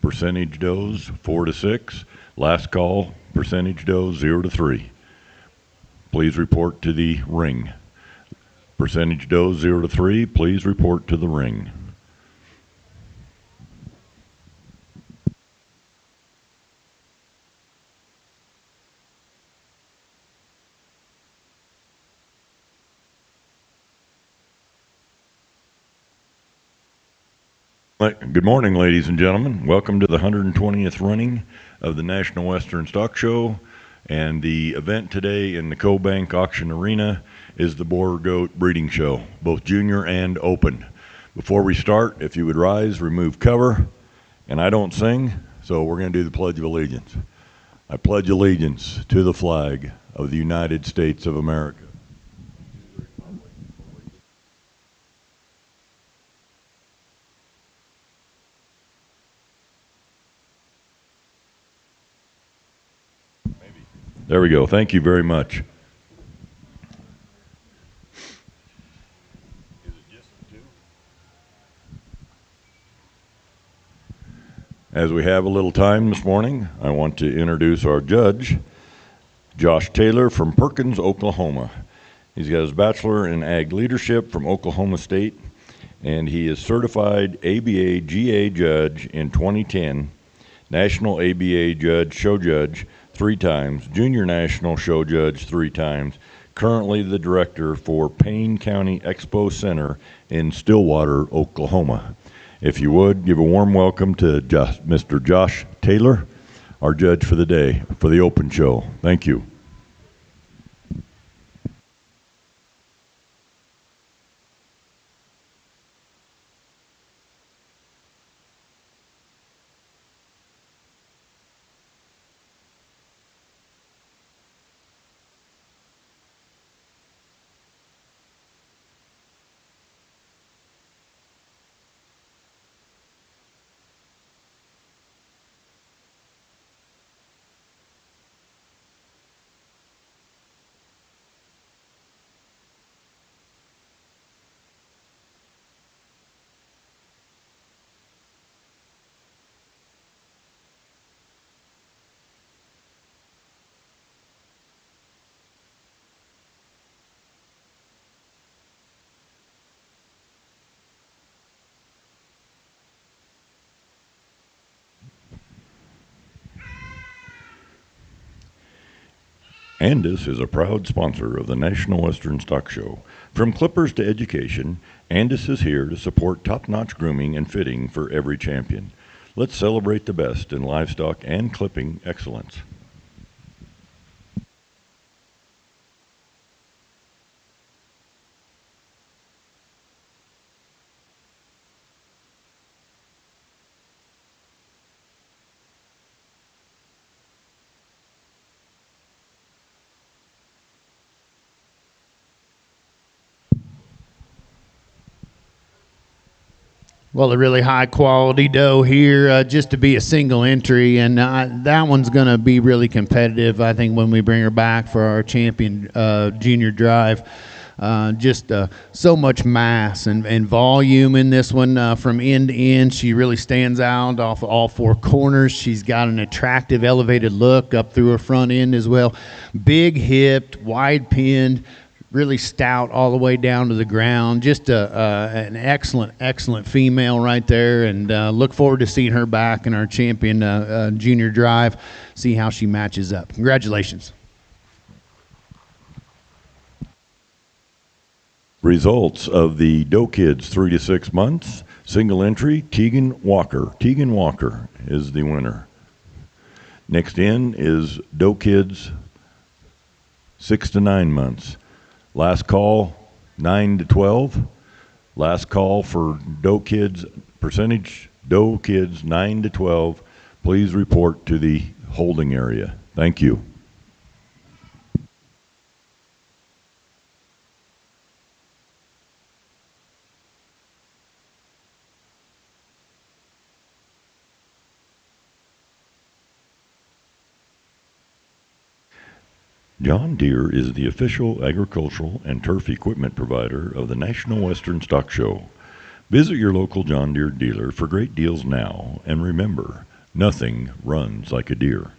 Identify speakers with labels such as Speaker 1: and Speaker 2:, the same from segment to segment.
Speaker 1: Percentage does 4 to 6. Last call, percentage does 0 to 3. Please report to the ring. Percentage does 0 to 3. Please report to the ring. Good morning, ladies and gentlemen. Welcome to the 120th running of the National Western Stock Show. And the event today in the CoBank Auction Arena is the Boer Goat Breeding Show, both junior and open. Before we start, if you would rise, remove cover. And I don't sing, so we're going to do the Pledge of Allegiance. I pledge allegiance to the flag of the United States of America. There we go. Thank you very much. As we have a little time this morning, I want to introduce our judge, Josh Taylor from Perkins, Oklahoma. He's got his Bachelor in Ag Leadership from Oklahoma State, and he is certified ABA GA Judge in 2010, National ABA Judge, Show Judge 3 times, Junior National Show Judge 3 times, currently the Director for Payne County Expo Center in Stillwater, Oklahoma. If you would, give a warm welcome to Mr. Josh Taylor, our judge for the day, for the open show. Thank you. Andis is a proud sponsor of the National Western Stock Show. From clippers to education, Andis is here to support top-notch grooming and fitting for every champion. Let's celebrate the best in livestock and clipping excellence.
Speaker 2: Well, a really high quality doe here, just to be a single entry, and that one's going to be really competitive, I think, when we bring her back for our champion junior drive. Just so much mass and volume in this one from end to end. She really stands out off all 4 corners. She's got an attractive elevated look up through her front end as well. Big hipped, wide pinned, really stout all the way down to the ground. Just an excellent female right there, and look forward to seeing her back in our champion junior drive, see how she matches up. Congratulations.
Speaker 1: Results of the Doe Kids 3 to 6 months. Single entry, Tegan Walker. Tegan Walker is the winner. Next in is Doe Kids 6 to 9 months. Last call, 9 to 12. Last call for Doe Kids, percentage Doe Kids 9 to 12. Please report to the holding area. Thank you. John Deere is the official agricultural and turf equipment provider of the National Western Stock Show. Visit your local John Deere dealer for great deals now, and remember, nothing runs like a Deere.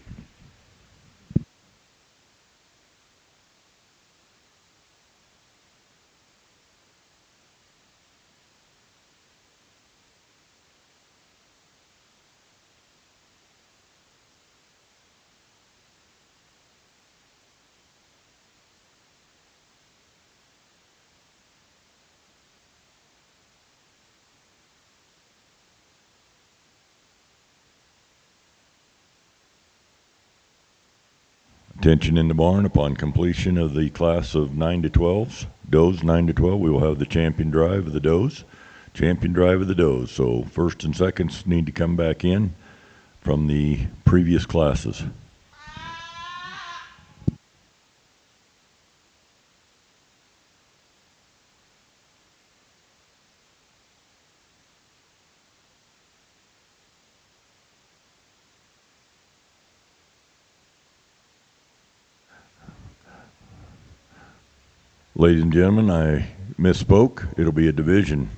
Speaker 1: Attention in the barn, upon completion of the class of 9 to 12s, does 9 to 12, we will have the champion drive of the does. Champion drive of the does. So first and seconds need to come back in from the previous classes. Ladies and gentlemen, I misspoke. It'll be a division.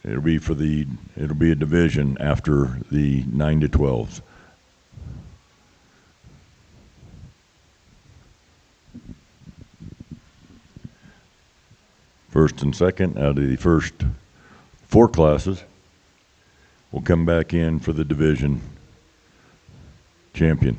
Speaker 1: It'll be a division after the 9 to 12s. First and second out of the first 4 classes will come back in for the division champion.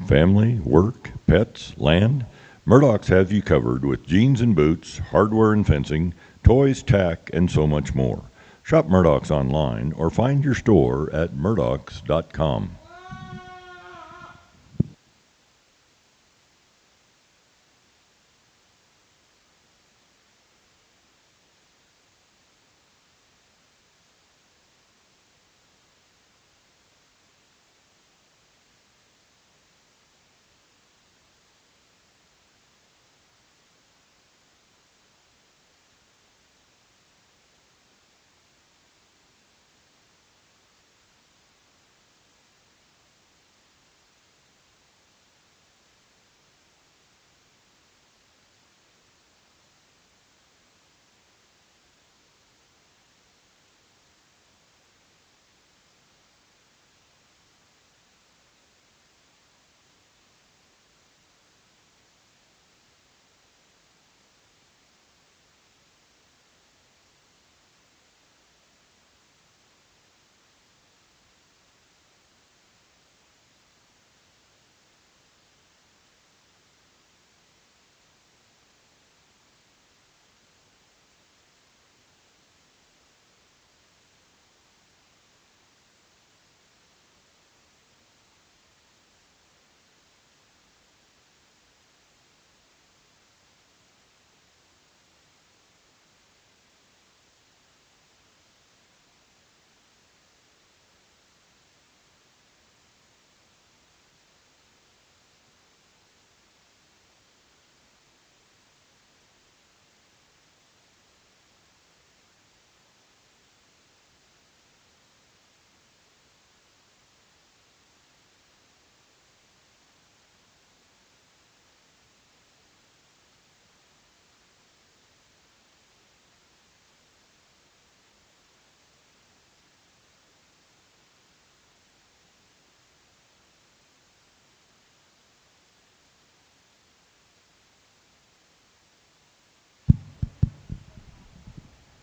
Speaker 1: Family, work, pets, land, Murdoch's has you covered with jeans and boots, hardware and fencing, toys, tack, and so much more. Shop Murdoch's online or find your store at murdochs.com.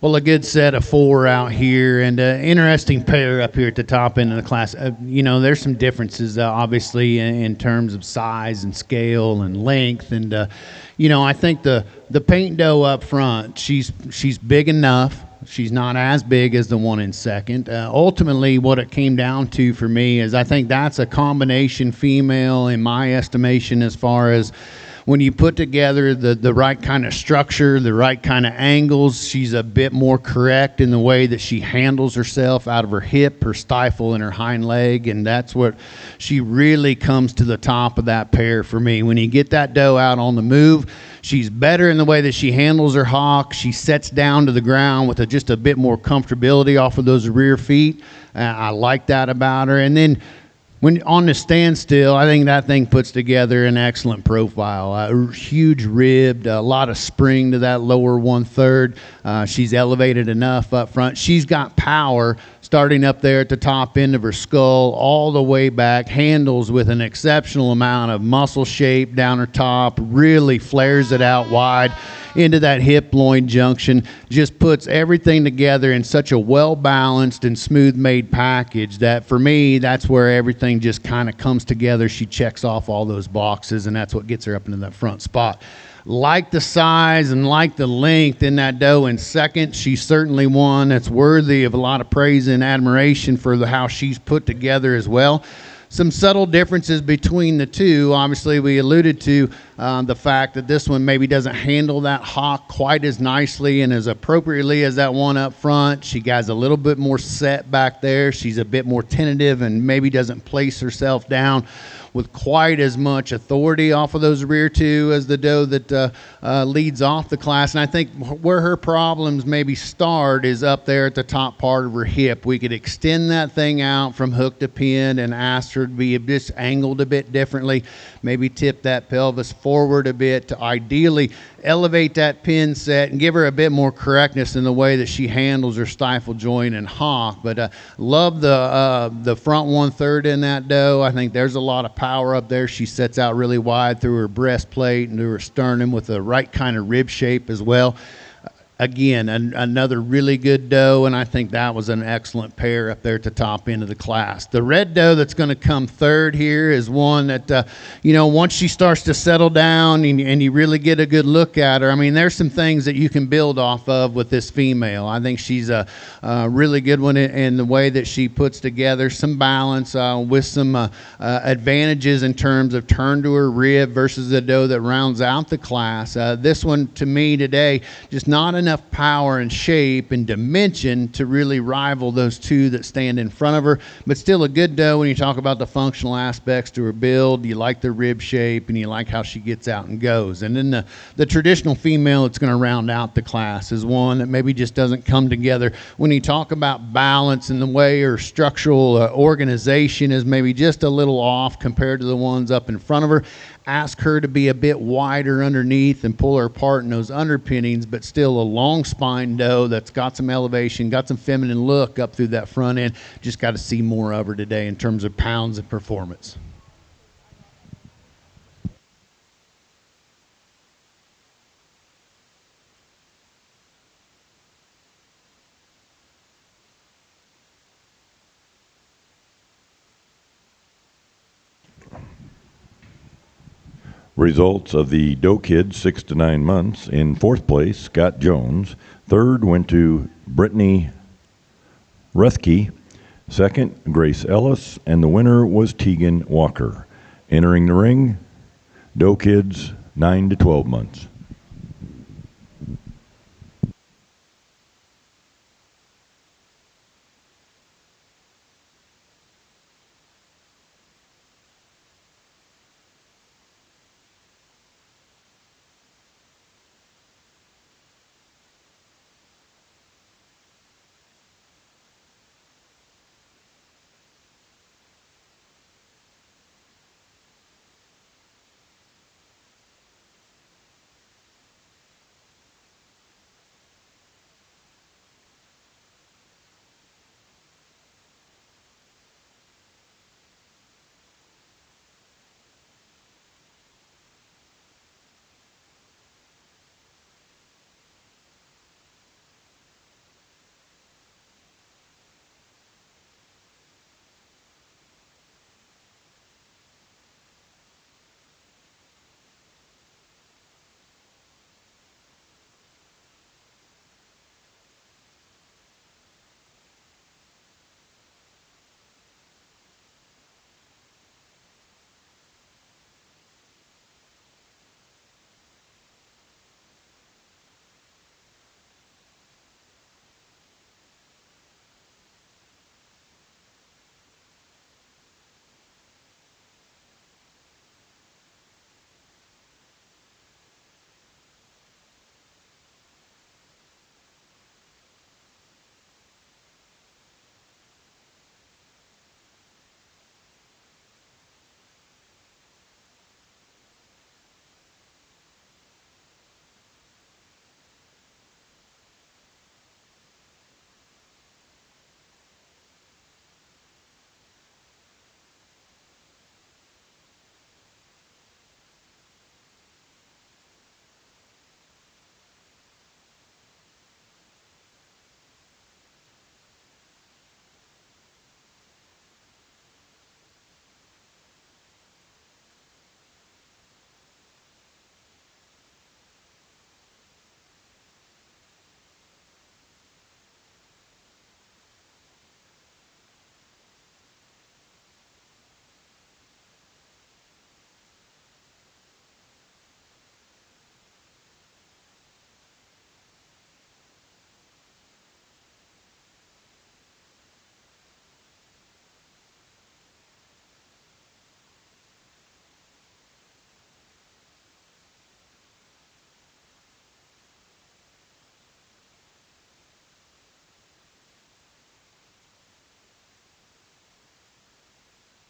Speaker 2: Well, a good set of 4 out here, and an interesting pair up here at the top end of the class. There's some differences, obviously, in terms of size and scale and length. And, I think the paint doe up front, she's big enough. She's not as big as the one in second. Ultimately, what it came down to for me is I think that's a combination female, in my estimation, as far as when you put together the right kind of structure, the right kind of angles, she's a bit more correct in the way that she handles herself out of her hip, her stifle, and her hind leg, and that's what she really comes to the top of that pair for me. When you get that doe out on the move, she's better in the way that she handles her hock. She sets down to the ground with just a bit more comfortability off of those rear feet. I like that about her. And then when on the standstill, I think that thing puts together an excellent profile. Huge ribbed, a lot of spring to that lower 1/3. She's elevated enough up front. She's got power starting up there at the top end of her skull, all the way back. Handles with an exceptional amount of muscle shape down her top. Really flares it out wide into that hip loin junction. Just puts everything together in such a well balanced and smooth made package that for me, that's where everything just kind of comes together. She checks off all those boxes, and that's what gets her up into that front spot. Like the size and like the length in that doe in second, she's certainly one that's worthy of a lot of praise and admiration for how she's put together as well. Some subtle differences between the two. Obviously, we alluded to the fact that this one maybe doesn't handle that hock quite as nicely and as appropriately as that one up front. She has a little bit more set back there. She's a bit more tentative and maybe doesn't place herself down with quite as much authority off of those rear two as the doe that leads off the class. And I think where her problems maybe start is up there at the top part of her hip. We could extend that thing out from hook to pin and ask her to be just angled a bit differently, maybe tip that pelvis forward a bit to ideally elevate that pin set and give her a bit more correctness in the way that she handles her stifle joint and hock. But love the front 1/3 in that doe. I think there's a lot of power up there. She sets out really wide through her breastplate and to her sternum with the right kind of rib shape as well. Again, another really good doe, and I think that was an excellent pair up there at the top end of the class. The red doe that's going to come third here is one that, once she starts to settle down and you really get a good look at her, I mean, there's some things that you can build off of with this female. I think she's a really good one in the way that she puts together some balance with some advantages in terms of turn to her rib versus the doe that rounds out the class. This one, to me today, just not enough power and shape and dimension to really rival those two that stand in front of her, but still a good doe when you talk about the functional aspects to her build. You like the rib shape and you like how she gets out and goes. And then the traditional female that's going to round out the class is one that maybe just doesn't come together. When you talk about balance and the way her structural organization is maybe just a little off compared to the ones up in front of her, ask her to be a bit wider underneath and pull her apart in those underpinnings, but still a long spine doe that's got some elevation, got some feminine look up through that front end. Just got to see more of her today in terms of pounds and performance.
Speaker 1: Results of the Doe Kids 6 to 9 months. In fourth place, Scott Jones. Third went to Brittany Ruthke. Second, Grace Ellis. And the winner was Tegan Walker. Entering the ring, Doe Kids 9 to 12 months.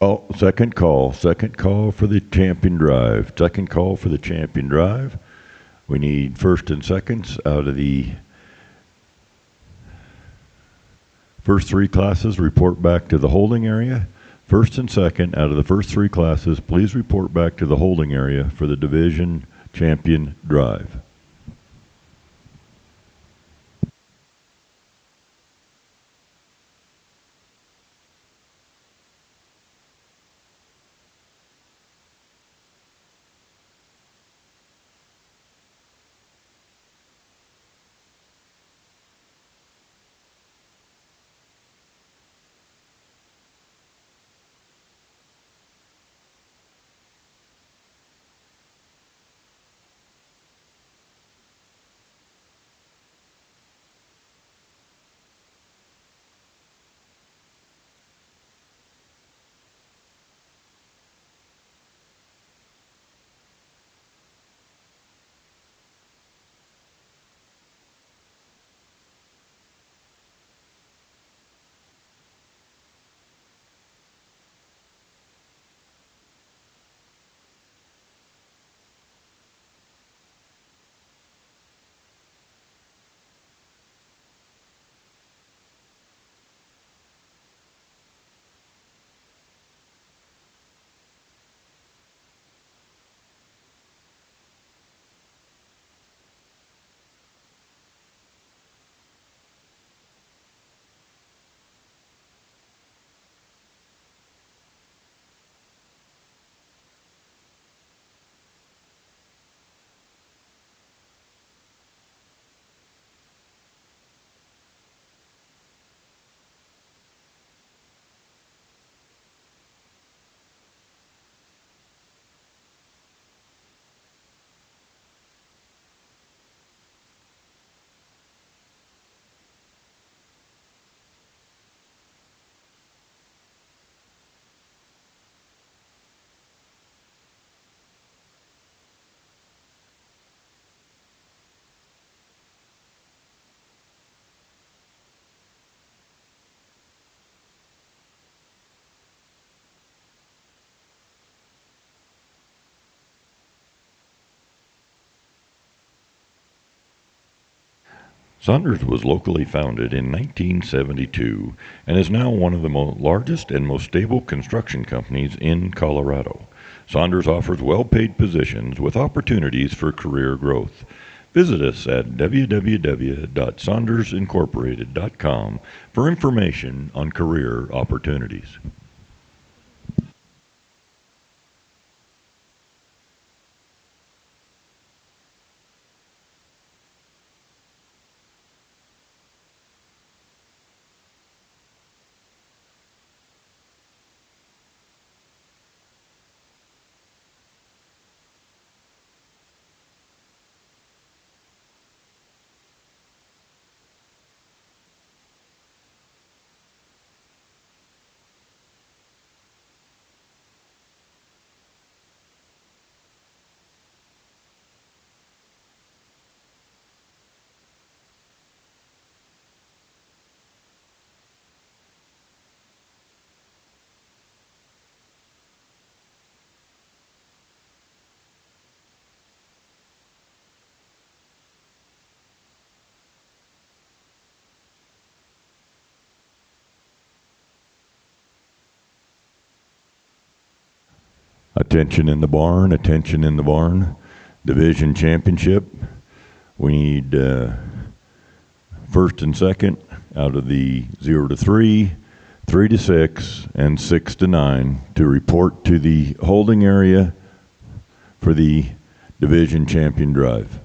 Speaker 1: Oh, second call. Second call for the champion drive. Second call for the champion drive. We need first and seconds out of the first three classes. Report back to the holding area. First and second out of the first three classes, please report back to the holding area for the division champion drive. Saunders was locally founded in 1972 and is now one of the largest and most stable construction companies in Colorado. Saunders offers well-paid positions with opportunities for career growth. Visit us at www.saundersincorporated.com for information on career opportunities. Attention in the barn, attention in the barn. Division championship. We need first and second out of the 0 to 3, 3 to 6, and 6 to 9 to report to the holding area for the division champion drive.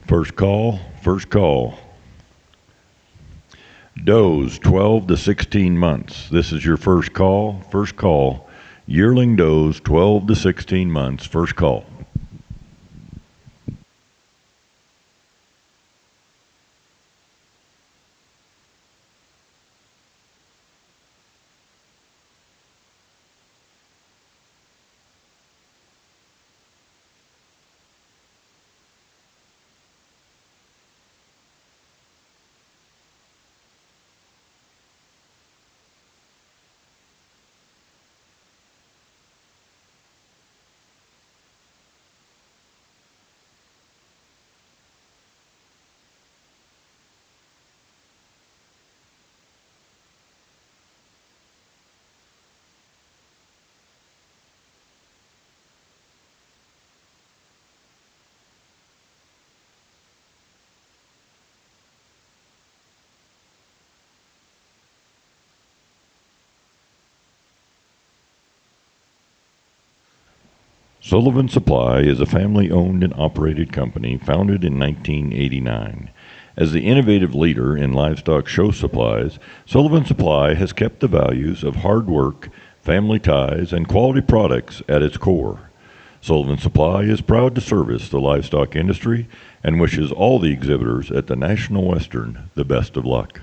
Speaker 1: First call, first call. Does 12 to 16 months. This is your first call, first call. Yearling does 12 to 16 months, first call. Sullivan Supply is a family-owned and operated company founded in 1989. As the innovative leader in livestock show supplies, Sullivan Supply has kept the values of hard work, family ties, and quality products at its core. Sullivan Supply is proud to service the livestock industry and wishes all the exhibitors at the National Western the best of luck.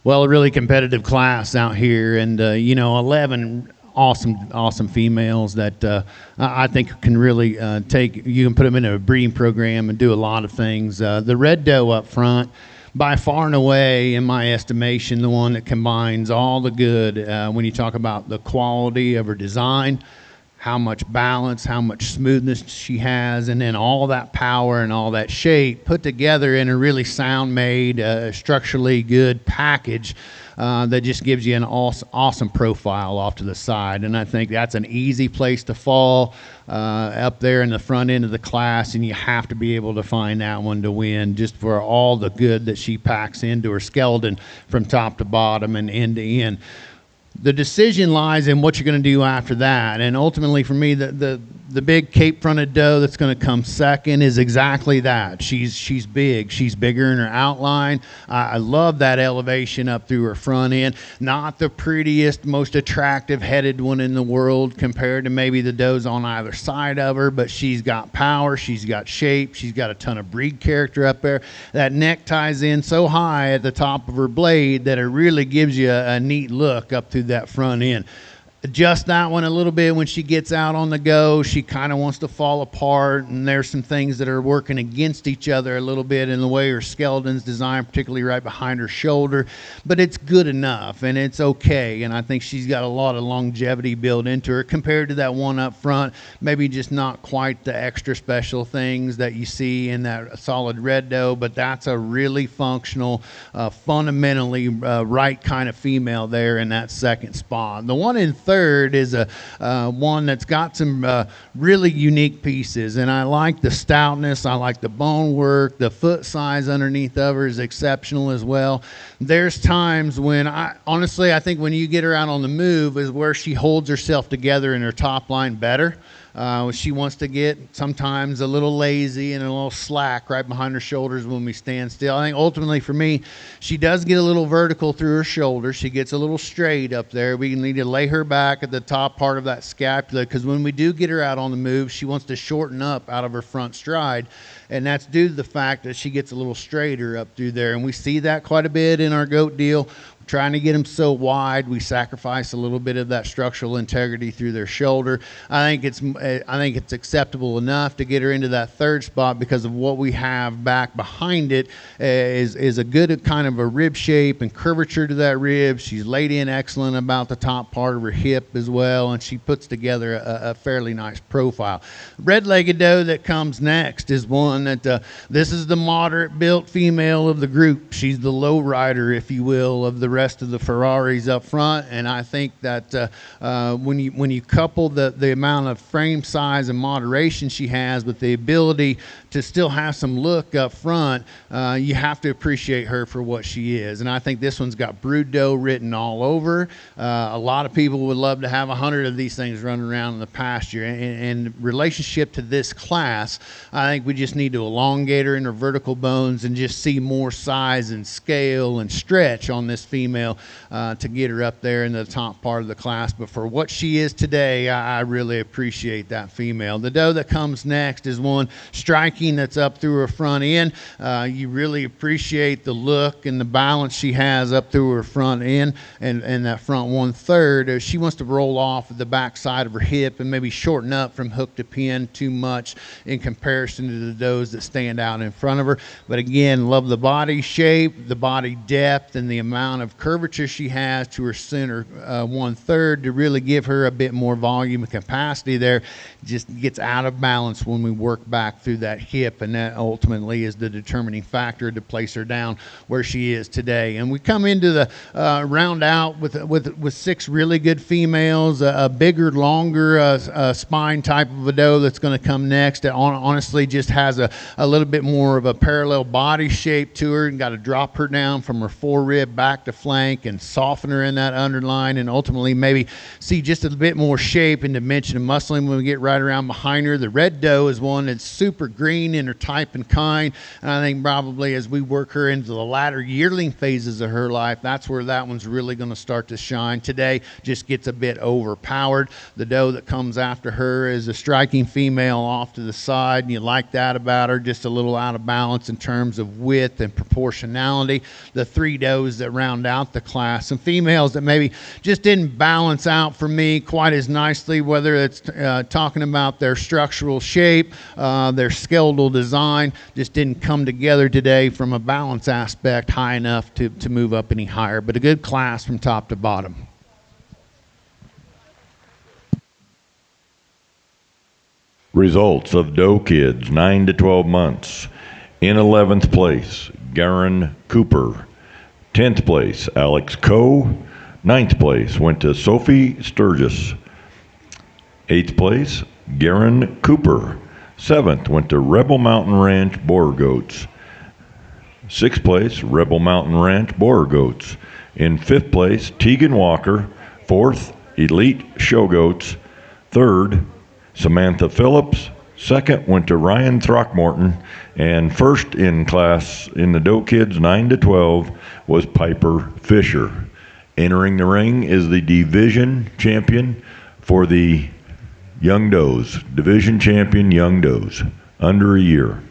Speaker 2: Well, a really competitive class out here, and 11 awesome females that I think can really take. You can put them in a breeding program and do a lot of things. The red doe up front, by far and away, in my estimation, the one that combines all the good when you talk about the quality of her design, how much balance, how much smoothness she has, and then all that power and all that shape put together in a really sound made, structurally good package that just gives you an awesome profile off to the side. And I think that's an easy place to fall up there in the front end of the class, and you have to be able to find that one to win just for all the good that she packs into her skeleton from top to bottom and end to end. The decision lies in what you're going to do after that. And ultimately, for me, the big cape-fronted doe that's going to come second is exactly that. She's big. She's bigger in her outline. I love that elevation up through her front end. Not the prettiest, most attractive headed one in the world compared to maybe the does on either side of her, but she's got power. She's got shape. She's got a ton of breed character up there. That neck ties in so high at the top of her blade that it really gives you a neat look up through that front end. Adjust that one a little bit when she gets out on the go. She kind of wants to fall apart, and there's some things that are working against each other a little bit in the way her skeleton's designed, particularly right behind her shoulder. But it's good enough, and it's okay, and I think she's got a lot of longevity built into her compared to that one up front. Maybe just not quite the extra special things that you see in that solid red doe, but that's a really functional, fundamentally right kind of female there in that second spot. The one in third is a one that's got some really unique pieces, and I like the stoutness. I like the bone work. The foot size underneath of her is exceptional as well. There's times when I think when you get her out on the move is where she holds herself together in her top line better. She wants to get sometimes a little lazy and a little slack right behind her shoulders when we stand still. I think ultimately for me, she does get a little vertical through her shoulders. She gets a little straight up there. We need to lay her back at the top part of that scapula, because when we do get her out on the move, she wants to shorten up out of her front stride. And that's due to the fact that she gets a little straighter up through there. And we see that quite a bit in our goat deal. Trying to get them so wide, we sacrifice a little bit of that structural integrity through their shoulder. I think it's acceptable enough to get her into that third spot because of what we have back behind it is a good kind of a rib shape and curvature to that rib. She's laid in excellent about the top part of her hip as well, and she puts together a fairly nice profile. Red-legged doe that comes next is one that this is the moderate built female of the group. She's the low rider, if you will, of the rest of the Ferraris up front, and I think that when you couple the amount of frame size and moderation she has with the ability to still have some look up front, you have to appreciate her for what she is. And I think this one's got brood doe written all over. A lot of people would love to have 100 of these things running around in the pasture, and in relationship to this class, I think we just need to elongate her in her vertical bones and just see more size and scale and stretch on this female to get her up there in the top part of the class. But for what she is today, I really appreciate that female. The doe that comes next is one striking that's up through her front end. You really appreciate the look and the balance she has up through her front end and that front 1/3. She wants to roll off the back side of her hip and maybe shorten up from hook to pin too much in comparison to the does that stand out in front of her. But again, love the body shape, the body depth, and the amount of curvature she has to her center 1/3 to really give her a bit more volume and capacity there. Just gets out of balance when we work back through that hip, and that ultimately is the determining factor to place her down where she is today. And we come into the round out with 6 really good females, a bigger, longer spine type of a doe that's going to come next. That honestly just has a little bit more of a parallel body shape to her, and got to drop her down from her forerib back to flank and soften her in that underline, and ultimately maybe see just a bit more shape and dimension and muscling when we get right around behind her. The red doe is one that's super green in her type and kind, and I think probably as we work her into the latter yearling phases of her life, that's where that one's really going to start to shine. Today just gets a bit overpowered. The doe that comes after her is a striking female off to the side, and you like that about her, just a little out of balance in terms of width and proportionality. The 3 does that round out the class, some females that maybe just didn't balance out for me quite as nicely, whether it's talking about their structural shape, their skeletal design, just didn't come together today from a balance aspect high enough to move up any higher. But a good class from top to bottom.
Speaker 1: Results of doe kids 9 to 12 months. In 11th place, Garen Cooper. 10th place, Alex Coe. 9th place went to Sophie Sturgis. 8th place, Garen Cooper. 7th went to Rebel Mountain Ranch Boer Goats. 6th place, Rebel Mountain Ranch Boer Goats. In 5th place, Tegan Walker. Fourth, Elite Show Goats. Third, Samantha Phillips. Second went to Ryan Throckmorton. And first in class in the Doe Kids 9 to 12 was Piper Fisher. Entering the ring is the division champion for the Young Does. Division champion Young Does. Under a year.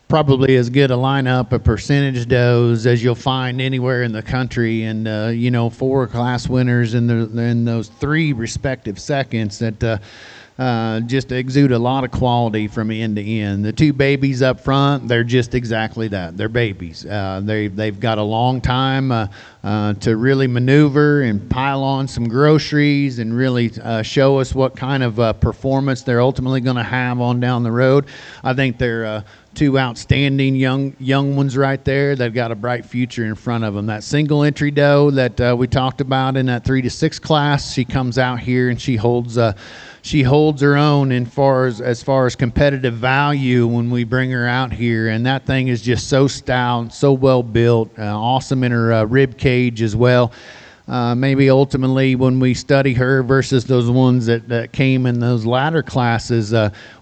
Speaker 2: Probably as good a lineup of percentage does as you'll find anywhere in the country, and 4 class winners in those 3 respective seconds that just exude a lot of quality from end to end. The 2 babies up front, they're just exactly that. They're babies. They've got a long time to really maneuver and pile on some groceries and really show us what kind of performance they're ultimately going to have on down the road. I think they're 2 outstanding young ones right there that got a bright future in front of them. That single entry doe that we talked about in that 3 to 6 class, she comes out here and she holds her own as far as competitive value when we bring her out here. And that thing is just so stout, so well built, awesome in her rib cage as well. Maybe ultimately when we study her versus those ones that came in those latter classes,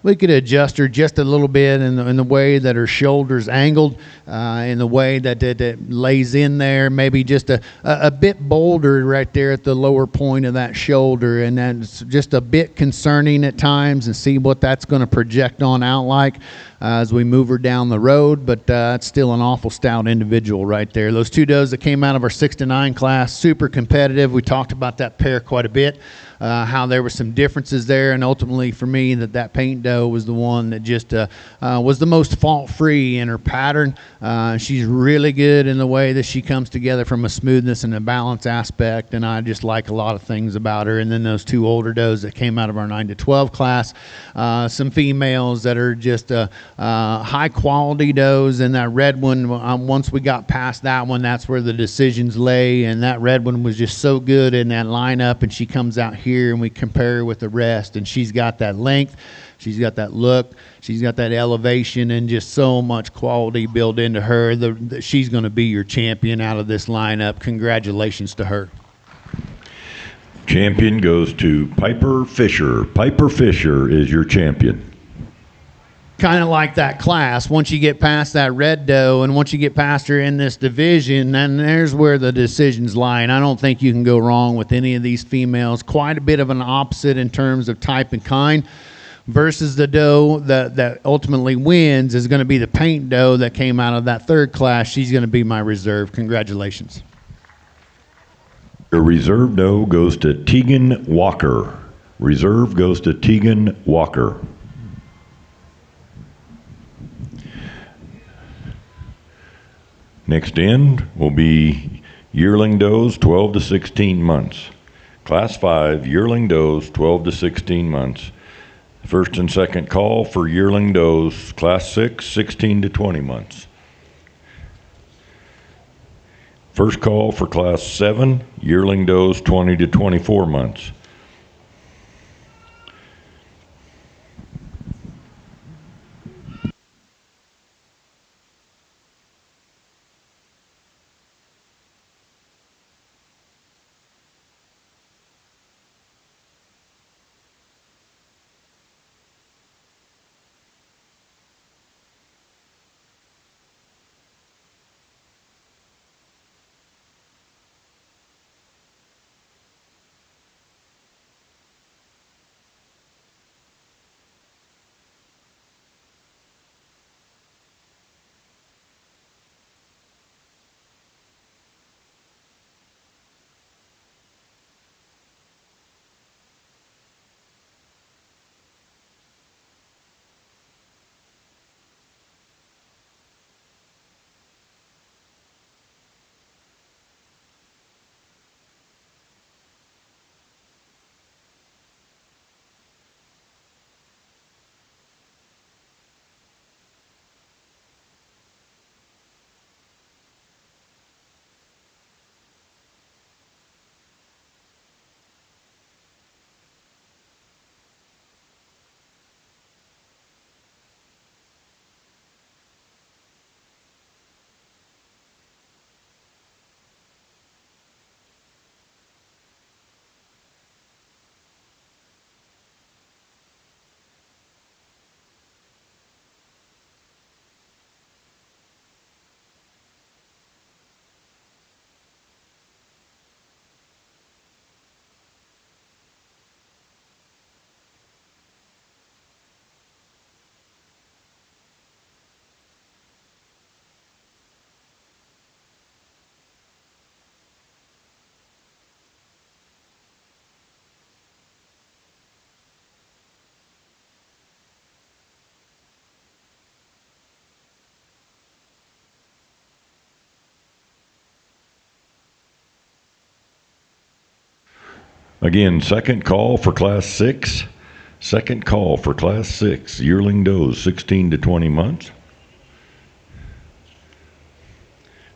Speaker 2: we could adjust her just a little bit in the way that her shoulder's angled, in the way that it lays in there, maybe just a bit bolder right there at the lower point of that shoulder, and that's just a bit concerning at times, and see what that's going to project on out like as we move her down the road. But it's still an awful stout individual right there. Those 2 does that came out of our 6 to 9 class, super competitive. We talked about that pair quite a bit, how there were some differences there, and ultimately for me that paint doe was the one that just was the most fault-free in her pattern. She's really good in the way that she comes together from a smoothness and a balance aspect, and I just like a lot of things about her. And then those 2 older does that came out of our 9 to 12 class, some females that are just high quality does. And that red one, once we got past that one, that's where the decisions lay. And that red one was just so good in that lineup, and she comes out here and we compare her with the rest, and she's got that length, she's got that look, she's got that elevation, and just so much quality built into her. She's going to be your champion out of this lineup. Congratulations to her.
Speaker 1: Champion goes to Piper Fisher. Piper Fisher is your champion.
Speaker 2: Kind of like that class, once you get past that red doe and once you get past her in this division, then there's where the decisions lie. And I don't think you can go wrong with any of these females. Quite a bit of an opposite in terms of type and kind, versus the doe that ultimately wins is going to be the paint doe that came out of that 3rd class. She's going to be my reserve. Congratulations.
Speaker 1: Your reserve doe goes to Tegan Walker. Reserve goes to Tegan Walker. Next in will be yearling does, 12 to 16 months. Class 5, yearling does 12 to 16 months. First and second call for yearling does, Class 6, 16 to 20 months. First call for Class 7, yearling does 20 to 24 months. Again, second call for Class 6. Second call for Class 6, yearling does 16 to 20 months.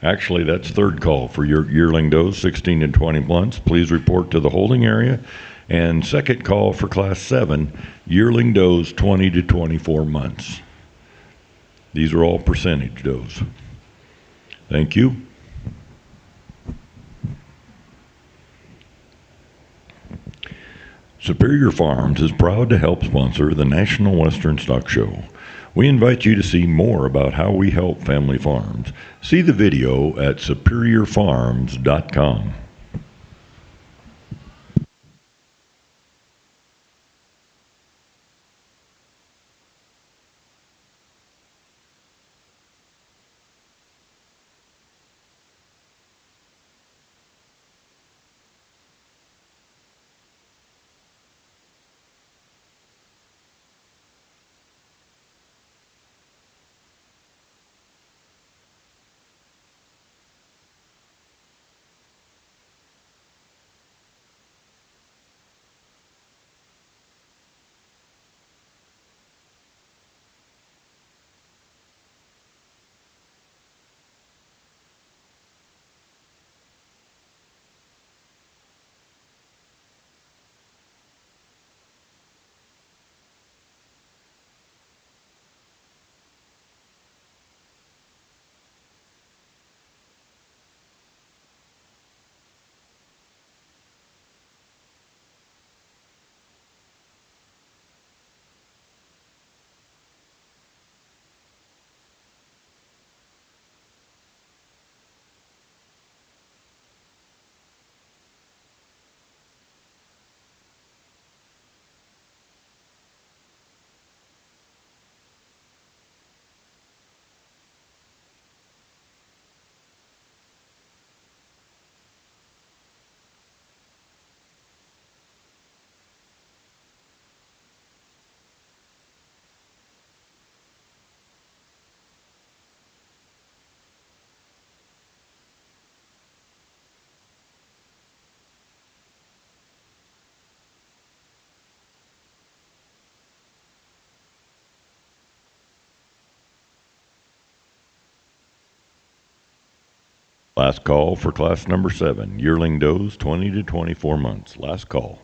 Speaker 1: Actually, that's third call for your yearling does 16 to 20 months. Please report to the holding area. And second call for Class 7, yearling does 20 to 24 months. These are all percentage does. Thank you. Superior Farms is proud to help sponsor the National Western Stock Show. We invite you to see more about how we help family farms. See the video at superiorfarms.com. Last call for class number 7, yearling does 20 to 24 months. Last call.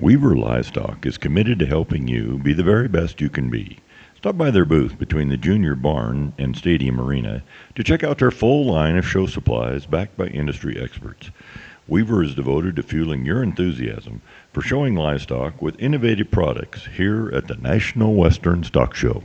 Speaker 1: Weaver Livestock is committed to helping you be the very best you can be. Stop by their booth between the Junior Barn and Stadium Arena to check out their full line of show supplies backed by industry experts. Weaver is devoted to fueling your enthusiasm for showing livestock with innovative products here at the National Western Stock Show.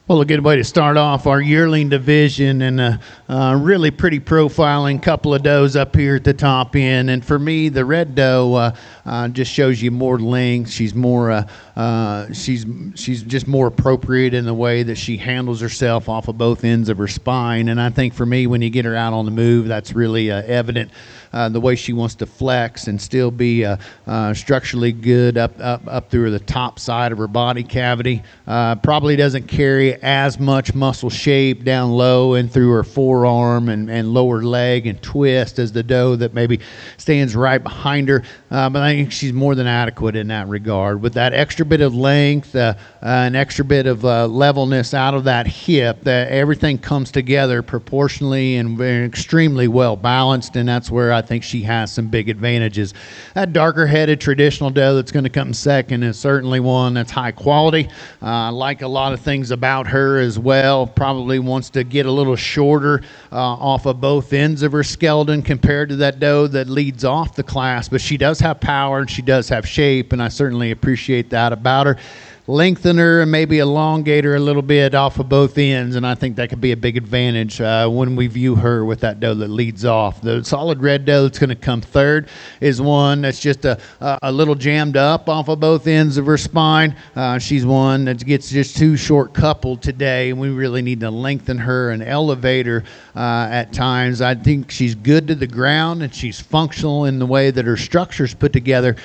Speaker 2: Well, a good way to start off our yearling division, and a really pretty profiling couple of does up here at the top end. And for me, the red doe just shows you more length. She's more she's just more appropriate in the way that she handles herself off of both ends of her spine. And I think for me, when you get her out on the move, that's really evident. The way she wants to flex and still be structurally good up through the top side of her body cavity. Probably doesn't carry as much muscle shape down low and through her forearm and lower leg and twist as the doe that maybe stands right behind her. But I think she's more than adequate in that regard. With that extra bit of length, an extra bit of levelness out of that hip, that everything comes together proportionally and extremely well balanced, and that's where I think she has some big advantages. That darker headed traditional doe that's going to come second is certainly one that's high quality. I like a lot of things about her as well. Probably wants to get a little shorter off of both ends of her skeleton compared to that doe that leads off the class, but she does have power and she does have shape, and I certainly appreciate that about her. Lengthen her and maybe elongate her a little bit off of both ends, and I think that could be a big advantage when we view her with that doe that leads off. The solid red doe that's going to come third is one that's just a little jammed up off of both ends of her spine. She's one that gets just too short coupled today, and we really need to lengthen her and elevate her at times. I think she's good to the ground and she's functional in the way that her structure's put together.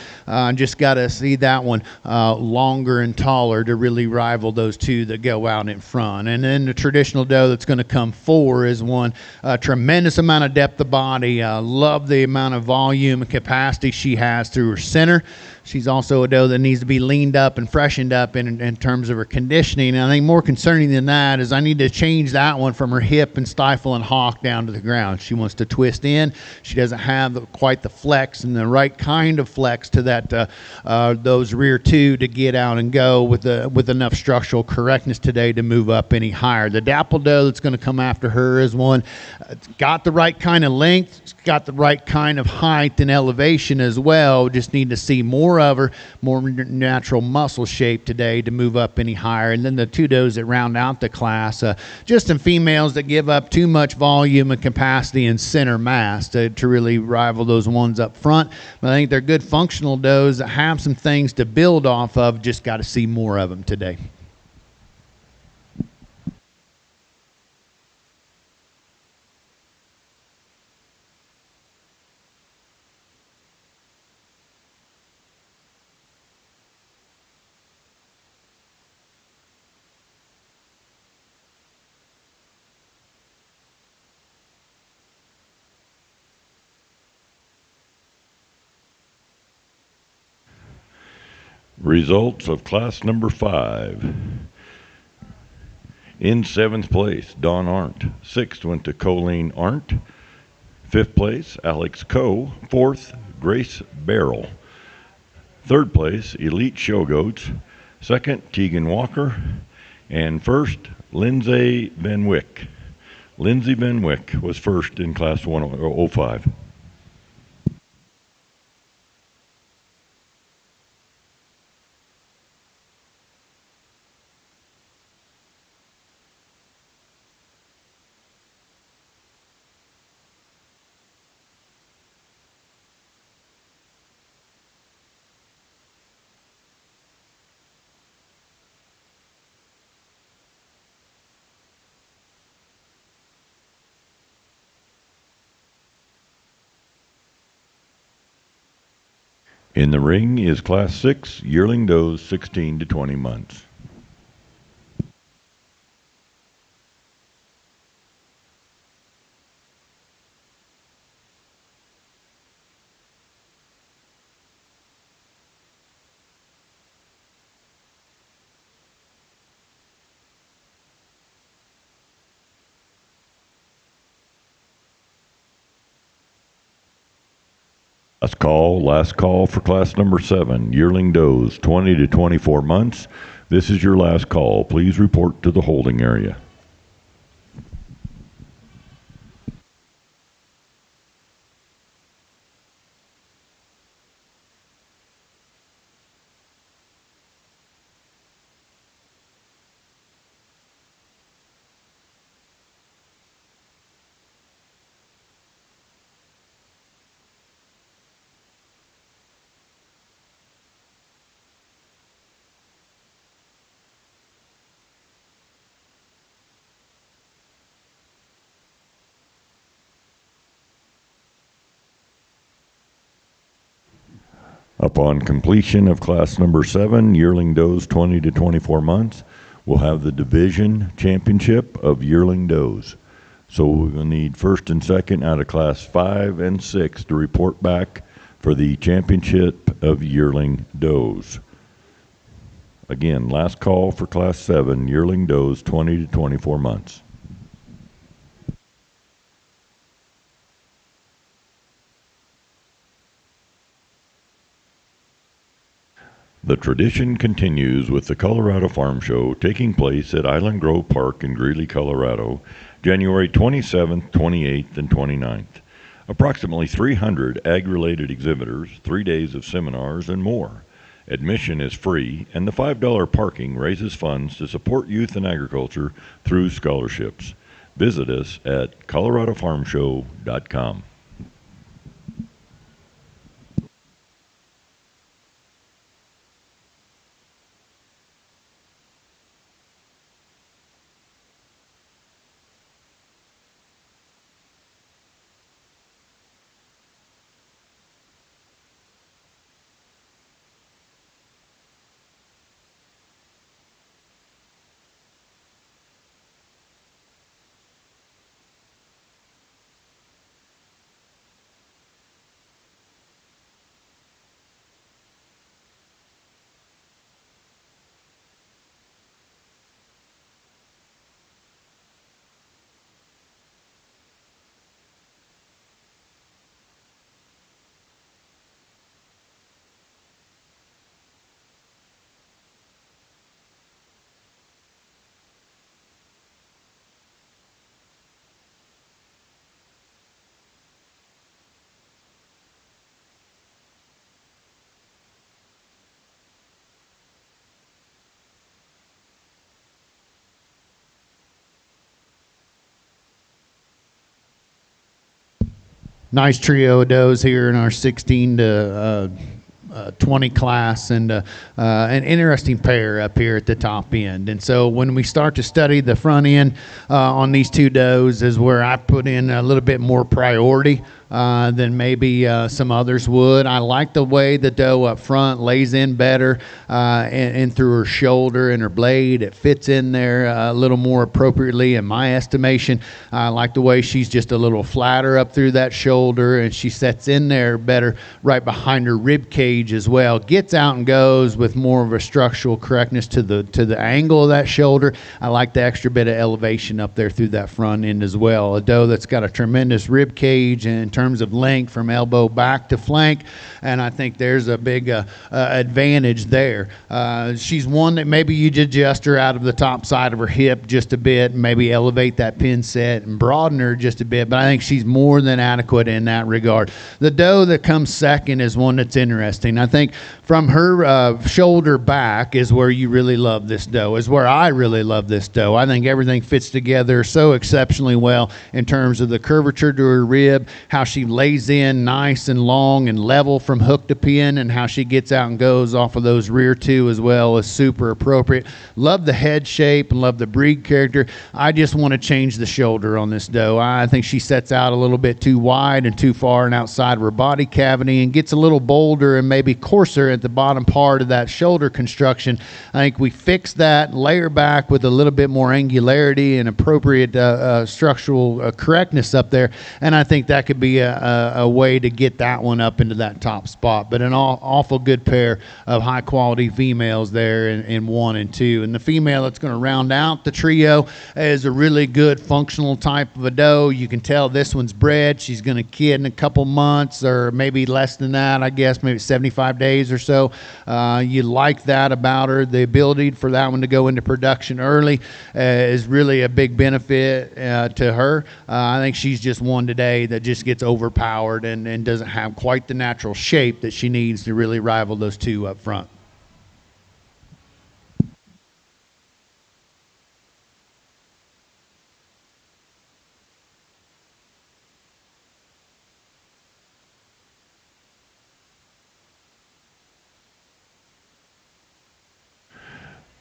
Speaker 2: Just got to see that one longer and taller to really rival those two that go out in front. And then the traditional doe that's going to come four is one tremendous amount of depth of body. Love the amount of volume and capacity she has through her center. She's also a doe that needs to be leaned up and freshened up in terms of her conditioning. And I think more concerning than that is I need to change that one from her hip and stifle and hawk down to the ground. She wants to twist in. She doesn't have quite the flex and the right kind of flex to that those rear two to get out and go. doe with enough structural correctness today to move up any higher. The dapple doe that's going to come after her is one it's got the right kind of length, it's got the right kind of height and elevation as well. Just need to see more of her, more natural muscle shape today to move up any higher. And then the two does that round out the class, just in females that give up too much volume and capacity and center mass to really rival those ones up front. But I think they're good functional does that have some things to build off of. Just got to see more of them today.
Speaker 1: Results of class number 5. In 7th place, Don Arndt. 6th went to Colleen Arndt. 5th place, Alex Coe. 4th, Grace Barrel. 3rd place, Elite Showgoats. 2nd, Tegan Walker. And 1st, Lindsay Van Wyck. Lindsay Van Wyck was first in class 105. In the ring is class 6 yearling does 16 to 20 months. Last call for class number 7, yearling does 20 to 24 months. This is your last call. Please report to the holding area. Upon completion of class number 7, yearling does 20 to 24 months, we'll have the division championship of yearling does. So we'll need first and second out of class 5 and 6 to report back for the championship of yearling does. Again, last call for class 7, yearling does 20 to 24 months. The tradition continues with the Colorado Farm Show taking place at Island Grove Park in Greeley, Colorado, January 27th, 28th, and 29th. Approximately 300 ag-related exhibitors, 3 days of seminars, and more. Admission is free, and the $5 parking raises funds to support youth in agriculture through scholarships. Visit us at coloradofarmshow.com.
Speaker 2: nice trio of does here in our 16 to 20 class, and an interesting pair up here at the top end. And so when we start to study the front end on these two does is where I put in a little bit more priority than maybe some others would. I like the way the doe up front lays in better and through her shoulder and her blade. It fits in there a little more appropriately in my estimation. I like the way she's just a little flatter up through that shoulder, and she sets in there better right behind her rib cage as well. Gets out and goes with more of a structural correctness to the angle of that shoulder. I like the extra bit of elevation up there through that front end as well. A doe that's got a tremendous rib cage in terms of length from elbow back to flank, and I think there's a big advantage there. She's one that maybe you adjust her out of the top side of her hip just a bit, maybe elevate that pin set and broaden her just a bit, but I think she's more than adequate in that regard. The doe that comes second is one that's interesting. I think from her shoulder back is where you really love this doe, is where I really love this doe. I think everything fits together so exceptionally well in terms of the curvature to her rib, how she lays in nice and long and level from hook to pin, and how she gets out and goes off of those rear two as well is super appropriate. Love the head shape and love the breed character. I just want to change the shoulder on this doe. I think she sets out a little bit too wide and too far and outside of her body cavity and gets a little bolder and maybe coarser at the bottom part of that shoulder construction. I think we fix that, layer back with a little bit more angularity and appropriate structural correctness up there, and I think that could be a way to get that one up into that top spot. But an awful good pair of high quality females there in 1 and 2. And the female that's going to round out the trio is a really good functional type of a doe. You can tell this one's bred. She's going to kid in a couple months, or maybe less than that, I guess, maybe 75 days or so. You like that about her. The ability for that one to go into production early is really a big benefit to her. I think she's just one today that just gets overpowered and doesn't have quite the natural shape that she needs to really rival those two up front.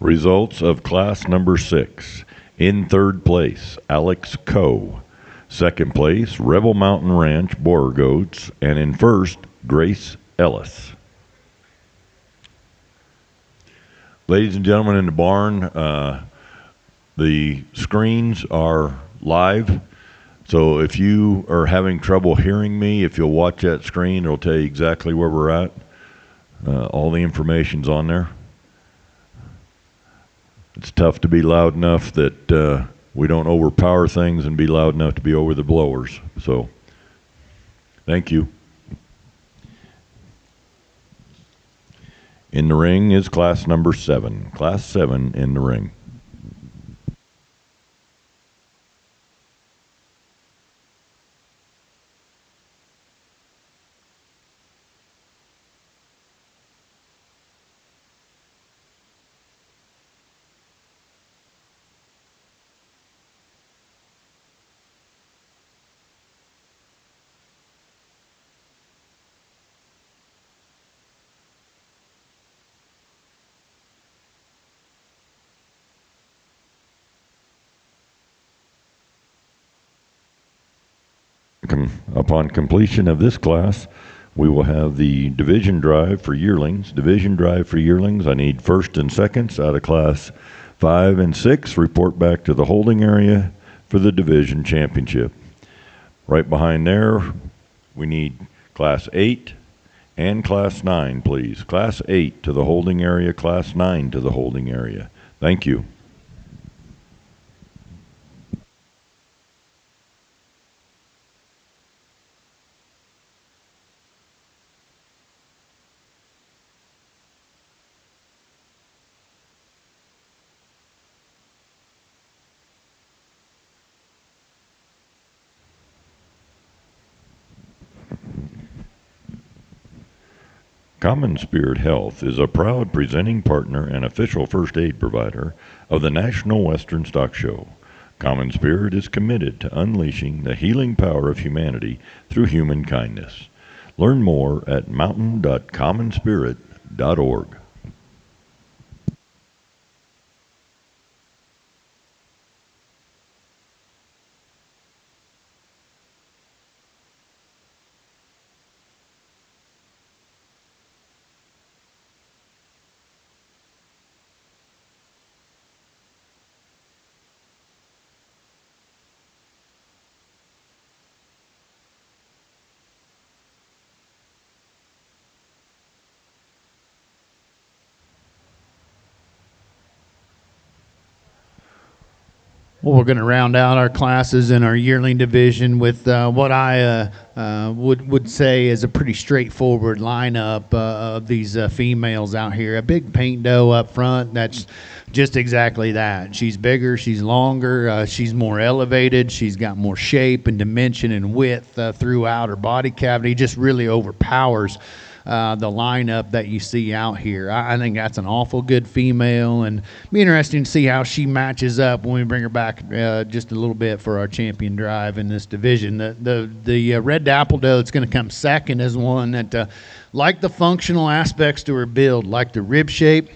Speaker 1: Results of class number 6. In third place, Alex Coe. Second place, Rebel Mountain Ranch Boer Goats. And in first, Grace Ellis. Ladies and gentlemen in the barn, the screens are live. So if you are having trouble hearing me, if you'll watch that screen, it'll tell you exactly where we're at. All the information's on there. It's tough to be loud enough that we don't overpower things and be loud enough to be over the blowers. So, thank you. In the ring is class number 7. Class 7 in the ring. Upon completion of this class, we will have the division drive for yearlings. Division drive for yearlings, I need first and seconds out of class 5 and 6. Report back to the holding area for the division championship. Right behind there, we need class 8 and class 9, please. Class 8 to the holding area, class 9 to the holding area. Thank you. Common Spirit Health is a proud presenting partner and official first aid provider of the National Western Stock Show. Common Spirit is committed to unleashing the healing power of humanity through human kindness. Learn more at mountain.commonspirit.org.
Speaker 2: Well, we're going to round out our classes in our yearling division with what I would say is a pretty straightforward lineup of these females out here. A big paint doe up front. That's just exactly that. She's bigger. She's longer. She's more elevated. She's got more shape and dimension and width throughout her body cavity. Just really overpowers the lineup that you see out here. I think that's an awful good female, and be interesting to see how she matches up when we bring her back just a little bit for our champion drive in this division. The red dapple doe that's going to come second is one that, like the functional aspects to her build, like the rib shape,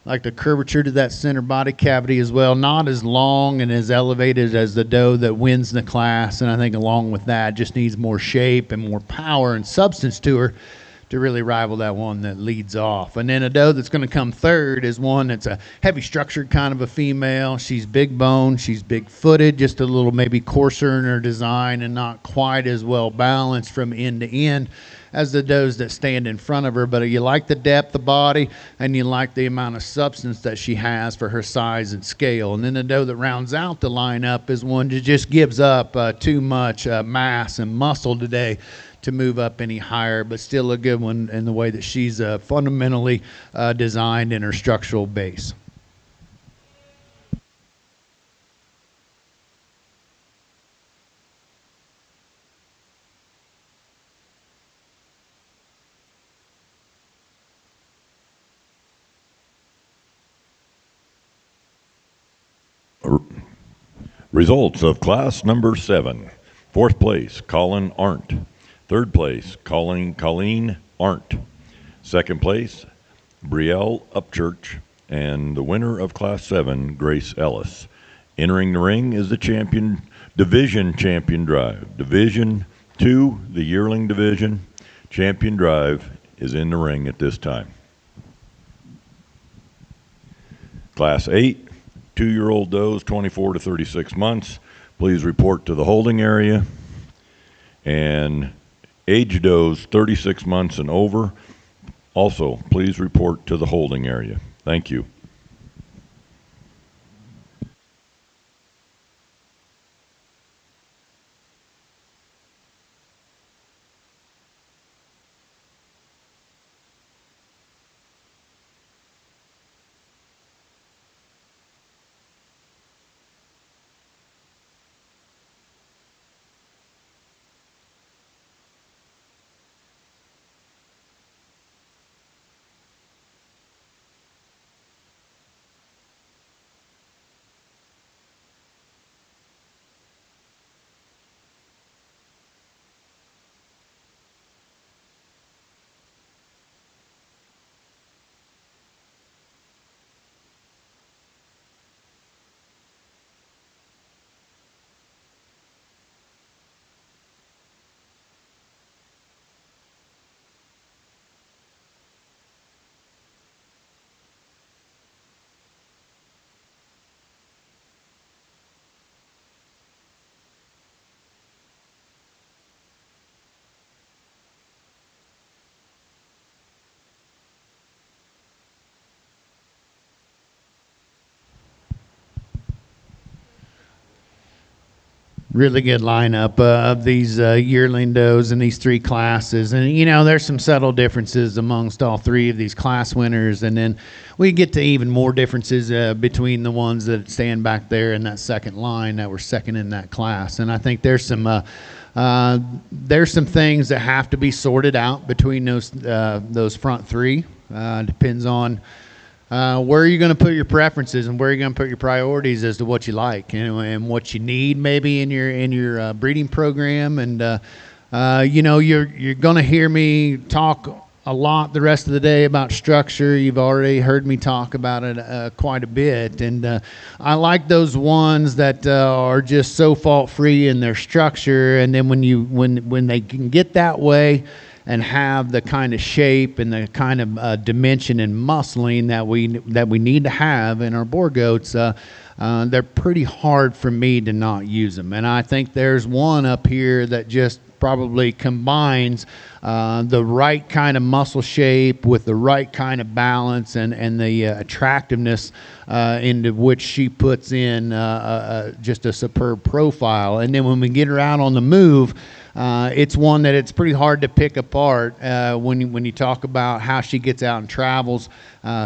Speaker 2: like the curvature to that center body cavity as well, not as long and as elevated as the doe that wins the class, and I think along with that just needs more shape and more power and substance to her to really rival that one that leads off. And then a doe that's going to come third is one that's a heavy structured kind of a female. She's big boned, she's big footed, just a little maybe coarser in her design and not quite as well balanced from end to end as the does that stand in front of her. But you like the depth of body and you like the amount of substance that she has for her size and scale. And then the doe that rounds out the lineup is one that just gives up too much mass and muscle today to move up any higher, but still a good one in the way that she's fundamentally designed in her structural base.
Speaker 1: Results of class number 7. Fourth place, Colin Arndt. Third place, Colleen Arndt. Second place, Brielle Upchurch. And the winner of class 7, Grace Ellis. Entering the ring is the division champion drive. Division 2, the yearling division, champion drive is in the ring at this time. Class 8, 2-year-old does, 24 to 36 months. Please report to the holding area. And age does, 36 months and over. Also, please report to the holding area. Thank you.
Speaker 2: Really good lineup of these yearling does in these three classes. And, you know, there's some subtle differences amongst all three of these class winners. And then we get to even more differences between the ones that stand back there in that second line that were second in that class. And I think there's some things that have to be sorted out between those front three. Depends on where are you going to put your preferences and where are you going to put your priorities as to what you like and what you need maybe in your breeding program. And you're going to hear me talk a lot the rest of the day about structure. You've already heard me talk about it quite a bit, and I like those ones that are just so fault free in their structure. And then when they can get that way and have the kind of shape and the kind of dimension and muscling that we need to have in our Boer goats, they're pretty hard for me to not use them. And I think there's one up here that just probably combines the right kind of muscle shape with the right kind of balance and the attractiveness into which she puts in just a superb profile. And then when we get her out on the move, it's one that it's pretty hard to pick apart when you talk about how she gets out and travels.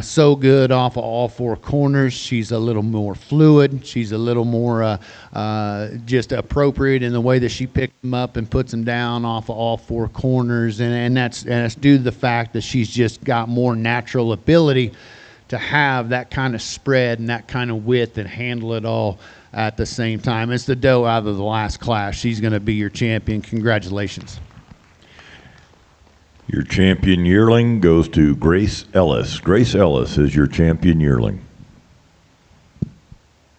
Speaker 2: So good off of all four corners. She's a little more fluid. She's a little more just appropriate in the way that she picks them up and puts them down off of all four corners. And that's due to the fact that she's just got more natural ability to have that kind of spread and that kind of width and handle it all at the same time. It's the doe out of the last class. She's going to be your champion. Congratulations.
Speaker 1: Your champion yearling goes to Grace Ellis. Grace Ellis is your champion yearling.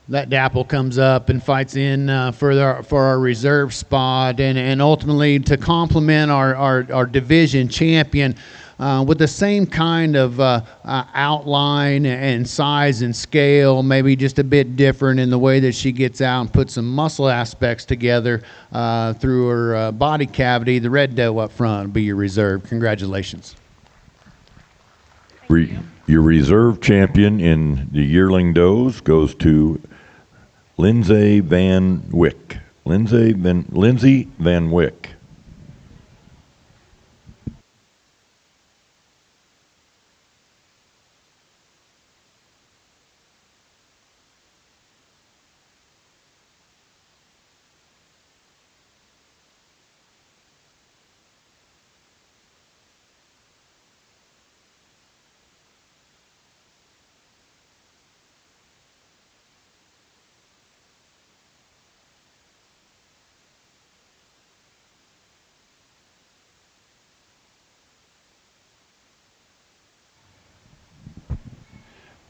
Speaker 2: That dapple comes up and fights in for our reserve spot, and ultimately to complement our division champion with the same kind of outline and size and scale, maybe just a bit different in the way that she gets out and puts some muscle aspects together through her body cavity. The red doe up front will be your reserve. Congratulations.
Speaker 1: Your reserve champion in the yearling does goes to Lindsay Van Wyck. Lindsay Van Wyck.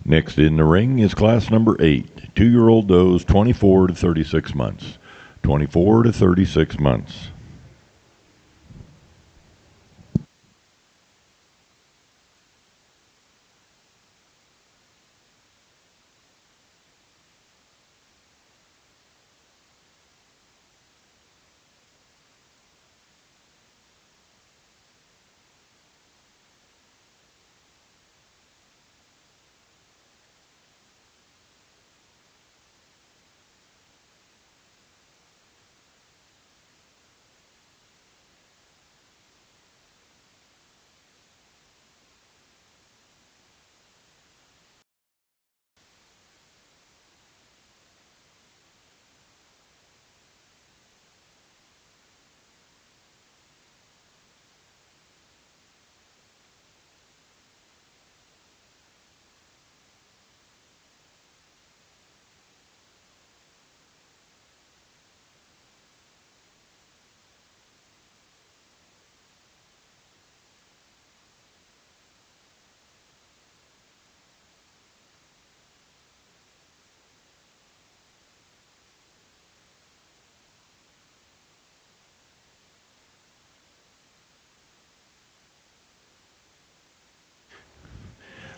Speaker 1: Next in the ring is class number 8, 2-year-old does 24 to 36 months. 24 to 36 months.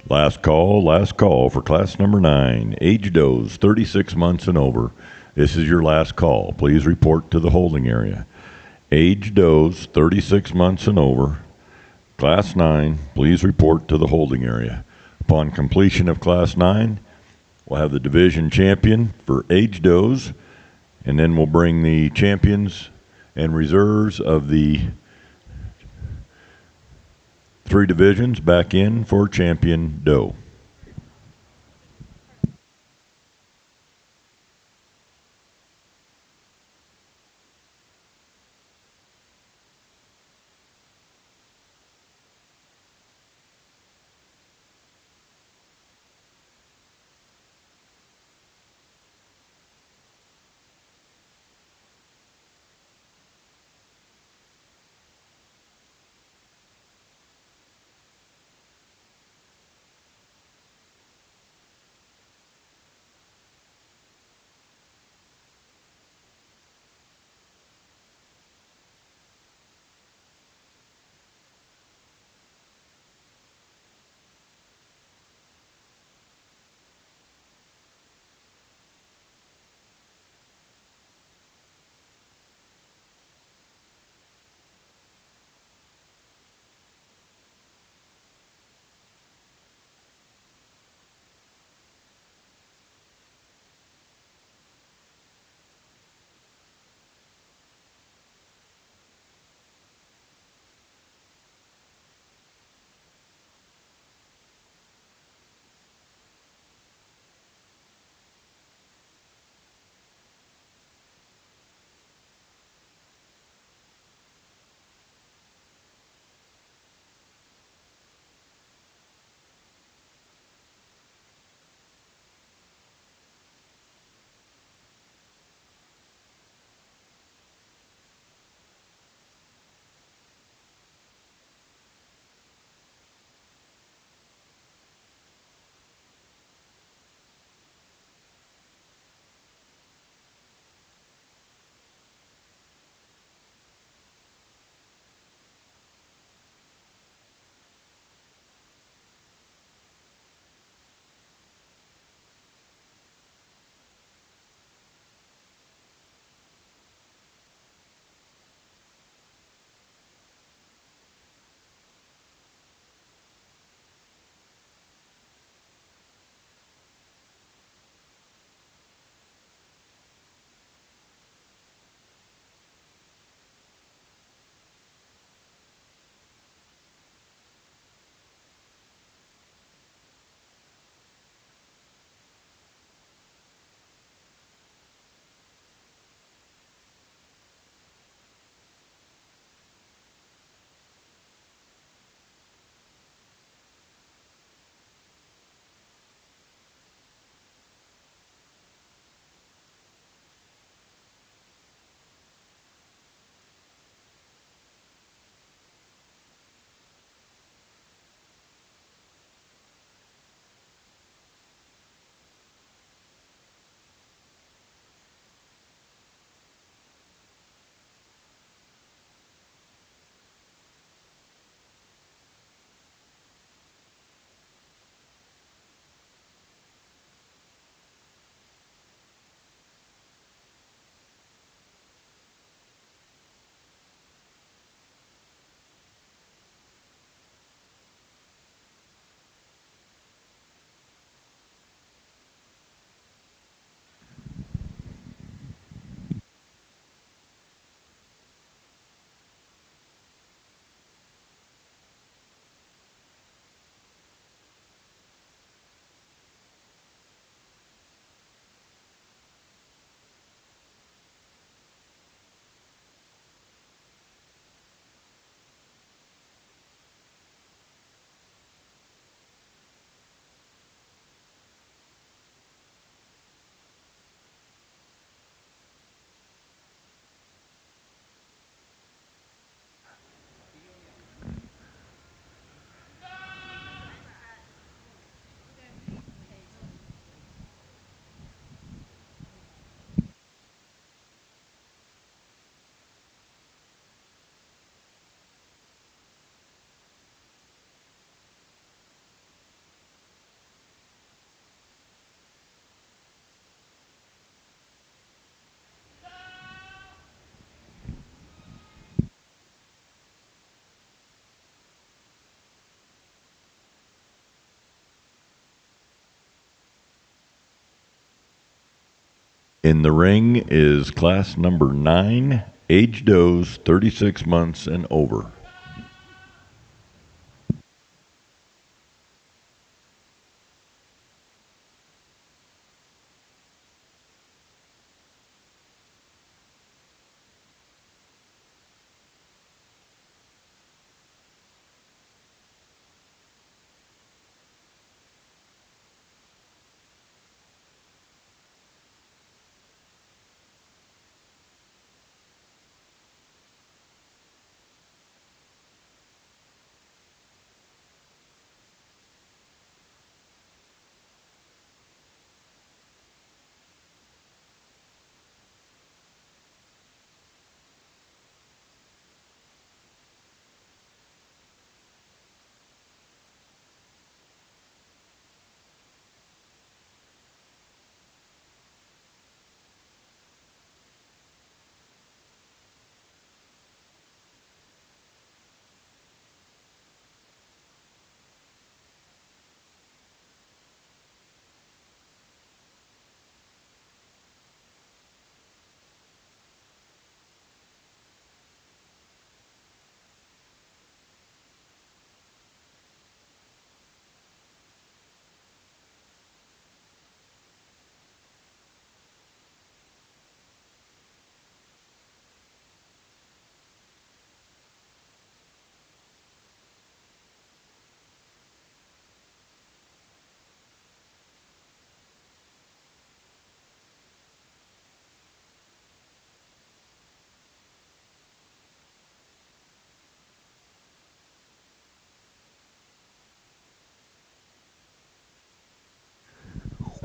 Speaker 1: Last call for class number 9, age does 36 months and over. This is your last call. Please report to the holding area. Age does 36 months and over. Class 9, please report to the holding area. Upon completion of class 9, we'll have the division champion for age does, and then we'll bring the champions and reserves of the 3 divisions back in for champion doe. In the ring is class number 9, age does 36 months and over.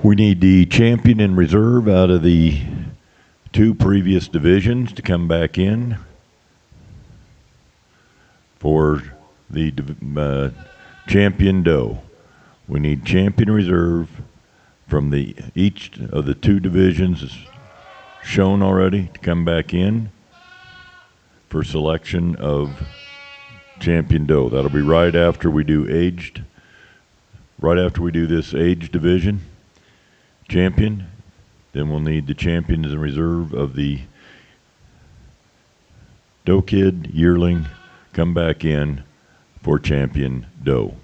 Speaker 1: We need the champion in reserve out of the 2 previous divisions to come back in for the champion doe. We need champion reserve from each of the 2 divisions shown already to come back in for selection of champion doe. That'll be right after we do this age division champion. Then we'll need the champions in reserve of the doe kid yearling come back in for champion doe.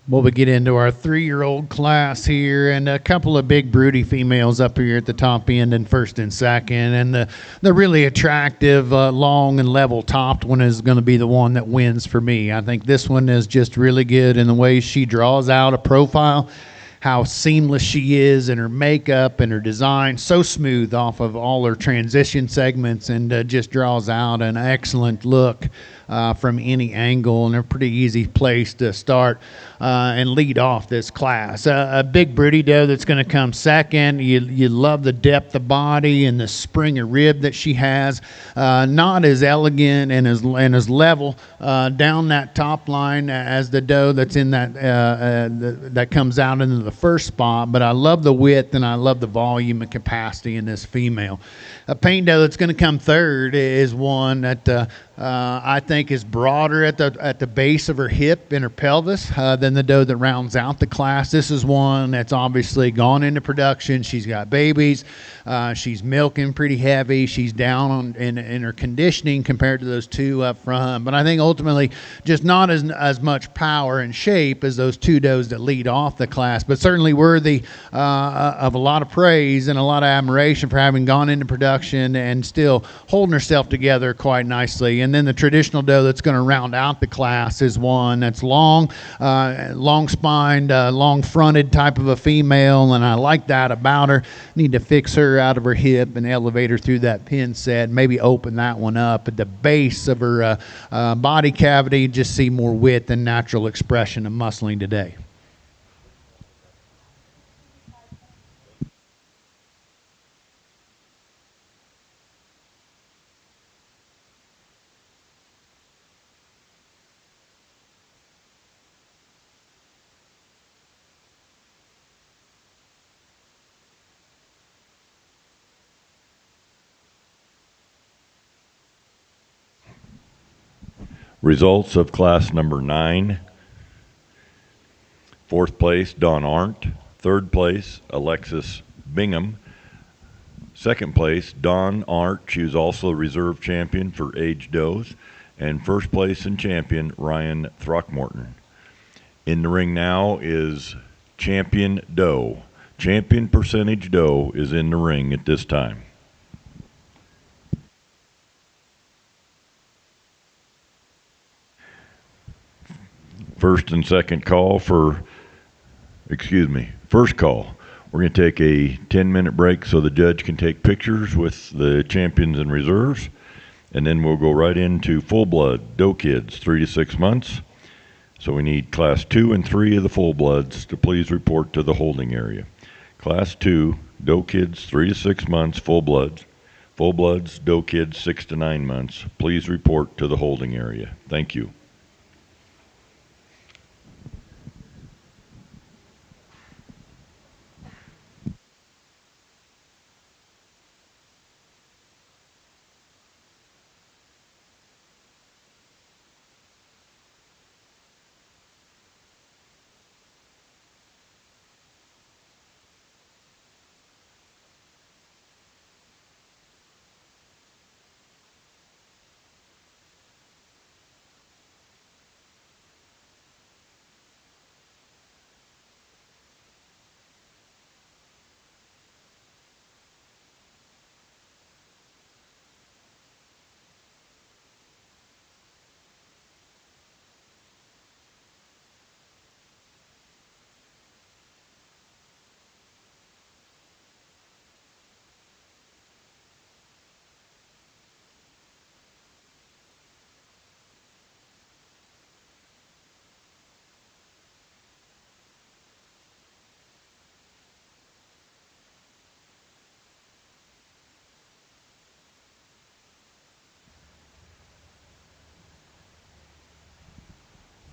Speaker 2: Well, we get into our 3-year-old class here, and a couple of big broody females up here at the top end and first and second. And the really attractive, long and level topped one is going to be the one that wins for me. I think this one is just really good in the way she draws out a profile, how seamless she is in her makeup and her design, so smooth off of all her transition segments, and just draws out an excellent look from any angle, and a pretty easy place to start and lead off this class. A big broody doe that's going to come second. You love the depth of body and the spring of rib that she has. Not as elegant and as level down that top line as the doe that's in that comes out into the first spot, but I love the width and I love the volume and capacity in this female. A paint doe that's going to come third is one that I think is broader at the base of her hip and her pelvis than the doe that rounds out the class. This is one that's obviously gone into production. She's got babies. She's milking pretty heavy. She's down in her conditioning compared to those 2 up front. But I think ultimately just not as much power and shape as those 2 does that lead off the class, but certainly worthy of a lot of praise and a lot of admiration for having gone into production and still holding herself together quite nicely. And then the traditional doe that's going to round out the class is one that's long spined, long fronted type of a female, and I like that about her. Need to fix her out of her hip and elevate her through that pin set, maybe open that one up at the base of her body cavity, just see more width and natural expression of muscling today.
Speaker 1: Results of class number 9. Fourth place, Don Arndt. Third place, Alexis Bingham. Second place, Don Arndt. She was also reserve champion for age does. And first place and champion, Ryan Throckmorton. In the ring now is Champion Doe. Champion Percentage Doe is in the ring at this time. First and second call first call. We're going to take a 10-minute break so the judge can take pictures with the champions and reserves. And then we'll go right into full-blood doe kids, 3 to 6 months. So we need class 2 and 3 of the full-bloods to please report to the holding area. Class 2, doe kids, 3 to 6 months, full-bloods. Full-bloods, doe kids, 6 to 9 months. Please report to the holding area. Thank you.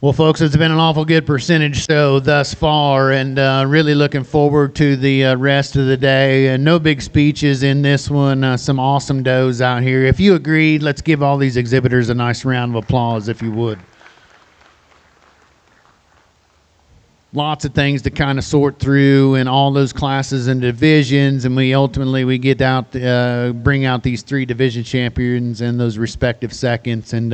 Speaker 2: Well, folks, it's been an awful good percentage show thus far, and really looking forward to the rest of the day. And no big speeches in this one. Some awesome does out here. If you agreed, let's give all these exhibitors a nice round of applause, if you would. Lots of things to kind of sort through in all those classes and divisions, and we ultimately get out, bring out these 3 division champions and those respective seconds. And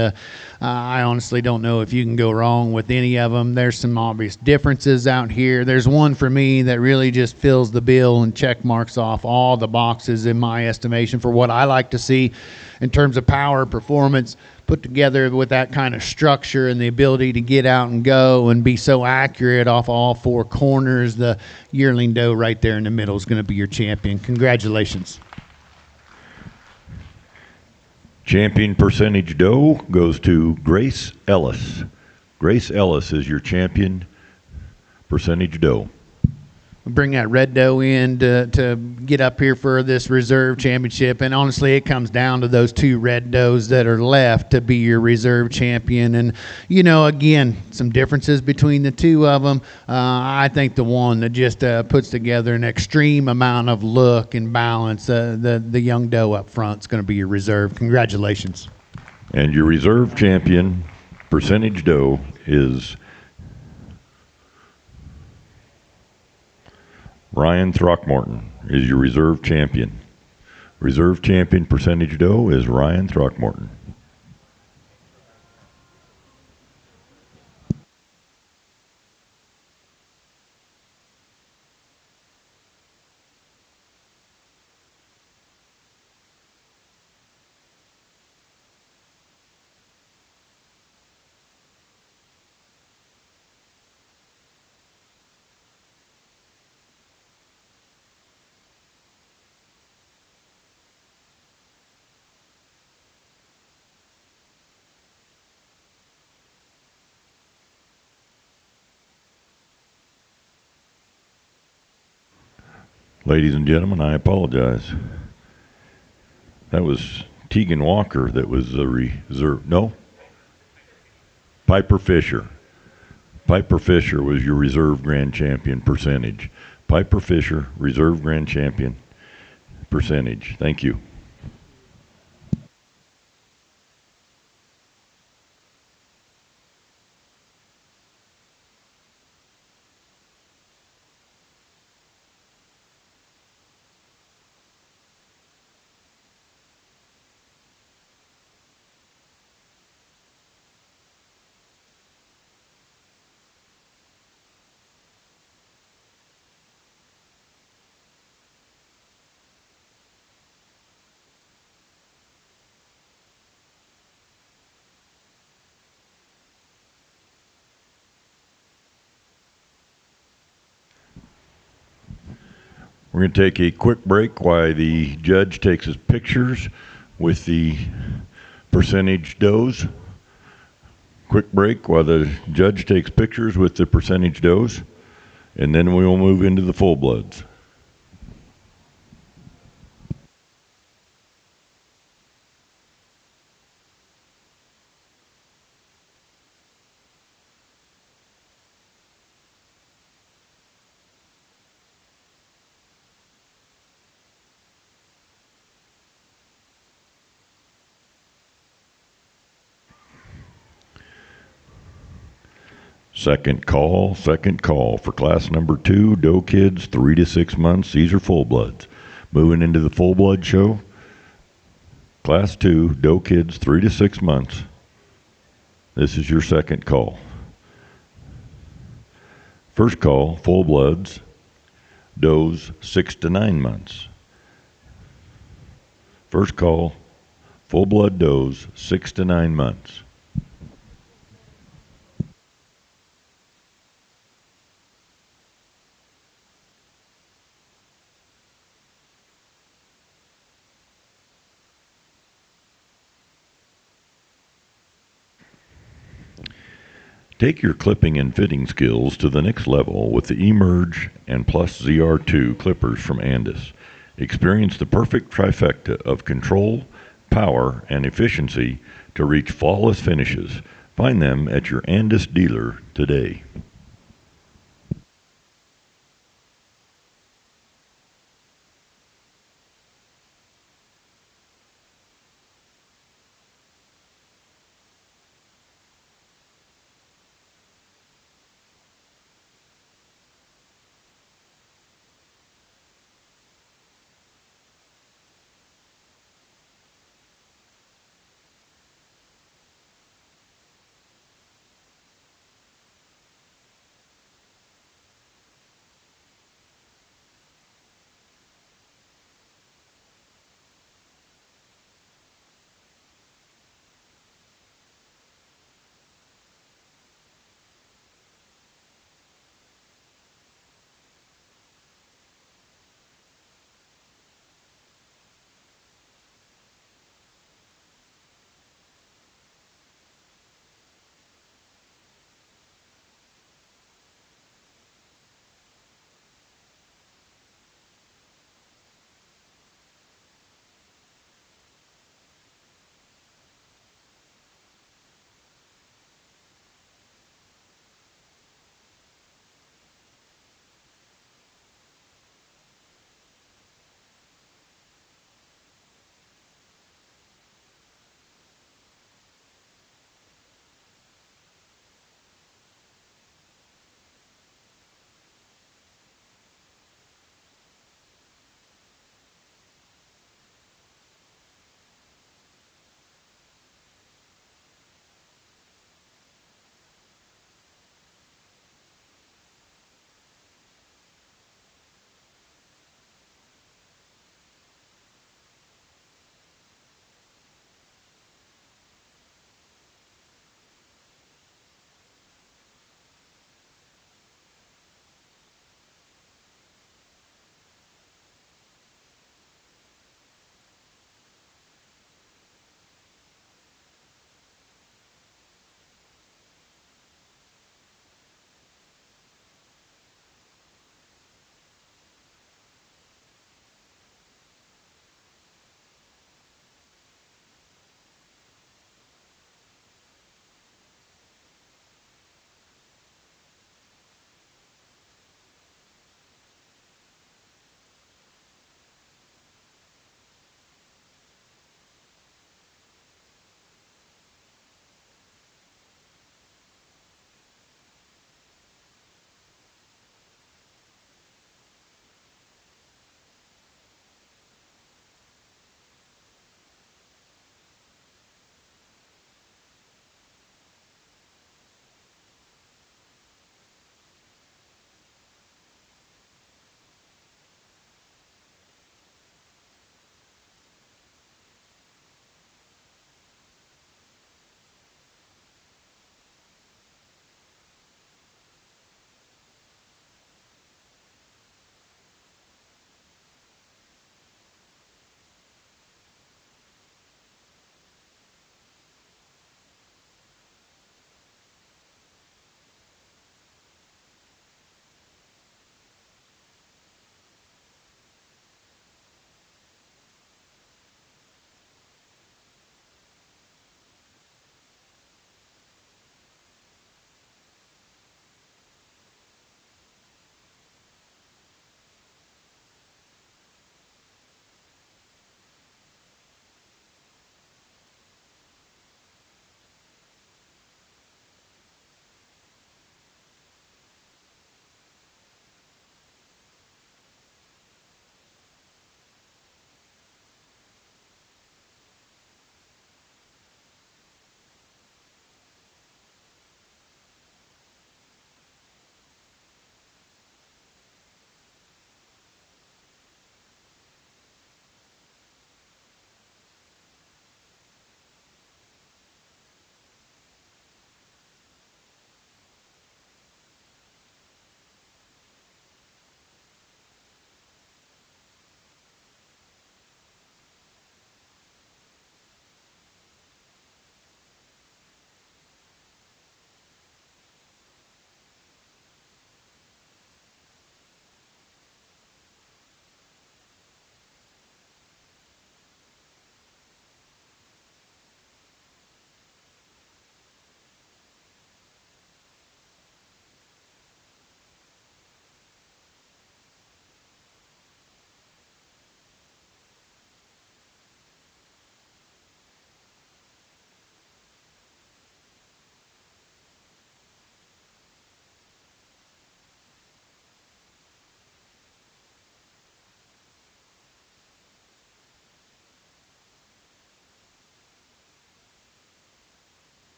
Speaker 2: I honestly don't know if you can go wrong with any of them. There's some obvious differences out here. There's one for me that really just fills the bill and check marks off all the boxes in my estimation for what I like to see in terms of power, performance, put together with that kind of structure and the ability to get out and go and be so accurate off all 4 corners. The yearling doe right there in the middle is going to be your champion. Congratulations.
Speaker 1: Champion percentage doe goes to Grace Ellis. Grace Ellis is your champion percentage doe.
Speaker 2: Bring that red doe in to get up here for this reserve championship. And honestly, it comes down to those 2 red does that are left to be your reserve champion. And, you know, again, some differences between the 2 of them. I think the one that just puts together an extreme amount of look and balance, the young doe up front is going to be your reserve. Congratulations.
Speaker 1: And your reserve champion percentage doe is Ryan Throckmorton is your reserve champion. Reserve champion percentage doe is Ryan Throckmorton. Ladies and gentlemen, I apologize. That was Tegan Walker that was the reserve. No? Piper Fisher. Piper Fisher was your reserve grand champion percentage. Piper Fisher, reserve grand champion percentage. Thank you. We're going to take a quick break while the judge takes his pictures with the percentage does. Quick break while the judge takes pictures with the percentage does, and then we will move into the full bloods. Second call for class number 2, doe kids 3 to 6 months. These are full bloods. Moving into the full blood show. Class 2, doe kids 3 to 6 months. This is your second call. First call, full bloods, does 6 to 9 months. First call, full blood does 6 to 9 months. Take your clipping and fitting skills to the next level with the Emerge and Plus ZR2 clippers from Andis. Experience the perfect trifecta of control, power, and efficiency to reach flawless finishes. Find them at your Andis dealer today.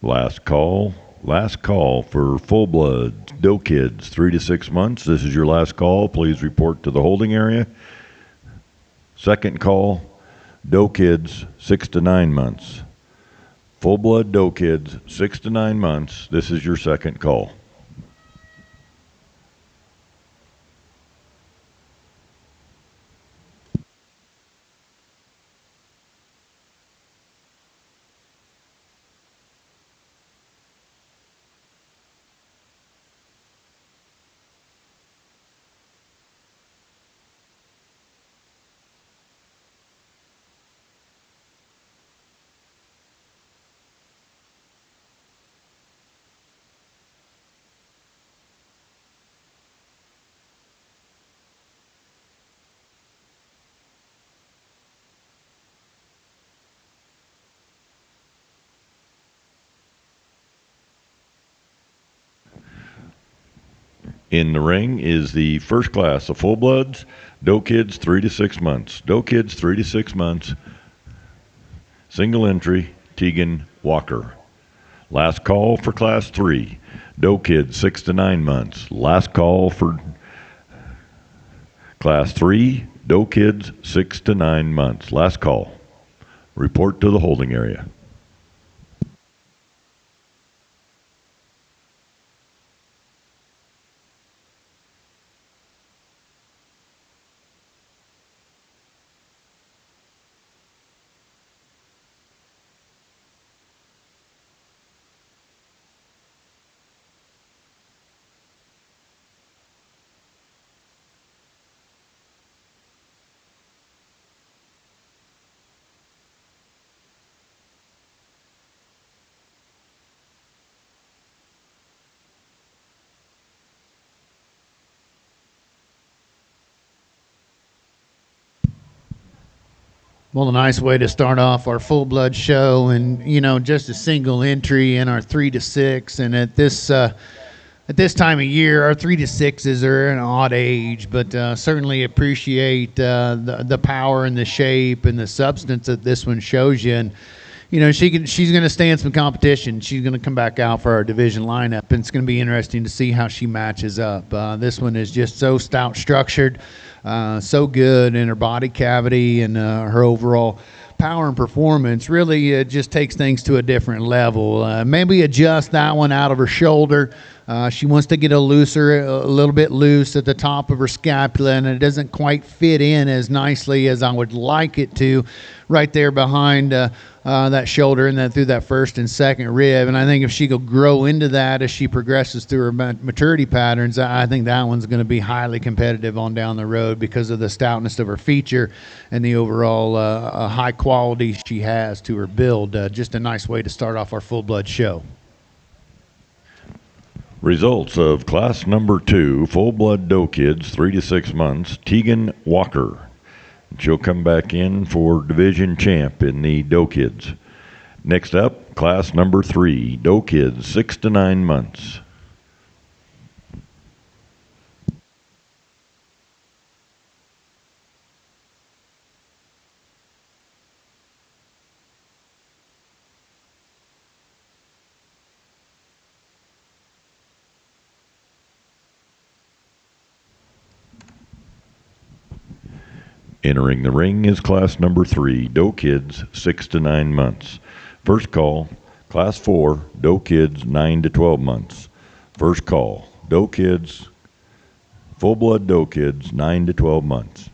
Speaker 1: Last call. Last call for full blood doe kids 3 to 6 months. This is your last call. Please report to the holding area. Second call, doe kids 6 to 9 months. Full blood doe kids 6 to 9 months. This is your second call. In the ring is the first class of full bloods, doe kids 3 to 6 months. Doe kids 3 to 6 months. Single entry, Tegan Walker. Last call for class 3, doe kids 6 to 9 months. Last call for class 3, doe kids 6 to 9 months. Last call. Report to the holding area.
Speaker 2: Well, a nice way to start off our full blood show, and just a single entry in our 3 to 6. And at this time of year, our 3 to 6s are an odd age, but certainly appreciate the power and the shape and the substance that this one shows you. And she's going to stay in some competition. She's going to come back out for our division lineup, and it's going to be interesting to see how she matches up. This one is just so stout structured, so good in her body cavity, and her overall power and performance really just takes things to a different level. Maybe adjust that one out of her shoulder. She wants to get a little bit loose at the top of her scapula, and it doesn't quite fit in as nicely as I would like it to, right there behind that shoulder and then through that first and second rib. And I think if she could grow into that as she progresses through her maturity patterns, I think that one's going to be highly competitive on down the road because of the stoutness of her feature and the overall high quality she has to her build. Just a nice way to start off our full blood show.
Speaker 1: Results of class number 2, full blood doe kids 3 to 6 months, Tegan Walker. She'll come back in for division champ in the doe kids. Next up, class number 3, doe kids 6 to 9 months. Entering the ring is class number 3, doe kids 6 to 9 months. First call, class 4, doe kids 9 to 12 months. First call, doe kids, full blood doe kids 9 to 12 months.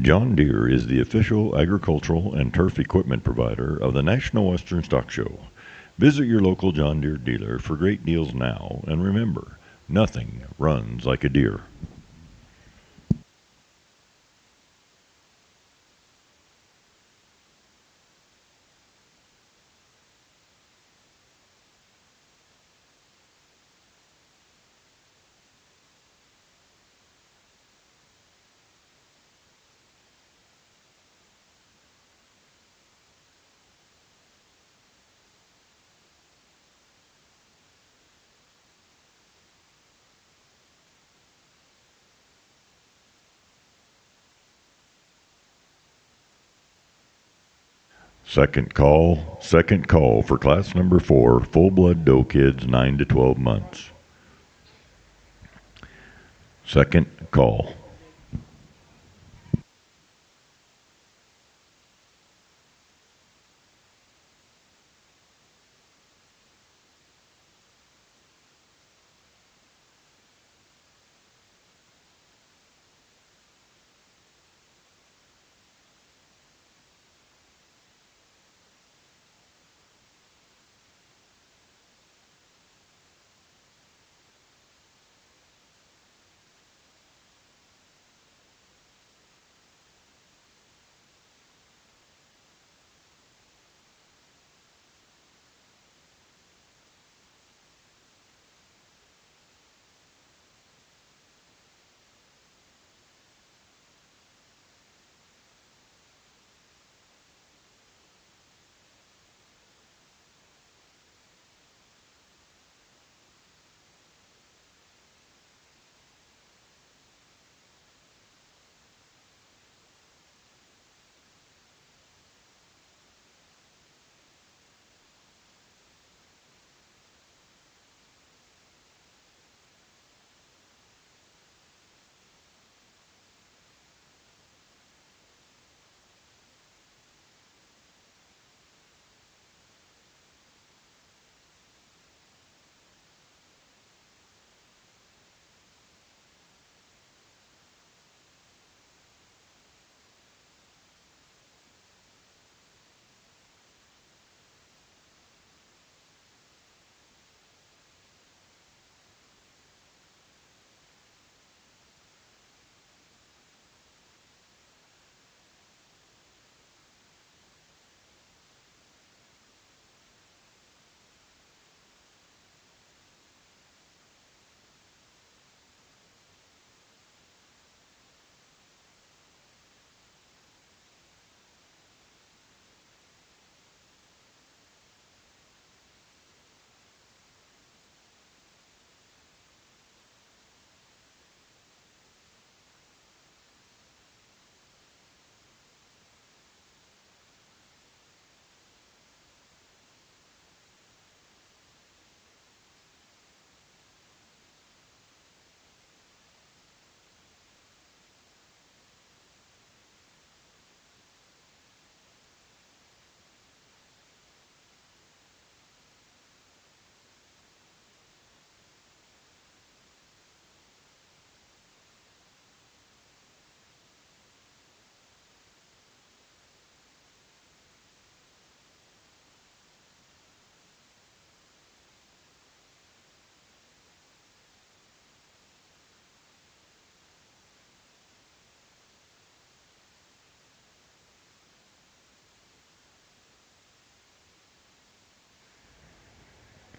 Speaker 1: John Deere is the official agricultural and turf equipment provider of the National Western Stock Show. Visit your local John Deere dealer for great deals now, and remember, nothing runs like a Deere. Second call for class number 4, full blood doe kids 9 to 12 months. Second call.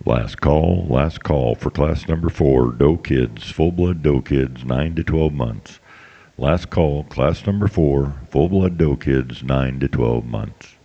Speaker 1: Last call for class number 4, doe kids, full blood doe kids 9 to 12 months. Last call, class number 4, full blood doe kids 9 to 12 months.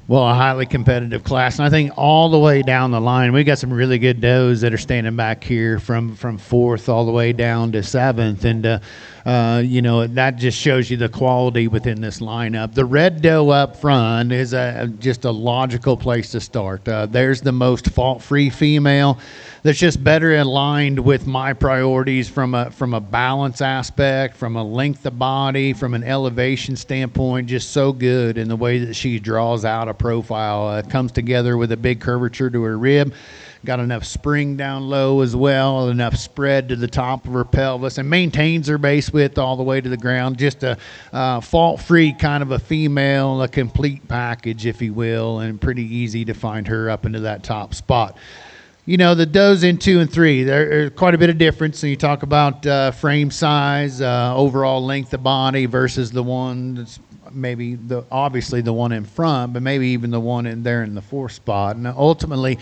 Speaker 2: Well, a highly competitive class, and I think all the way down the line, we got some really good does that are standing back here from fourth all the way down to seventh, and that just shows you the quality within this lineup. The red doe up front is just a logical place to start. There's the most fault-free female that's just better aligned with my priorities from a balance aspect, from a length of body, from an elevation standpoint. Just so good in the way that she draws out a profile. Comes together with a big curvature to her rib. Got enough spring down low as well, enough spread to the top of her pelvis, and maintains her base width all the way to the ground. Just a fault-free kind of a female, a complete package, if you will, and pretty easy to find her up into that top spot. The does in 2 and 3, there's quite a bit of difference. So you talk about frame size, overall length of body versus the one that's maybe obviously the one in front, but maybe even the one in there in the fourth spot. And ultimately,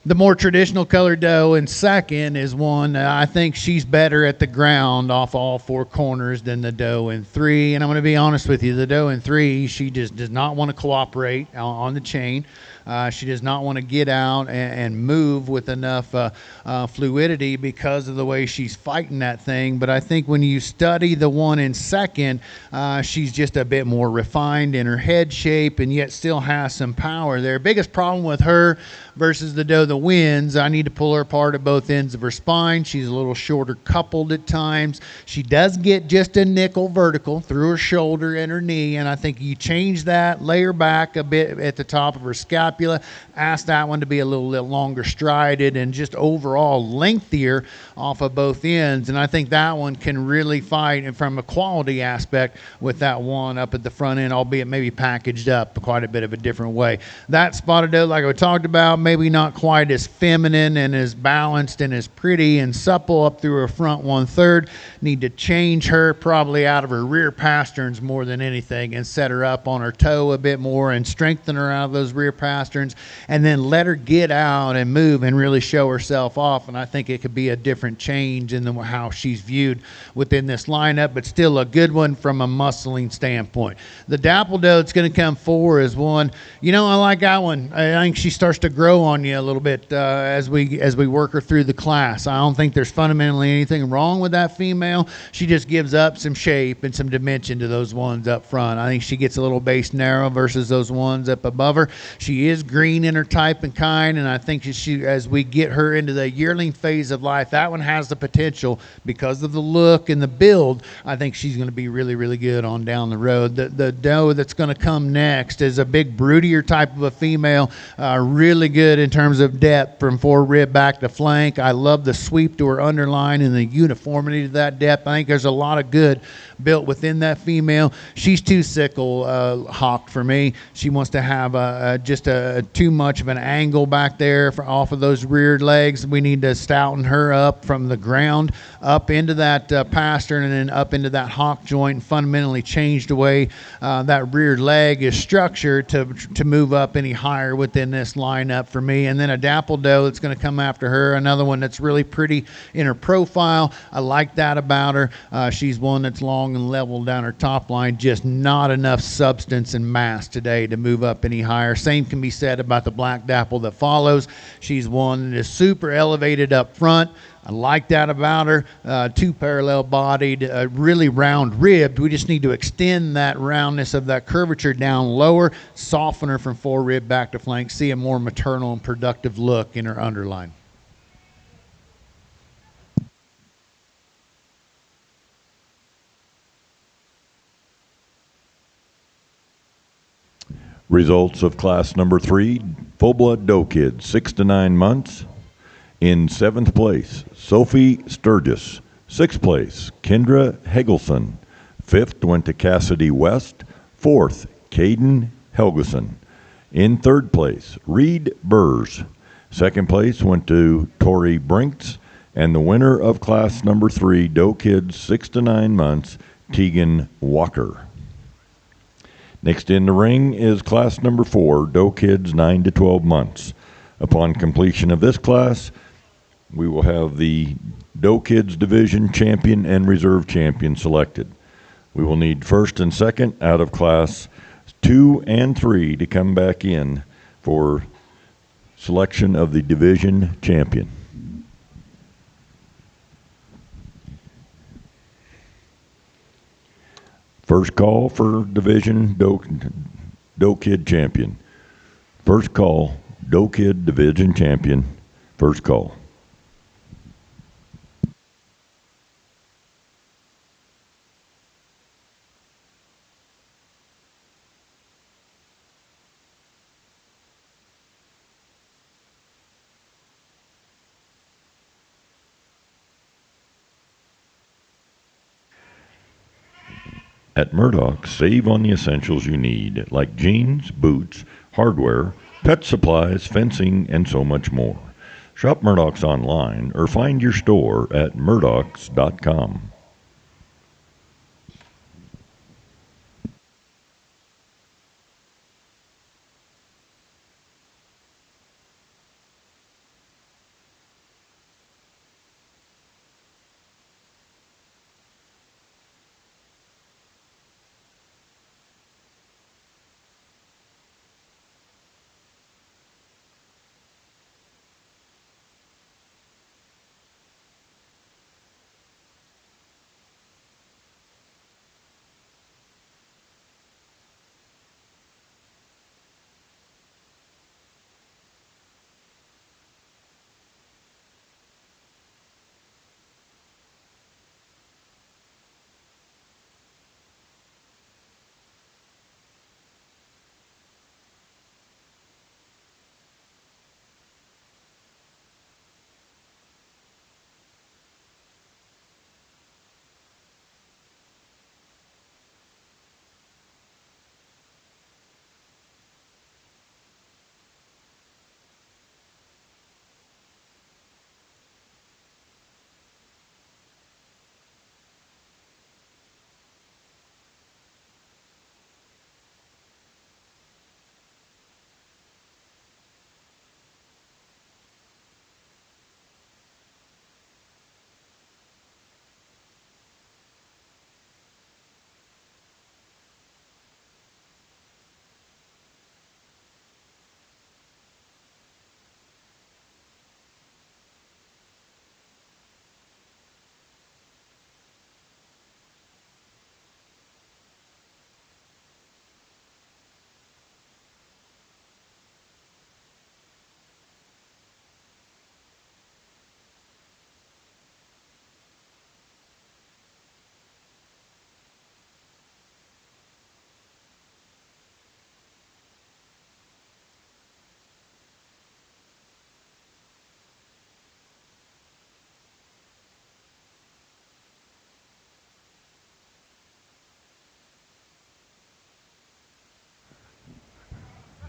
Speaker 2: the more traditional colored doe in second is one I think she's better at the ground off all 4 corners than the doe in 3. And I'm going to be honest with you, the doe in 3, she just does not want to cooperate on the chain. She does not want to get out and move with enough fluidity because of the way she's fighting that thing. But I think when you study the one in second, she's just a bit more refined in her head shape and yet still has some power there. Biggest problem with her versus the doe that wins, I need to pull her apart at both ends of her spine. She's a little shorter coupled at times. She does get just a nickel vertical through her shoulder and her knee, and I think you change that, lay her back a bit at the top of her scapula, ask that one to be a little longer strided and just overall lengthier off of both ends, and I think that one can really fight and from a quality aspect with that one up at the front end, albeit maybe packaged up quite a bit of a different way. That spotted doe, like I talked about, maybe not quite as feminine and as balanced and as pretty and supple up through her front 1/3. Need to change her probably out of her rear pasterns more than anything and set her up on her toe a bit more and strengthen her out of those rear pasterns and then let her get out and move and really show herself off. And I think it could be a different change in how she's viewed within this lineup, but still a good one from a muscling standpoint. The dapple doe that's going to come forward is one, I like that one. I think she starts to grow on you a little bit as we work her through the class. I don't think there's fundamentally anything wrong with that female. She just gives up some shape and some dimension to those ones up front. I think she gets a little base narrow versus those ones up above her. She is green in her type and kind, and I think she, as we get her into the yearling phase of life, that one has the potential because of the look and the build. I think she's going to be really, really good on down the road. The doe that's going to come next is a big broodier type of a female, really good in terms of depth from forerib back to flank. I love the sweep to her underline and the uniformity to that depth. I think there's a lot of good built within that female. She's too sickle hawked for me. She wants to have just too much of an angle back there off of those rear legs. We need to stouten her up from the ground up into that pastern and then up into that hawk joint and fundamentally change the way that rear leg is structured to move up any higher within this lineup for me. And then a dapple doe that's going to come after her, another one that's really pretty in her profile. I like that about her. She's one that's long and level down her top line, just not enough substance and mass today to move up any higher. Same can be said about the black dapple that follows. She's one that is super elevated up front. I like that about her. 2 parallel bodied, really round ribbed. We just need to extend that roundness of that curvature down lower, soften her from forerib back to flank, see a more maternal and productive look in her underline.
Speaker 1: Results of class number 3, full-blood doe kids, 6 to 9 months. In 7th place, Sophie Sturgis. 6th place, Kendra Hegelson. 5th went to Cassidy West. 4th, Caden Helgeson. In 3rd place, Reed Burrs. 2nd place went to Tori Brinks. And the winner of class number 3, doe kids 6 to 9 months, Tegan Walker. Next in the ring is class number 4, doe kids 9 to 12 months. Upon completion of this class, we will have the doe kids division champion and reserve champion selected. We will need first and second out of class 2 and 3 to come back in for selection of the division champion. First call for division Doe Kid champion. First call, Doe Kid division champion. First call. At Murdoch, save on the essentials you need, like jeans, boots, hardware, pet supplies, fencing, and so much more. Shop Murdoch's online or find your store at murdochs.com.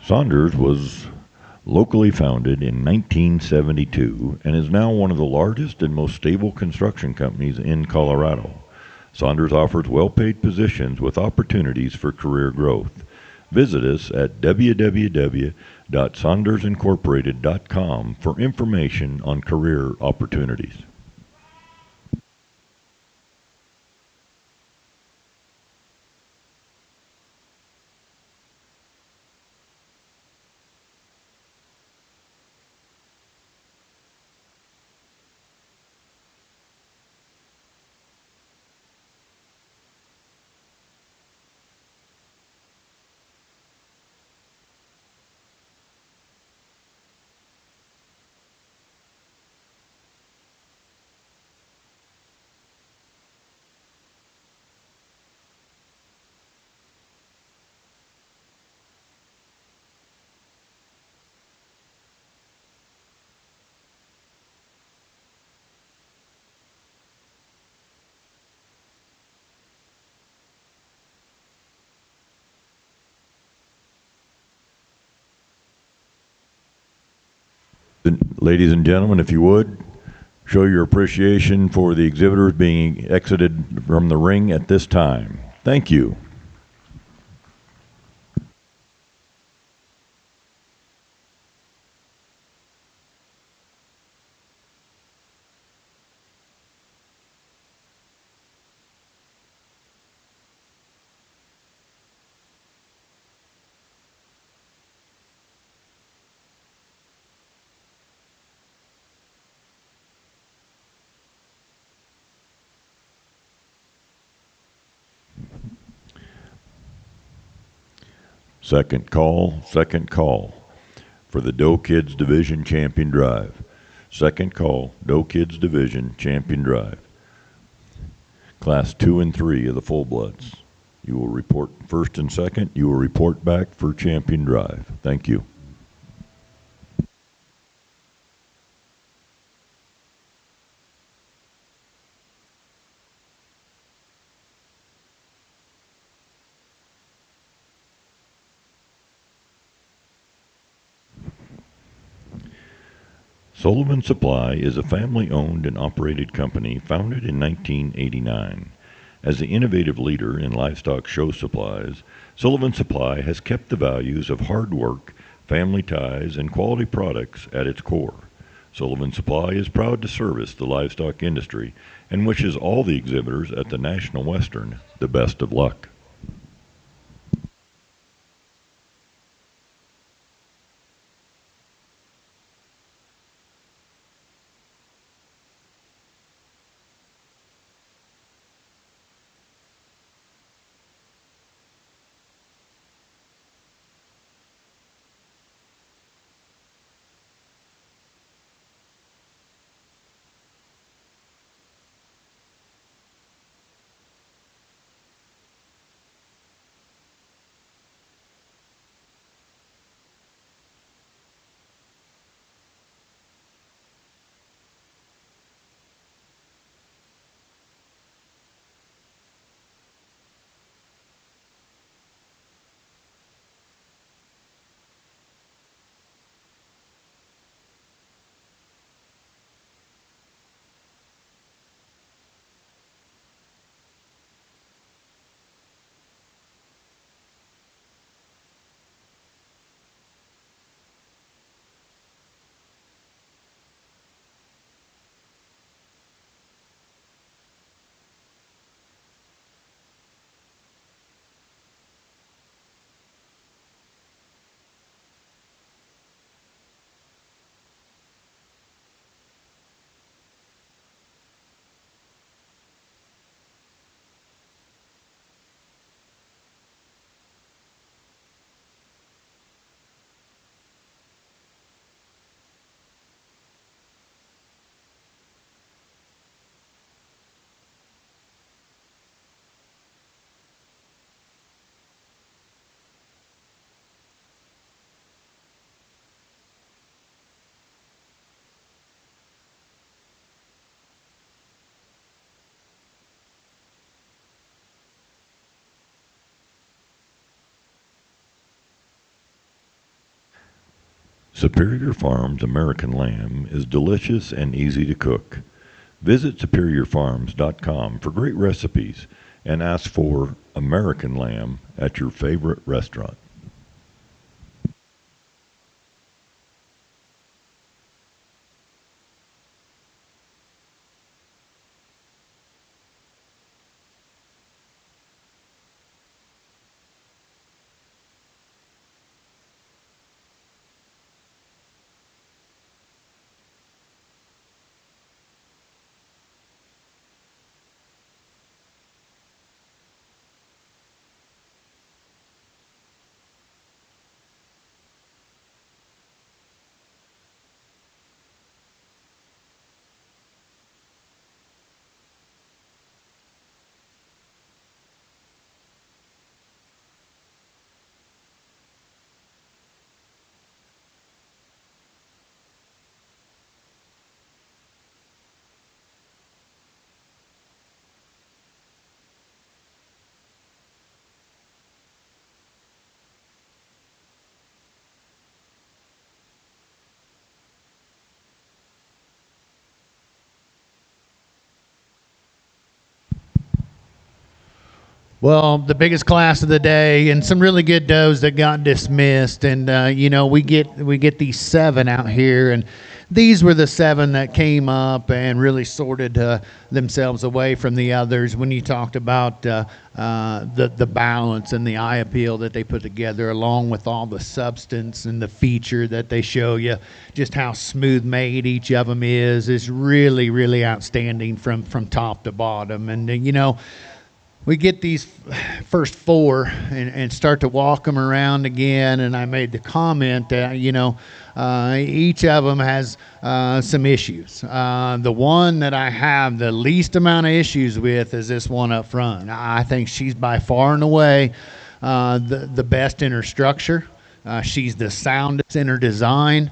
Speaker 1: Saunders was locally founded in 1972 and is now one of the largest and most stable construction companies in Colorado. Saunders offers well-paid positions with opportunities for career growth. Visit us at www.saundersincorporated.com for information on career opportunities. Ladies and gentlemen, if you would, show your appreciation for the exhibitors being exited from the ring at this time. Thank you. Second call for the Doe Kids Division Champion Drive. Second call, Doe Kids Division Champion Drive. Class 2 and 3 of the Full Bloods. You will report first and second. You will report back for Champion Drive. Thank you. Sullivan Supply is a family-owned and operated company founded in 1989. As the innovative leader in livestock show supplies, Sullivan Supply has kept the values of hard work, family ties, and quality products at its core. Sullivan Supply is proud to service the livestock industry and wishes all the exhibitors at the National Western the best of luck. Superior Farms American Lamb is delicious and easy to cook. Visit superiorfarms.com for great recipes and ask for American Lamb at your favorite restaurant.
Speaker 2: Well, the biggest class of the day, and some really good does that got dismissed, and we get these 7 out here, and these were the 7 that came up and really sorted themselves away from the others. When you talked about the balance and the eye appeal that they put together, along with all the substance and the feature that they show you, just how smooth made each of them is really, really outstanding from top to bottom, and we get these first four and start to walk them around again, and I made the comment that each of them has some issues. The one that I have the least amount of issues with is this one up front. I think she's by far and away the best in her structure. She's the soundest in her design.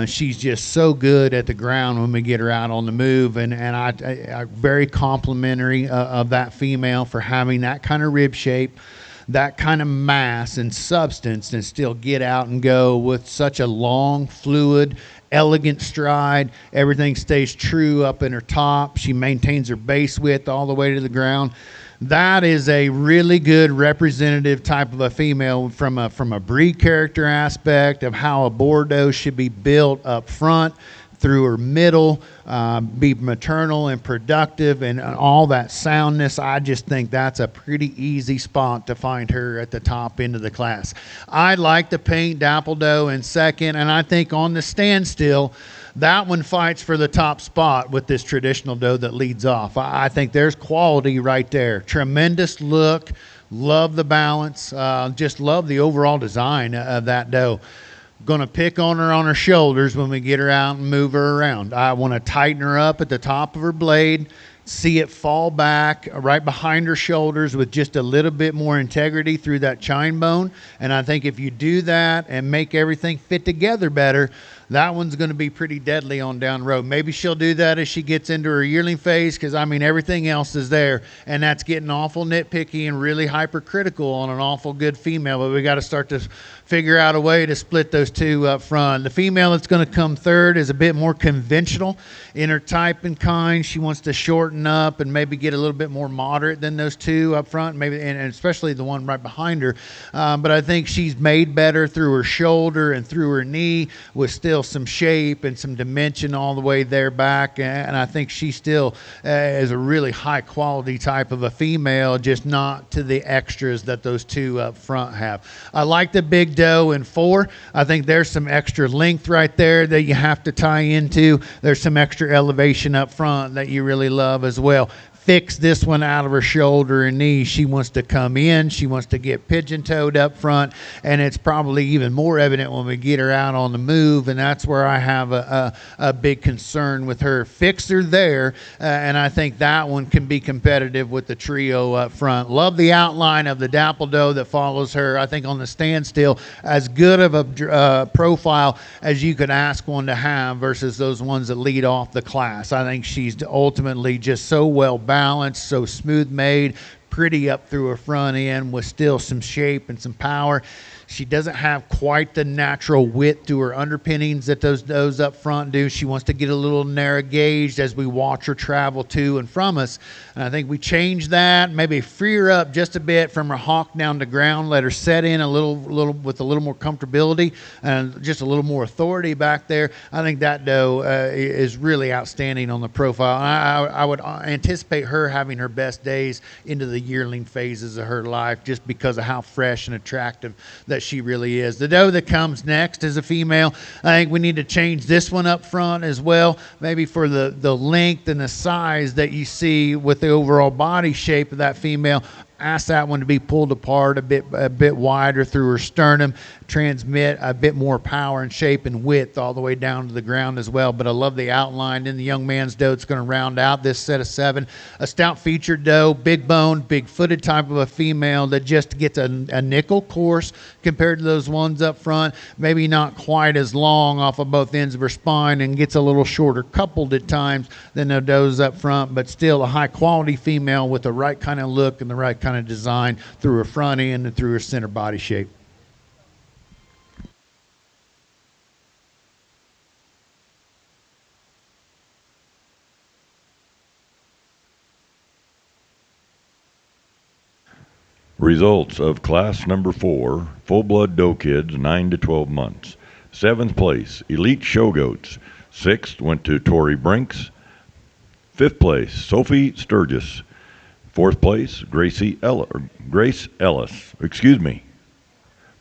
Speaker 2: She's just so good at the ground when we get her out on the move, and I very complimentary of that female for having that kind of rib shape, that kind of mass and substance, and still get out and go with such a long, fluid, elegant stride. Everything stays true up in her top. She maintains her base width all the way to the ground. That is a really good representative type of a female from a breed character aspect of how a Bordeaux should be built up front, through her middle, be maternal and productive, and all that soundness. I just think that's a pretty easy spot to find her at the top end of the class. I like the paint Dapple Doe in second, and I think on the standstill, that one fights for the top spot with this traditional doe that leads off. I think there's quality right there. Tremendous look. Love the balance. Just love the overall design of that doe. Going to pick on her shoulders when we get her out and move her around. I want to tighten her up at the top of her blade, see it fall back right behind her shoulders with just a little bit more integrity through that chine bone. And I think if you do that and make everything fit together better, that one's going to be pretty deadly on down the road. Maybe she'll do that as she gets into her yearling phase, because, everything else is there, and that's getting awful nitpicky and really hypercritical on an awful good female. But we got to start to figure out a way to split those two up front. The female that's going to come third is a bit more conventional in her type and kind. She wants to shorten up and maybe get a little bit more moderate than those two up front, maybe, and especially the one right behind her. But I think she's made better through her shoulder and through her knee, with still some shape and some dimension all the way there back. And I think she still is a really high quality type of a female, just not to the extras that those two up front have. I like the big doe in 4. I think there's some extra length right there that you have to tie into. There's some extra elevation up front that you really love as well. Fix this one out of her shoulder and knee. She wants to come in. She wants to get pigeon-toed up front, and it's probably even more evident when we get her out on the move, and that's where I have a big concern with her. Fix her there, and I think that one can be competitive with the trio up front. Love the outline of the Dapple Doe that follows her. I think on the standstill, as good of a profile as you could ask one to have versus those ones that lead off the class. I think she's ultimately just so well balanced, so smooth made, pretty up through her front end with still some shape and some power. She doesn't have quite the natural width to her underpinnings that those up front do. She wants to get a little narrow gauged as we watch her travel to and from us. And I think we change that, maybe free her up just a bit from her hawk down to ground, let her set in a little with a little more comfortability and just a little more authority back there. I think that doe is really outstanding on the profile. I would anticipate her having her best days into the yearling phases of her life, just because of how fresh and attractive that she really is. The doe that comes next is a female. I think we need to change this one up front as well, maybe for the length and the size that you see with the overall body shape of that female. Ask that one to be pulled apart a bit wider through her sternum, transmit a bit more power and shape and width all the way down to the ground as well. But I love the outline in the young man's doe. It's going to round out this set of 7. A stout featured doe, big boned, big footed type of a female that just gets a nickel course compared to those ones up front. Maybe not quite as long off of both ends of her spine, and gets a little shorter coupled at times than the does up front, but still a high quality female with the right kind of look and the right kind of design through her front end and through her center body shape.
Speaker 1: Results of class number 4, full-blood doe kids, 9 to 12 months. 7th place, Elite Show Goats. 6th went to Tori Brinks. 5th place, Sophie Sturgis. 4th place, Grace Ellis.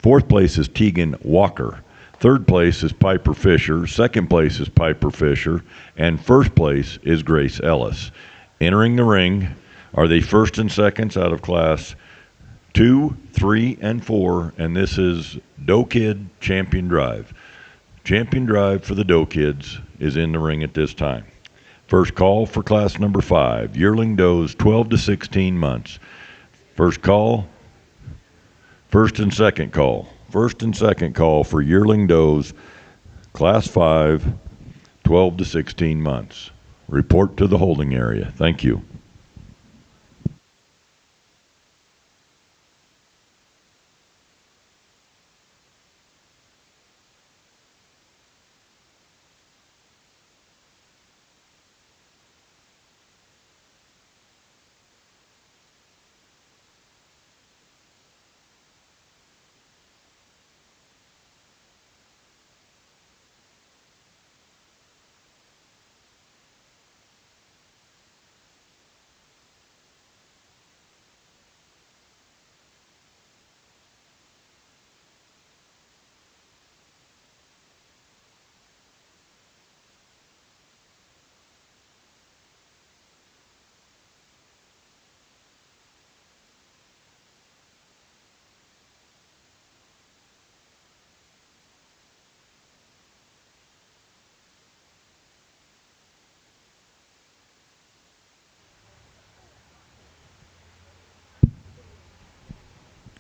Speaker 1: 4th place is Tegan Walker. 3rd place is Piper Fisher. 2nd place is Piper Fisher. And 1st place is Grace Ellis. Entering the ring, are they first and seconds out of class 2, 3, and 4, and this is Doe Kid Champion Drive. Champion Drive for the Doe Kids is in the ring at this time. First call for class number 5, yearling does 12 to 16 months. First call, first and second call. First and second call for yearling does, class 5, 12 to 16 months. Report to the holding area. Thank you.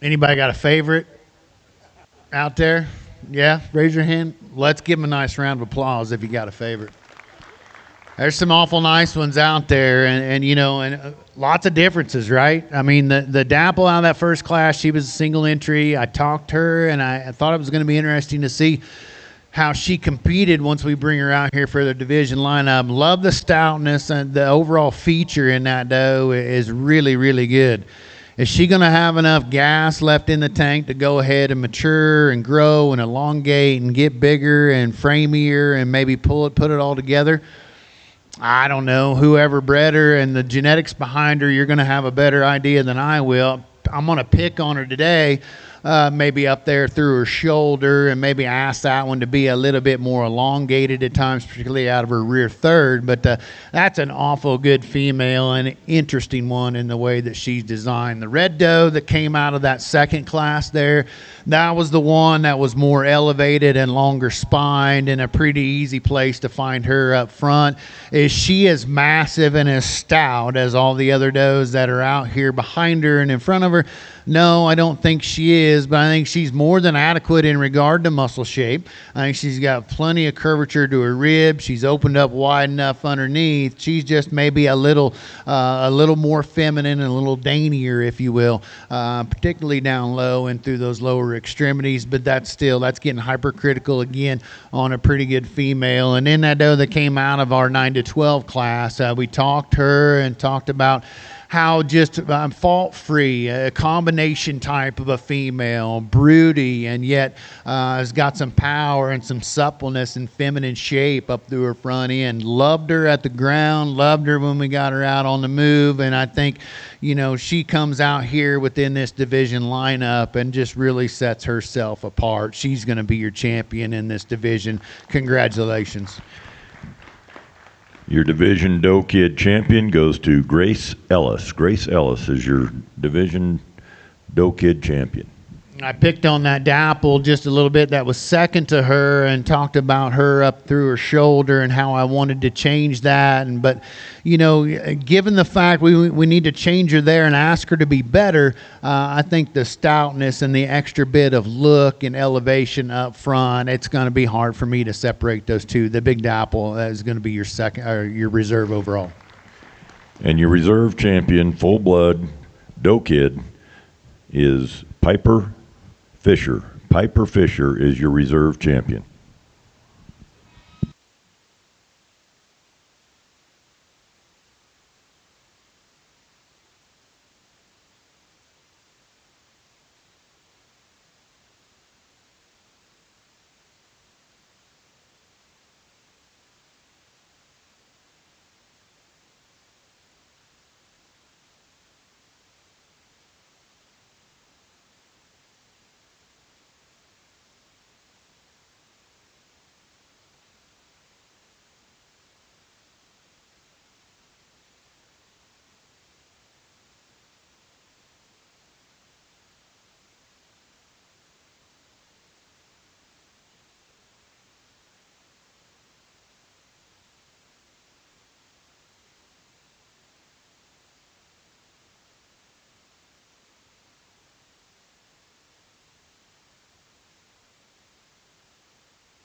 Speaker 2: Anybody got a favorite out there? Yeah, raise your hand. Let's give them a nice round of applause if you got a favorite. There's some awful nice ones out there, and you know, and lots of differences, right? I mean, the Dapple out of that first class, she was a single entry. I talked to her, and I thought it was going to be interesting to see how she competed once we bring her out here for the division lineup. Love the stoutness, and the overall feature in that doe is really, really good. Is she going to have enough gas left in the tank to go ahead and mature and grow and elongate and get bigger and framier and maybe put it all together? I don't know. Whoever bred her and the genetics behind her, you're going to have a better idea than I will. I'm going to pick on her today, maybe up there through her shoulder, and maybe ask that one to be a little bit more elongated at times, particularly out of her rear third. But that's an awful good female and an interesting one in the way that she's designed. The red doe that came out of that second class there, that was the one that was more elevated and longer spined, and a pretty easy place to find her up front. Is she as massive and as stout as all the other does that are out here behind her and in front of her? No, I don't think she is, but I think she's more than adequate in regard to muscle shape. I think she's got plenty of curvature to her ribs. She's opened up wide enough underneath. She's just maybe a little more feminine and a little daintier, if you will, particularly down low and through those lower extremities. But that's getting hypercritical again on a pretty good female. And in that doe that came out of our 9 to 12 class, we talked to her and talked about how just fault-free, a combination type of a female, broody, and yet has got some power and some suppleness and feminine shape up through her front end. Loved her at the ground, loved her when we got her out on the move, and I think, you know, she comes out here within this division lineup and just really sets herself apart. She's going to be your champion in this division. Congratulations.
Speaker 1: Your division Doe Kid champion goes to Grace Ellis. Grace Ellis is your division Doe Kid champion.
Speaker 2: I picked on that Dapple just a little bit that was second to her and talked about her up through her shoulder and how I wanted to change that. But, you know, given the fact we need to change her there and ask her to be better, I think the stoutness and the extra bit of look and elevation up front, it's going to be hard for me to separate those two. The big Dapple is going to be your second or your reserve overall.
Speaker 1: And your reserve champion, full blood Doe Kid, is Piper Fisher. Piper Fisher is your reserve champion.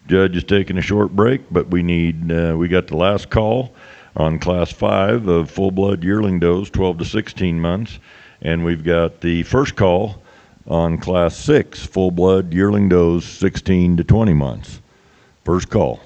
Speaker 1: Judge is taking a short break, but we got the last call on Class 5 of full-blood yearling does, 12 to 16 months, and we've got the first call on Class 6 full-blood yearling does, 16 to 20 months. First call.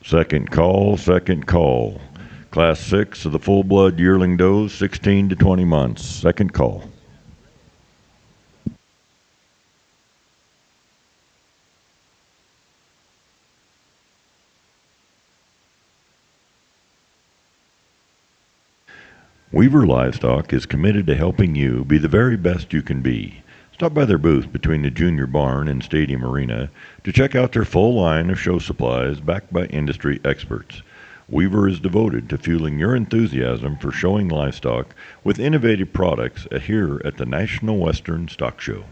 Speaker 1: Second call, second call. Class 6 of the full-blood yearling does, 16 to 20 months. Second call. Weaver Livestock is committed to helping you be the very best you can be. Stop by their booth between the Junior Barn and Stadium Arena to check out their full line of show supplies backed by industry experts. Weaver is devoted to fueling your enthusiasm for showing livestock with innovative products here at the National Western Stock Show.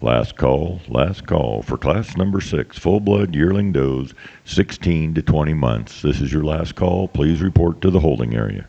Speaker 1: Last call for class number 6, full-blood yearling does, 16 to 20 months. This is your last call. Please report to the holding area.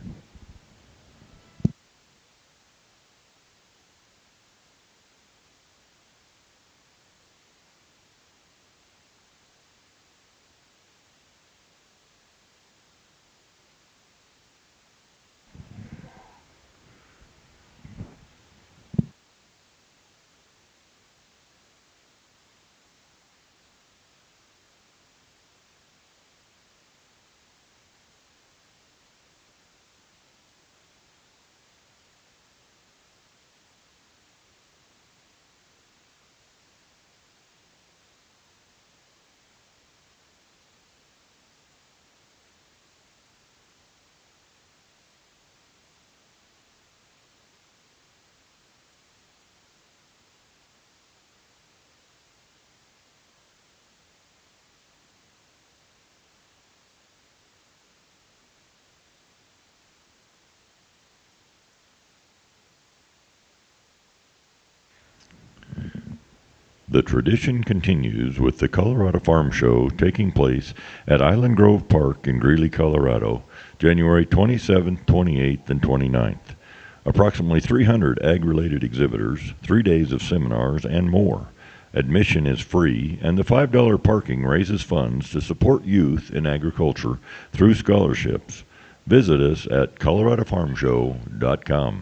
Speaker 1: The tradition continues with the Colorado Farm Show taking place at Island Grove Park in Greeley, Colorado, January 27th, 28th, and 29th. Approximately 300 ag-related exhibitors, 3 days of seminars, and more. Admission is free, and the $5 parking raises funds to support youth in agriculture through scholarships. Visit us at coloradofarmshow.com.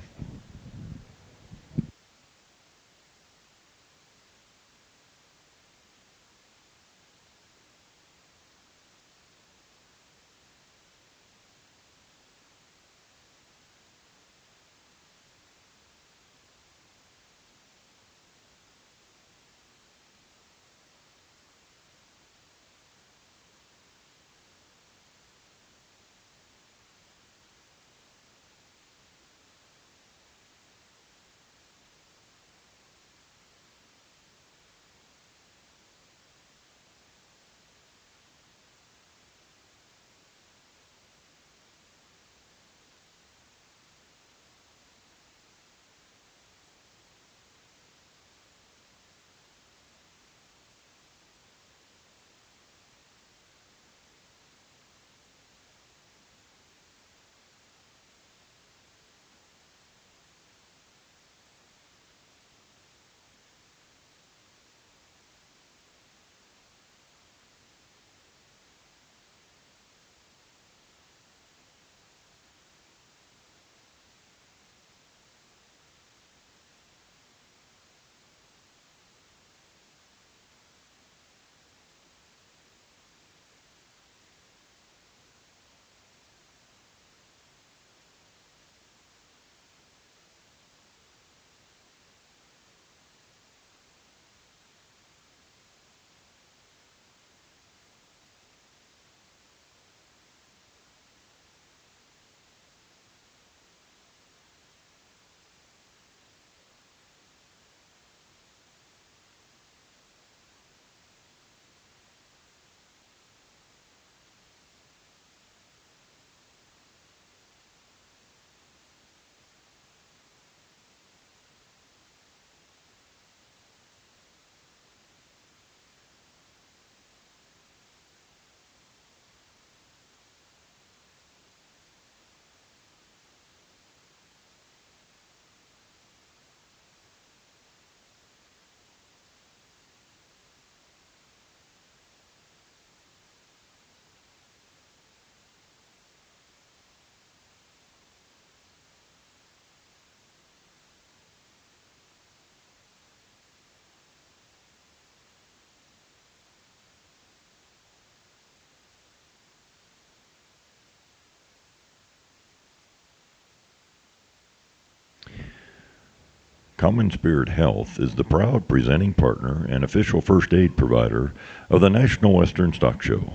Speaker 1: Common Spirit Health is the proud presenting partner and official first aid provider of the National Western Stock Show.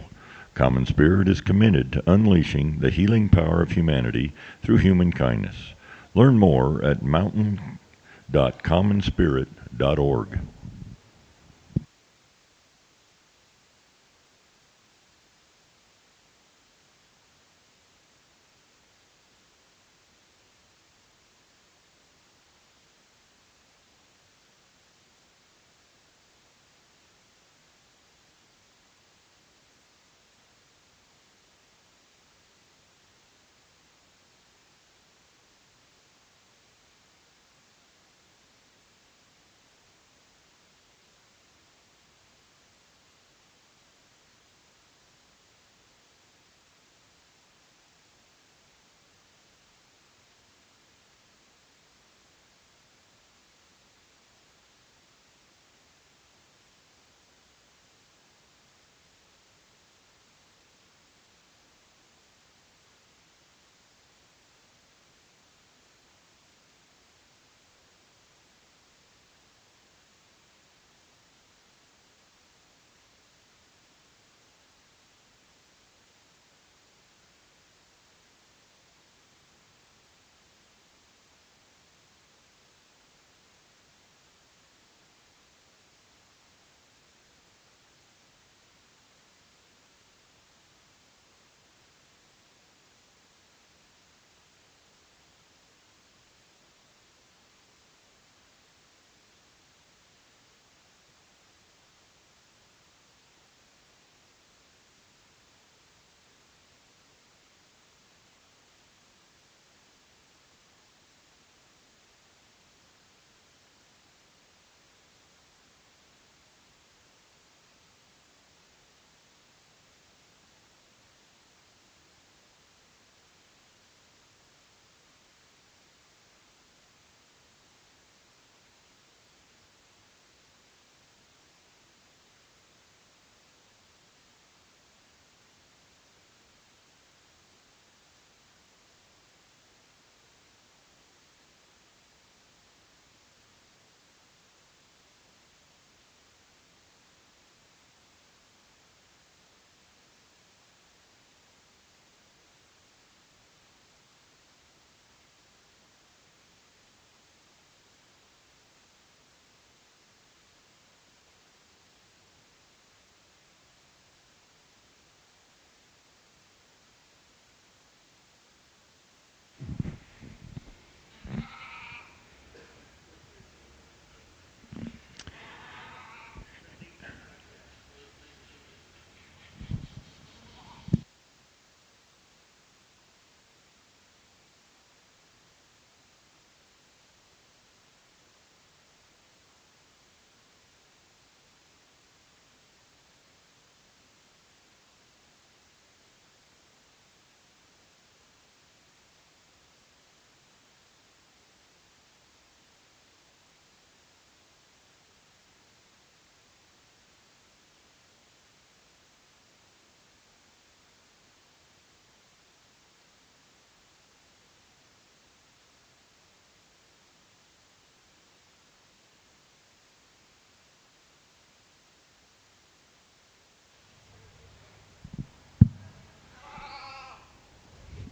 Speaker 1: Common Spirit is committed to unleashing the healing power of humanity through human kindness. Learn more at mountain.commonspirit.org.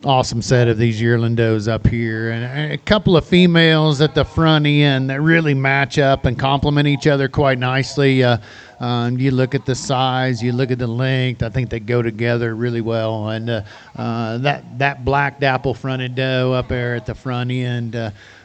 Speaker 2: awesome set of these yearling does up here, and a couple of females at the front end that really match up and complement each other quite nicely. You look at the size, you look at the length. I think they go together really well. And that black dapple fronted doe up there at the front end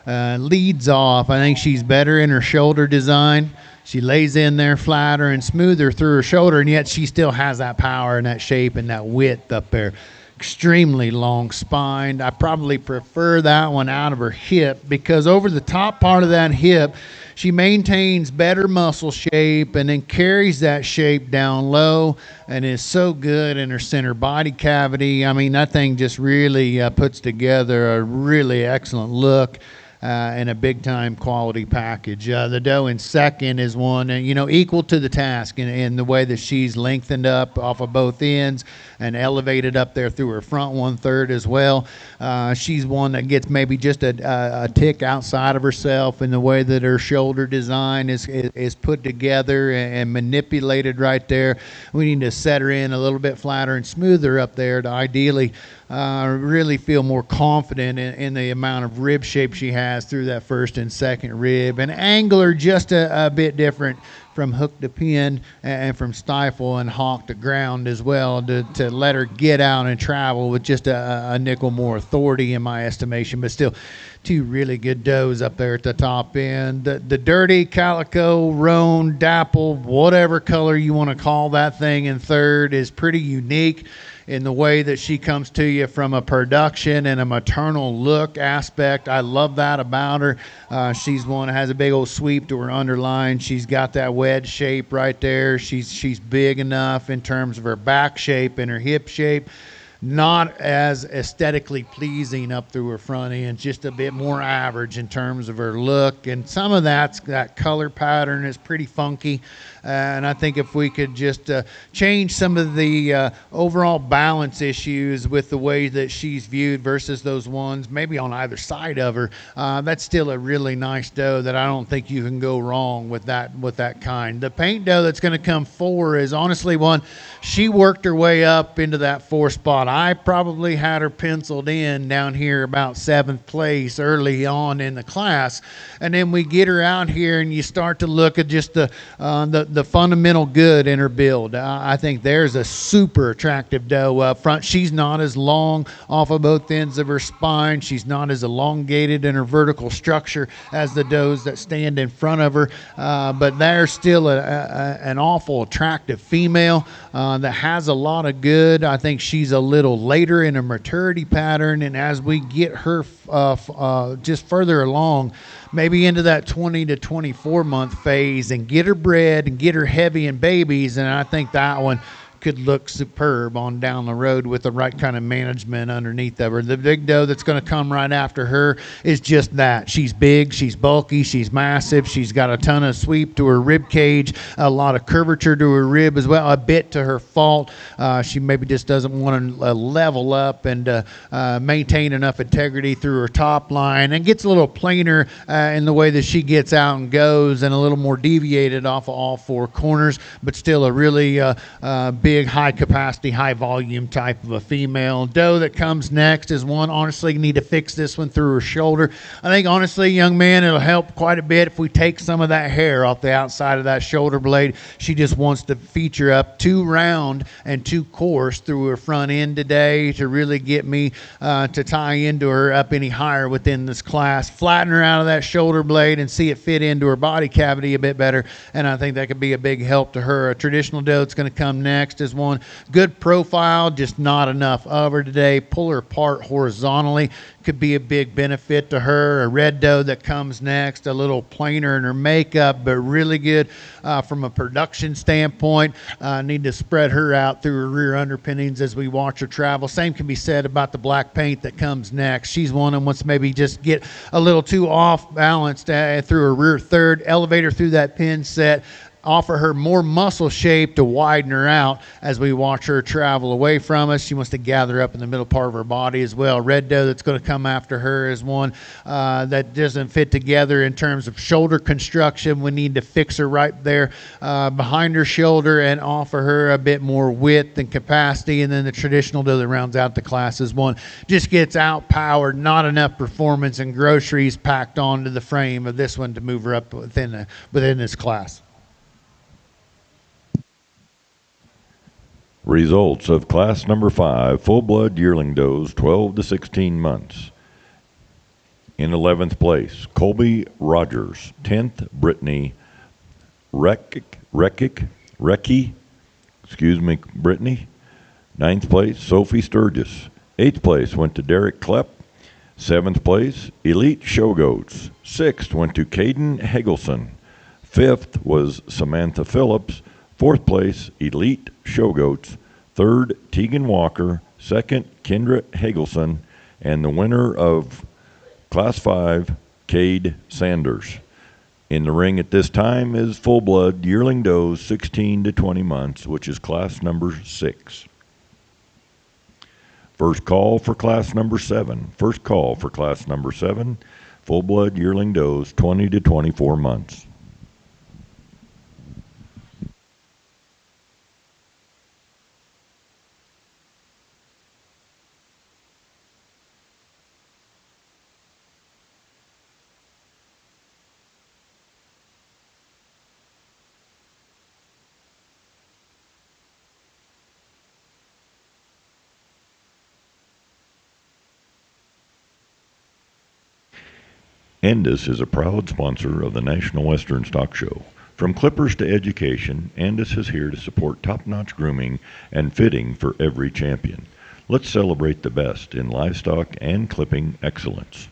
Speaker 2: leads off. I think she's better in her shoulder design. She lays in there flatter and smoother through her shoulder, and yet she still has that power and that shape and that width up there. Extremely long spine. I probably prefer that one out of her hip, because over the top part of that hip, she maintains better muscle shape and then carries that shape down low and is so good in her center body cavity. I mean, that thing just really puts together a really excellent look. And a big-time quality package. The doe in second is one, equal to the task in the way that she's lengthened up off of both ends and elevated up there through her front 1/3 as well. She's one that gets maybe just a tick outside of herself in the way that her shoulder design is put together and manipulated right there. We need to set her in a little bit flatter and smoother up there to ideally really feel more confident in the amount of rib shape she has through that first and second rib, and angler just a bit different from hook to pin and from stifle and hawk to ground as well, to let her get out and travel with just a nickel more authority in my estimation. But still, two really good does up there at the top end. The dirty calico, roan, dapple, whatever color you want to call that thing in third is pretty unique in the way that she comes to you from a production and a maternal look aspect. I love that about her. She's one that has a big old sweep to her underline. She's got that wedge shape right there. She's big enough in terms of her back shape and her hip shape. Not as aesthetically pleasing up through her front end, just a bit more average in terms of her look. And some of that color pattern is pretty funky. And I think if we could just change some of the overall balance issues with the way that she's viewed versus those ones, maybe on either side of her, that's still a really nice doe that I don't think you can go wrong with that kind. The paint doe that's going to come 4 is honestly one, she worked her way up into that 4 spot. I probably had her penciled in down here about 7th place early on in the class. And then we get her out here and you start to look at just the fundamental good in her build. I think there's a super attractive doe up front. She's not as long off of both ends of her spine. She's not as elongated in her vertical structure as the does that stand in front of her. But there's still an awful attractive female that has a lot of good. I think she's a little later in a maturity pattern, and as we get her just further along, maybe into that 20 to 24 month phase, and get her bred and get her heavy in babies, and I think that one could look superb on down the road with the right kind of management underneath of her. The big doe that's going to come right after her is just that. She's big, she's bulky, she's massive, she's got a ton of sweep to her rib cage, a lot of curvature to her rib as well, a bit to her fault. She maybe just doesn't want to level up and maintain enough integrity through her top line, and gets a little plainer in the way that she gets out and goes, and a little more deviated off of all 4 corners, but still a really big, high capacity, high volume type of a female. Doe that comes next is one, honestly, need to fix this one through her shoulder. I think, honestly, young man, it'll help quite a bit if we take some of that hair off the outside of that shoulder blade. She just wants to feature up too round and too coarse through her front end today to really get me to tie into her up any higher within this class. Flatten her out of that shoulder blade and see it fit into her body cavity a bit better, and I think that could be a big help to her. A traditional doe that's going to come next is one, good profile, just not enough of her today. Pull her apart horizontally could be a big benefit to her. A red doe that comes next, a little plainer in her makeup, but really good from a production standpoint. Need to spread her out through her rear underpinnings as we watch her travel. Same can be said about the black paint that comes next. She's one that wants to maybe just get a little too off balanced through her rear third, elevate her through that pin set, offer her more muscle shape to widen her out as we watch her travel away from us. She wants to gather up in the middle part of her body as well. Red doe that's going to come after her is one that doesn't fit together in terms of shoulder construction. We need to fix her right there behind her shoulder and offer her a bit more width and capacity. And then the traditional doe that rounds out the class is one just gets outpowered, not enough performance and groceries packed onto the frame of this one to move her up within this class.
Speaker 1: Results of class number 5, full-blood yearling does, 12 to 16 months. In 11th place, Colby Rogers. 10th, Brittany Reckie. Brittany. 9th place, Sophie Sturgis. 8th place went to Derek Klepp. 7th place, Elite Showgoats. 6th went to Caden Hegelson. 5th was Samantha Phillips. 4th place, Elite Showgoats. 3rd, Tegan Walker. 2nd, Kendra Hegelson. And the winner of Class 5, Cade Sanders. In the ring at this time is full-blood yearling does, 16 to 20 months, which is class number 6. First call for class number 7. First call for class number 7, full-blood yearling does, 20 to 24 months. Andis is a proud sponsor of the National Western Stock Show. From clippers to education, Andis is here to support top-notch grooming and fitting for every champion. Let's celebrate the best in livestock and clipping excellence.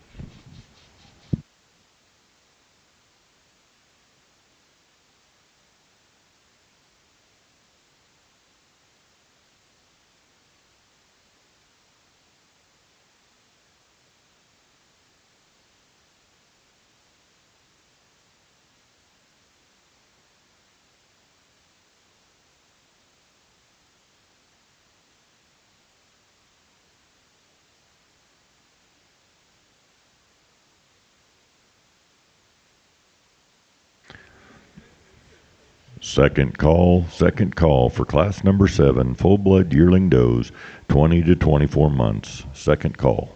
Speaker 1: Second call for class number 7, full-blood yearling does, 20 to 24 months. Second call.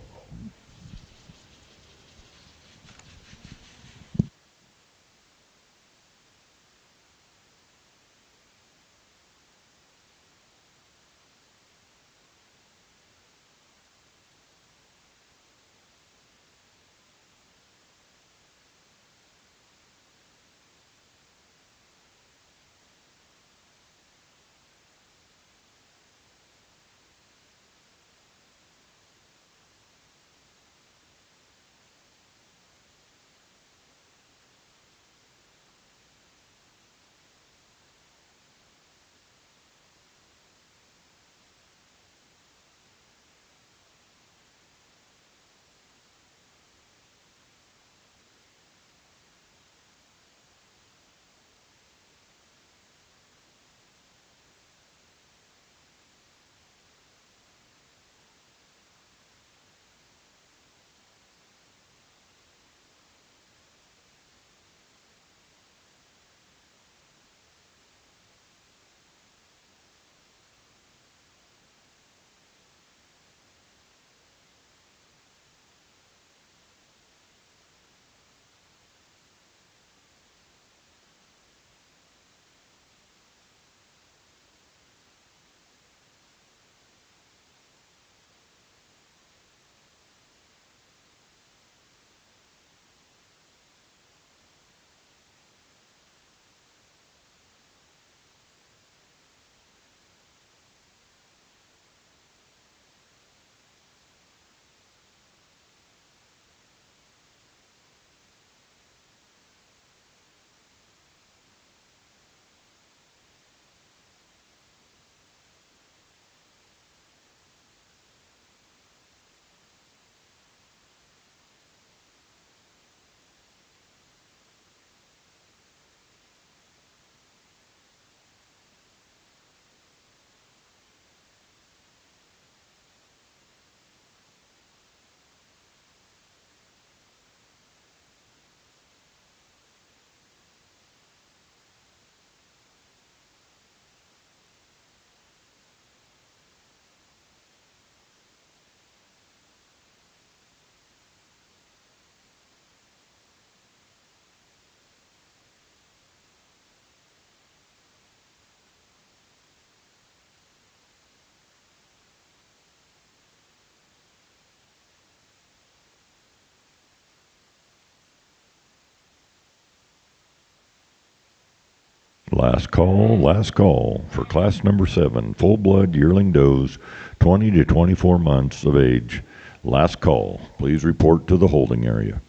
Speaker 1: Last call for class number 7, full-blood yearling does, 20 to 24 months of age. Last call. Please report to the holding area.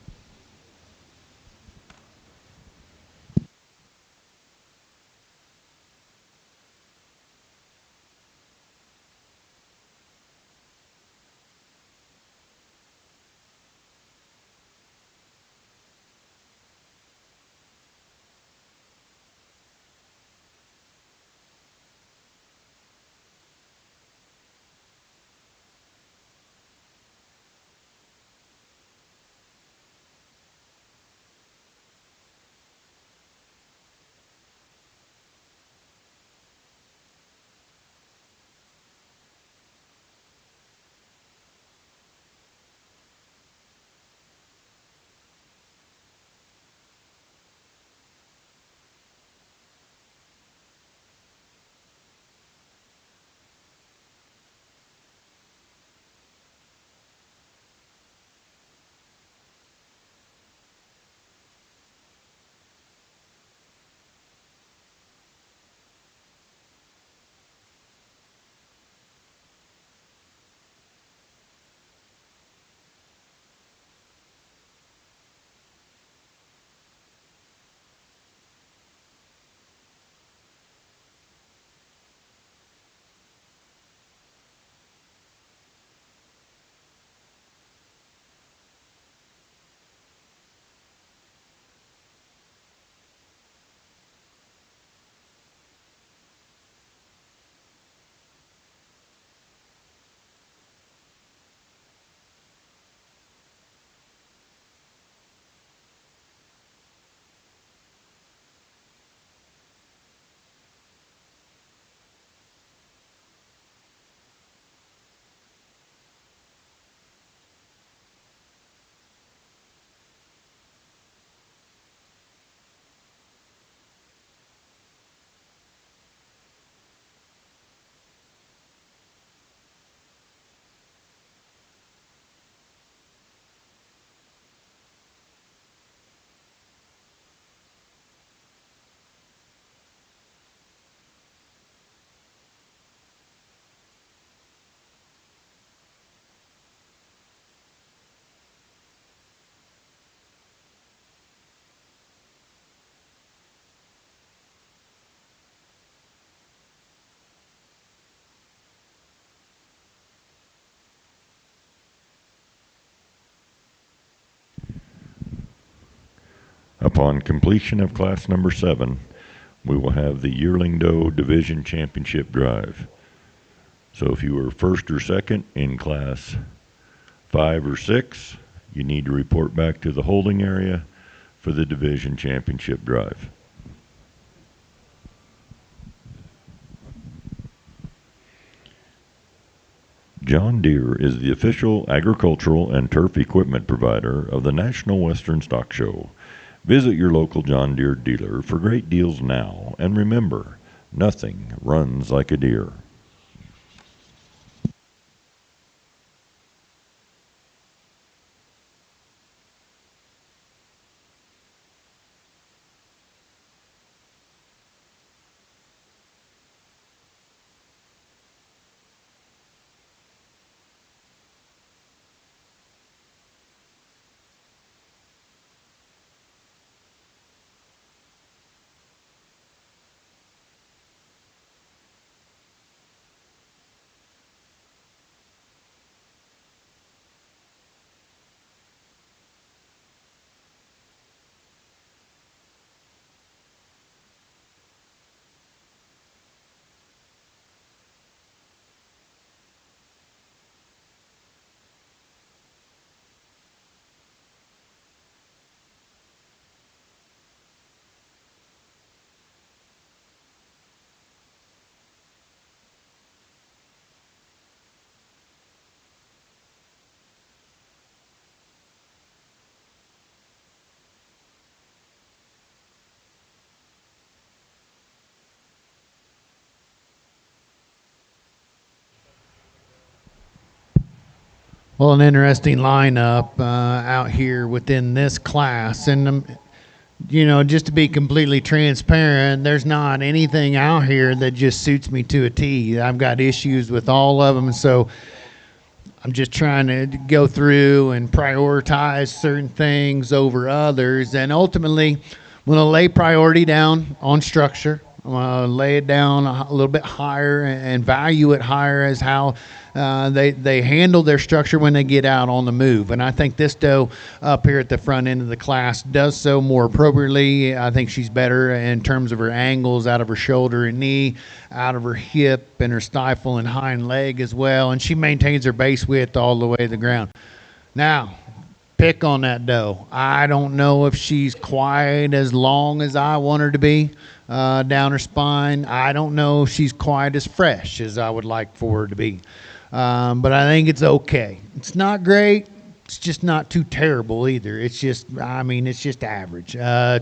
Speaker 1: Upon completion of class number 7, we will have the Yearling Doe Division Championship Drive. So if you were first or second in class 5 or 6, you need to report back to the holding area for the Division Championship Drive. John Deere is the official agricultural and turf equipment provider of the National Western Stock Show. Visit your local John Deere dealer for great deals now, and remember, nothing runs like a Deere.
Speaker 2: Well, an interesting lineup out here within this class. And just to be completely transparent, there's not anything out here that just suits me to a T. I've got issues with all of them, so I'm just trying to go through and prioritize certain things over others. And ultimately, I'm going to lay priority down on structure. I'm going to lay it down a little bit higher and value it higher as how they handle their structure when they get out on the move. And I think this doe up here at the front end of the class does so more appropriately. I think she's better in terms of her angles out of her shoulder and knee, out of her hip and her stifle and hind leg as well. And she maintains her base width all the way to the ground. Now, pick on that doe. I don't know if she's quite as long as I want her to be down her spine. I don't know if she's quite as fresh as I would like for her to be. But I think it's okay. It's not great. It's just not too terrible either. It's just average.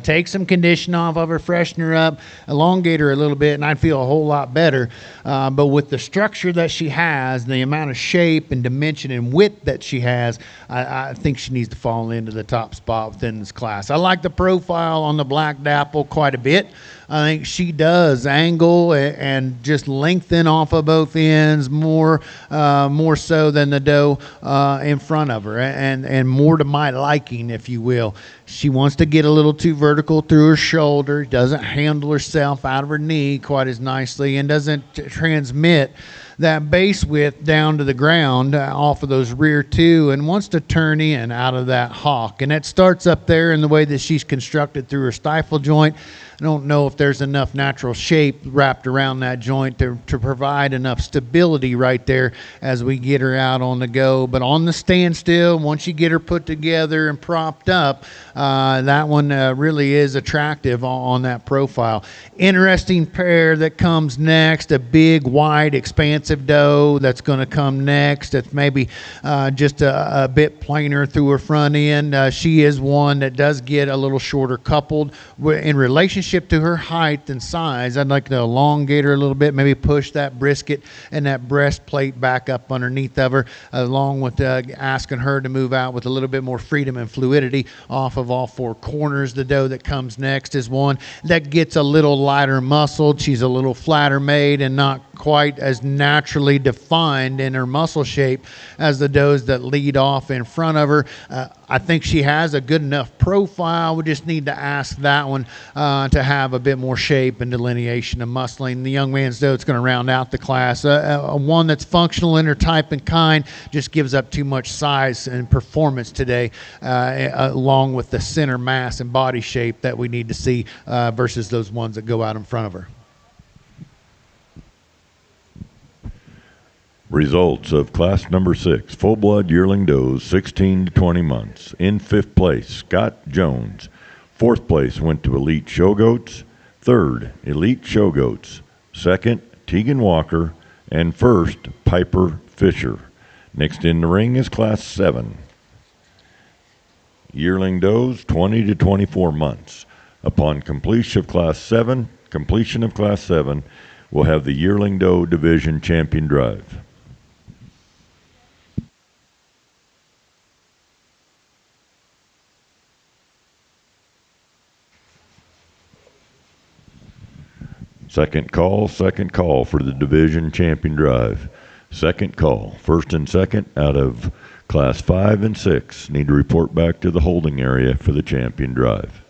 Speaker 2: Take some condition off of her, freshen her up, elongate her a little bit, and I'd feel a whole lot better. But with the structure that she has, the amount of shape and dimension and width that she has, I think she needs to fall into the top spot within this class. I like the profile on the Black Dapple quite a bit. I think she does angle and just lengthen off of both ends more so than the doe in front of her, and more to my liking, if you will. She wants to get a little too vertical through her shoulder, doesn't handle herself out of her knee quite as nicely, and doesn't transmit that base width down to the ground off of those rear two, and wants to turn in out of that hawk. And that starts up there in the way that she's constructed through her stifle joint. I don't know if there's enough natural shape wrapped around that joint to provide enough stability right there as we get her out on the go. But on the standstill, once you get her put together and propped up, that one really is attractive on that profile. Interesting pair that comes next, a big, wide, expansive doe that's going to come next. That's maybe just a bit plainer through her front end. She is one that does get a little shorter coupled in relationship to her height and size. I'd like to elongate her a little bit, maybe push that brisket and that breastplate back up underneath of her, along with asking her to move out with a little bit more freedom and fluidity off of all four corners. The doe that comes next is one that gets a little lighter muscled. She's a little flatter made and not quite as naturally defined in her muscle shape as the does that lead off in front of her. I think she has a good enough profile. We just need to ask that one to have a bit more shape and delineation of muscling. The young man's doe it's going to round out the class. One that's functional in her type and kind, just gives up too much size and performance today, along with the center mass and body shape that we need to see versus those ones that go out in front of her.
Speaker 1: Results of class number 6, full-blood yearling does, 16 to 20 months. In 5th place, Scott Jones. 4th place went to Elite Show Goats. 3rd, Elite Show Goats. 2nd, Tegan Walker. And 1st, Piper Fisher. Next in the ring is class 7. Yearling does, 20 to 24 months. Upon completion of class 7, we'll have the yearling doe division champion drive. Second call for the division champion drive. Second call. First and second out of class 5 and 6 need to report back to the holding area for the champion drive.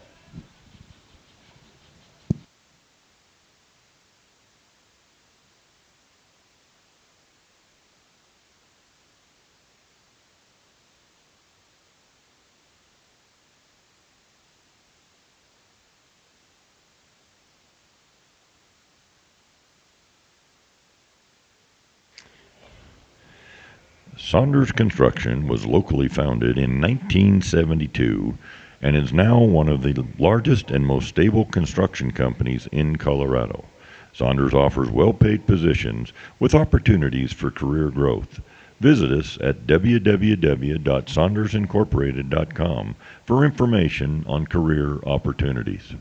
Speaker 1: Saunders Construction was locally founded in 1972 and is now one of the largest and most stable construction companies in Colorado. Saunders offers well-paid positions with opportunities for career growth. Visit us at www.saundersincorporated.com for information on career opportunities.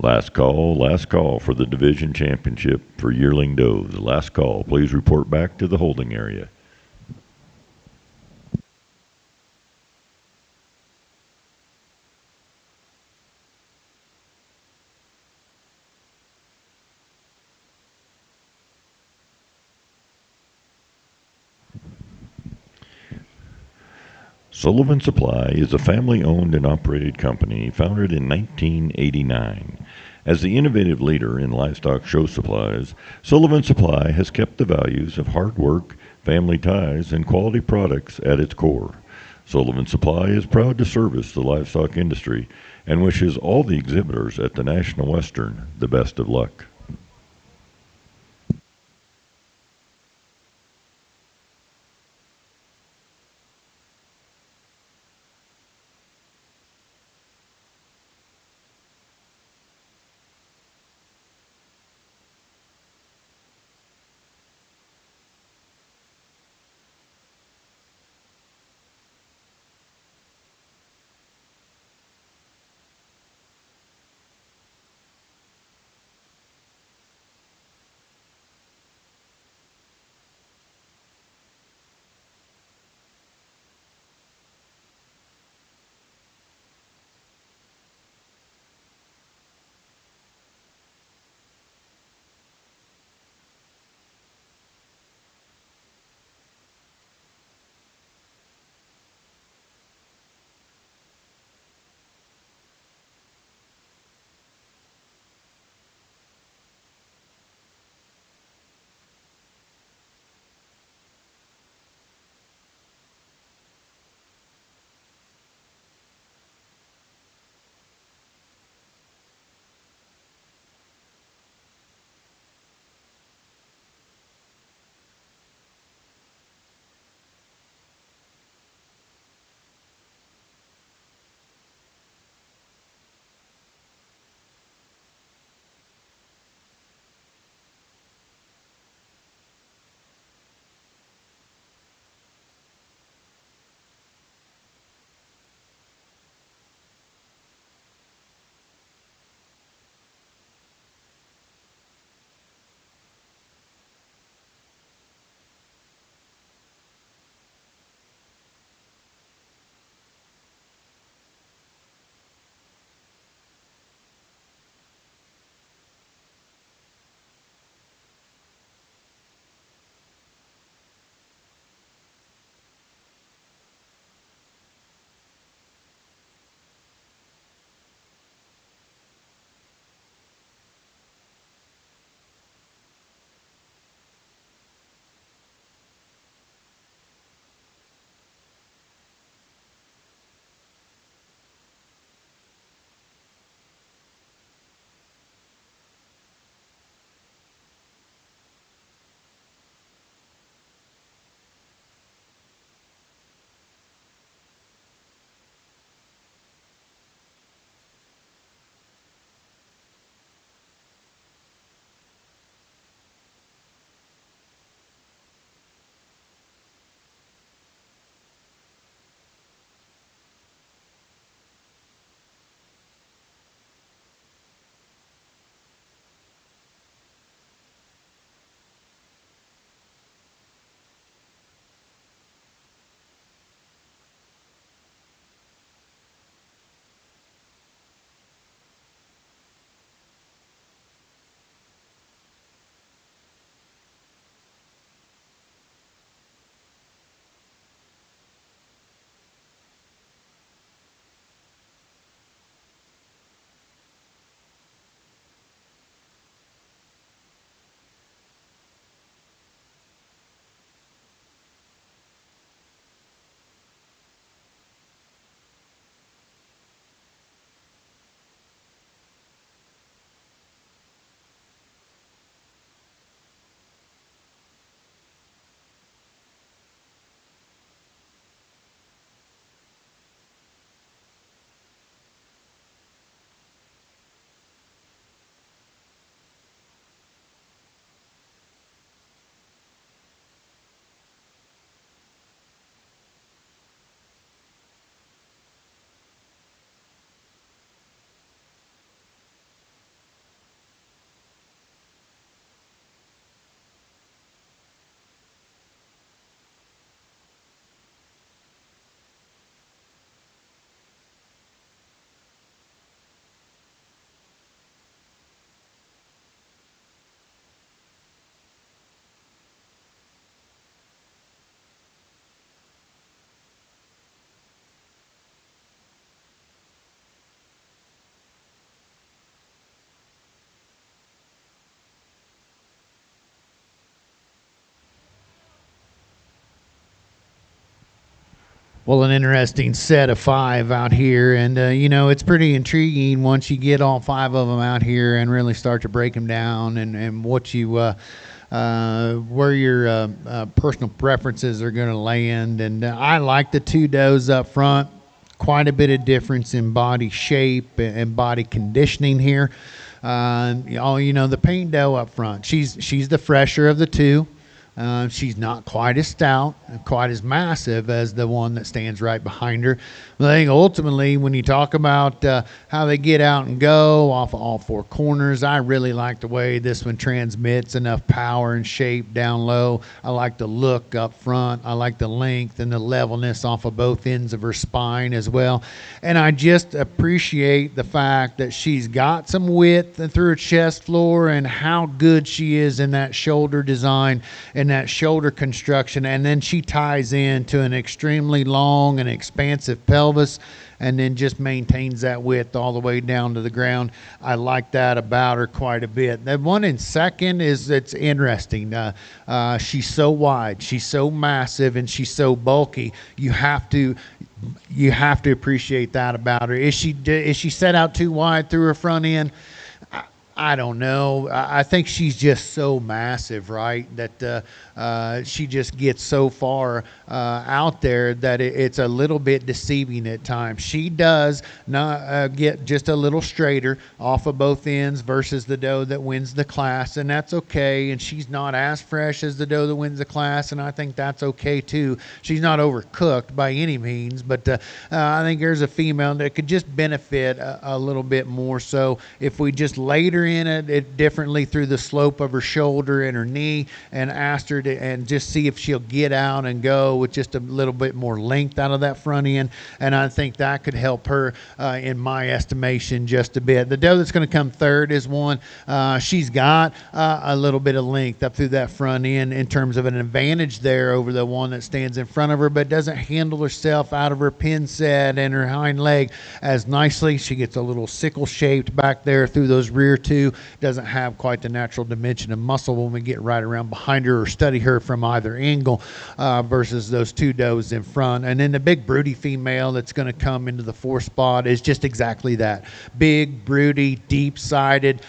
Speaker 1: Last call for the division championship for yearling does. Last call. Please report back to the holding area. Sullivan Supply is a family-owned and operated company founded in 1989. As the innovative leader in livestock show supplies, Sullivan Supply has kept the values of hard work, family ties, and quality products at its core. Sullivan Supply is proud to service the livestock industry and wishes all the exhibitors at the National Western the best of luck.
Speaker 2: Well, an interesting set of 5 out here, and it's pretty intriguing once you get all 5 of them out here and really start to break them down, and what you where your personal preferences are going to land. And I like the 2 does up front. Quite a bit of difference in body shape and body conditioning here. The paint doe up front. She's the fresher of the 2. She's not quite as stout, quite as massive as the one that stands right behind her. But I think ultimately, when you talk about how they get out and go off of all 4 corners, I really like the way this one transmits enough power and shape down low. I like the look up front. I like the length and the levelness off of both ends of her spine as well. And I just appreciate the fact that she's got some width through her chest floor, and how good she is in that shoulder design and that shoulder construction. And then she ties into an extremely long and expansive pelvis, and then just maintains that width all the way down to the ground. I like that about her quite a bit. The one in second it's interesting. She's so wide, she's so massive, and she's so bulky. You have to appreciate that about her. Is she set out too wide through her front end? I don't know. I think she's just so massive, right? That she just gets so far out there that it's a little bit deceiving at times. She does not get just a little straighter off of both ends versus the doe that wins the class, and that's okay. And she's not as fresh as the doe that wins the class, and I think that's okay too. She's not overcooked by any means, but I think there's a female that could just benefit a little bit more so if we just laid her in it differently through the slope of her shoulder and her knee, and asked her to, and just see if she'll get out and go with just a little bit more length out of that front end. And I think that could help her in my estimation just a bit. The doe that's going to come third is one, she's got a little bit of length up through that front end in terms of an advantage there over the one that stands in front of her, but doesn't handle herself out of her pin set and her hind leg as nicely. She gets a little sickle shaped back there through those rear 2. Doesn't have quite the natural dimension of muscle when we get right around behind her or study her from either angle versus those 2 does in front. And then the big broody female that's going to come into the 4th spot is just exactly that. Big, broody, deep-sided,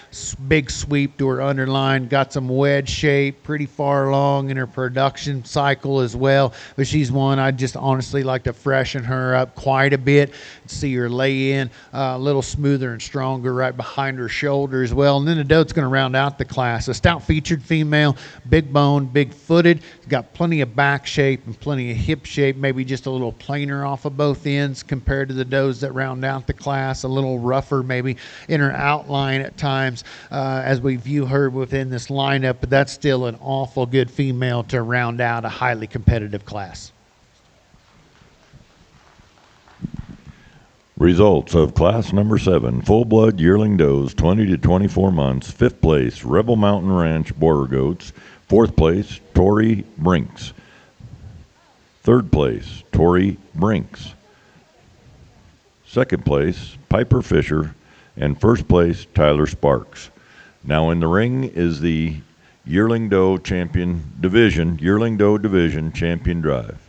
Speaker 2: big sweep to her underline, got some wedge shape, pretty far along in her production cycle as well. But she's one I just honestly like to freshen her up quite a bit, see her lay in a little smoother and stronger right behind her shoulder as well. And then the doe that's going to round out the class, a stout-featured female, big bone, big-footed, got plenty of back shape and plenty of hip shape, maybe just a little plainer off of both ends compared to the does that round out the class, a little rougher maybe in her outline at times as we view her within this lineup, but that's still an awful good female to round out a highly competitive class.
Speaker 1: Results of class number 7, full-blood yearling does, 20 to 24 months. 5th place, Rebel Mountain Ranch Boer goats. 4th place, Tori Brinks. 3rd place, Tori Brinks. 2nd place, Piper Fisher. And 1st place, Tyler Sparks. Now in the ring is the yearling doe division champion drive.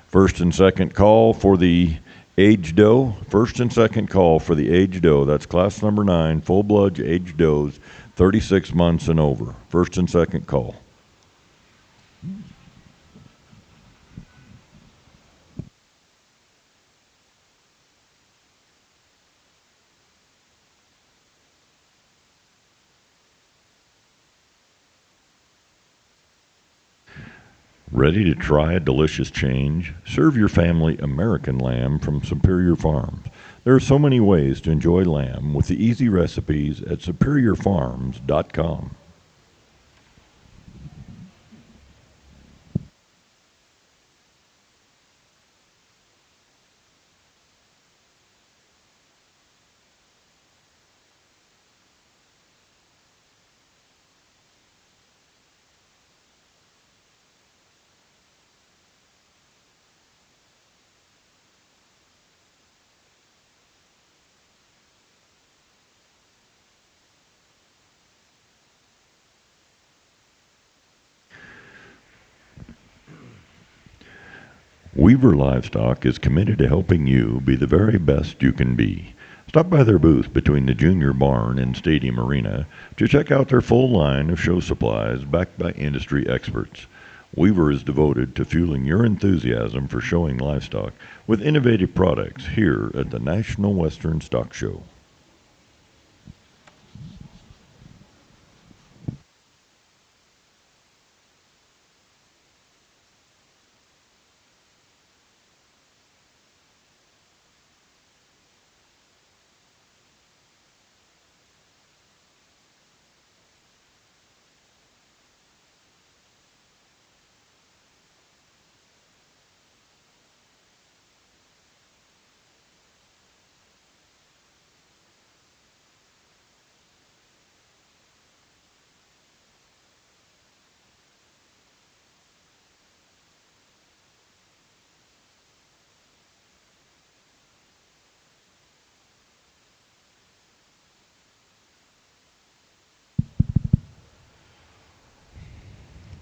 Speaker 1: First and second call for the age doe. First and second call for the age doe. That's class number 9, full-blood age does, 36 months and over. First and second call. Ready to try a delicious change? Serve your family American lamb from Superior Farms. There are so many ways to enjoy lamb with the easy recipes at superiorfarms.com. Weaver Livestock is committed to helping you be the very best you can be. Stop by their booth between the Junior Barn and Stadium Arena to check out their full line of show supplies backed by industry experts. Weaver is devoted to fueling your enthusiasm for showing livestock with innovative products here at the National Western Stock Show.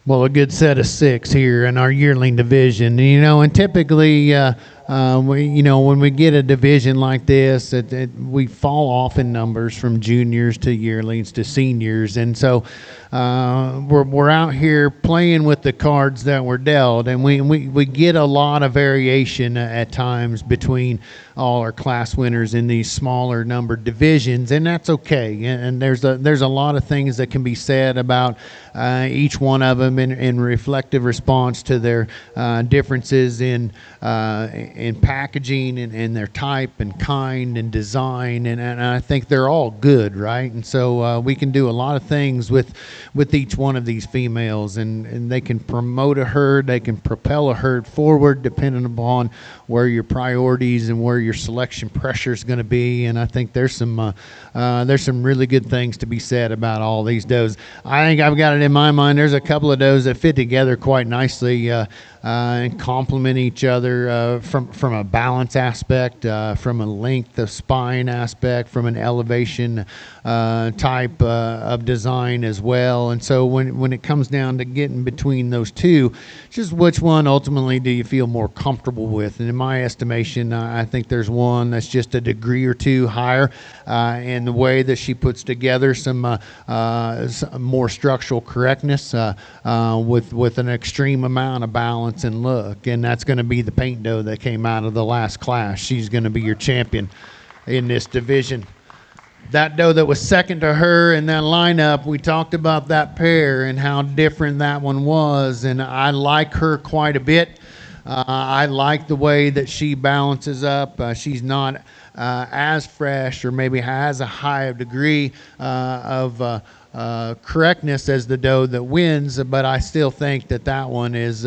Speaker 2: Well, a good set of 6 here in our yearling division. And typically, when we get a division like this, we fall off in numbers from juniors to yearlings to seniors, and so we're out here playing with the cards that were dealt, and we get a lot of variation at times between all our class winners in these smaller numbered divisions, and that's okay. And there's a lot of things that can be said about each one of them in reflective response to their differences in packaging and their type and kind and design, and I think they're all good, right? And so we can do a lot of things with each one of these females, and they can promote a herd, they can propel a herd forward depending upon where your priorities and where your selection pressure is going to be. And I think there's some really good things to be said about all these does. I think I've got it in my mind. There's a couple of does that fit together quite nicely and complement each other from a balance aspect, from a length of spine aspect, from an elevation type of design as well. And so when it comes down to getting between those two, just which one ultimately do you feel more comfortable with? And in my estimation, I think there's one that's just a degree or two higher in the way that she puts together some more structural correctness with an extreme amount of balance and look. And that's going to be the paint doe that came out of the last class. She's going to be your champion in this division. That doe that was second to her in that lineup, we talked about that pair and how different that one was, and I like her quite a bit. I like the way that she balances up. She's not as fresh or maybe has a high degree of correctness as the doe that wins, but I still think that one is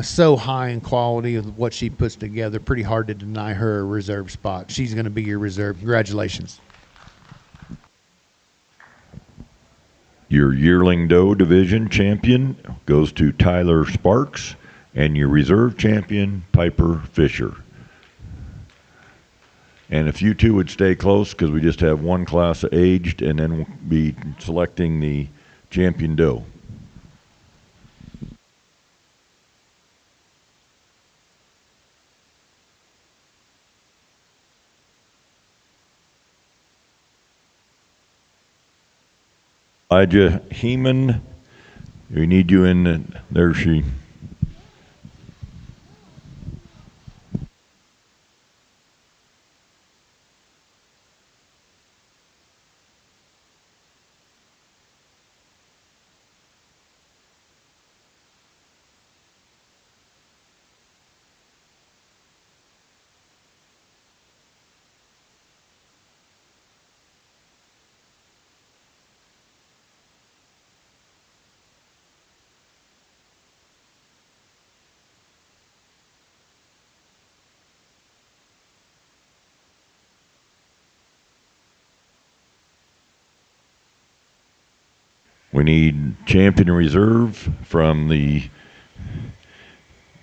Speaker 2: so high in quality of what she puts together. Pretty hard to deny her a reserve spot. She's going to be your reserve. Congratulations.
Speaker 1: Your yearling doe division champion goes to Tyler Sparks, and your reserve champion, Piper Fisher. And if you two would stay close, because we just have one class aged, and then we'll be selecting the champion doe. Elijah Heeman, we need you in. There she. We need champion reserve from the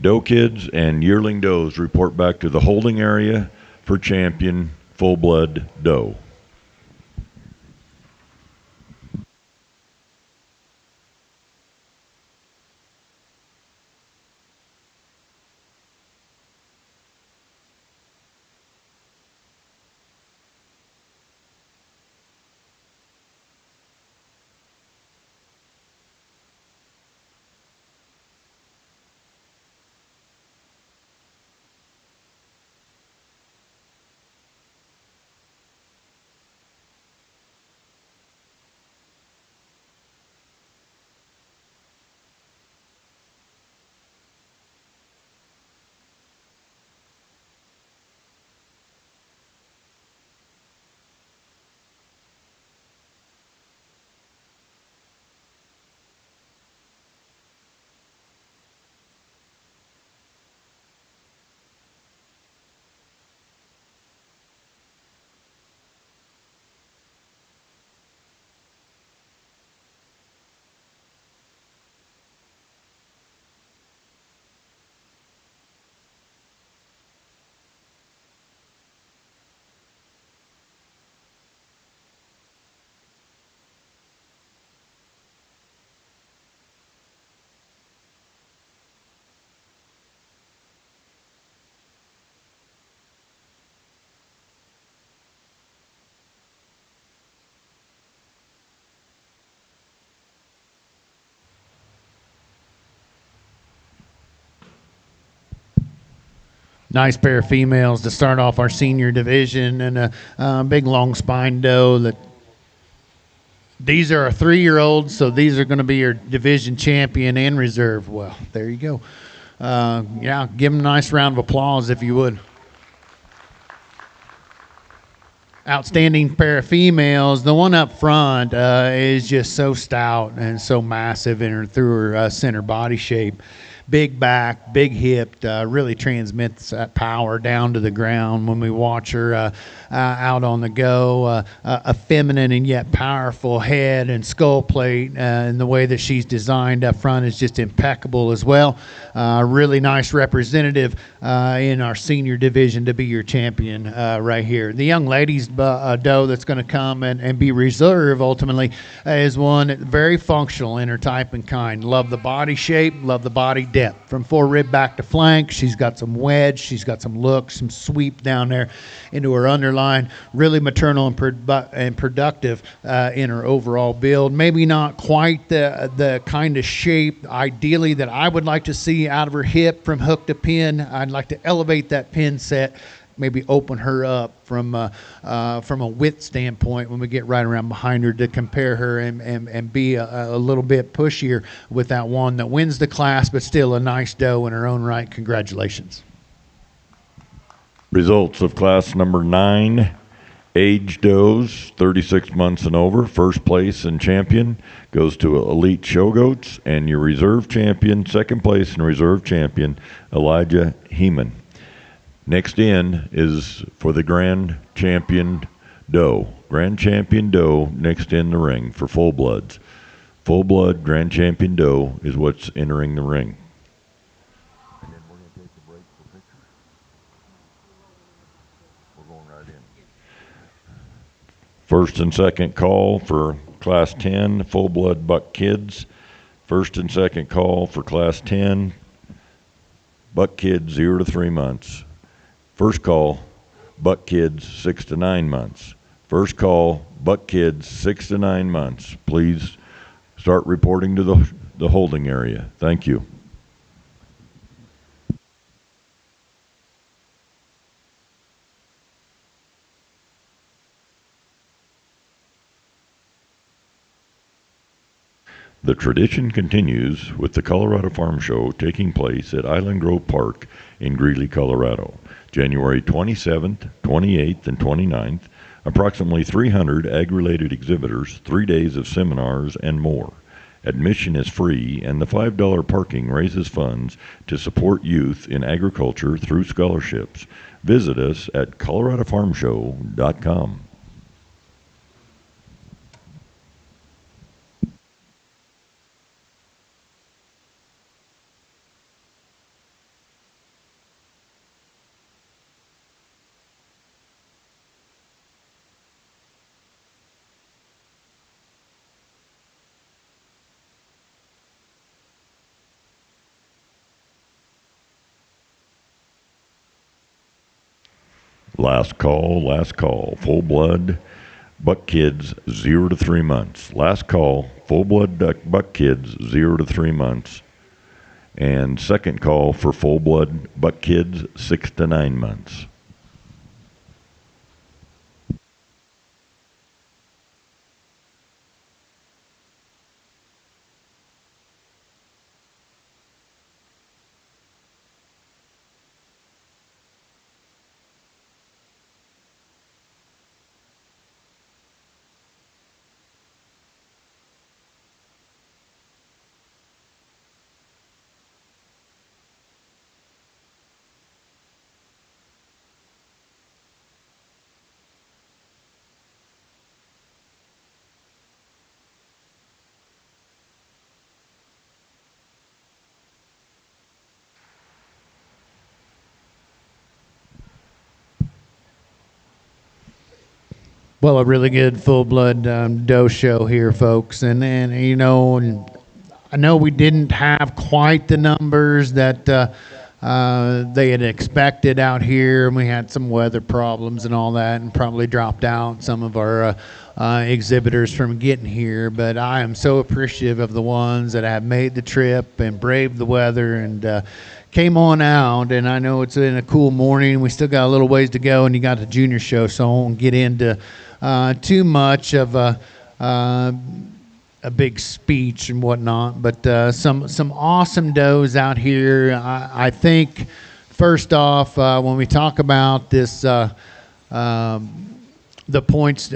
Speaker 1: doe kids, and yearling does report back to the holding area for champion full blood doe.
Speaker 2: Nice pair of females to start off our senior division, and a big long spine doe that. These are our 3-year-olds, so these are going to be your division champion and reserve. Well, there you go. Yeah, give them a nice round of applause if you would. Outstanding pair of females. The one up front is just so stout and so massive through her center body shape. Big back, big hipped, really transmits that power down to the ground when we watch her out on the go. A feminine and yet powerful head and skull plate, and the way that she's designed up front is just impeccable as well. Really nice representative in our senior division to be your champion right here. The young lady's doe that's going to come and be reserve ultimately is one very functional in her type and kind. Love the body shape, love the body depth. From forerib back to flank, she's got some wedge, she's got some look, some sweep down there into her underline. Really maternal and productive in her overall build. Maybe not quite the kind of shape ideally that I would like to see out of her hip from hook to pin. I'd like to elevate that pin set, maybe open her up from a width standpoint when we get right around behind her to compare her and be a little bit pushier with that one that wins the class, but still a nice doe in her own right. Congratulations.
Speaker 1: Results of class number 9, age does 36 months and over. First place and champion goes to Elite Showgoats, and your reserve champion, second place and reserve champion, Elijah Heeman. Next in is for the Grand Champion Doe. Grand Champion Doe next in the ring for full bloods. Full blood Grand Champion Doe is what's entering the ring. And then we're going to take a break for pictures. We're going right in. First and second call for Class 10, full blood buck kids. First and second call for Class 10, buck kids 0 to 3 months. First call, buck kids 6 to 9 months. First call, buck kids 6 to 9 months. Please start reporting to the holding area. Thank you. The tradition continues with the Colorado Farm Show taking place at Island Grove Park in Greeley, Colorado. January 27th, 28th, and 29th, approximately 300 ag-related exhibitors, 3 days of seminars, and more. Admission is free, and the $5 parking raises funds to support youth in agriculture through scholarships. Visit us at coloradofarmshow.com. Last call, full blood, buck kids 0 to 3 months. Last call, full blood buck kids 0 to 3 months. And second call for full blood buck kids 6 to 9 months.
Speaker 2: Well, a really good full-blood doe show here, folks. And you know, I know we didn't have quite the numbers that they had expected out here, and we had some weather problems and all that, and probably dropped out some of our exhibitors from getting here. But I am so appreciative of the ones that have made the trip and braved the weather and came on out, and I know it's in a cool morning. We still got a little ways to go, and you got the junior show, so I won't get into too much of a big speech and whatnot. But some awesome does out here. I think first off, when we talk about this. The points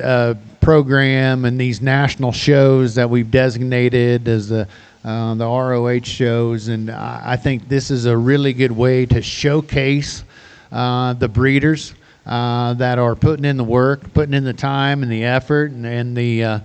Speaker 2: program and these national shows that we've designated as the ROH shows, and I think this is a really good way to showcase the breeders that are putting in the work, putting in the time and the effort and the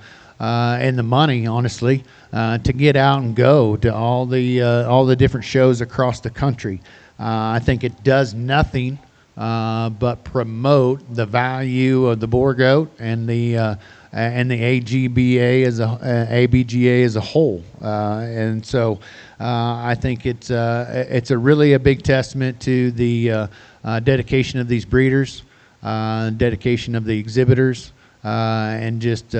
Speaker 2: money, honestly, to get out and go to all the different shows across the country. I think it does nothing but promote the value of the Boer goat and the AGBA ABGA as a whole. And so I think it's a really a big testament to the dedication of these breeders, dedication of the exhibitors, and just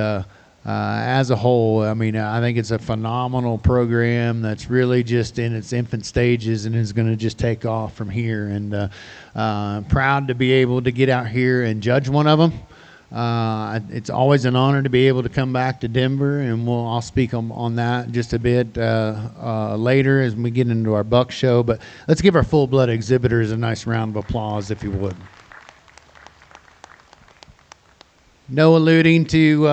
Speaker 2: as a whole. I mean, I think it's a phenomenal program that's really just in its infant stages and is going to just take off from here. And proud to be able to get out here and judge one of them. It's always an honor to be able to come back to Denver, and I'll speak on that just a bit later as we get into our buck show. But let's give our full-blood exhibitors a nice round of applause, if you would. No alluding to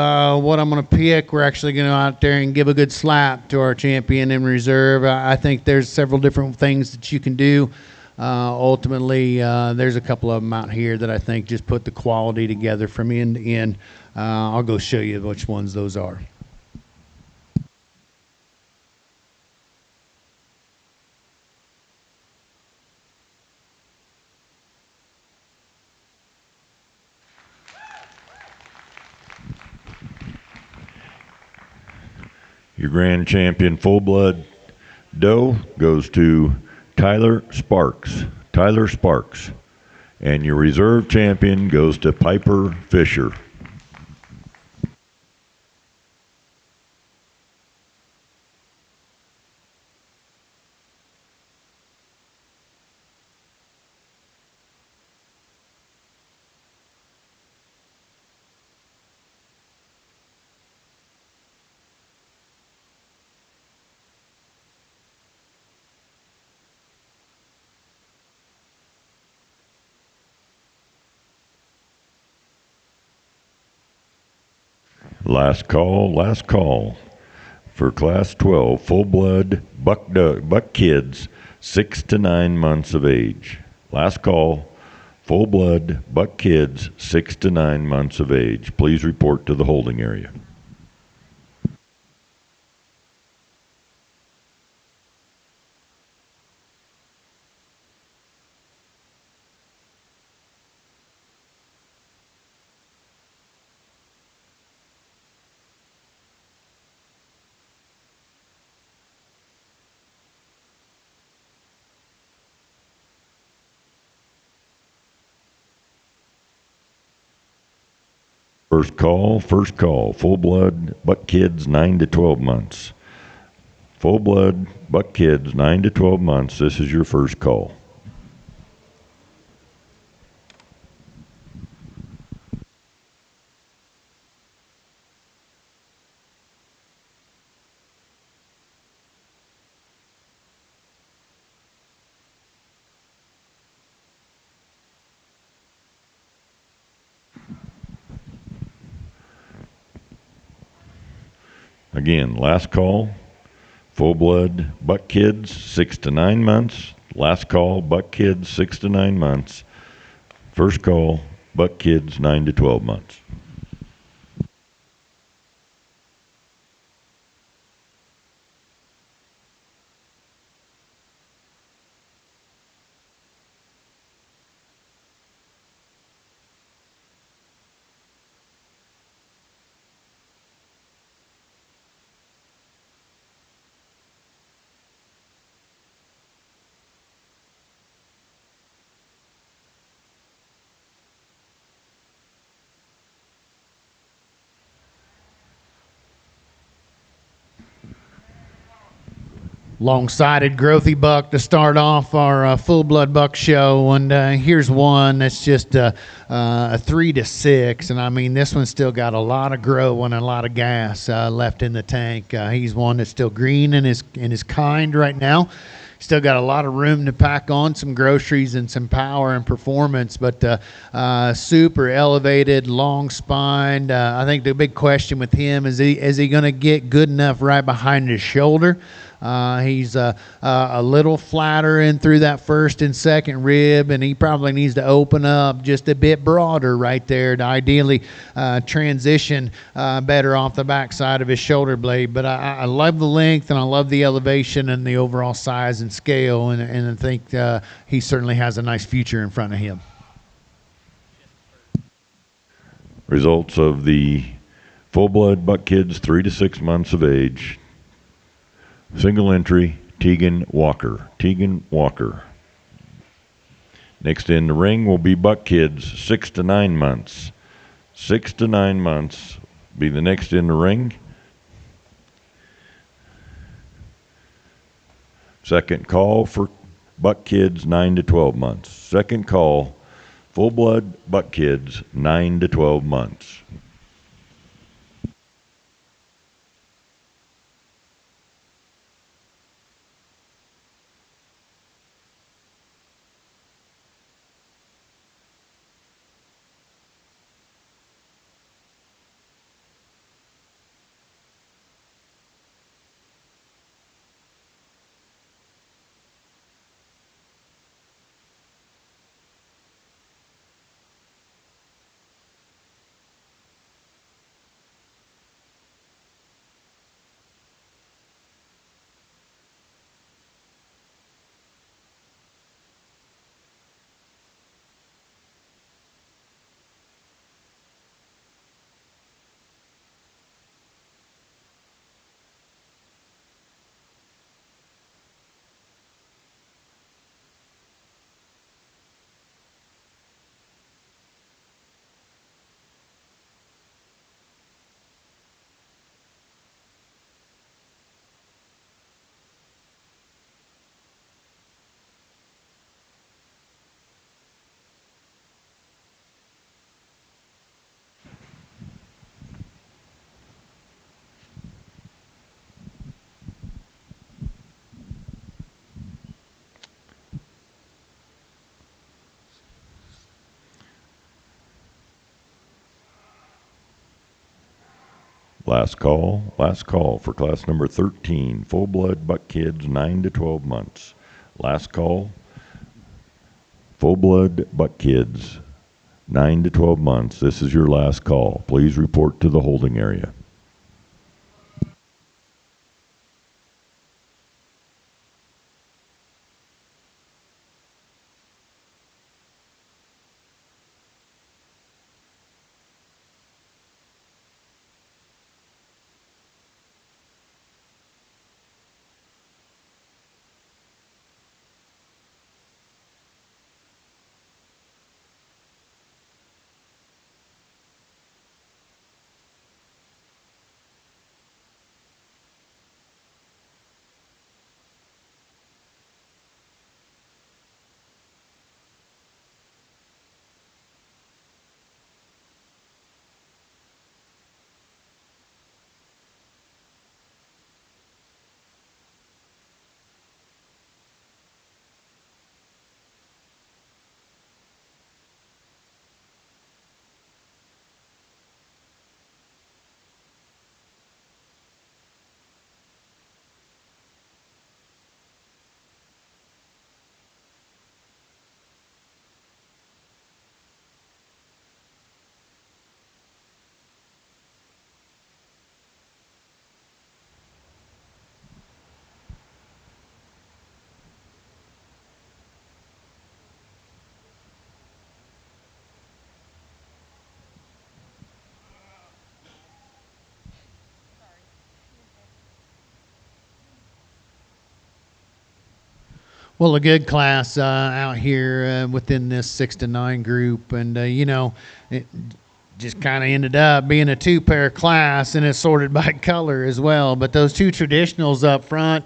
Speaker 2: what I'm going to pick. We're actually going to go out there and give a good slap to our champion in reserve. I think there's several different things that you can do. Ultimately, there's a couple of them out here that I think just put the quality together from end to end. I'll go show you which ones those are.
Speaker 1: Your grand champion full-blood doe goes to Tyler Sparks. Tyler Sparks. And your reserve champion goes to Piper Fisher. Last call for Class 12 full-blood buck kids 6 to 9 months of age. Last call, full-blood buck kids 6 to 9 months of age. Please report to the holding area. First call, full-blood buck kids 9 to 12 months. Full-blood buck kids 9 to 12 months. This is your first call. Again, last call, full-blood buck kids 6 to 9 months. Last call, buck kids 6 to 9 months. First call, buck kids 9 to 12 months.
Speaker 2: long-sided growthy buck to start off our full-blood buck show, and here's one that's just a 3 to 6, and I mean this one's still got a lot of grow and a lot of gas left in the tank. He's one that's still green in his kind right now. Still got a lot of room to pack on some groceries and some power and performance, but super elevated, long spined. I think the big question with him is he going to get good enough right behind his shoulder? He's a little flatter in through that first and second rib, and he probably needs to open up just a bit broader right there to ideally transition better off the backside of his shoulder blade. But I love the length, and I love the elevation and the overall size and scale, and I think he certainly has a nice future in front of him.
Speaker 1: Results of the full-blood buck kids 3 to 6 months of age. Single entry, Tegan Walker. Tegan Walker. Next in the ring will be buck kids 6 to 9 months. 6 to 9 months be the next in the ring. Second call for buck kids 9 to 12 months. Second call, full-blood buck kids 9 to 12 months. Last call for class number 13, full-blood buck kids 9 to 12 months. Last call, full-blood buck kids 9 to 12 months. This is your last call. Please report to the holding area.
Speaker 2: Well, a good class out here within this 6 to 9 group, and it just kind of ended up being a two-pair class, and it's sorted by color as well. But those two traditionals up front,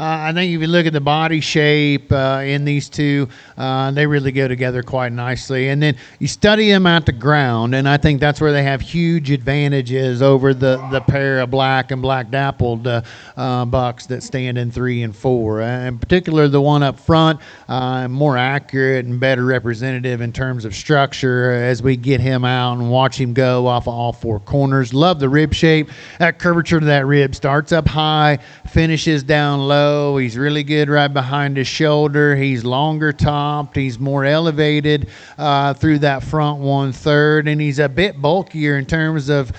Speaker 2: I think if you look at the body shape in these two, they really go together quite nicely. And then you study them at the ground, and I think that's where they have huge advantages over the pair of black and black dappled bucks that stand in 3 and 4. In particular, the one up front, more accurate and better representative in terms of structure as we get him out and watch him go off of all 4 corners. Love the rib shape. That curvature to that rib starts up high, finishes down low. He's really good right behind his shoulder. He's longer topped. He's more elevated through that front 1/3, and he's a bit bulkier in terms of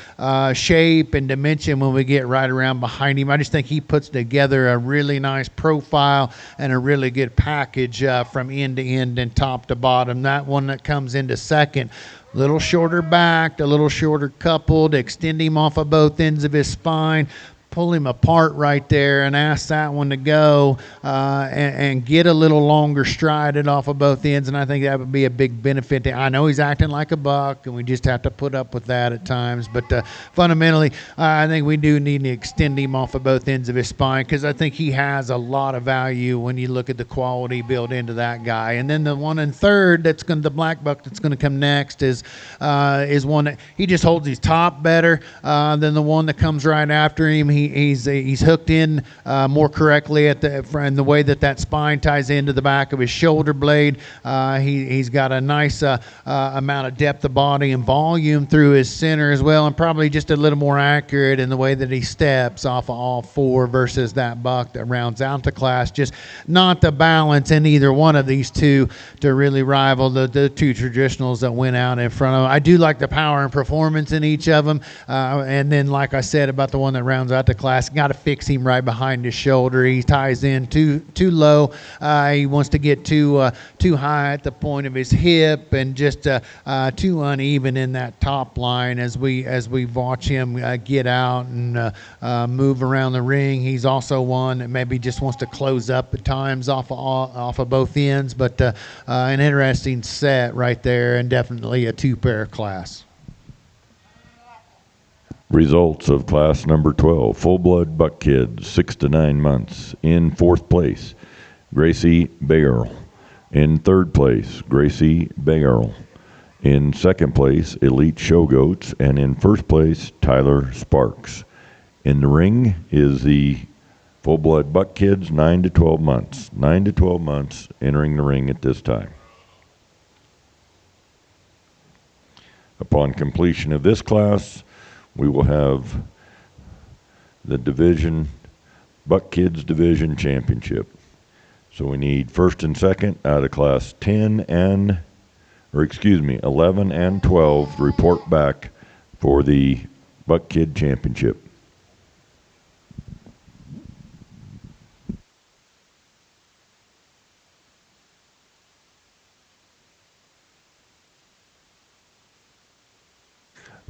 Speaker 2: shape and dimension when we get right around behind him. I just think he puts together a really nice profile and a really good package from end to end and top to bottom. That one that comes into second, a little shorter backed, a little shorter coupled, extend him off of both ends of his spine, pull him apart right there and ask that one to go and get a little longer strided off of both ends, and I think that would be a big benefit. I know he's acting like a buck, and we just have to put up with that at times, but fundamentally, I think we do need to extend him off of both ends of his spine because I think he has a lot of value when you look at the quality built into that guy. And then the 1 1/3 the black buck that's going to come next is one that he just holds his top better than the one that comes right after him. He's hooked in more correctly at the way that spine ties into the back of his shoulder blade. He's got a nice amount of depth of body and volume through his center as well, and probably just a little more accurate in the way that he steps off of all 4 versus that buck that rounds out the class. Just not the balance in either one of these two to really rival the 2 traditionals that went out in front of them. I do like the power and performance in each of them, and then like I said about the one that rounds out the class, got to fix him right behind his shoulder. He ties in too low. He wants to get too high at the point of his hip, and just too uneven in that top line as we watch him get out and move around the ring. He's also one that maybe just wants to close up at times off of both ends, but an interesting set right there, and definitely a 2-pair class.
Speaker 1: Results of class number 12, full-blood buck kids, 6 to 9 months. In 4th place, Gracie Boer. In 3rd place, Gracie Boer. In 2nd place, Elite Show Goats. And in 1st place, Tyler Sparks. In the ring is the full-blood buck kids, 9 to 12 months. 9 to 12 months entering the ring at this time. Upon completion of this class, we will have the Buck Kids Division Championship. So we need 1st and 2nd out of class 11 and 12 to report back for the Buck Kid Championship.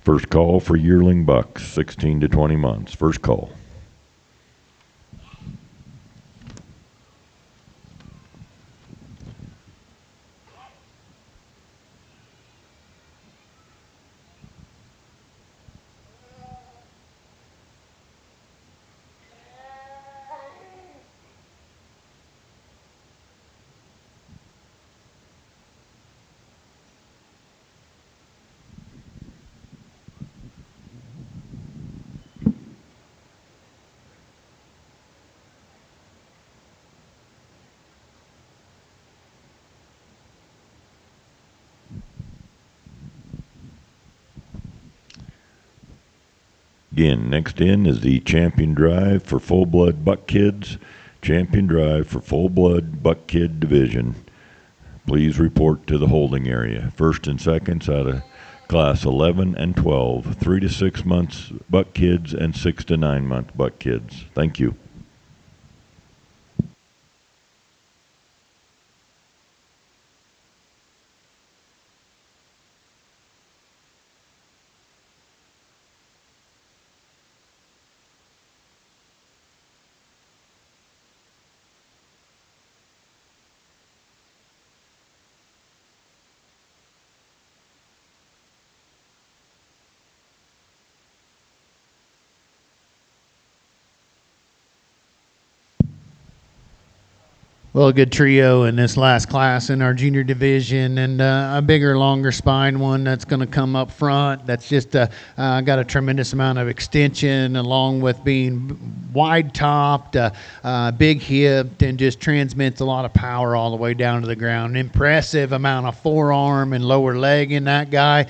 Speaker 1: First call for yearling bucks, 16 to 20 months. First call. Again, next in is the Champion Drive for Full-Blood Buck Kids. Champion Drive for Full-Blood Buck Kid Division. Please report to the holding area. 1st and 2nds out of class 11 and 12. 3 to 6 months buck kids and 6 to 9 month buck kids. Thank you.
Speaker 2: Well, a good trio in this last class in our junior division, and a bigger, longer spine one that's going to come up front. That's just got a tremendous amount of extension, along with being wide topped, big hipped, and just transmits a lot of power all the way down to the ground. Impressive amount of forearm and lower leg in that guy.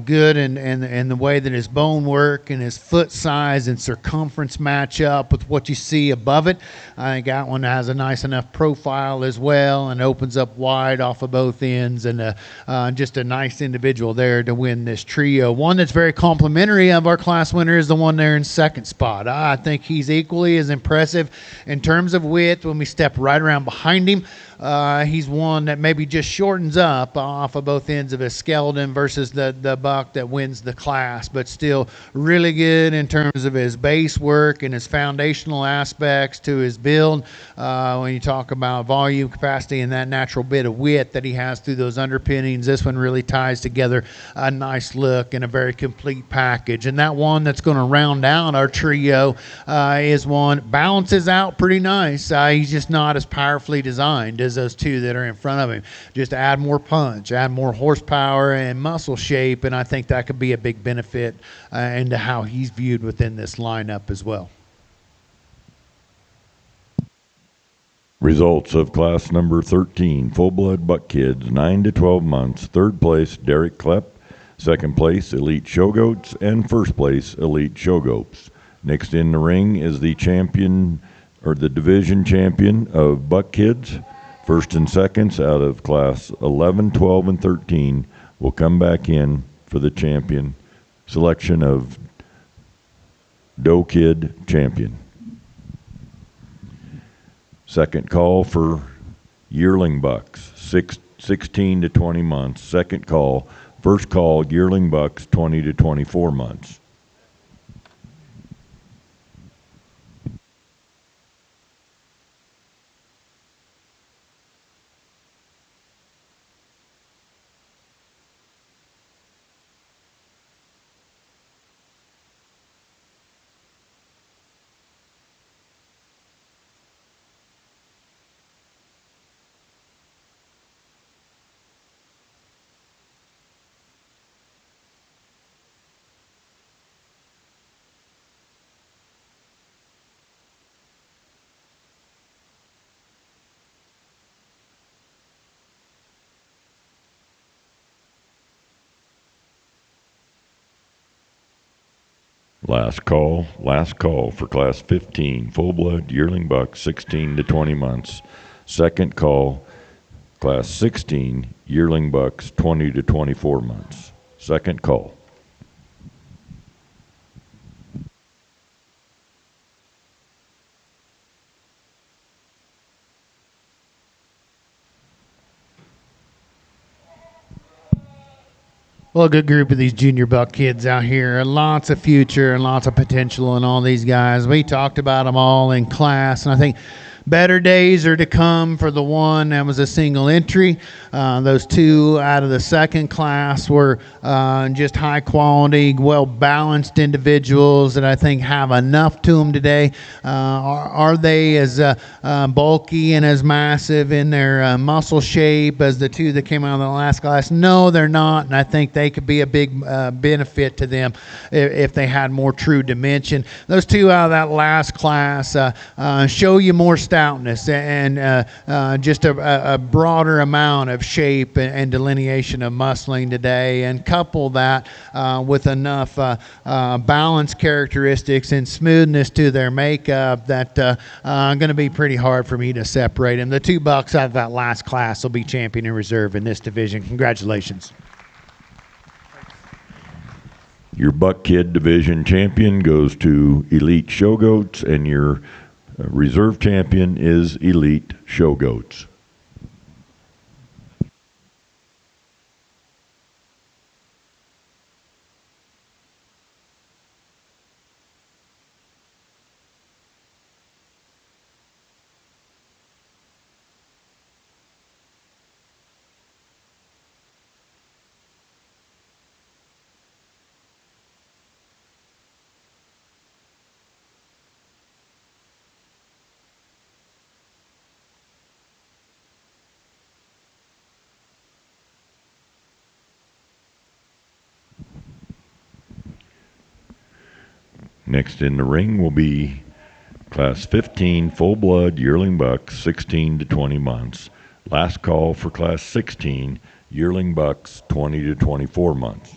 Speaker 2: Good and the way that his bone work and his foot size and circumference match up with what you see above it. I think that one has a nice enough profile as well and opens up wide off of both ends, and just a nice individual there to win this trio. One that's very complimentary of our class winner is the one there in second spot. I think he's equally as impressive in terms of width when we step right around behind him. He's one that maybe just shortens up off of both ends of his skeleton versus the buck that wins the class, but still really good in terms of his base work and his foundational aspects to his build. When you talk about volume, capacity, and that natural bit of width that he has through those underpinnings, this one really ties together a nice look and a very complete package. And that one that's going to round out our trio is one balances out pretty nice. He's just not as powerfully designed as those two that are in front of him. Just add more punch, add more horsepower and muscle shape, and I think that could be a big benefit into how he's viewed within this lineup as well.
Speaker 1: Results of class number 13, full-blood buck kids, 9 to 12 months. Third place, Derek Klepp. Second place, Elite Showgoats. And first place, Elite Showgoats. Next in the ring is the champion, or the division champion of buck kids. First and seconds out of class 11, 12, and 13 will come back in for the champion selection of Doe Kid champion. Second call for yearling bucks, 16 to 20 months. Second call. First call, yearling bucks, 20 to 24 months. Last call for class 15, full-blood yearling bucks, 16 to 20 months. Second call, class 16, yearling bucks, 20 to 24 months. Second call.
Speaker 2: Well, a good group of these junior buck kids out here. Lots of future and lots of potential in all these guys. We talked about them all in class, and I think better days are to come for the one that was a single entry. Those two out of the second class were just high quality, well balanced individuals that I think have enough to them today. Are they as bulky and as massive in their muscle shape as the two that came out of the last class? No, they're not, and I think they could be a big benefit to them if they had more true dimension. Those two out of that last class show you more stoutness and just a broader amount of shape and delineation of muscling today, and couple that with enough balance characteristics and smoothness to their makeup that going to be pretty hard for me to separate them. The two bucks out of that last class will be champion in reserve in this division. Congratulations.
Speaker 1: Your buck kid division champion goes to Elite Showgoats, and your reserve champion is Elite Showgoats. Next in the ring will be Class 15 full-blood yearling bucks, 16 to 20 months. Last call for Class 16 yearling bucks, 20 to 24 months.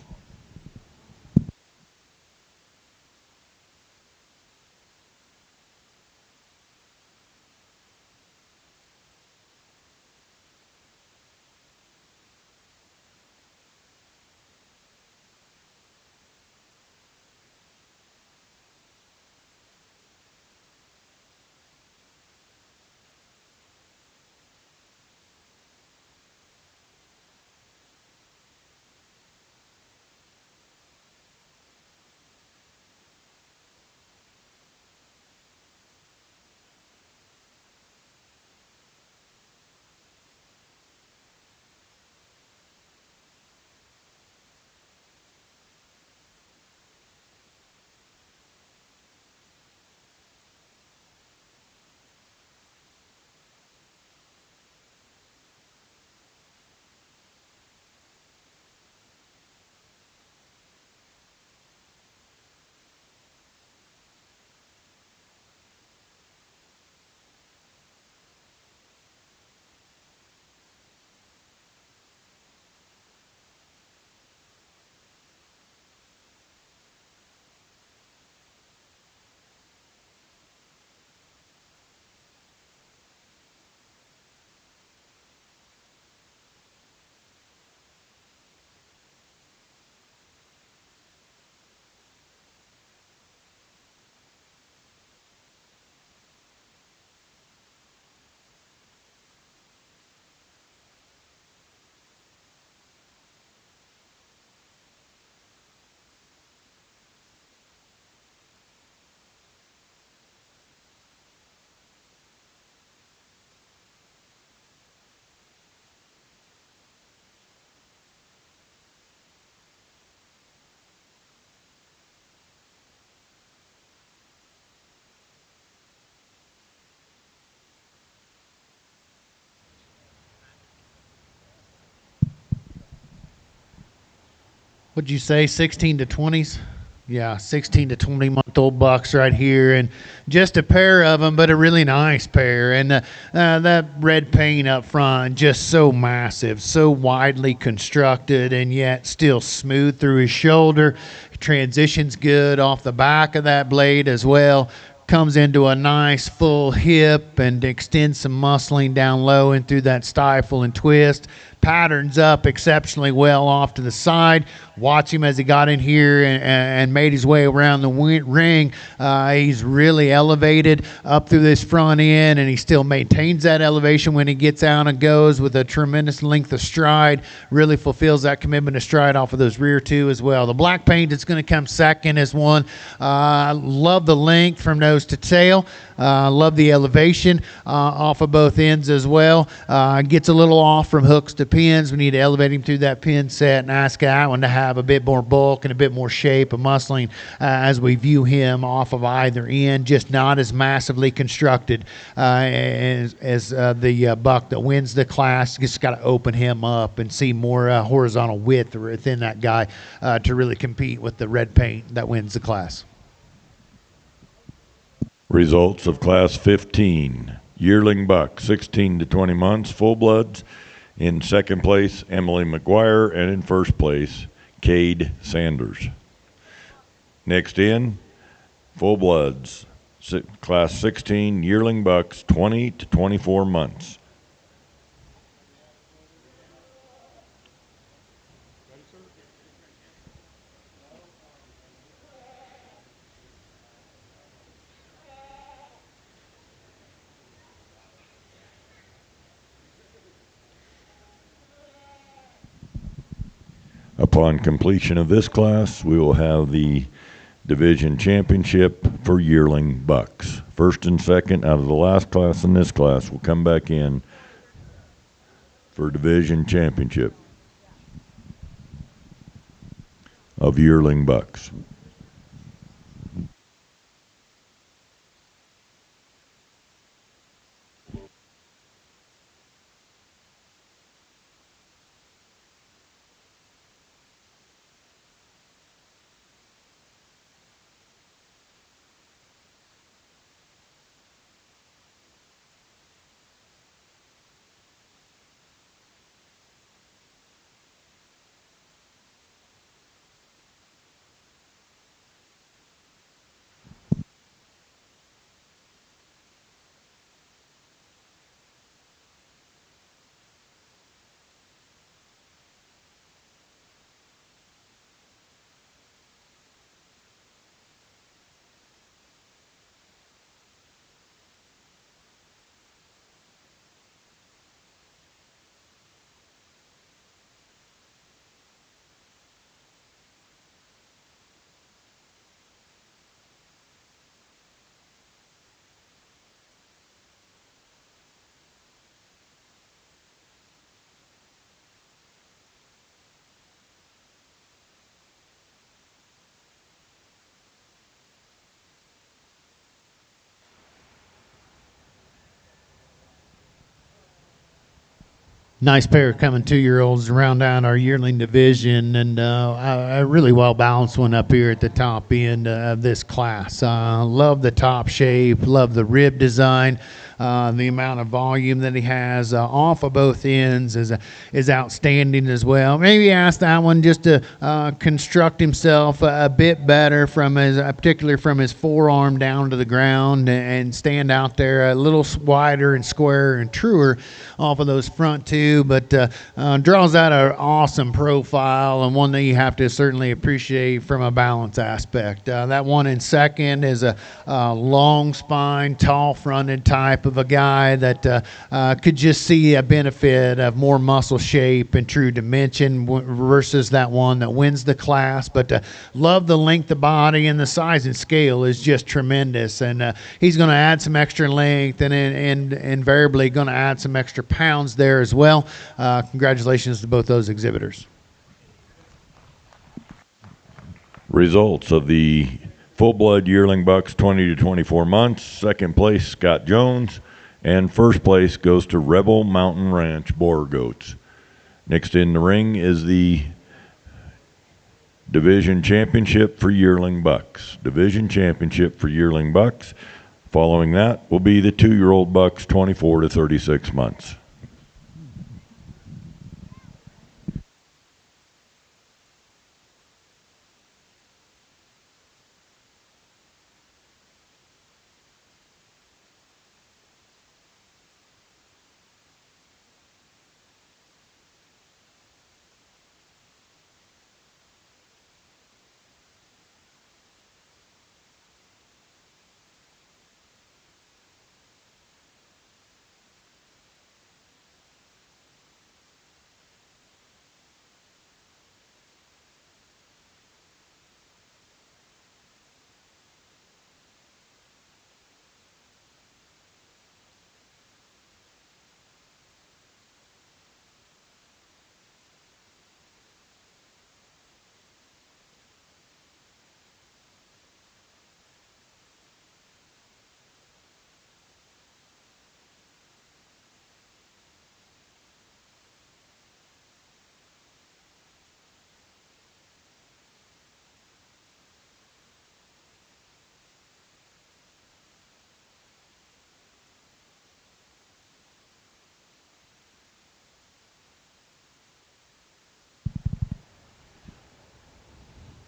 Speaker 2: What'd you say, 16 to 20s? Yeah, 16 to 20-month-old bucks right here, and just a pair of them, but a really nice pair. And that red paint up front, just so massive, so widely constructed, and yet still smooth through his shoulder. Transitions good off the back of that blade as well. Comes into a nice full hip and extends some muscling down low and through that stifle and twist. Patterns up exceptionally well off to the side. Watch him as he got in here and made his way around the ring. He's really elevated up through this front end, and he still maintains that elevation when he gets out and goes with a tremendous length of stride. Really fulfills that commitment to stride off of those rear two as well. The black paint that's going to come second is one. Love the length from nose to tail. Love the elevation off of both ends as well. Gets a little off from hooks to pins. We need to elevate him through that pin set and ask that one to have a bit more bulk and a bit more shape and muscling as we view him off of either end. Just not as massively constructed as the buck that wins the class. Just got to open him up and see more horizontal width within that guy to really compete with the red paint that wins the class.
Speaker 1: Results of Class 15 yearling buck, 16 to 20 months, full bloods. In second place, Emily McGuire, and in first place, Cade Sanders. Next in, full bloods, Class 16 yearling bucks, 20 to 24 months. Upon completion of this class, we will have the division championship for yearling bucks. First and second out of the last class in this class will come back in for division championship of yearling bucks.
Speaker 2: Nice pair of coming 2-year-olds to round out our yearling division, and a really well balanced one up here at the top end of this class. Love the top shape, love the rib design. The amount of volume that he has off of both ends is outstanding as well. Maybe ask that one just to construct himself a bit better from his, particularly from his forearm down to the ground, and stand out there a little wider and squarer and truer off of those front two. But draws out an awesome profile, and one that you have to certainly appreciate from a balance aspect. That one in second is a long spine, tall fronted type of a guy that could just see a benefit of more muscle shape and true dimension versus that one that wins the class. But love the length of body, and the size and scale is just tremendous. And he's going to add some extra length, and invariably going to add some extra pounds there as well. Congratulations to both those exhibitors.
Speaker 1: Results of the full-blood yearling bucks 20 to 24 months. Second place, Scott Jones, and first place goes to Rebel Mountain Ranch Boer goats. Next in the ring is the Division Championship for yearling bucks. Division Championship for yearling bucks. Following that will be the 2-year-old bucks 24 to 36 months.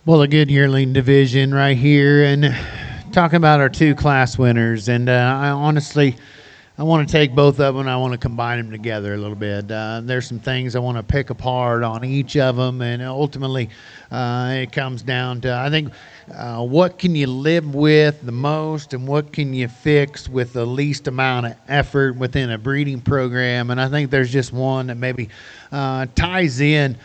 Speaker 2: Well, a good yearling division right here, and talking about our two class winners. And I honestly, I want to take both of them and I want to combine them together a little bit. There's some things I want to pick apart on each of them, and ultimately it comes down to, I think, what can you live with the most, and what can you fix with the least amount of effort within a breeding program. And I think there's just one that maybe ties in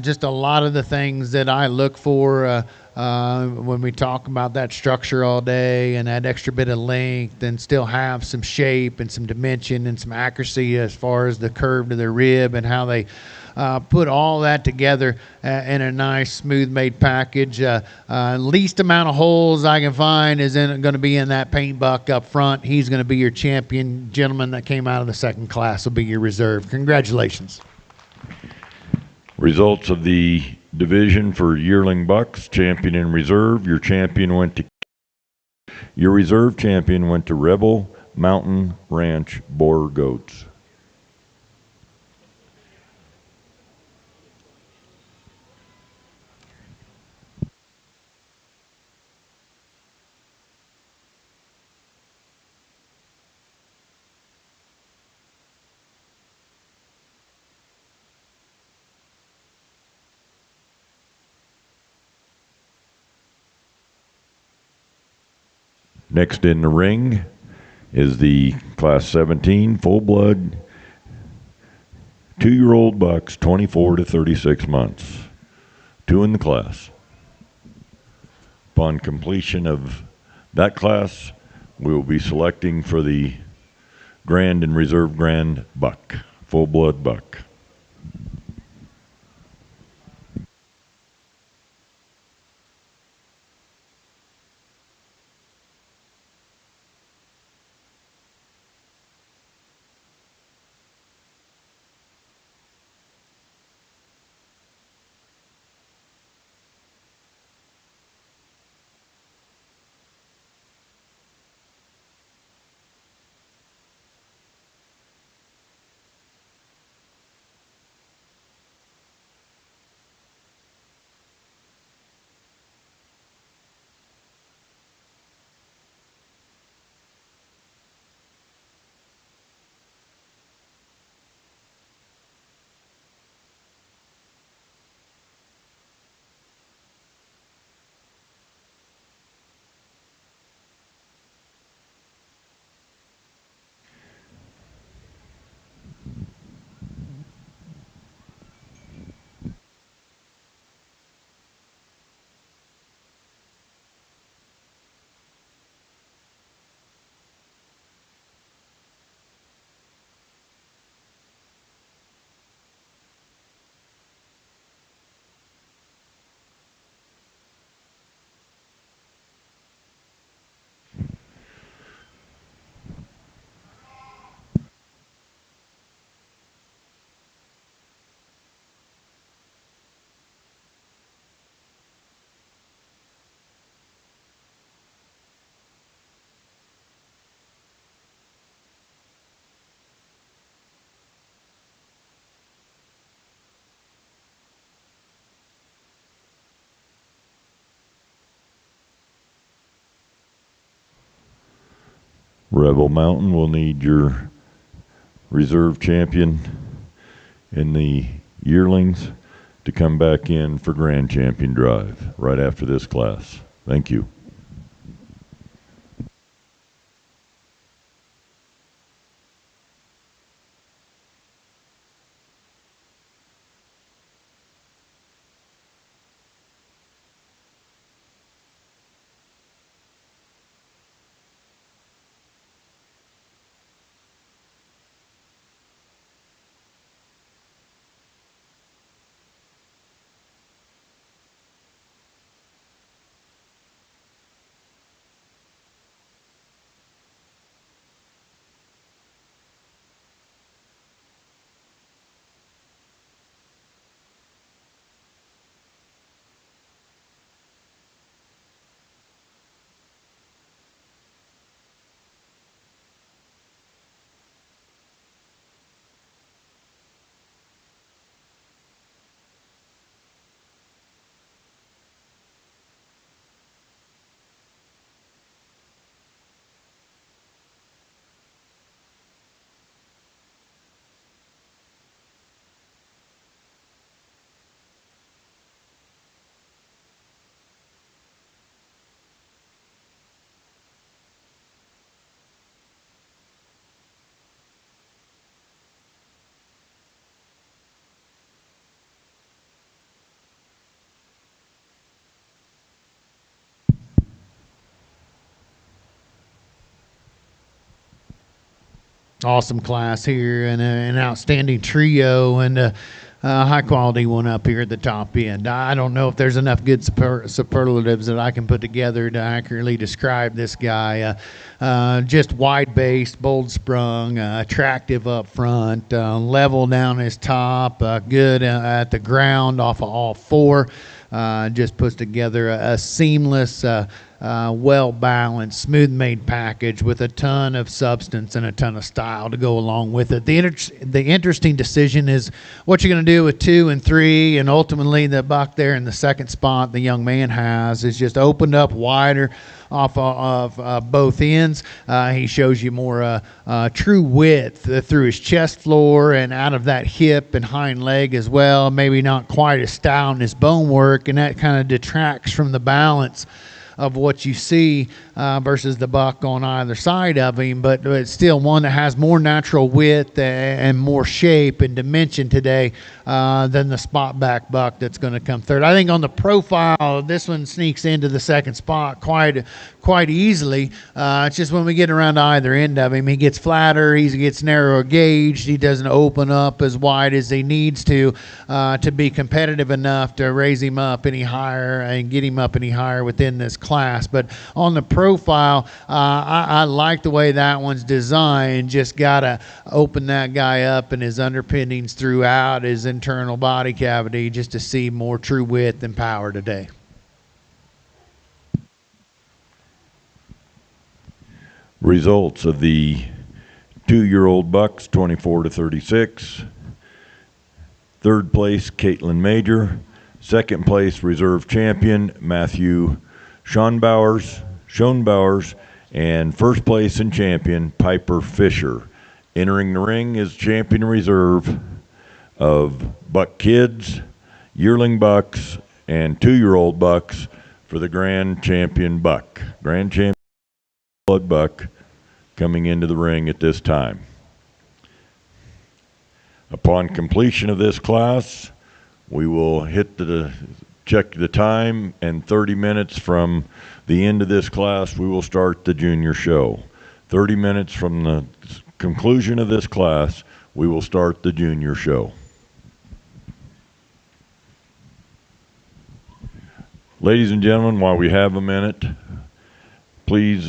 Speaker 2: just a lot of the things that I look for when we talk about that structure all day, and that extra bit of length, and still have some shape and some dimension and some accuracy as far as the curve to their rib, and how they put all that together in a nice smooth made package. Least amount of holes I can find is going to be in that paint buck up front. He's going to be your champion. Gentleman that came out of the second class will be your reserve. Congratulations.
Speaker 1: Results of the division for yearling bucks, champion and reserve. Your reserve champion went to Rebel Mountain Ranch Boer goats. Next in the ring is the Class 17 full-blood 2-year-old bucks, 24 to 36 months. 2 in the class. Upon completion of that class, we will be selecting for the Grand and Reserve Grand buck, full-blood buck. Rebel Mountain will need your reserve champion in the yearlings to come back in for Grand Champion Drive right after this class. Thank you.
Speaker 2: Awesome class here and an outstanding trio and a high quality one up here at the top end. I don't know if there's enough good superlatives that I can put together to accurately describe this guy. Just wide based, bold sprung, attractive up front, level down his top, good at the ground off of all four. Just puts together a seamless, well balanced, smooth made package with a ton of substance and a ton of style to go along with it. The interesting decision is what you're going to do with 2 and 3, and ultimately the buck there in the second spot the young man has is just opened up wider off of both ends. He shows you more true width through his chest floor and out of that hip and hind leg as well. Maybe not quite as stout in his bone work, and that kind of detracts from the balance of what you see versus the buck on either side of him, but it's still one that has more natural width and more shape and dimension today than the spot back buck that's going to come third. I think on the profile, this one sneaks into the second spot quite easily. It's just when we get around to either end of him, he gets flatter, he gets narrower gauged, he doesn't open up as wide as he needs to be competitive enough to raise him up any higher and get him up any higher within this class. But on the profile, I like the way that one's designed. Just got to open that guy up and his underpinnings throughout his internal body cavity just to see more true width and power today.
Speaker 1: Results of the 2-year-old bucks, 24-36. Third place, Caitlin Major. Second place, reserve champion, Matthew Schoenbauers. And first place and champion, Piper Fisher. Entering the ring is champion reserve of buck kids, yearling bucks, and 2-year-old bucks for the grand champion buck. Grand champion blood buck coming into the ring at this time. Upon completion of this class, we will check the time, and 30 minutes from the end of this class, we will start the junior show. 30 minutes from the conclusion of this class, we will start the junior show. Ladies and gentlemen, while we have a minute, please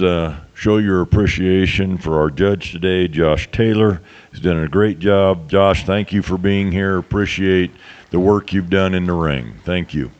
Speaker 1: show your appreciation for our judge today, Josh Taylor. He's done a great job. Josh, thank you for being here. Appreciate the work you've done in the ring. Thank you.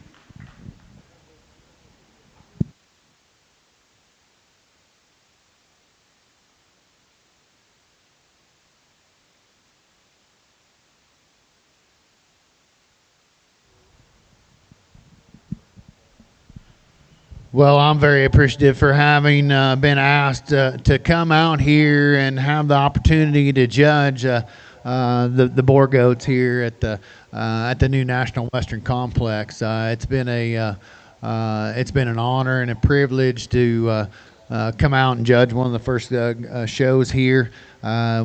Speaker 2: Well, I'm very appreciative for having been asked to come out here and have the opportunity to judge the Boer goats here at the new National Western Complex. It's been an honor and a privilege to come out and judge one of the first shows here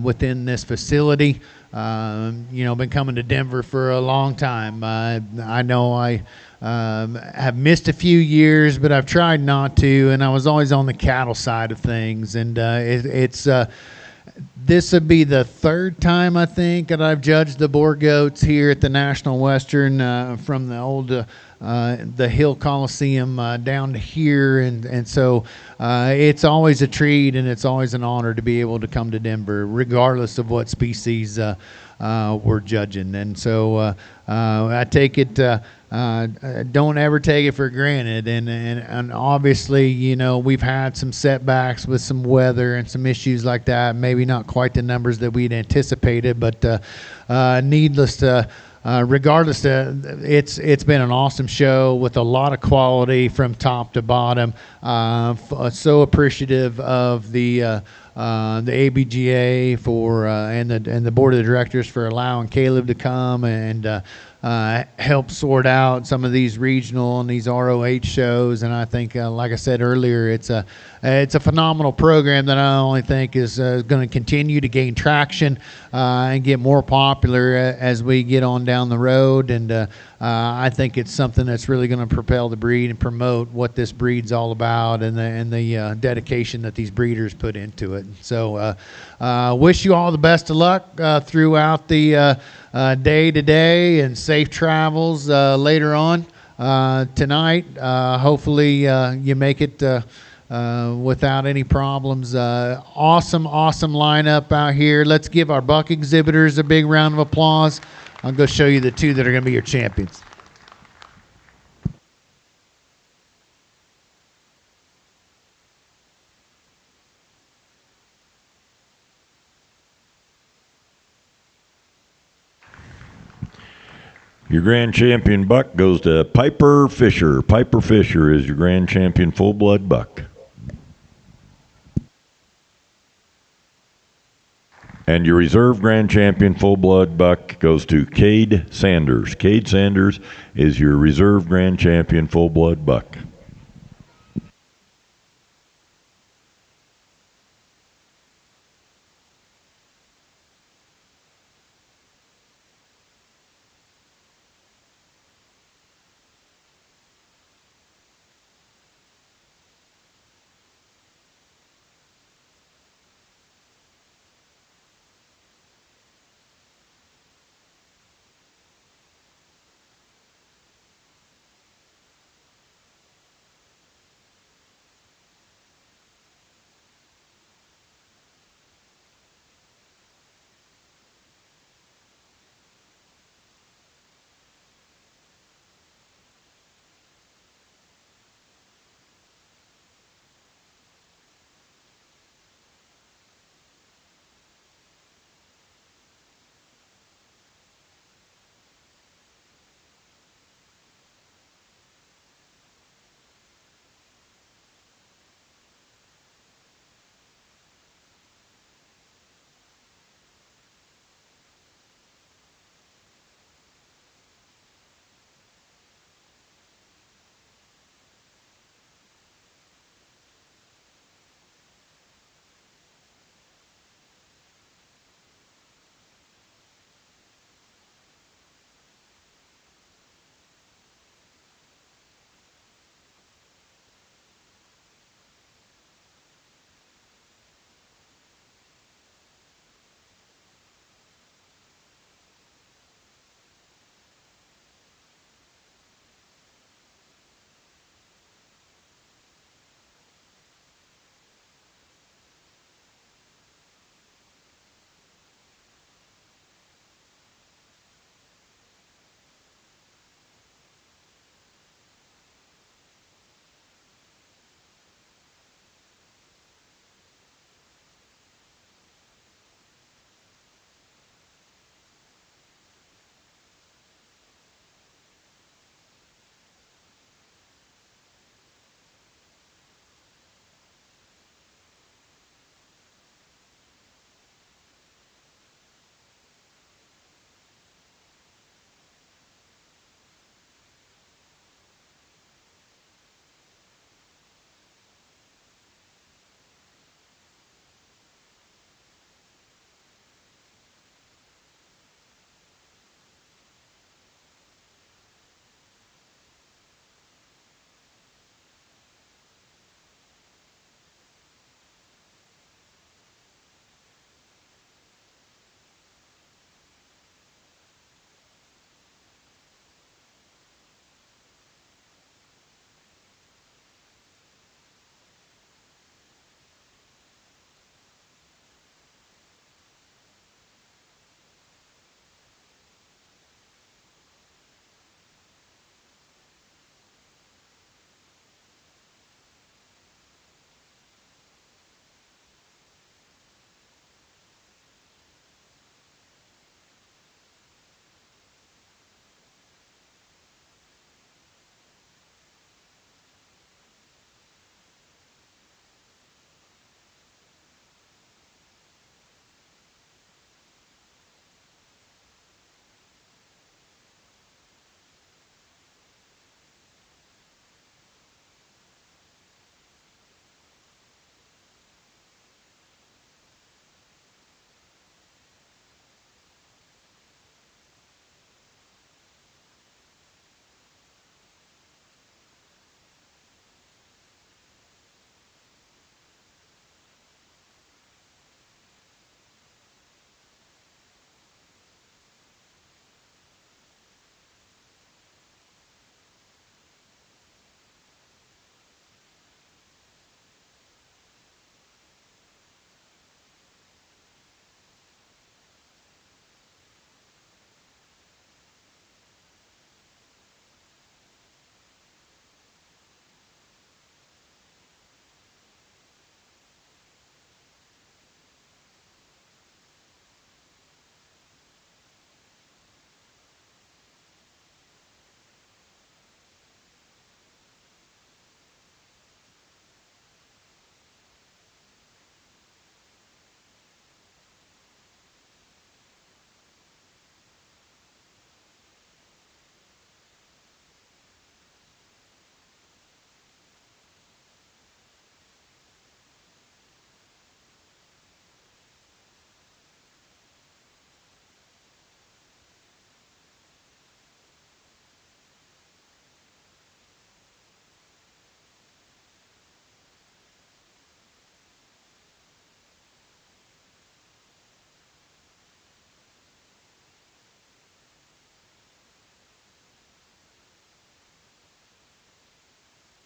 Speaker 2: within this facility. Been coming to Denver for a long time. I know I have missed a few years, but I've tried not to, and I was always on the cattle side of things. And it's this would be the third time I think that I've judged the Boer goats here at the National Western from the old the Hill Coliseum down to here, and so it's always a treat and it's always an honor to be able to come to Denver, regardless of what species we're judging. And so I take it. Don't ever take it for granted, and obviously, we've had some setbacks with some weather and some issues like that. Maybe not quite the numbers that we'd anticipated, but needless to. Regardless, it's been an awesome show with a lot of quality from top to bottom. So appreciative of the ABGA for and the board of directors for allowing Caleb to come and help sort out some of these regional and these ROH shows. And I think, like I said earlier, it's a phenomenal program that I only think is going to continue to gain traction and get more popular as we get on down the road. And I think it's something that's really going to propel the breed and promote what this breed's all about and the dedication that these breeders put into it. So wish you all the best of luck throughout the day today, and safe travels later on tonight. Hopefully you make it without any problems. Awesome lineup out here. Let's give our buck exhibitors a big round of applause. I'll go show you the two that are going to be your champions.
Speaker 1: Your grand champion buck goes to Piper Fisher. Piper Fisher is your grand champion full-blood buck. And your reserve grand champion full-blood buck goes to Cade Sanders. Cade Sanders is your reserve grand champion full-blood buck.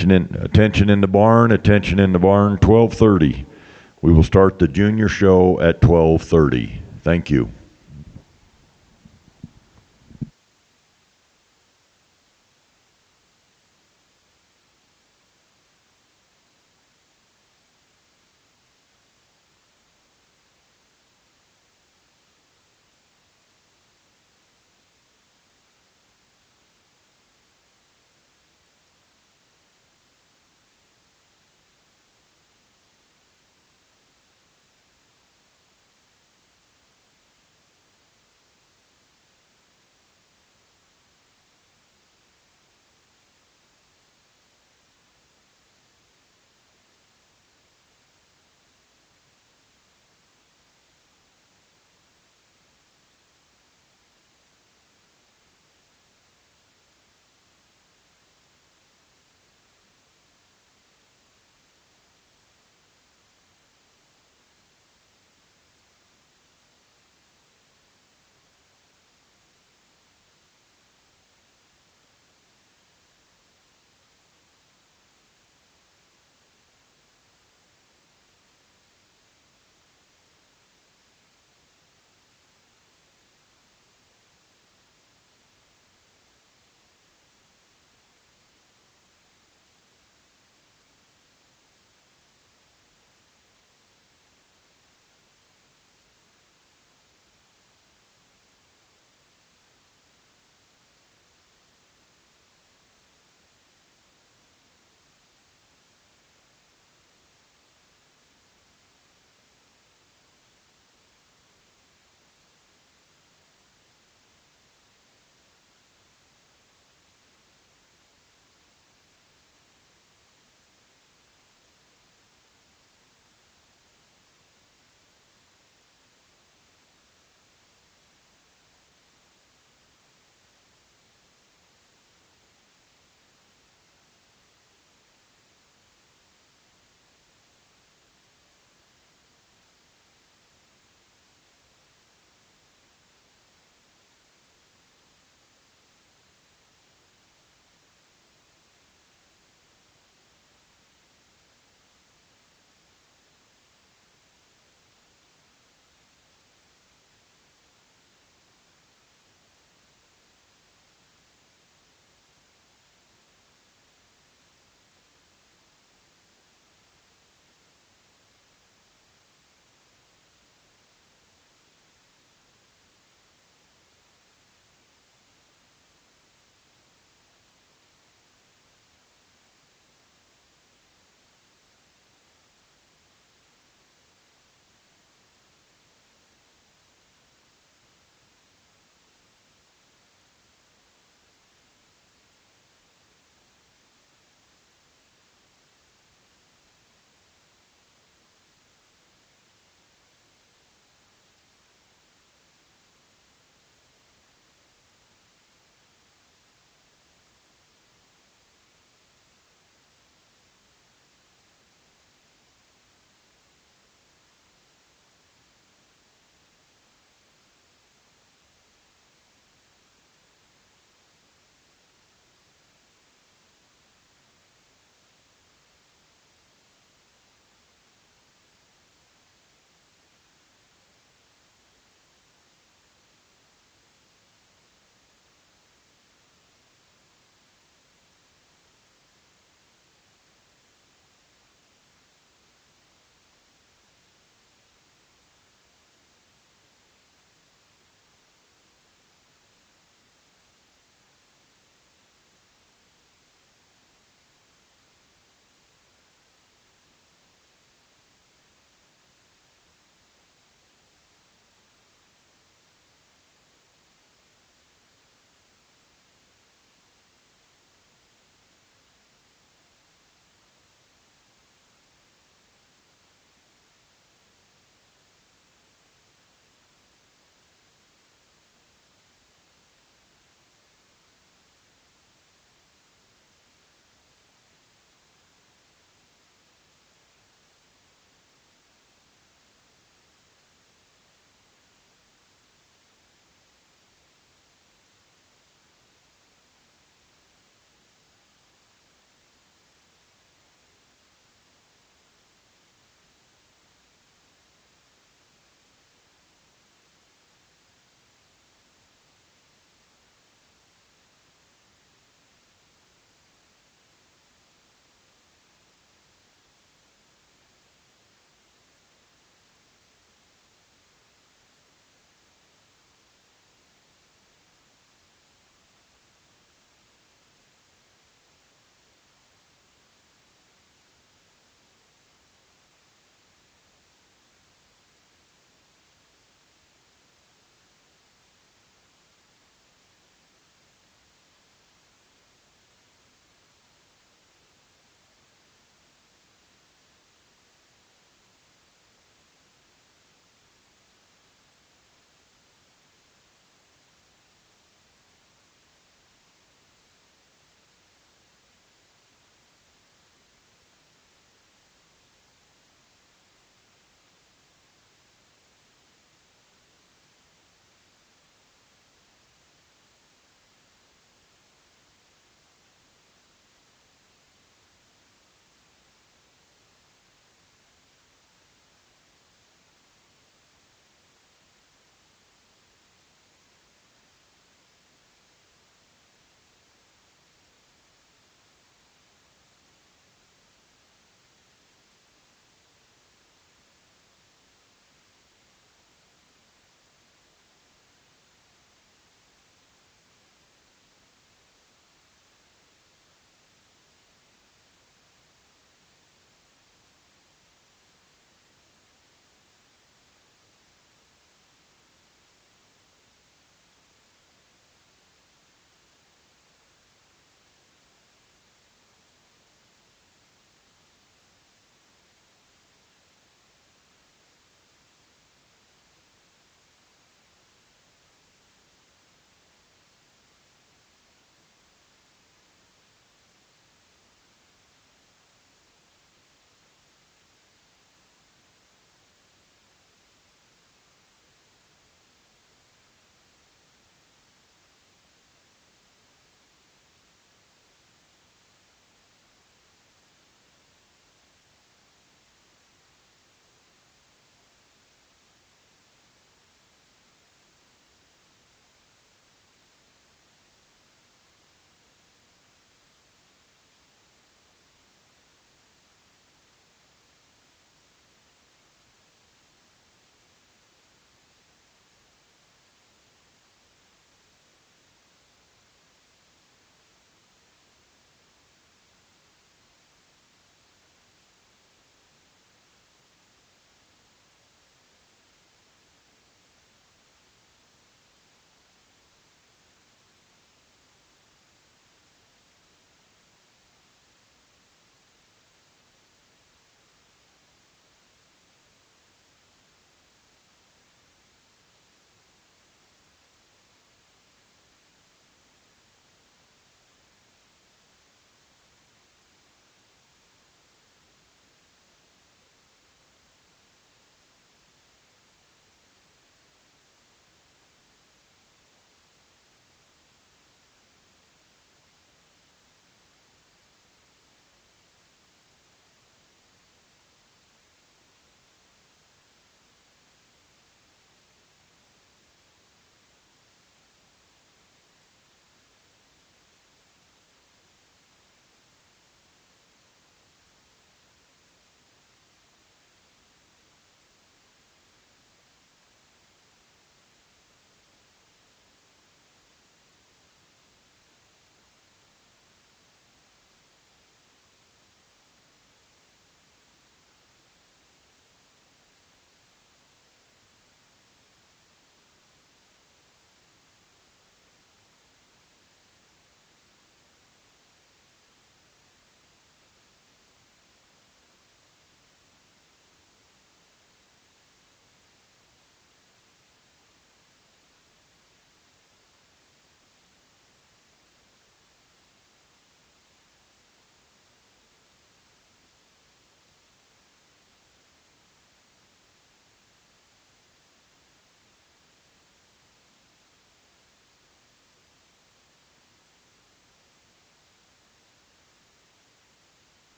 Speaker 1: Attention in the barn, attention in the barn, 12:30. We will start the junior show at 12:30. Thank you.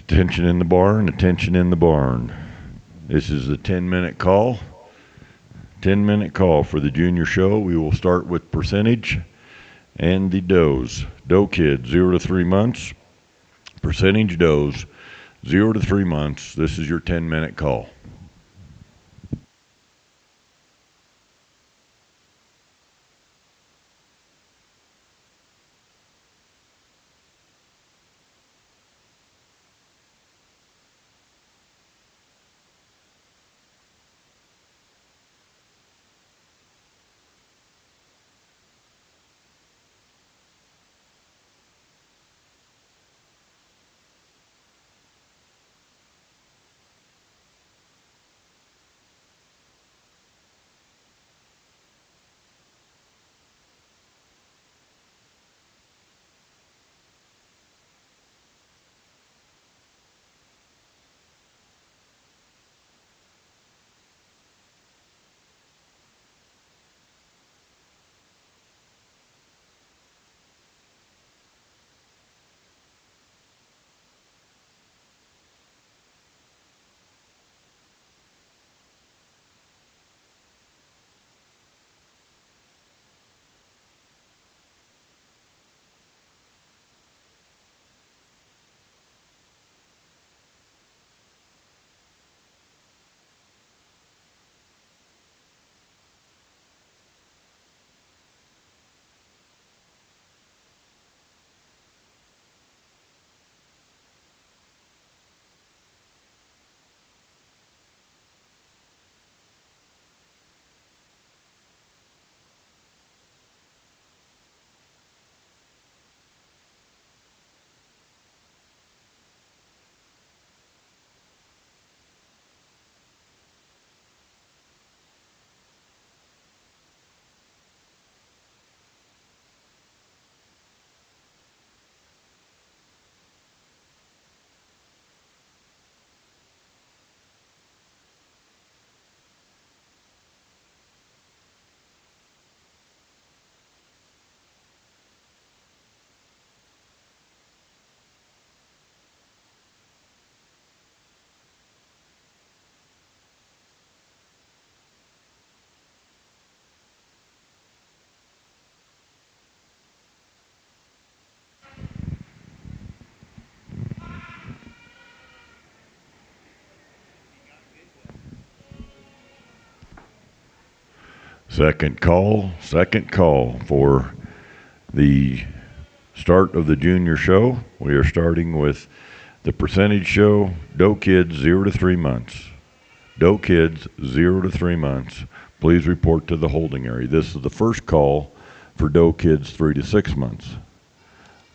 Speaker 1: Attention in the barn, attention in the barn. This is the 10-minute call. 10-minute call for the junior show. We will start with percentage and the does. Doe kids, 0 to 3 months. Percentage does, 0 to 3 months. This is your 10-minute call. Second call for the start of the junior show. We are starting with the percentage show, Doe kids 0 to 3 months. Doe kids 0 to 3 months. Please report to the holding area. This is the first call for Doe kids 3 to 6 months.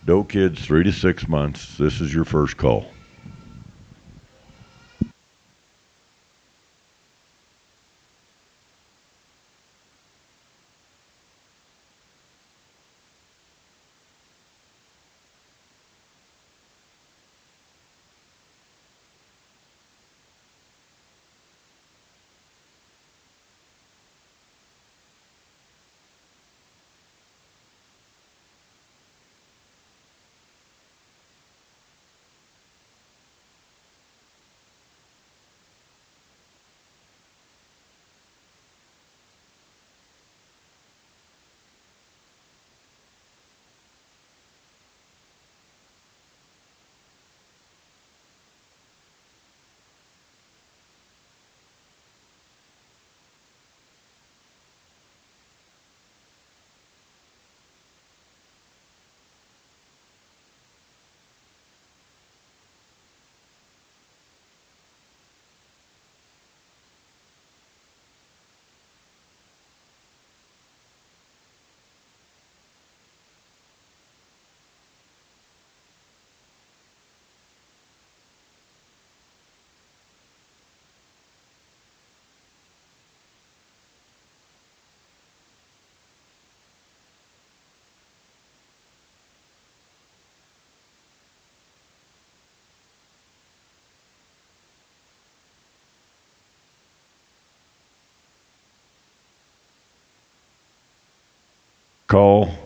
Speaker 1: Doe kids 3 to 6 months. This is your first call.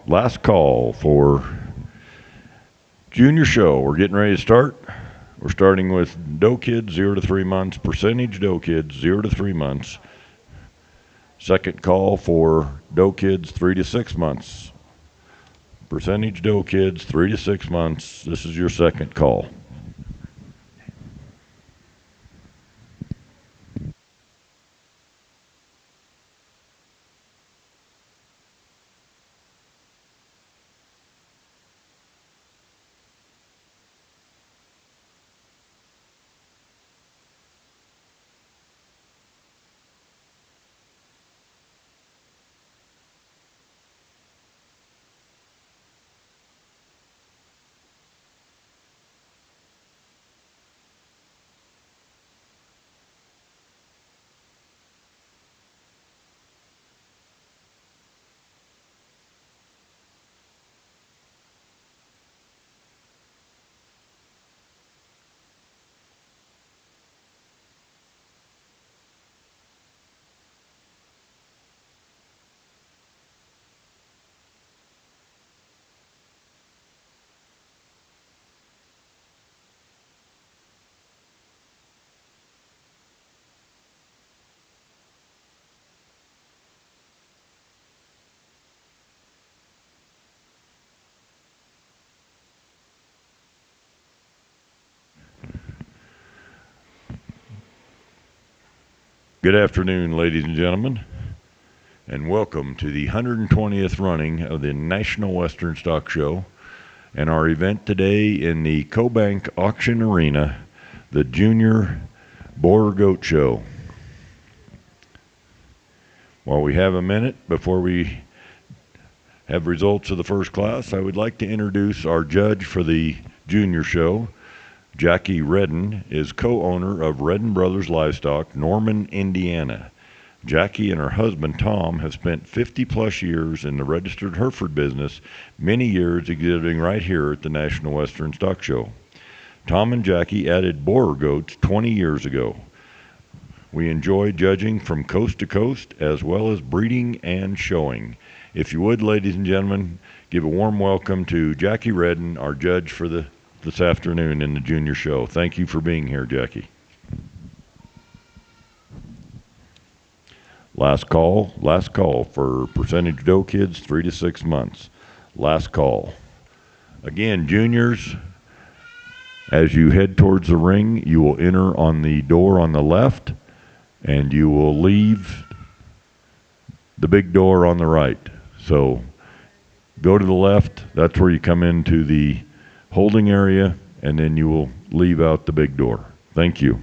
Speaker 1: Last call for junior show. We're getting ready to start. We're starting with doe kids 0 to 3 months, percentage doe kids 0 to 3 months. Second call for doe kids 3 to 6 months. Percentage doe kids 3 to 6 months. This is your second call. Good afternoon, ladies and gentlemen, and welcome to the 120th running of the National Western Stock Show and our event today in the Cobank Auction Arena, the Junior Boer Goat Show. While we have a minute before we have results of the first class, I would like to introduce our judge for the Junior Show. Jackie Redden is co-owner of Redden Brothers Livestock, Norman, Indiana. Jackie and her husband, Tom, have spent 50-plus years in the registered Hereford business, many years exhibiting right here at the National Western Stock Show. Tom and Jackie added Boer goats 20 years ago. We enjoy judging from coast to coast, as well as breeding and showing. If you would, ladies and gentlemen, give a warm welcome to Jackie Redden, our judge for this afternoon in the Junior Show. Thank you for being here, Jackie. Last call for percentage doe kids 3 to 6 months. Last call. Again, juniors, as you head towards the ring, you will enter on the door on the left, and you will leave the big door on the right. So go to the left, that's where you come into the holding area, and then you will leave out the big door. Thank you.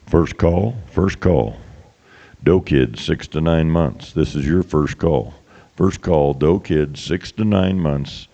Speaker 1: First call. Doe kids 6 to 9 months. This is your first call. First call, doe kids 6 to 9 months.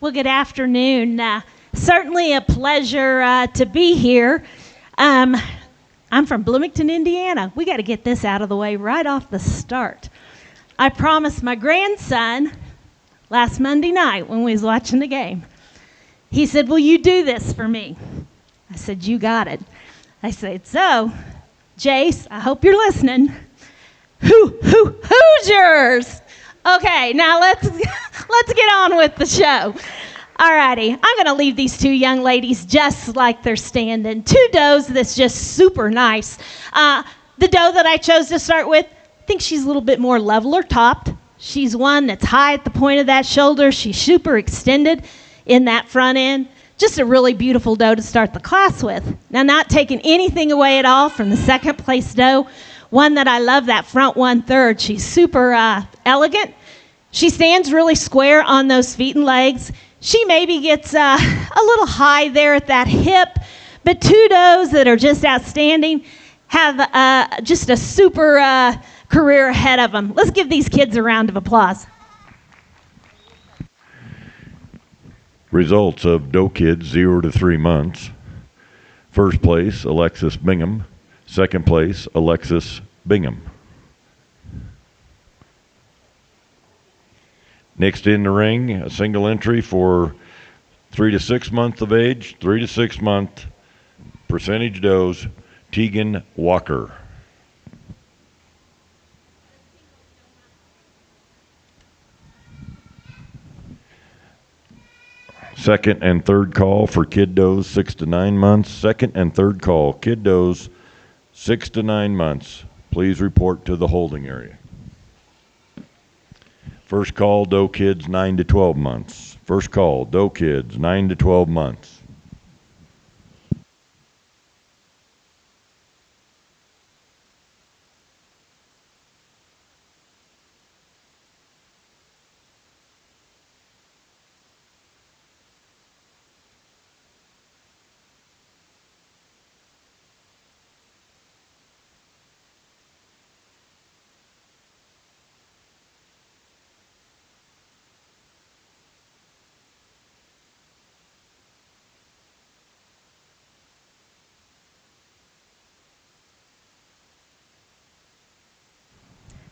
Speaker 3: Well, good afternoon. Certainly a pleasure to be here. I'm from Bloomington, Indiana. We got to get this out of the way right off the start. I promised my grandson last Monday night when we was watching the game. He said, "Will you do this for me?" I said, "You got it." I said, "So, Jace, I hope you're listening. Hoosiers!" Okay, now let's get on with the show. Alrighty, I'm going to leave these two young ladies just like they're standing. Two does that's just super nice. The doe that I chose to start with, I think she's a little bit more leveler topped. She's one that's high at the point of that shoulder. She's super extended in that front end. Just a really beautiful doe to start the class with. Now, not taking anything away at all from the second place doe, one that I love, that front 1/3. She's super elegant. She stands really square on those feet and legs. She maybe gets a little high there at that hip, but two does that are just outstanding have just a super career ahead of them. Let's give these kids a round of applause.
Speaker 1: Results of doe kids 0 to 3 months. First place, Alexis Bingham. Second place, Alexis Bingham. Next in the ring, a single entry for 3 to 6 months of age, 3 to 6 month percentage does, Tegan Walker. Second and third call for kid does 6 to 9 months. Second and third call, kid does 6 to 9 months. Please report to the holding area. First call, doe kids 9 to 12 months. First call, doe kids 9 to 12 months.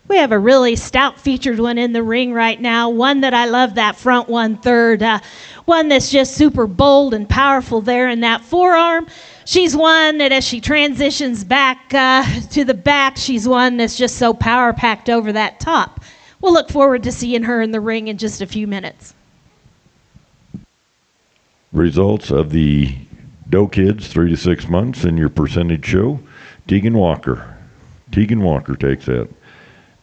Speaker 3: We have a really stout featured one in the ring right now, one that I love, that front 1/3, one that's just super bold and powerful there in that forearm. She's one that as she transitions back to the back, she's one that's just so power-packed over that top. We'll look forward to seeing her in the ring in just a few minutes.
Speaker 1: Results of the doe kids 3 to 6 months in your percentage show, Tegan Walker. Tegan Walker takes that.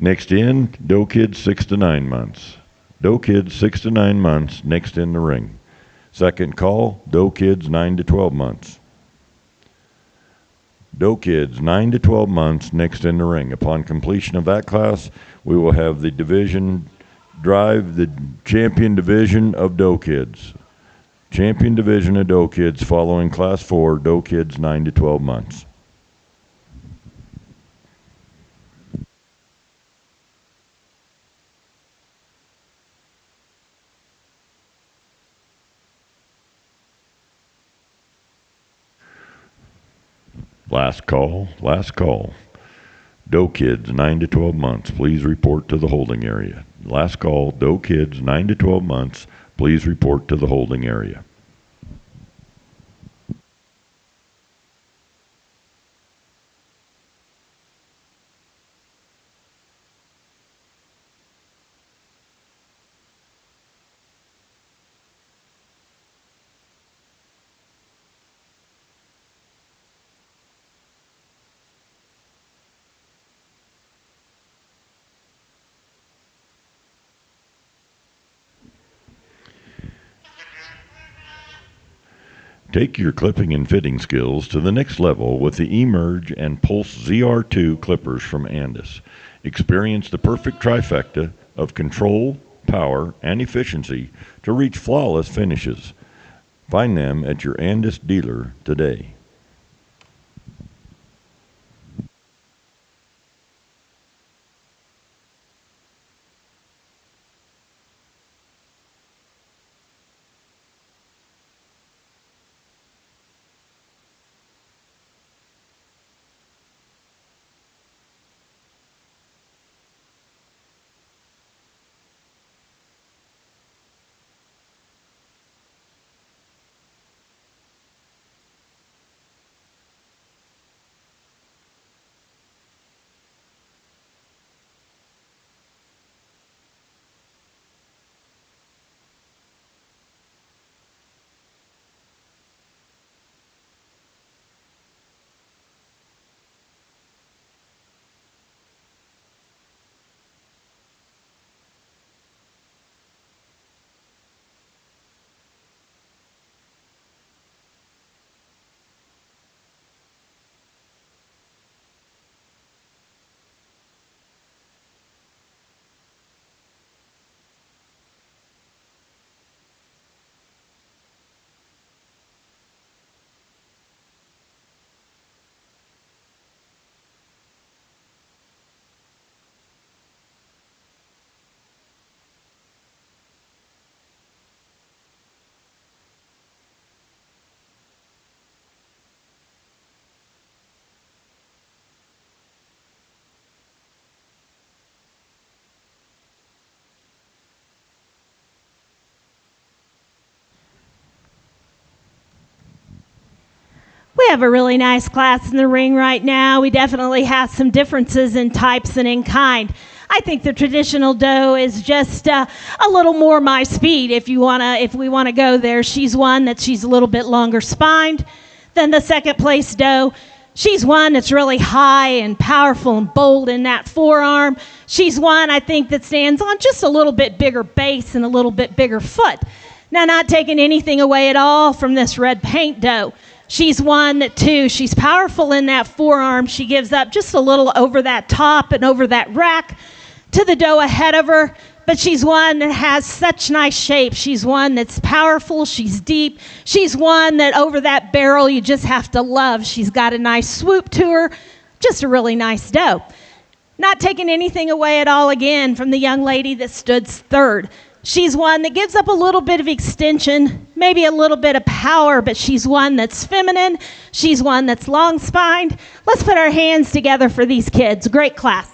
Speaker 1: Next in, doe kids 6 to 9 months. Doe kids 6 to 9 months, next in the ring. Second call, doe kids 9 to 12 months. Doe kids 9 to 12 months, next in the ring. Upon completion of that class, we will have the division drive, the champion division of doe kids. Champion division of doe kids following class 4, doe kids 9 to 12 months. Last call, last call. Doe kids 9 to 12 months, please report to the holding area. Last call, doe kids 9 to 12 months, please report to the holding area. Take your clipping and fitting skills to the next level with the Emerge and Pulse ZR2 clippers from Andis. Experience the perfect trifecta of control, power, and efficiency to reach flawless finishes. Find them at your Andis dealer today.
Speaker 3: We have a really nice class in the ring right now. We definitely have some differences in types and in kind. I think the traditional doe is just a little more my speed. If we wanna go there, she's one that she's a little bit longer spined than the second place doe. She's one that's really high and powerful and bold in that forearm. She's one I think that stands on just a little bit bigger base and a little bit bigger foot. Now, not taking anything away at all from this red paint doe. She's one that, too, she's powerful in that forearm. She gives up just a little over that top and over that rack to the doe ahead of her, but she's one that has such nice shape. She's one that's powerful. She's deep. She's one that over that barrel you just have to love. She's got a nice swoop to her. Just a really nice doe. Not taking anything away at all again from the young lady that stood third. She's one that gives up a little bit of extension, maybe a little bit of power, but she's one that's feminine. She's one that's long-spined. Let's put our hands together for these kids. Great class.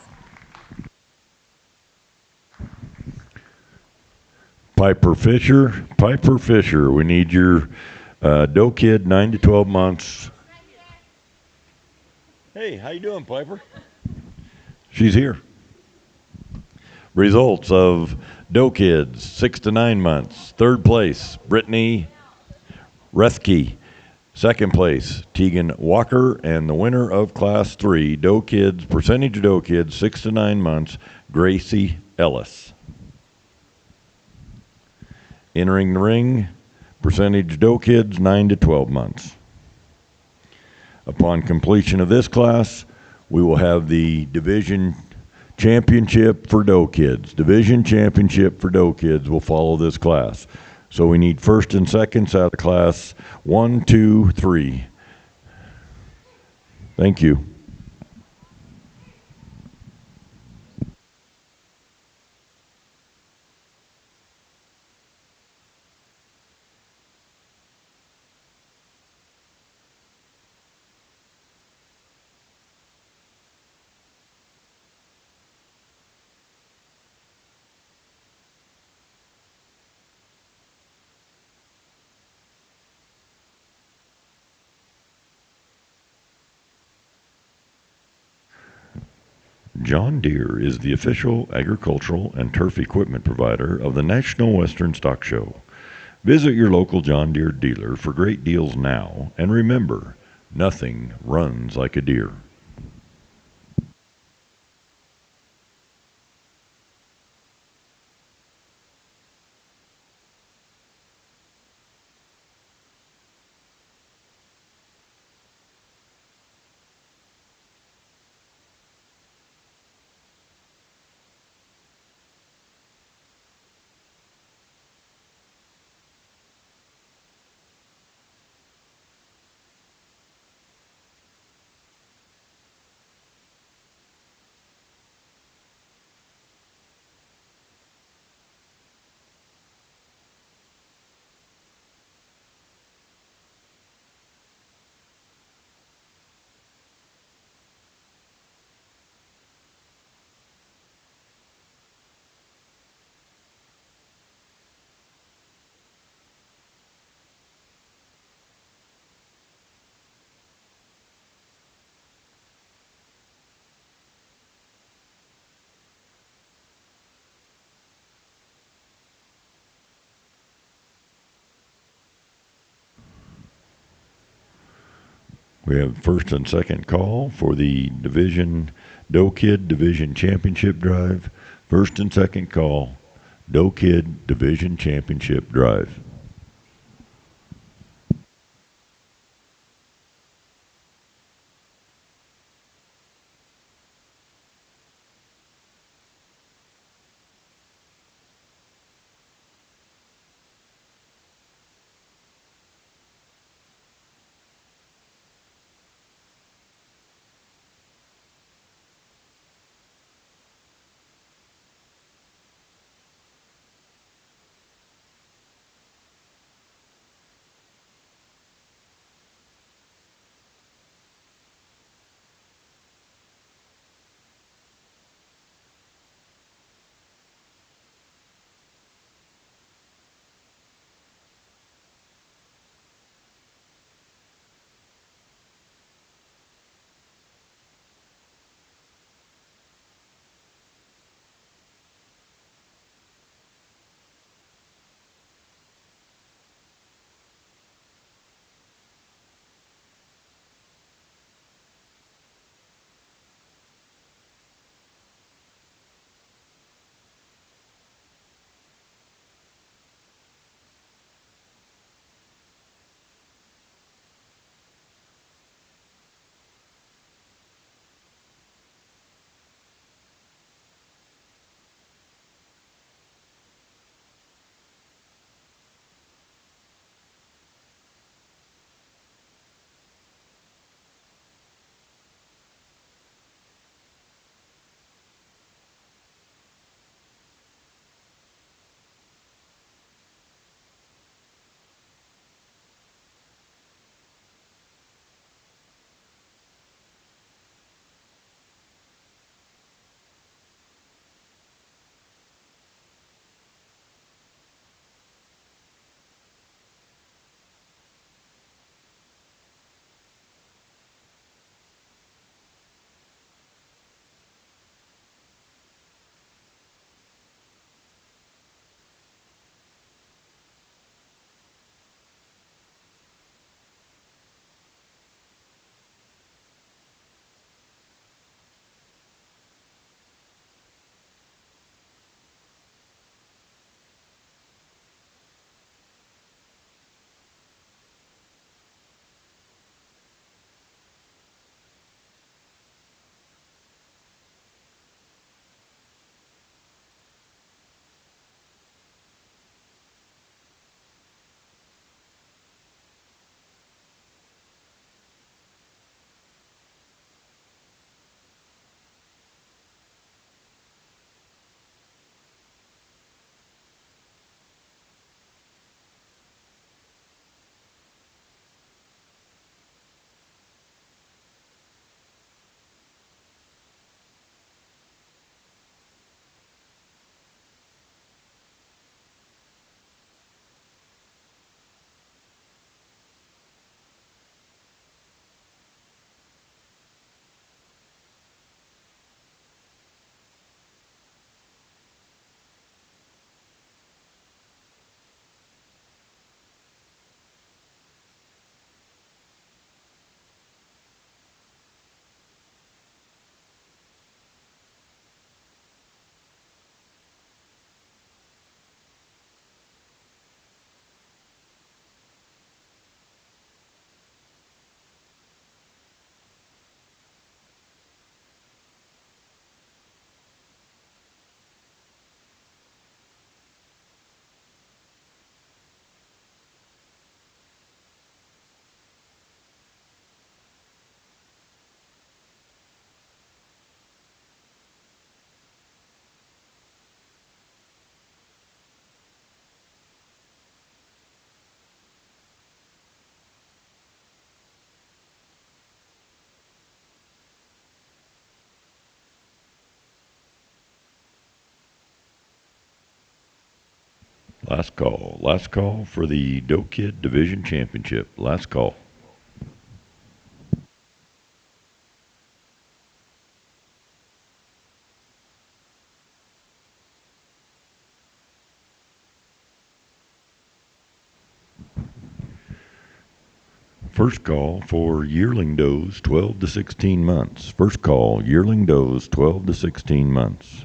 Speaker 1: Piper Fisher, we need your doe kid, 9 to 12 months. Hey, how you doing, Piper? She's here. Results of doe kids, 6 to 9 months. Third place, Brittany Rethke. Second place, Tegan Walker. And the winner of Class 3, doe kids, percentage doe kids, 6 to 9 months, Gracie Ellis. Entering the ring, percentage doe kids, 9 to 12 months. Upon completion of this class, we will have the division championship for doe kids. Division championship for doe kids will follow this class. So we need first and seconds out of class 1, 2, 3. Thank you. John Deere is the official agricultural and turf equipment provider of the National Western Stock Show. Visit your local John Deere dealer for great deals now, and remember, nothing runs like a deer. We have first and second call for the Division Doe Kid Division Championship Drive. First and second call, Doe Kid Division Championship Drive. Last call. Last call for the Doe Kid Division Championship. Last call. First call for yearling does 12 to 16 months. First call, yearling does 12 to 16 months.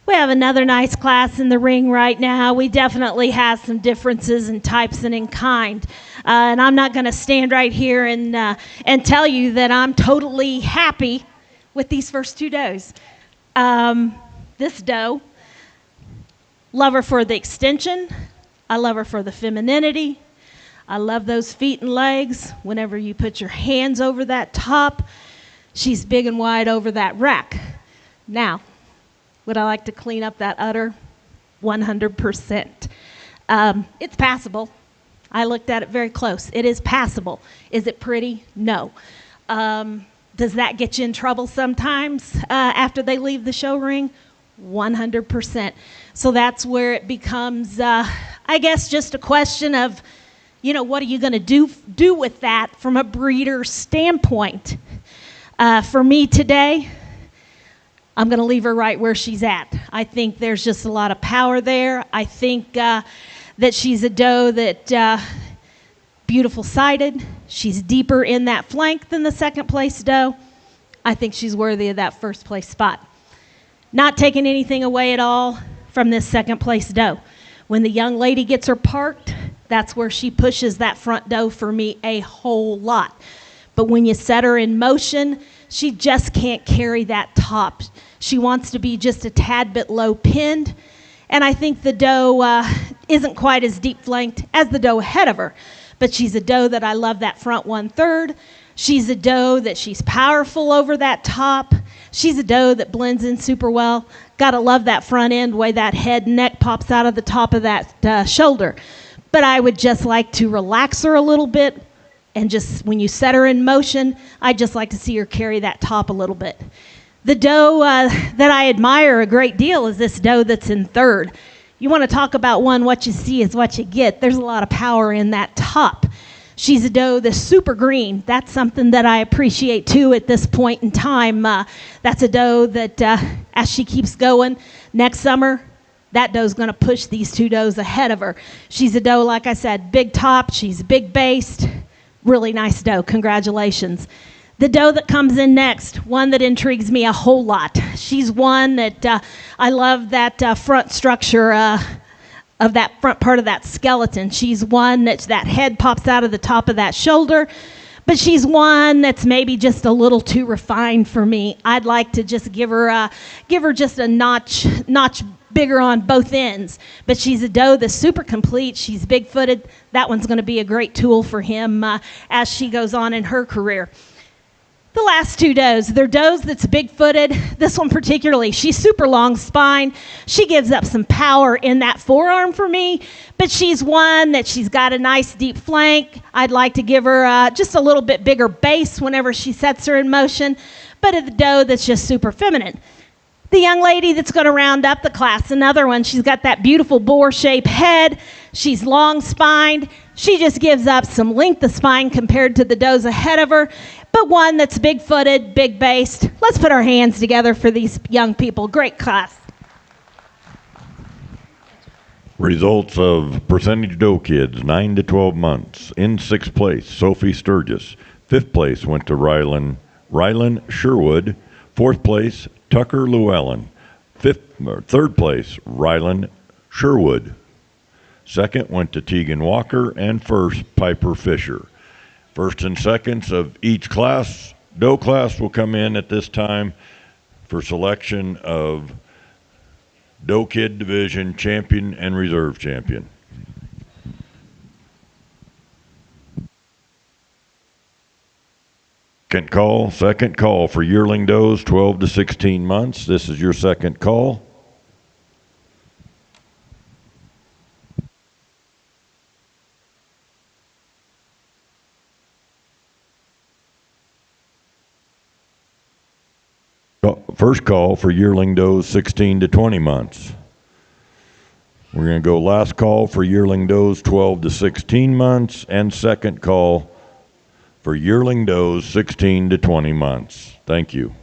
Speaker 3: We have another nice class in the ring right now. We definitely have some differences in types and in kind. And I'm not going to stand right here and tell you that I'm totally happy with these first two does. This doe, love her for the extension. I love her for the femininity. I love those feet and legs. Whenever you put your hands over that top, she's big and wide over that rack. Now, would I like to clean up that udder? 100%. It's passable. I looked at it very close. It is passable. Is it pretty? No. Does that get you in trouble sometimes after they leave the show ring? 100%. So that's where it becomes, I guess, just a question of, what are you going to do with that from a breeder standpoint? For me today, I'm going to leave her right where she's at. I think there's just a lot of power there. I think that she's a doe that beautiful sided. She's deeper in that flank than the second place doe. I think she's worthy of that first place spot. Not taking anything away at all from this second place doe. When the young lady gets her parked, that's where she pushes that front doe for me a whole lot. But when you set her in motion, she just can't carry that top. She wants to be just a tad bit low pinned. And I think the doe isn't quite as deep flanked as the doe ahead of her. But she's a doe that I love that front 1/3. She's a doe that she's powerful over that top. She's a doe that blends in super well. Gotta love that front end, the way that head and neck pops out of the top of that shoulder. But I would just like to relax her a little bit. And just when you set her in motion, I'd just like to see her carry that top a little bit. The doe that I admire a great deal is this doe that's in third. You want to talk about one, what you see is what you get. There's a lot of power in that top. She's a doe that's super green. That's something that I appreciate too at this point in time. That's a doe that as she keeps going next summer, that doe's going to push these two does ahead of her. She's a doe, like I said, big top. She's big based. Really nice doe. Congratulations. The doe that comes in next, one that intrigues me a whole lot. She's one that I love that front structure of that front part of that skeleton. She's one that head pops out of the top of that shoulder, but she's one that's maybe just a little too refined for me. I'd like to just give her just a notch bigger on both ends. But she's a doe that's super complete. She's big-footed. That one's going to be a great tool for him as she goes on in her career. The last two does, they're does that's big-footed. This one particularly, she's super long spine. She gives up some power in that forearm for me, but she's one that she's got a nice deep flank. I'd like to give her just a little bit bigger base whenever she sets her in motion, but a doe that's just super feminine. The young lady that's going to round up the class, another one, she's got that beautiful boar-shaped head. She's long-spined. She just gives up some length of spine compared to the does ahead of her, but one that's big-footed, big-based. Let's put our hands together for these young people. Great class.
Speaker 1: Results of percentage doe kids, 9 to 12 months. In 6th place, Sophie Sturgis. 5th place went to Rylan Sherwood. Fourth place, Tucker Llewellyn. Third place, Rylan Sherwood. Second went to Tegan Walker, and first, Piper Fisher. First and seconds of each class, doe class, will come in at this time for selection of Doe Kid Division champion and reserve champion. Second call for yearling does 12 to 16 months. This is your second call. First call for yearling does 16 to 20 months. We're going to go last call for yearling does 12 to 16 months, and second call for yearling does 16 to 20 months. Thank you.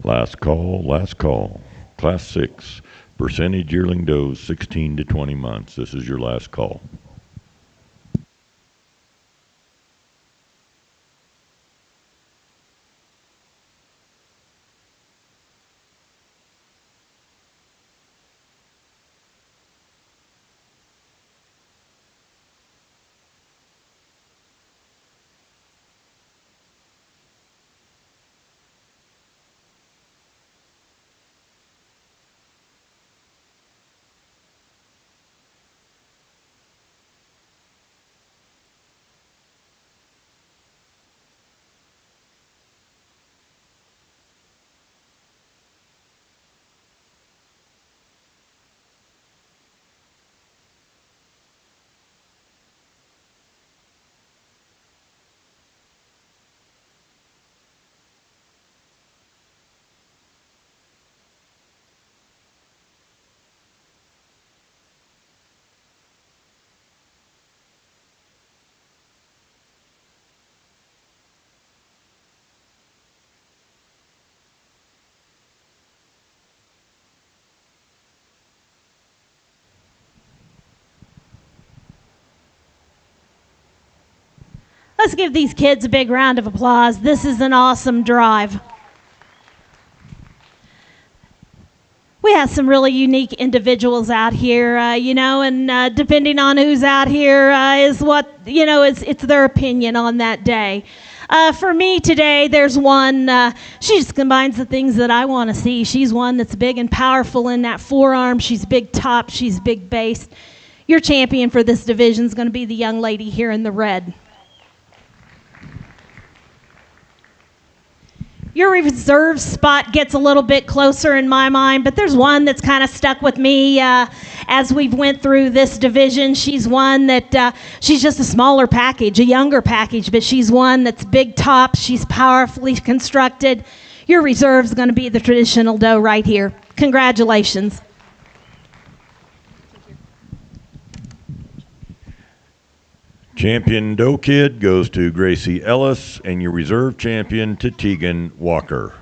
Speaker 1: Last call. Class 6, percentage yearling does 16 to 20 months. This is your last call.
Speaker 3: Let's give these kids a big round of applause. This is an awesome drive. We have some really unique individuals out here, and depending on who's out here is what, it's their opinion on that day. For me today, there's one, she just combines the things that I want to see. She's one that's big and powerful in that forearm. She's big top, she's big base. Your champion for this division is going to be the young lady here in the red. Your reserve spot gets a little bit closer in my mind, but there's one that's kind of stuck with me as we've went through this division. She's one that, she's just a smaller package, a younger package, but she's one that's big top. She's powerfully constructed. Your reserve's going to be the traditional doe right here. Congratulations.
Speaker 1: Champion Doe Kid goes to Gracie Ellis, and your reserve champion to Tegan Walker.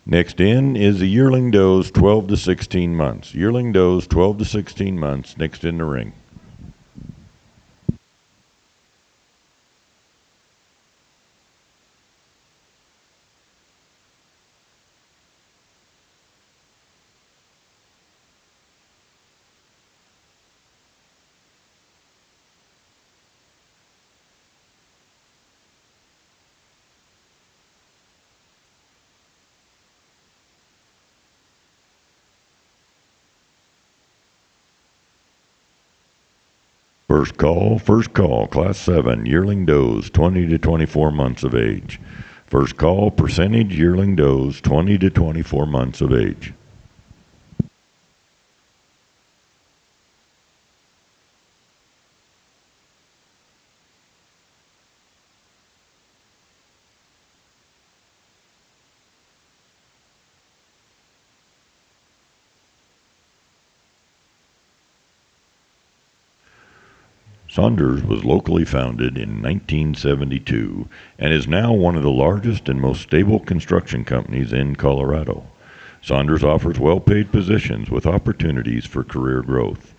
Speaker 1: Next in is the yearling does 12 to 16 months. Yearling does 12 to 16 months, next in the ring. First call, Class 7, yearling does, 20 to 24 months of age. First call, percentage, yearling does, 20 to 24 months of age. Saunders was locally founded in 1972 and is now one of the largest and most stable construction companies in Colorado. Saunders offers well-paid positions with opportunities for career growth.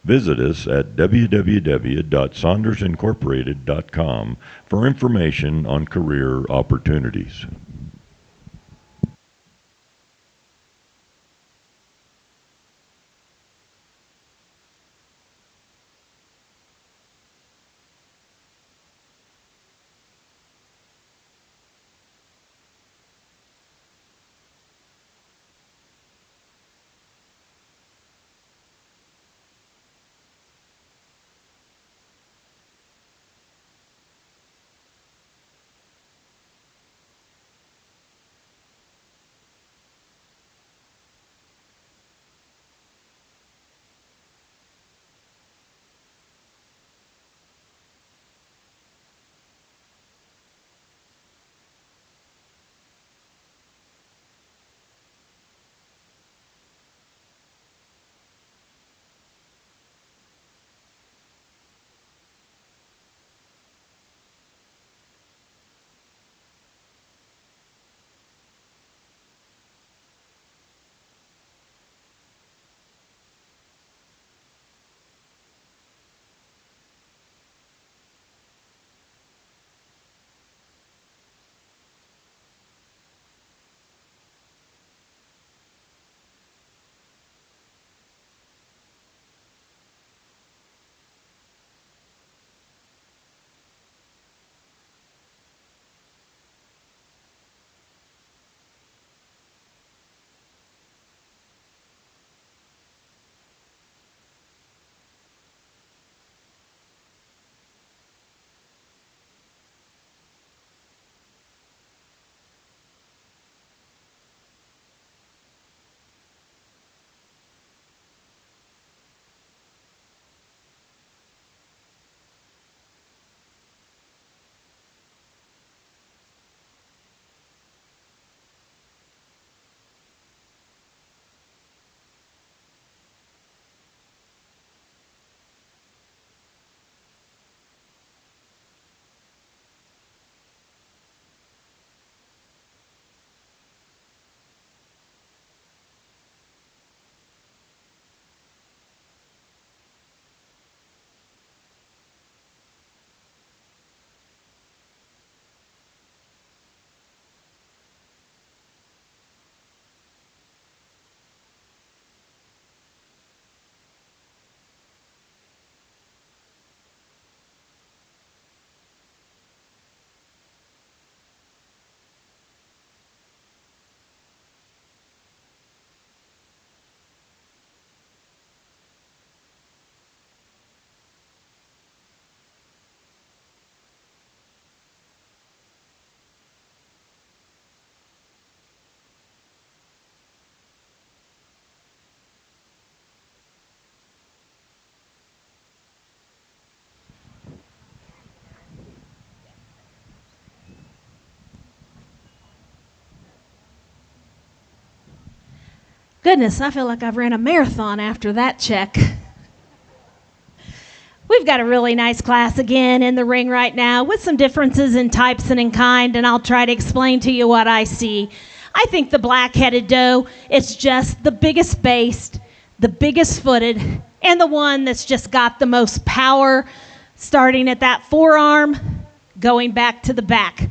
Speaker 1: Visit us at www.saundersincorporated.com for information on career opportunities.
Speaker 3: Goodness, I feel like I've ran a marathon after that check. We've got a really nice class again in the ring right now with some differences in types and in kind, and I'll try to explain to you what I see. I think the black-headed doe is just the biggest based, the biggest footed, and the one that's just got the most power, starting at that forearm, going back to the back.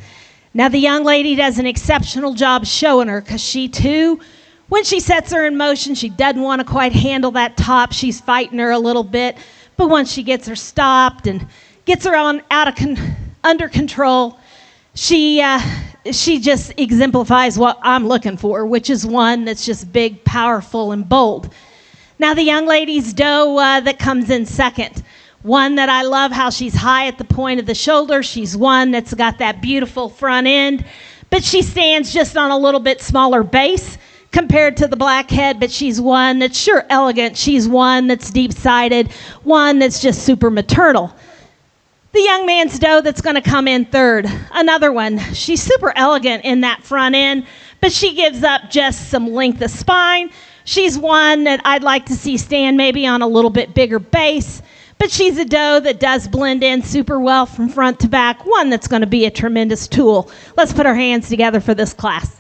Speaker 3: Now, the young lady does an exceptional job showing her, because she, too, when she sets her in motion, she doesn't want to quite handle that top. She's fighting her a little bit. But once she gets her stopped and gets her under control, she just exemplifies what I'm looking for, which is one that's just big, powerful, and bold. Now, the young lady's doe that comes in second. One that I love how she's high at the point of the shoulder. She's one that's got that beautiful front end, but she stands just on a little bit smaller base compared to the blackhead, but she's one that's sure elegant. She's one that's deep-sided, one that's just super maternal. The young man's doe that's going to come in third, another one. She's super elegant in that front end, but she gives up just some length of spine. She's one that I'd like to see stand maybe on a little bit bigger base, but she's a doe that does blend in super well from front to back, one that's going to be a tremendous tool. Let's put our hands together for this class.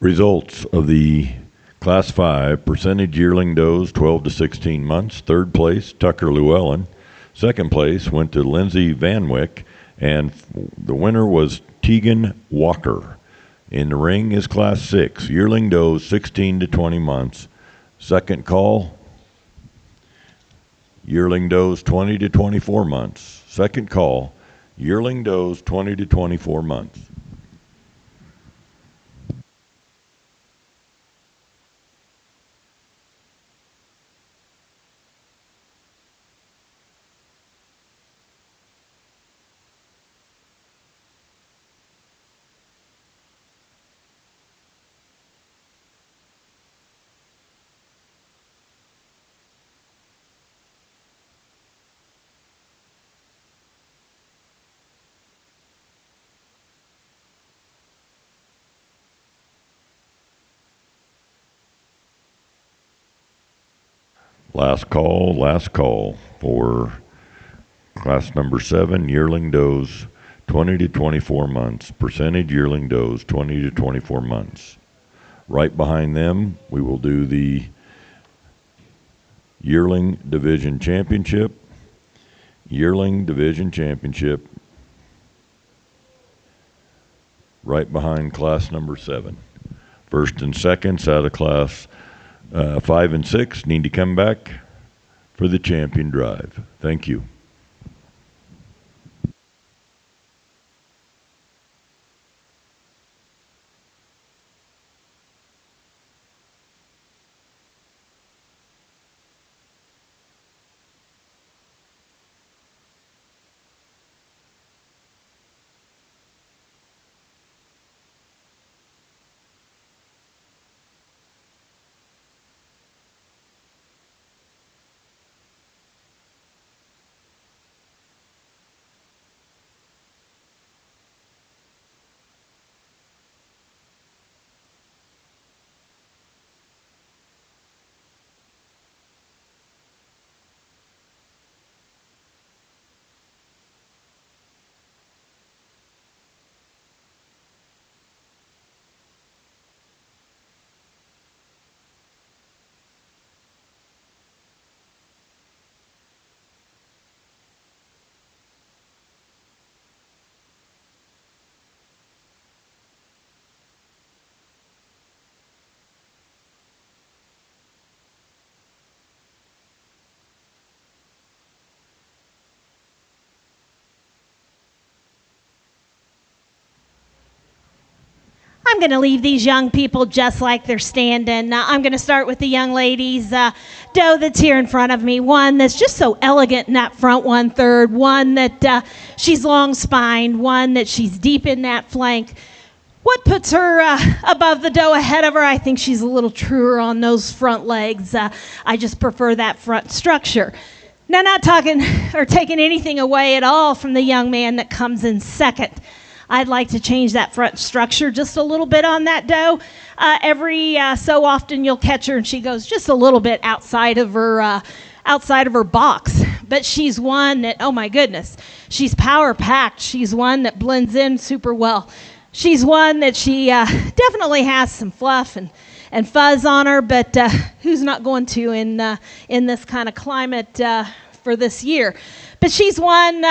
Speaker 1: Results of the Class 5 percentage yearling does 12 to 16 months. Third place, Tucker Llewellyn. Second place went to Lindsay Van Wyck, and the winner was Tegan Walker. In the ring is Class 6, yearling does 16 to 20 months. Second call, yearling does 20 to 24 months. Second call, yearling does 20 to 24 months. Last call for class number 7, yearling does 20 to 24 months. Percentage yearling does 20 to 24 months. Right behind them, we will do the yearling division championship. Yearling division championship. Right behind class number 7. First and seconds out of class 5 and 6 need to come back for the champion drive. Thank you.
Speaker 3: I'm going to leave these young people just like they're standing. I'm going to start with the young ladies. Doe that's here in front of me, one that's just so elegant in that front 1/3, one that she's long spined, one that she's deep in that flank. What puts her above the doe ahead of her? I think she's a little truer on those front legs. I just prefer that front structure. Now, not talking or taking anything away at all from the young man that comes in second. I'd like to change that front structure just a little bit on that doe. Every so often you'll catch her and she goes just a little bit outside of her box. But she's one that, oh my goodness, she's power packed. She's one that blends in super well. She's one that she definitely has some fluff and fuzz on her, but who's not going to in this kind of climate for this year? But she's one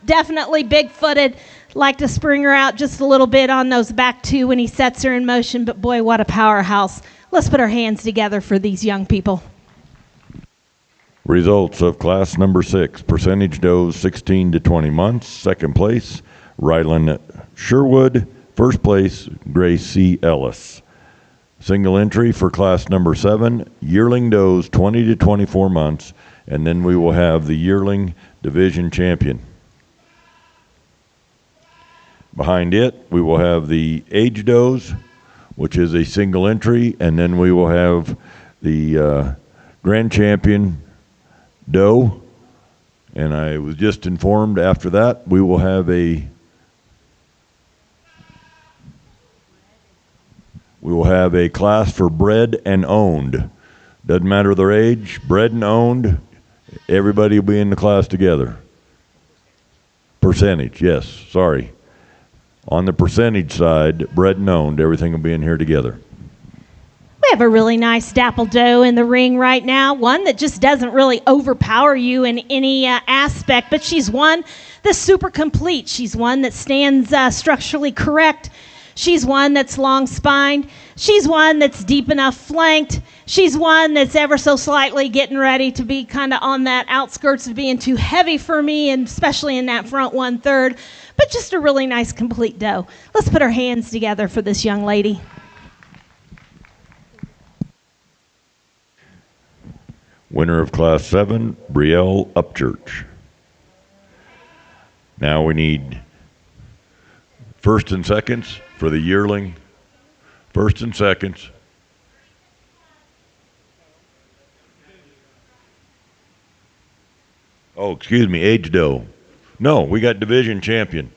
Speaker 3: definitely big-footed. Like to spring her out just a little bit on those back two when he sets her in motion, but boy, what a powerhouse. Let's put our hands together for these young people.
Speaker 1: Results of class number 6, percentage does 16 to 20 months. Second place, Rylan Sherwood. First place, Grace C. Ellis. single entry for class number 7, yearling does 20 to 24 months, and then we will have the yearling division champion. Behind it, we will have the age does, which is a single entry, and then we will have the grand champion doe. And I was just informed after that we will have a class for bred and owned. Doesn't matter their age, bred and owned, everybody will be in the class together. Percentage, yes, sorry. On the percentage side, bred and owned, everything will be in here together.
Speaker 3: We have a really nice dapple doe in the ring right now, one that just doesn't really overpower you in any aspect, but she's one that's super complete. She's one that stands structurally correct. She's one that's long spined. She's one that's deep enough flanked. She's one that's ever so slightly getting ready to be kind of on that outskirts of being too heavy for me, and especially in that front 1/3, but just a really nice complete doe. Let's put our hands together for this young lady.
Speaker 1: Winner of Class 7, Brielle Upchurch. Now we need first and seconds for the yearling. First and seconds. Oh, excuse me, age doe. No, we got division champion.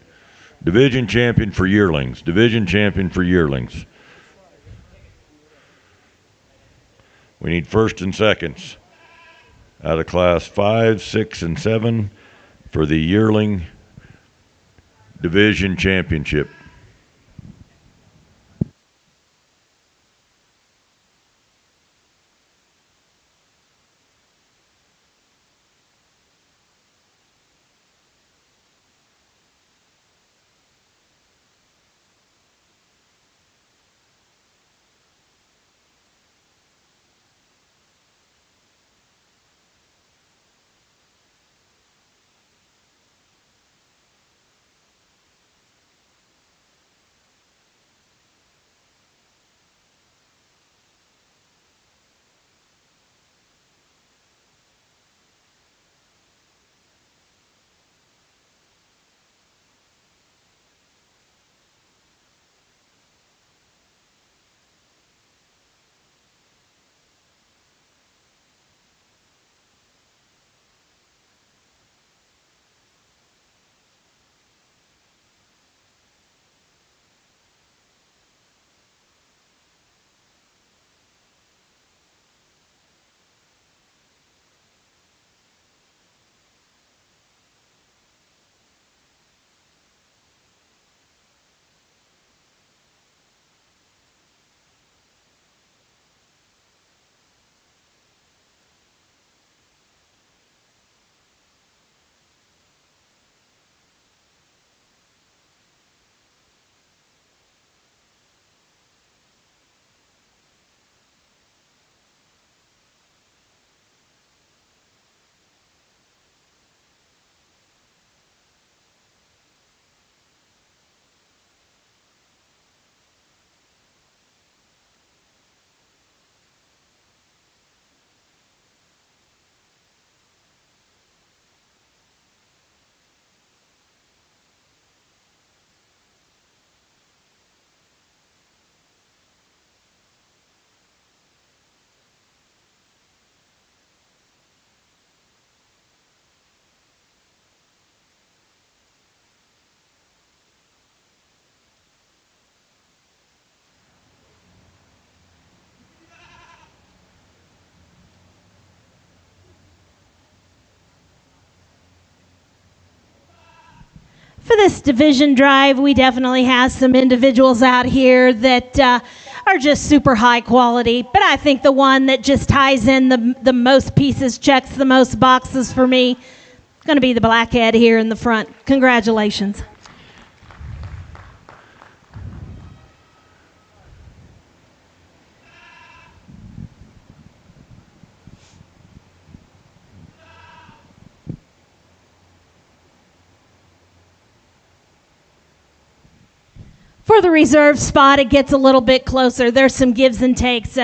Speaker 1: Division champion for yearlings. Division champion for yearlings. We need first and seconds out of class 5, 6, and 7 for the yearling division championship.
Speaker 3: For this division drive, we definitely have some individuals out here that are just super high quality, but I think the one that just ties in the most pieces, checks the most boxes for me, going to be the blackhead here in the front. Congratulations. For the reserve spot, it gets a little bit closer. There's some gives and takes.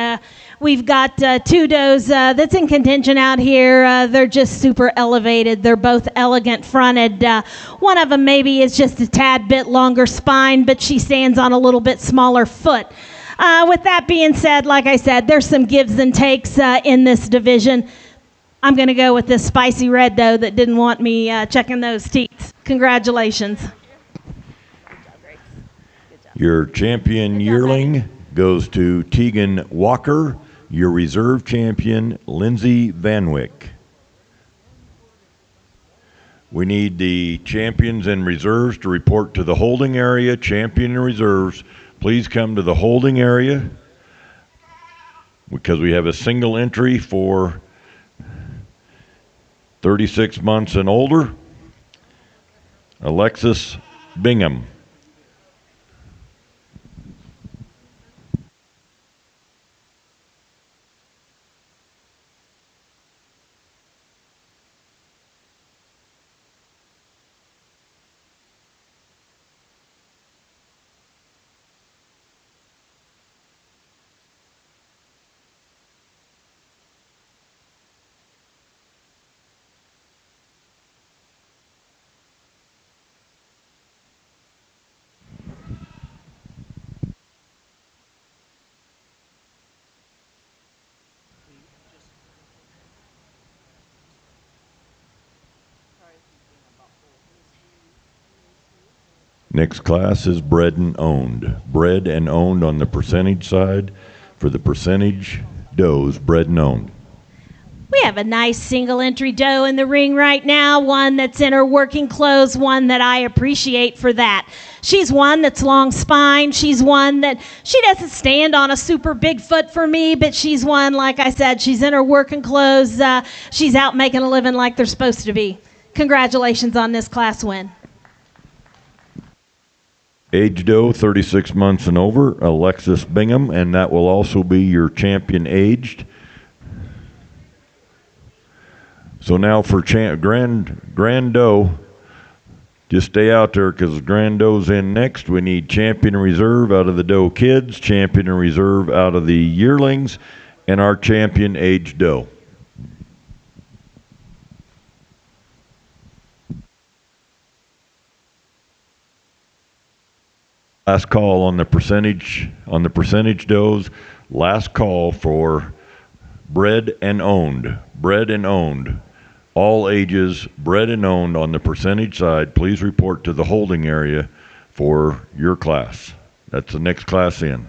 Speaker 3: We've got two does that's in contention out here. They're just super elevated. They're both elegant fronted. One of them maybe is just a tad bit longer spine, but she stands on a little bit smaller foot. With that being said, like I said, there's some gives and takes in this division. I'm going to go with this spicy red doe that didn't want me checking those teats. Congratulations.
Speaker 1: Your champion yearling goes to Tegan Walker. Your reserve champion, Lindsay Van Wyck. We need the champions and reserves to report to the holding area. Champion and reserves, please come to the holding area because we have a single entry for 36 months and older. Alexis Bingham. Next class is bred and owned. Bred and owned on the percentage side. For the percentage does, bred and owned.
Speaker 3: We have a nice single entry doe in the ring right now, one that's in her working clothes, one that I appreciate for that. She's one that's long spine. She's one that she doesn't stand on a super big foot for me, but she's one, like I said, she's in her working clothes. She's out making a living like they're supposed to be. Congratulations on this class win.
Speaker 1: Age doe, 36 months and over, Alexis Bingham, and that will also be your champion aged. So now for Grand Doe, just stay out there because Grand Doe's in next. We need champion and reserve out of the Doe kids, champion and reserve out of the yearlings, and our champion aged doe. Last call on the percentage does. Last call for bred and owned. Bred and owned. All ages, bred and owned on the percentage side. Please report to the holding area for your class. That's the next class in.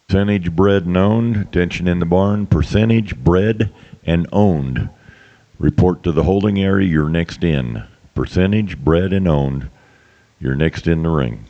Speaker 1: Percentage bred and owned. Attention in the barn. Percentage bred and owned. Report to the holding area. You're next in. Percentage bred and owned. You're next in the ring.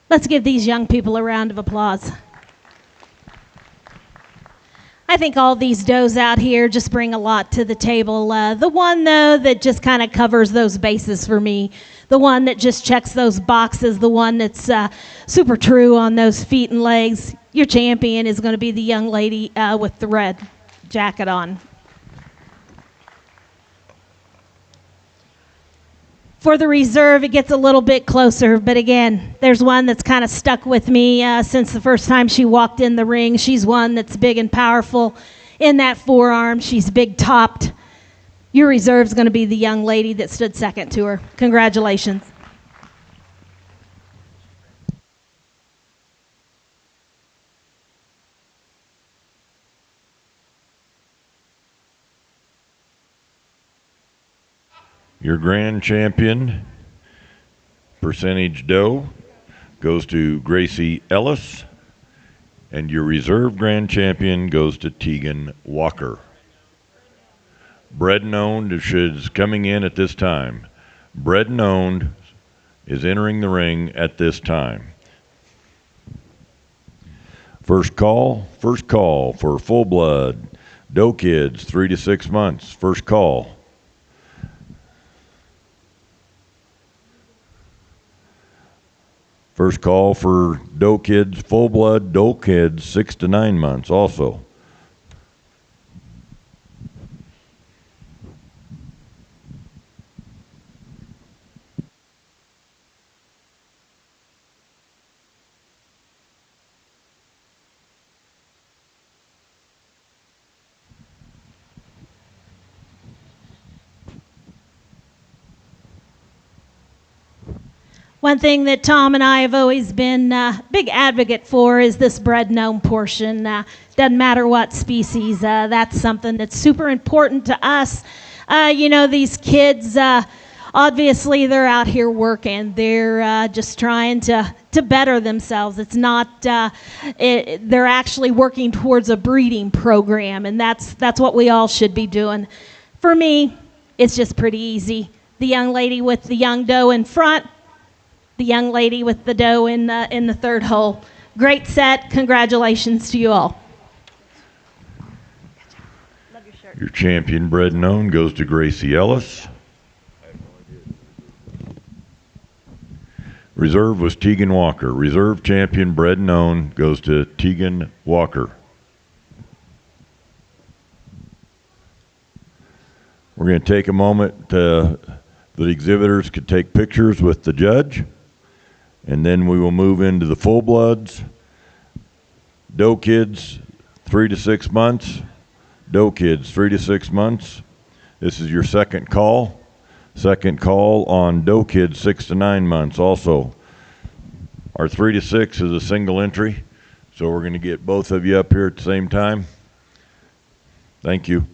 Speaker 3: Let's give these young people a round of applause. I think all these does out here just bring a lot to the table. The one, though, that just kind of covers those bases for me, the one that just checks those boxes, the one that's super true on those feet and legs, your champion is going to be the young lady with the red jacket on. For the reserve, it gets a little bit closer, but again, there's one that's kind of stuck with me since the first time she walked in the ring. She's one that's big and powerful in that forearm. She's big topped. Your reserve's going to be the young lady that stood second to her. Congratulations.
Speaker 1: Your grand champion percentage doe goes to Gracie Ellis, and your reserve grand champion goes to Tegan Walker. Bred and owned is coming in at this time. Bred and owned is entering the ring at this time. First call for full blood doe kids 3 to 6 months. First call. First call for doe kids, full blood doe kids 6 to 9 months also.
Speaker 3: One thing that Tom and I have always been big advocate for is this bred known portion. Doesn't matter what species, that's something that's super important to us. These kids, obviously they're out here working. They're just trying to better themselves. It's not, they're actually working towards a breeding program, and that's what we all should be doing. For me, it's just pretty easy. The young lady with the young doe in front, the young lady with the doe in the third hole. Great set. Congratulations to you all. Love your shirt.
Speaker 1: Your champion bred and owned goes to Gracie Ellis. Reserve was Tegan Walker. Reserve champion bred and owned goes to Tegan Walker. We're going to take a moment. The exhibitors could take pictures with the judge, and then we will move into the full bloods. Doe kids 3 to 6 months. Doe kids 3 to 6 months. This is your second call. Second call on doe kids 6 to 9 months also. Our 3 to 6 is a single entry, so we're going to get both of you up here at the same time. Thank you.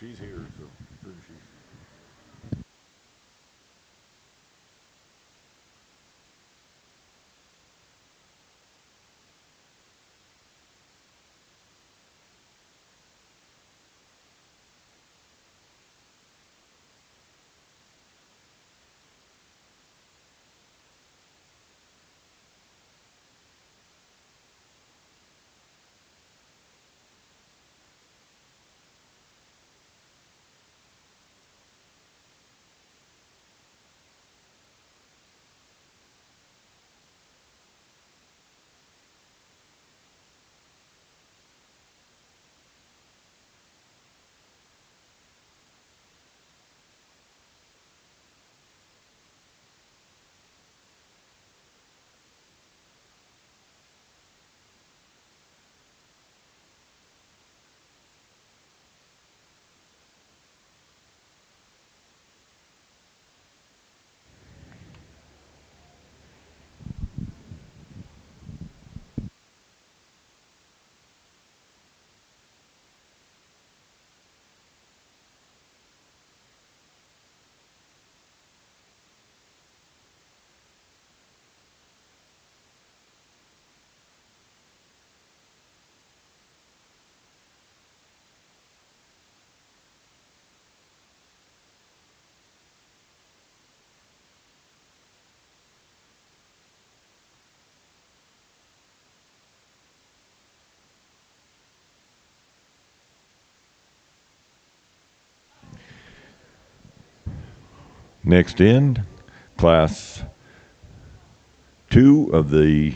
Speaker 1: She's here, so soon as she's next in, class 2 of the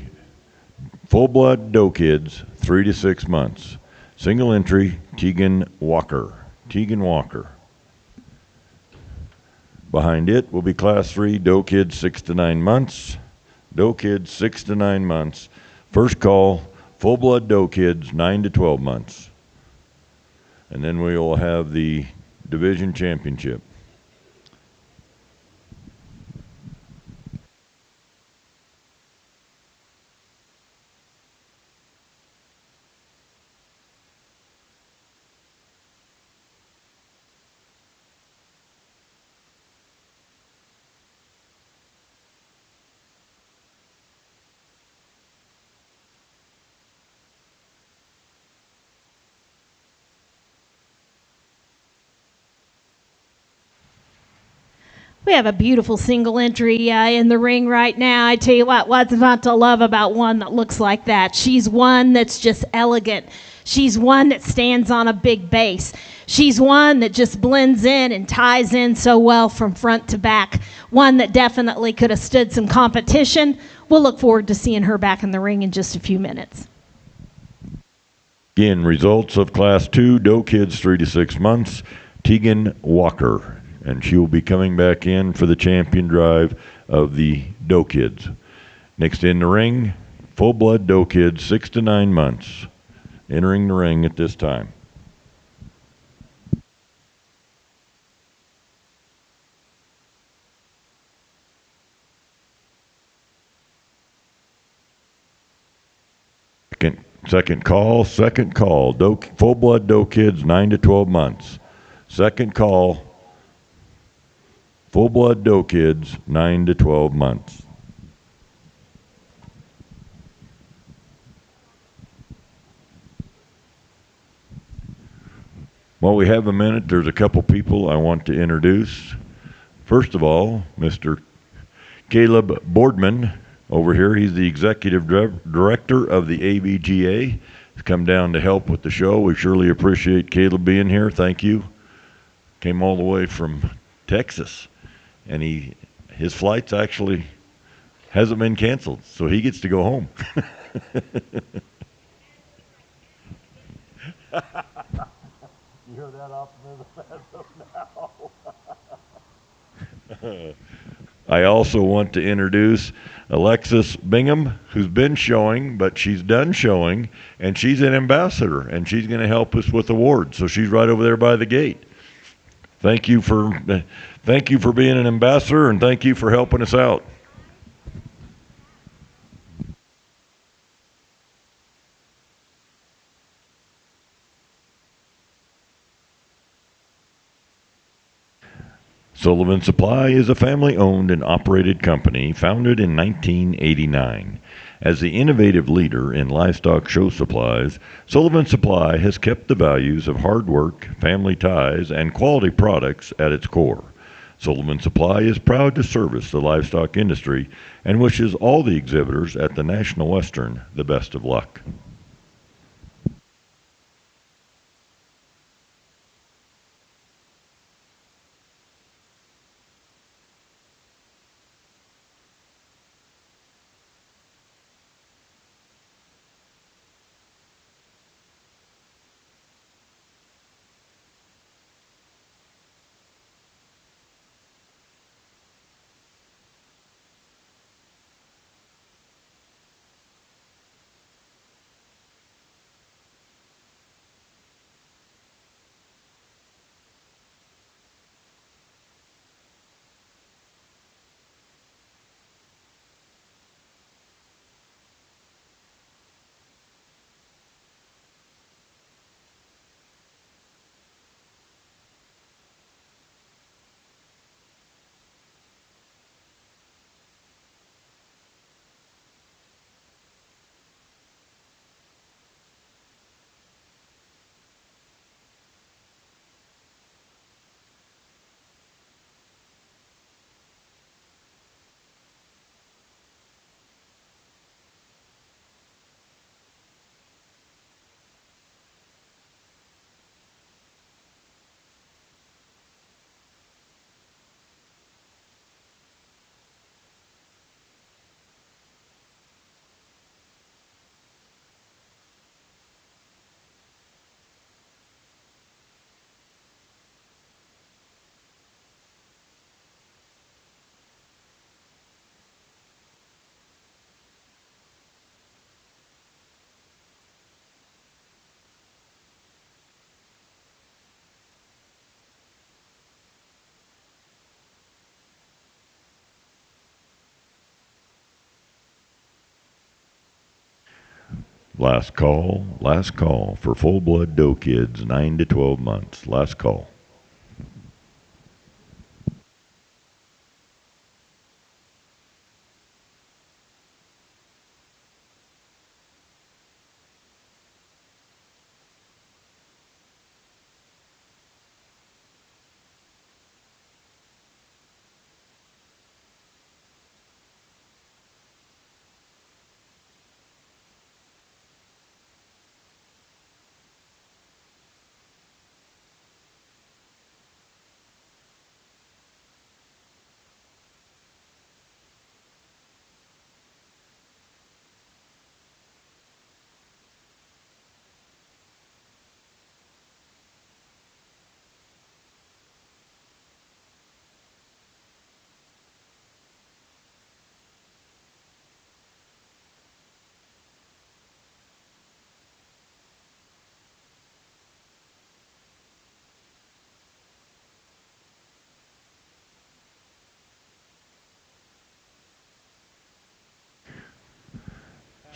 Speaker 1: full-blood doe kids, 3 to 6 months. Single entry, Tegan Walker. Tegan Walker. Behind it will be class 3 doe kids, 6 to 9 months. Doe kids, 6 to 9 months. First call, full-blood doe kids, 9 to 12 months. And then we will have the division championship.
Speaker 3: We have a beautiful single entry in the ring right now. I tell you what, what's not to love about one that looks like that? She's one that's just elegant. She's one that stands on a big base. She's one that just blends in and ties in so well from front to back. One that definitely could have stood some competition. We'll look forward to seeing her back in the ring in just a few minutes.
Speaker 1: Again, results of class 2 doe kids, 3 to 6 months. Tegan Walker. And she will be coming back in for the champion drive of the doe kids. Next in the ring, full-blood doe kids, 6 to 9 months, entering the ring at this time. Second call, full-blood doe kids, 9 to 12 months. Second call, full-blood doe kids, 9 to 12 months. While we have a minute, there's a couple people I want to introduce. First of all, Mr. Caleb Boardman over here. He's the executive director of the AVGA. He's come down to help with the show. We surely appreciate Caleb being here. Thank you. Came all the way from Texas, and his flight's actually hasn't been canceled, so he gets to go home. You hear that optimism now? I also want to introduce Alexis Bingham, who's been showing, but she's done showing, and she's an ambassador, and she's going to help us with awards. So she's right over there by the gate. Thank you for being an ambassador, and thank you for helping us out. Sullivan Supply is a family-owned and operated company founded in 1989. As the innovative leader in livestock show supplies, Sullivan Supply has kept the values of hard work, family ties, and quality products at its core. Sullivan Supply is proud to service the livestock industry and wishes all the exhibitors at the National Western the best of luck. Last call for full-blood doe kids 9 to 12 months. Last call.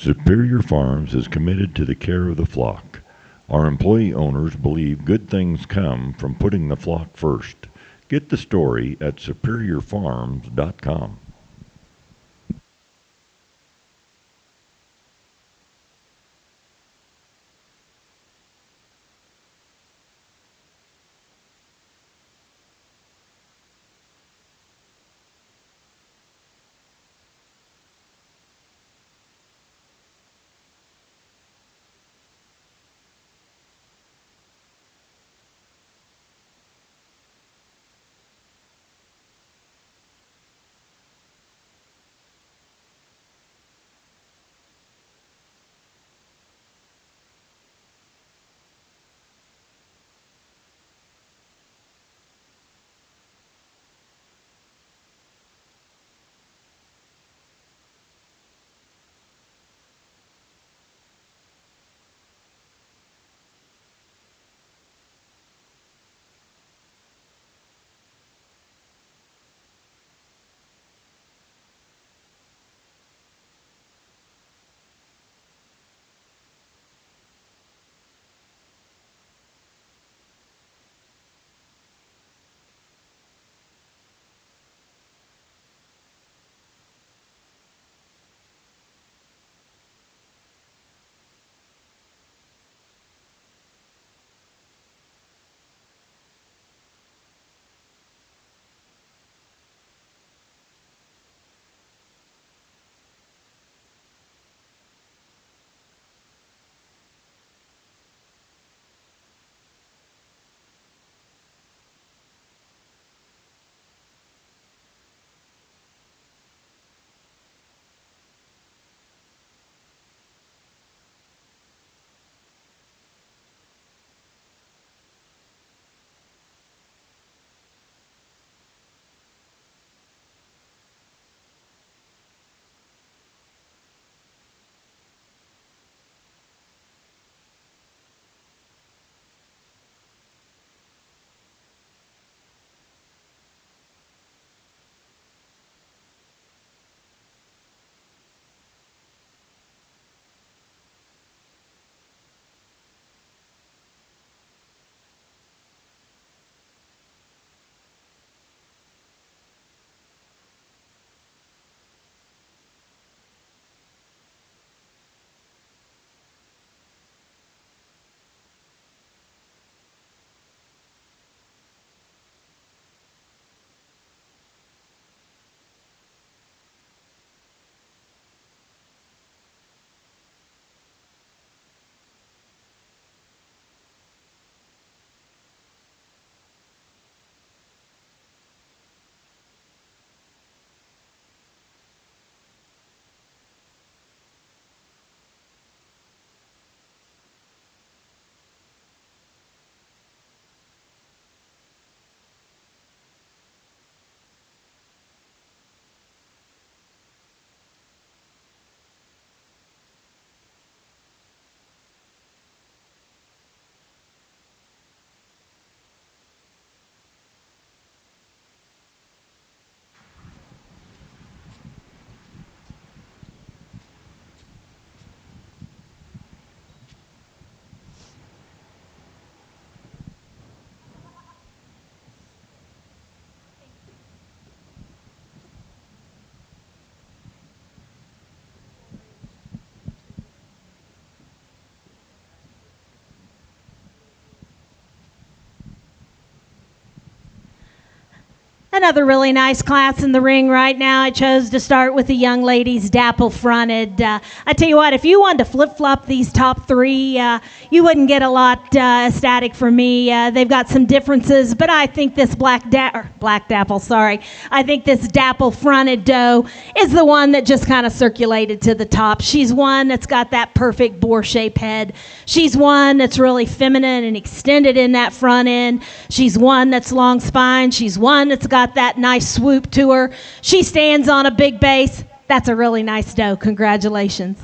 Speaker 1: Superior Farms is committed to the care of the flock. Our employee owners believe good things come from putting the flock first. Get the story at superiorfarms.com.
Speaker 3: Another really nice class in the ring right now. I chose to start with the young ladies dapple fronted. I tell you what, if you wanted to flip flop these top three, you wouldn't get a lot ecstatic from me. They've got some differences, but I think this black dapple, sorry. I think this dapple fronted doe is the one that just kind of circulated to the top. She's one that's got that perfect boar shape head. She's one that's really feminine and extended in that front end. She's one that's long spine. She's one that's got that nice swoop to her. She stands on a big base. That's a really nice doe. Congratulations.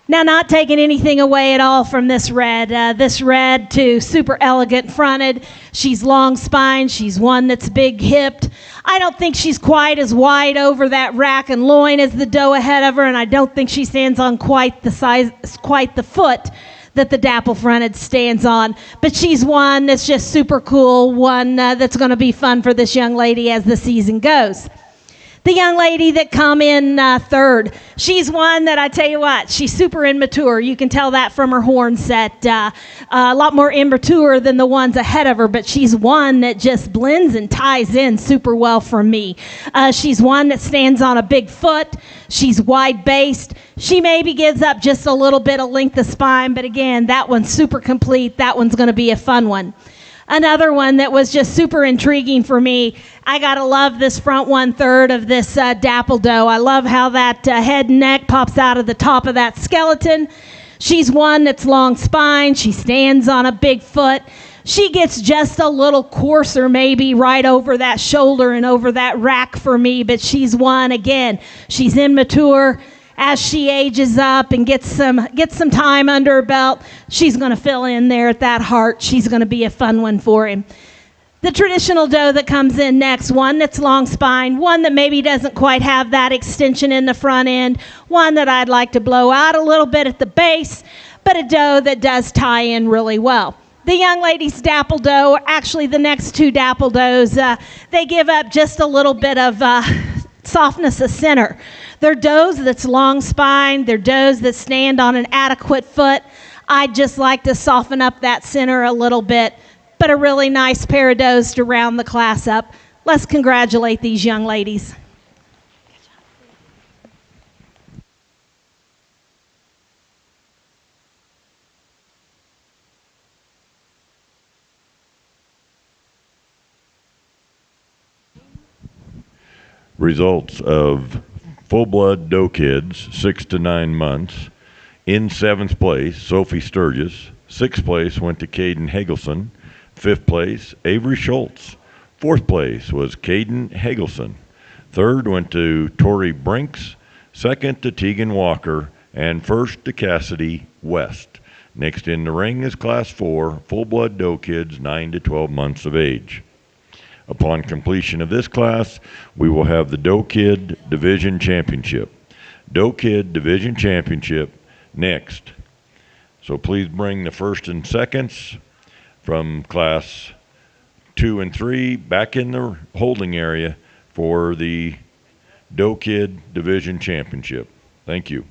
Speaker 3: Now, not taking anything away at all from this red. This red, too, super elegant fronted. She's long spine. She's one that's big hipped. I don't think she's quite as wide over that rack and loin as the doe ahead of her, and I don't think she stands on quite the foot that the dapple fronted stands on. But she's one that's just super cool, one that's going to be fun for this young lady as the season goes. The young lady that come in third, she's one that I tell you what, she's super immature. You can tell that from her horn set. A lot more immature than the ones ahead of her, but she's one that just blends and ties in super well for me. She's one that stands on a big foot. She's wide-based. She maybe gives up just a little bit of length of spine, but again, that one's super complete. That one's going to be a fun one. Another one that was just super intriguing for me, I gotta love this front 1/3 of this dapple doe. I love how that head and neck pops out of the top of that skeleton. She's one that's long spine. She stands on a big foot. She gets just a little coarser maybe right over that shoulder and over that rack for me, but she's one, again, she's immature. As she ages up and gets some time under her belt, she's going to fill in there at that heart. She's going to be a fun one for him. The traditional doe that comes in next, one that's long spine, one that maybe doesn't quite have that extension in the front end, one that I'd like to blow out a little bit at the base, but a doe that does tie in really well. The young lady's dapple doe, actually the next two dapple does, they give up just a little bit of softness of center. They're does that's long spine. They're does that stand on an adequate foot. I'd just like to soften up that center a little bit, but a really nice pair of does to round the class up. Let's congratulate these young ladies.
Speaker 1: Results of full-blood doe kids, 6 to 9 months. In 7th place, Sophie Sturgis. 6th place went to Caden Hagelson. 5th place, Avery Schultz. 4th place was Caden Hagelson. 3rd went to Tori Brinks. 2nd to Tegan Walker. And 1st to Cassidy West. Next in the ring is Class 4, full-blood doe kids, 9 to 12 months of age. Upon completion of this class, we will have the Doe Kid Division Championship. Doe Kid Division Championship next. So please bring the first and seconds from class 2 and 3 back in the holding area for the Doe Kid Division Championship. Thank you.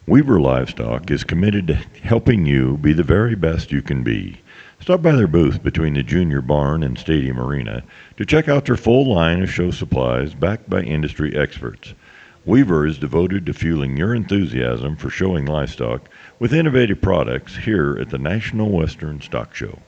Speaker 1: Weaver Livestock is committed to helping you be the very best you can be. Stop by their booth between the Junior Barn and Stadium Arena to check out their full line of show supplies backed by industry experts. Weaver is devoted to fueling your enthusiasm for showing livestock with innovative products here at the National Western Stock Show.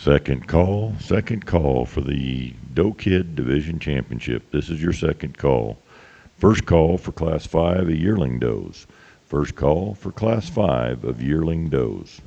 Speaker 1: Second call for the Doe Kid Division Championship. This is your second call. First call for Class 5 of yearling does. First call for Class 5 of yearling does.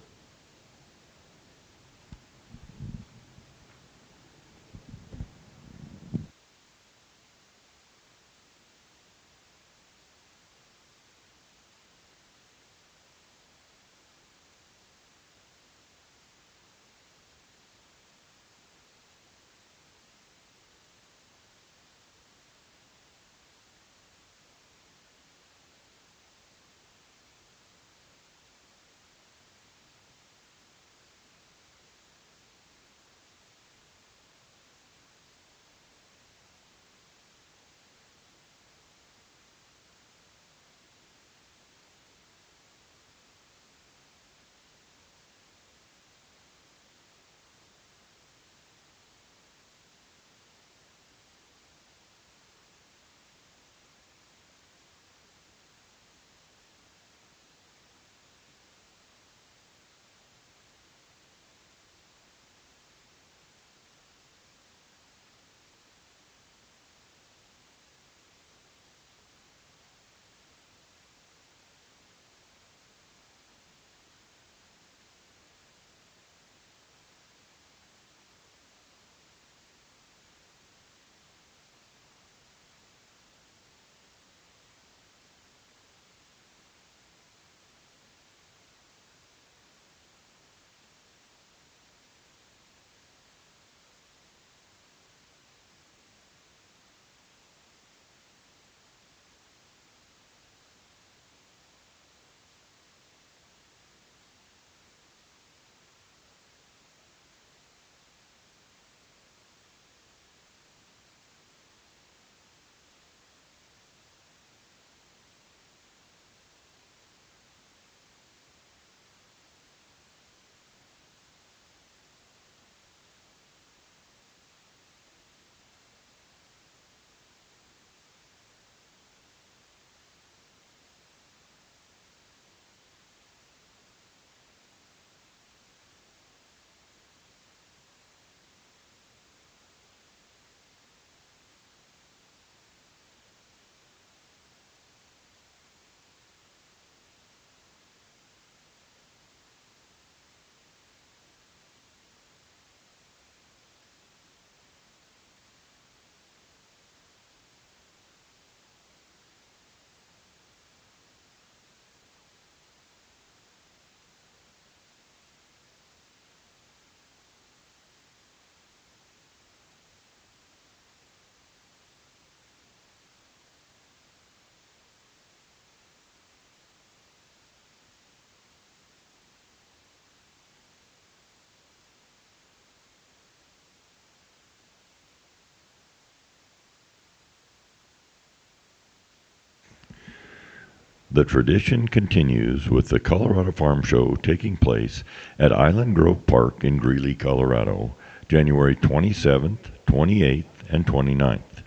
Speaker 1: The tradition continues with the Colorado Farm Show taking place at Island Grove Park in Greeley, Colorado, January 27th, 28th, and 29th.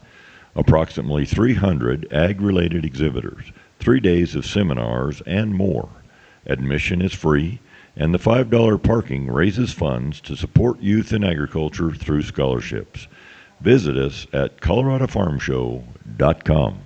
Speaker 1: Approximately 300 ag-related exhibitors, 3 days of seminars, and more. Admission is free, and the $5 parking raises funds to support youth in agriculture through scholarships. Visit us at coloradofarmshow.com.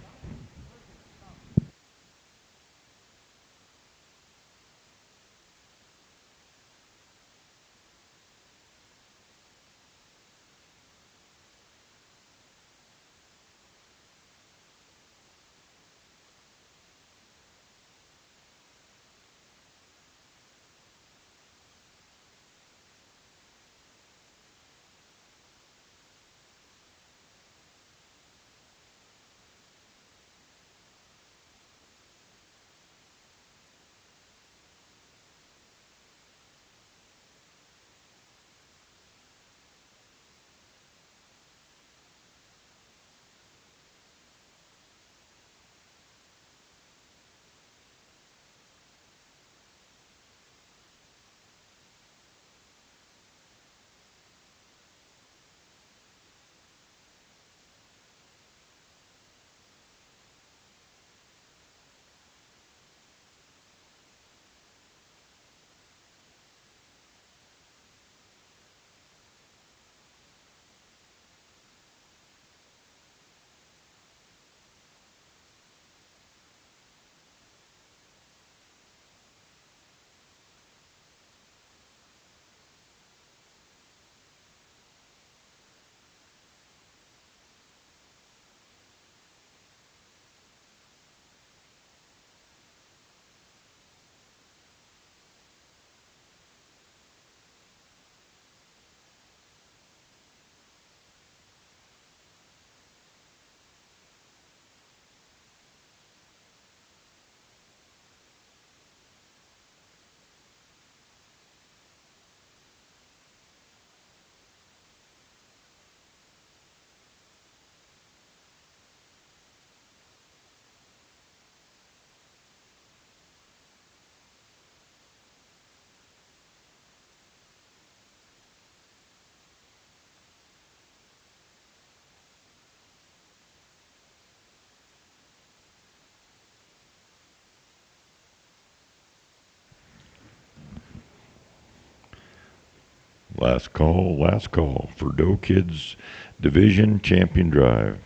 Speaker 1: Last call for Doe Kids Division Champion Drive.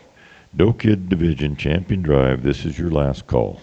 Speaker 1: Doe Kid Division Champion Drive, this is your last call.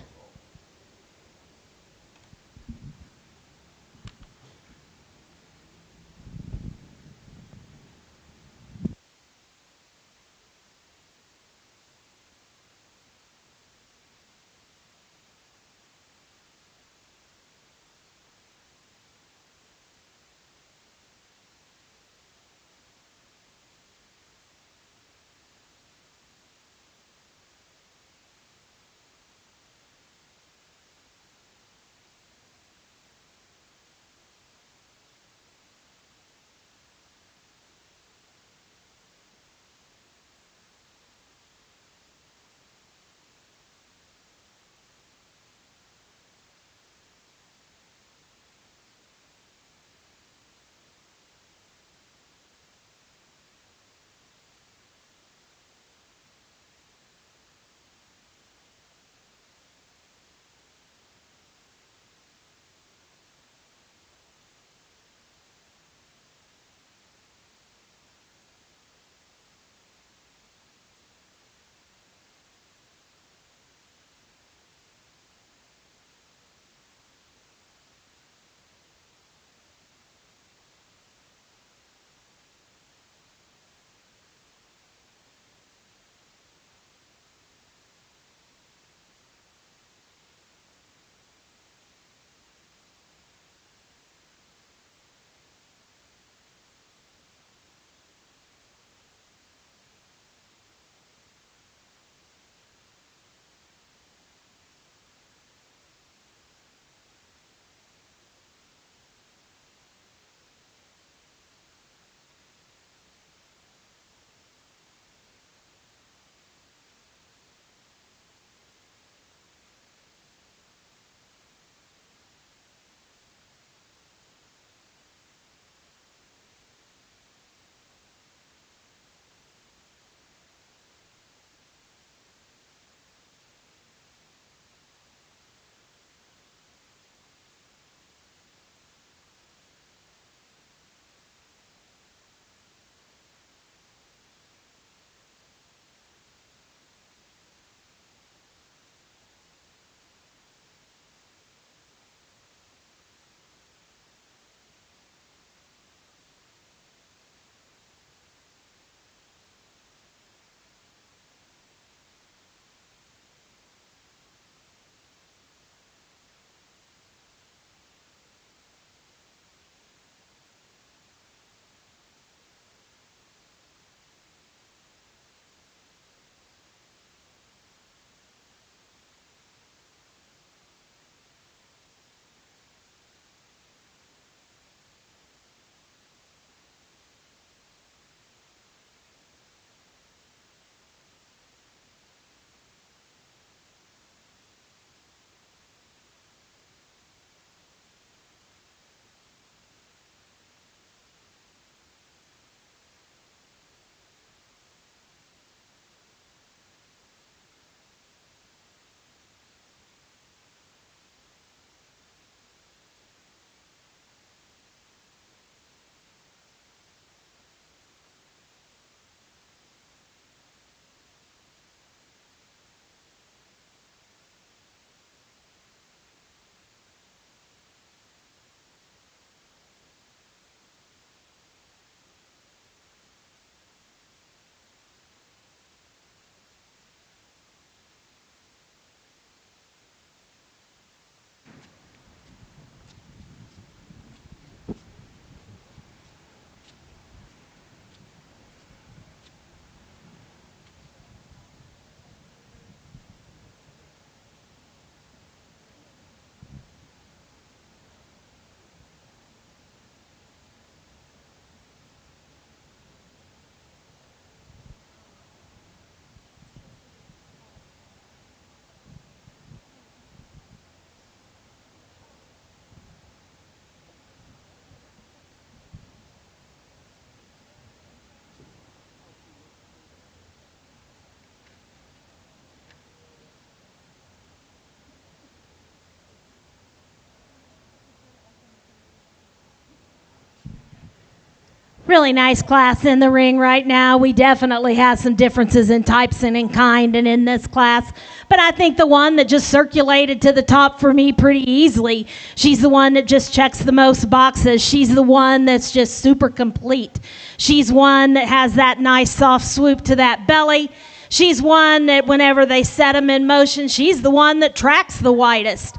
Speaker 3: Really nice class in the ring right now. We definitely have some differences in types and in kind and in this class. But I think the one that just circulated to the top for me pretty easily, she's the one that just checks the most boxes. She's the one that's just super complete. She's one that has that nice soft swoop to that belly. She's one that whenever they set them in motion, she's the one that tracks the widest.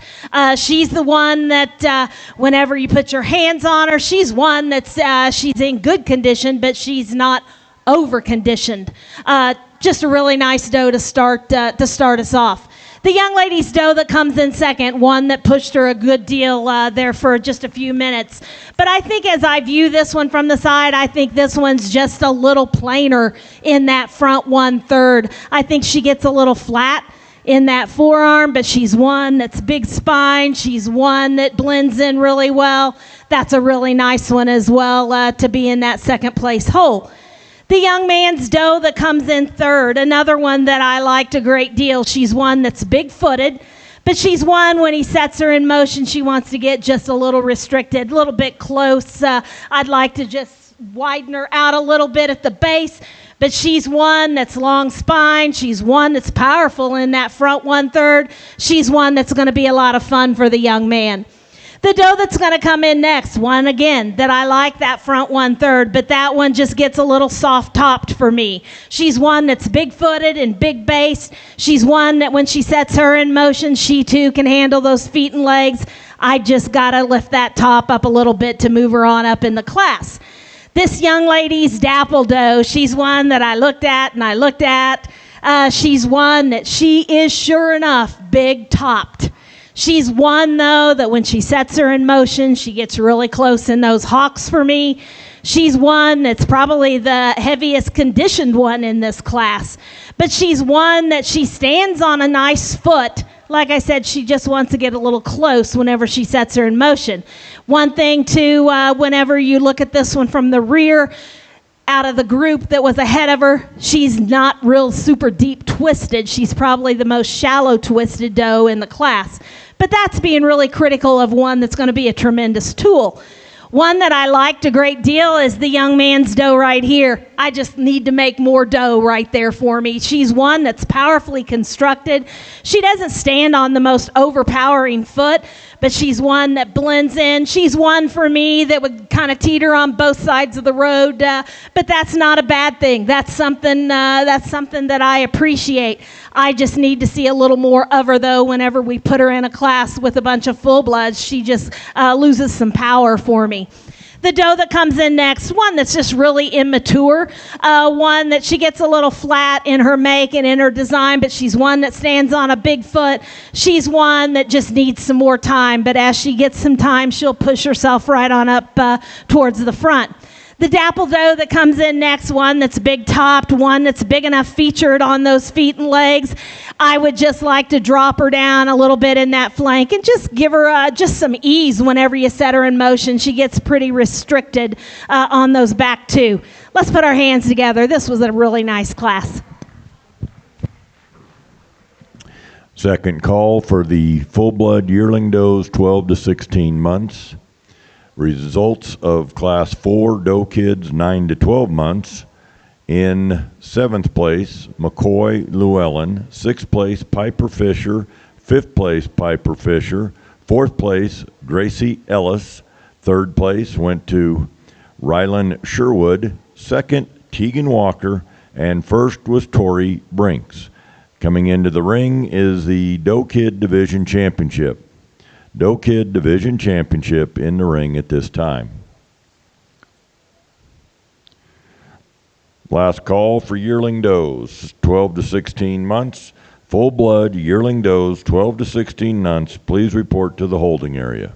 Speaker 3: She's the one that whenever you put your hands on her, she's one that's she's in good condition, but she's not over conditioned. Just a really nice doe to start us off. The young lady's doe that comes in second, one that pushed her a good deal there for just a few minutes. But I think as I view this one from the side, I think this one's just a little plainer in that front 1/3. I think she gets a little flat in that forearm, but she's one that's big spine. She's one that blends in really well. That's a really nice one as well to be in that second place hole. The young man's doe that comes in third, another one that I liked a great deal. She's one that's big-footed, but she's one when he sets her in motion, she wants to get just a little restricted, a little bit close. I'd like to just widen her out a little bit at the base, but she's one that's long spine. She's one that's powerful in that front 1/3. She's one that's going to be a lot of fun for the young man. The doe that's going to come in next, one again that I like that front 1/3, but that one just gets a little soft topped for me. She's one that's big footed and big based. She's one that when she sets her in motion, she too can handle those feet and legs. I just got to lift that top up a little bit to move her on up in the class. This young lady's dapple doe, she's one that I looked at and I looked at. She's one that she is sure enough big topped. She's one, though, that when she sets her in motion, she gets really close in those hocks for me. She's one that's probably the heaviest conditioned one in this class. But she's one that she stands on a nice foot. Like I said, she just wants to get a little close whenever she sets her in motion. One thing, too, whenever you look at this one from the rear, out of the group that was ahead of her, she's not real super deep twisted. She's probably the most shallow twisted doe in the class. But that's being really critical of one that's going to be a tremendous tool. One that I liked a great deal is the young man's doe right here. I just need to make more doe right there for me. She's one that's powerfully constructed. She doesn't stand on the most overpowering foot, but she's one that blends in. She's one for me that would kind of teeter on both sides of the road, but that's not a bad thing. That's something that I appreciate. I just need to see a little more of her, though. Whenever we put her in a class with a bunch of full-bloods, she just loses some power for me. The doe that comes in next, one that's just really immature, one that she gets a little flat in her make and in her design, but she's one that stands on a big foot. She's one that just needs some more time, but as she gets some time, she'll push herself right on up towards the front. The dapple doe that comes in next, one that's big topped, one that's big enough featured on those feet and legs. I would just like to drop her down a little bit in that flank and just give her just some ease whenever you set her in motion. She gets pretty restricted on those back two. Let's put our hands together. This was a really nice class.
Speaker 1: Second call for the full-blood yearling does 12 to 16 months. Results of Class 4 doe kids 9 to 12 months. In 7th place, McCoy Llewellyn. 6th place, Piper Fisher. 5th place, Piper Fisher. 4th place, Gracie Ellis. 3rd place went to Rylan Sherwood. 2nd, Tegan Walker. And 1st was Tori Brinks. Coming into the ring is the Doe Kid Division Championship. Doe Kid Division Championship in the ring at this time. Last call for yearling does, 12 to 16 months. Full blood yearling does, 12 to 16 months. Please report to the holding area.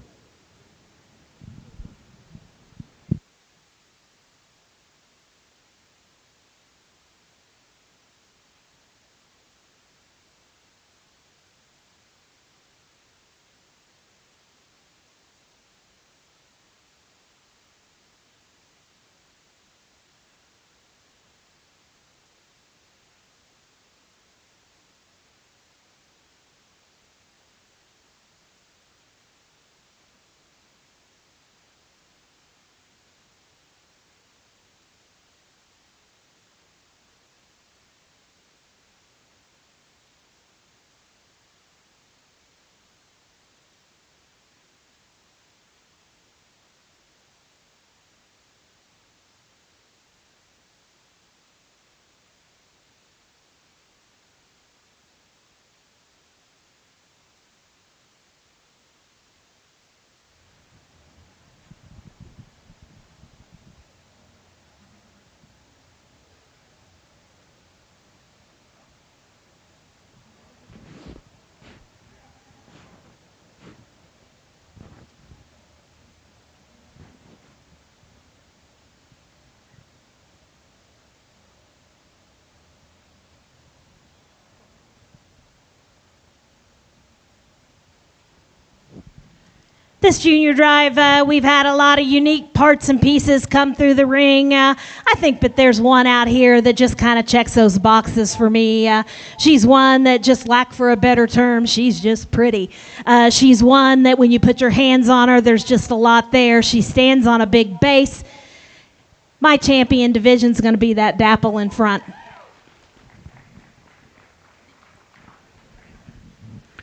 Speaker 3: This junior drive, we've had a lot of unique parts and pieces come through the ring. I think that there's one out here that just kind of checks those boxes for me. She's one that, just lack for a better term, she's just pretty. She's one that when you put your hands on her, there's just a lot there. She stands on a big base. My champion division's going to be that dapple in front.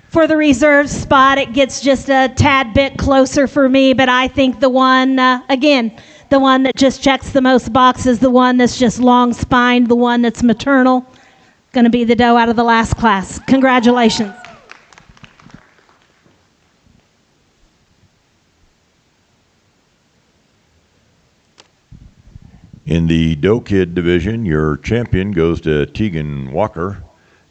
Speaker 3: For the reserve spot, it gets just a tad bit closer for me, but I think the one, again, the one that just checks the most boxes, the one that's just long-spined, the one that's maternal, going to be the doe out of the last class. Congratulations.
Speaker 1: In the Doe Kid division, your champion goes to Tegan Walker,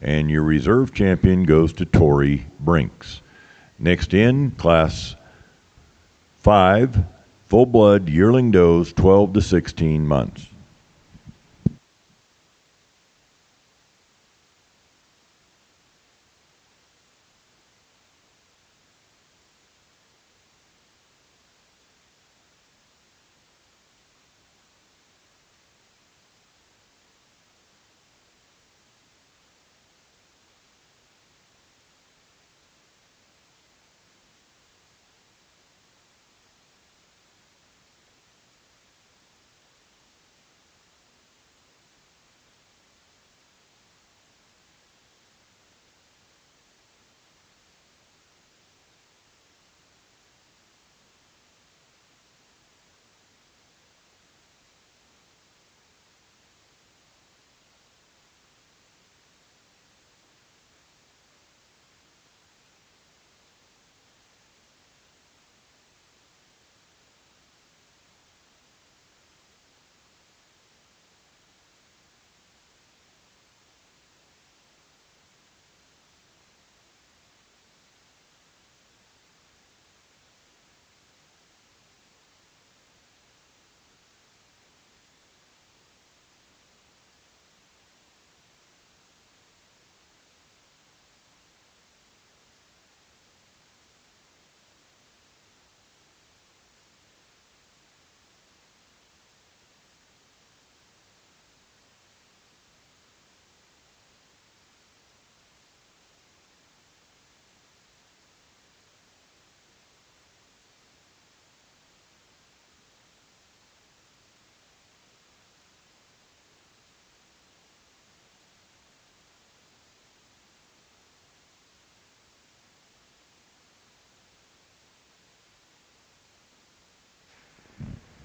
Speaker 1: and your reserve champion goes to Tori Brinks. Next in, Class 5, full-blood yearling does, 12 to 16 months.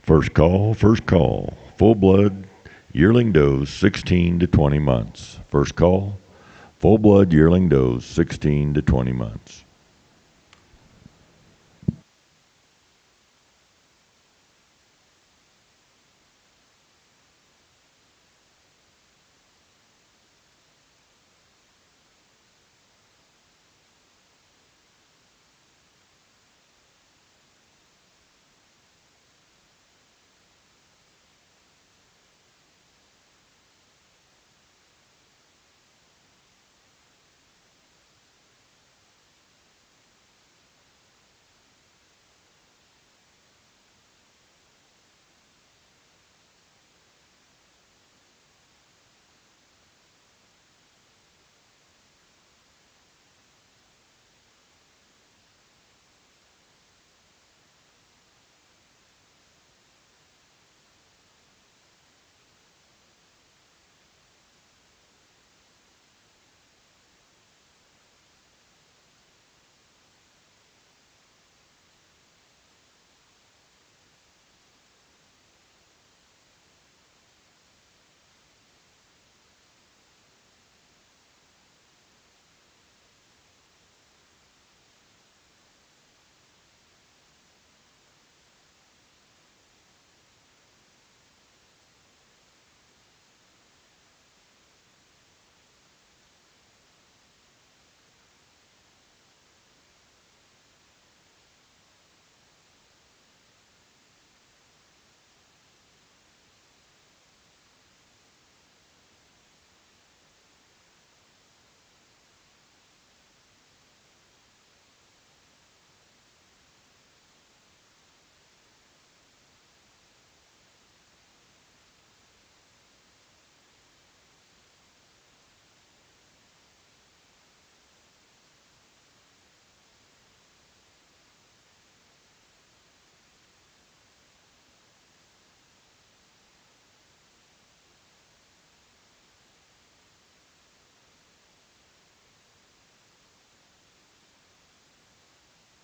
Speaker 1: First call, first call. Full-blood yearling does, 16 to 20 months. First call, full-blood yearling does, 16 to 20 months.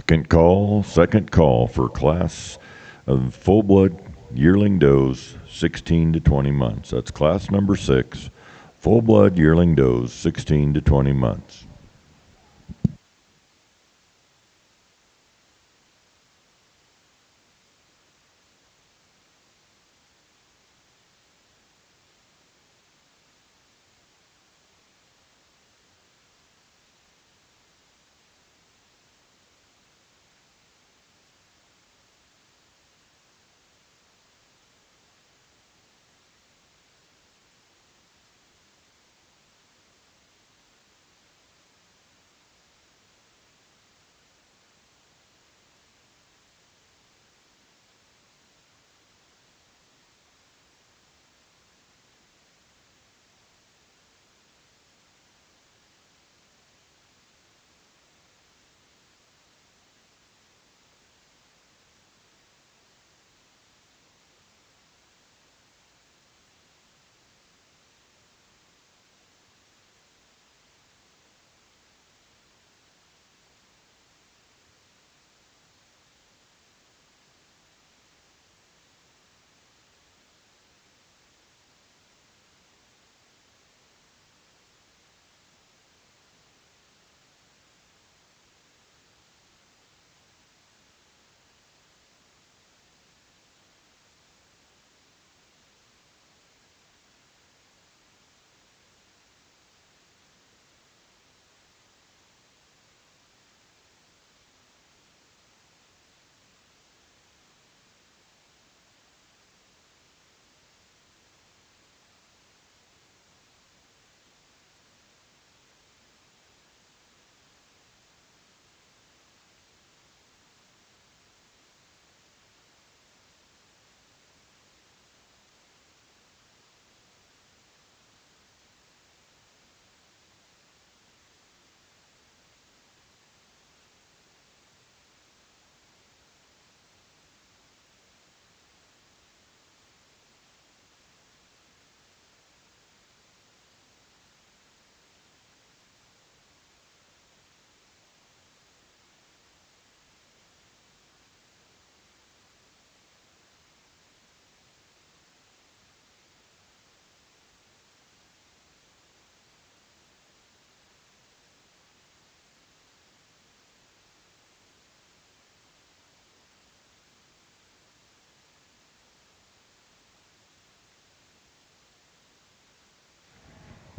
Speaker 1: Second call for class of full-blood yearling does 16 to 20 months. That's class number 6, full-blood yearling does 16 to 20 months.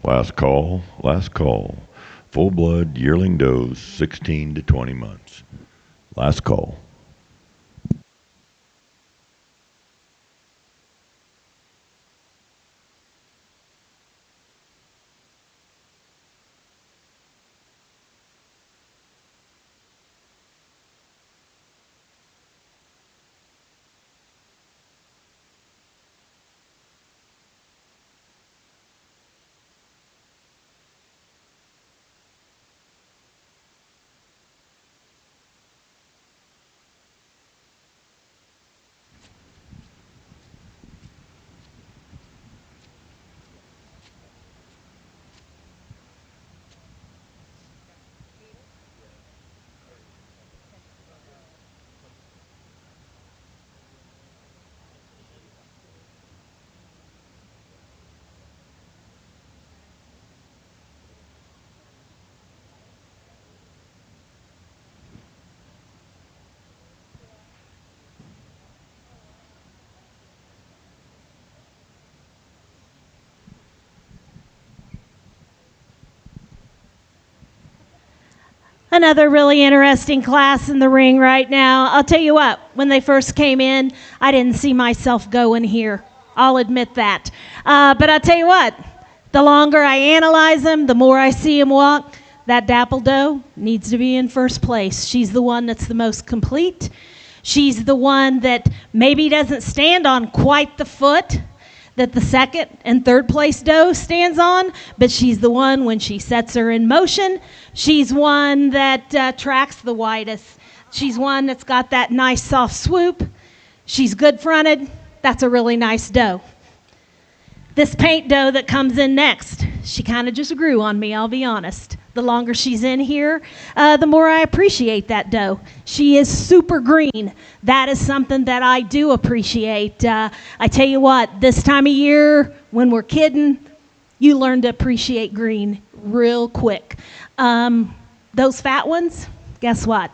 Speaker 1: Last call. Full-blood yearling does 16 to 20 months. Last call.
Speaker 3: Another really interesting class in the ring right now. I'll tell you what, when they first came in, I didn't see myself going here. I'll admit that. But I'll tell you what, the longer I analyze them, the more I see him walk. That Dapple Doe needs to be in first place. She's the one that's the most complete. She's the one that maybe doesn't stand on quite the foot that the second and third place doe stands on, but she's the one when she sets her in motion. She's one that tracks the widest. She's one that's got that nice soft swoop. She's good fronted. That's a really nice doe. This paint doe that comes in next, she kind of just grew on me, I'll be honest. The longer she's in here, the more I appreciate that doe. She is super green. That is something that I do appreciate. I tell you what, this time of year, when we're kidding, you learn to appreciate green real quick. Those fat ones, guess what?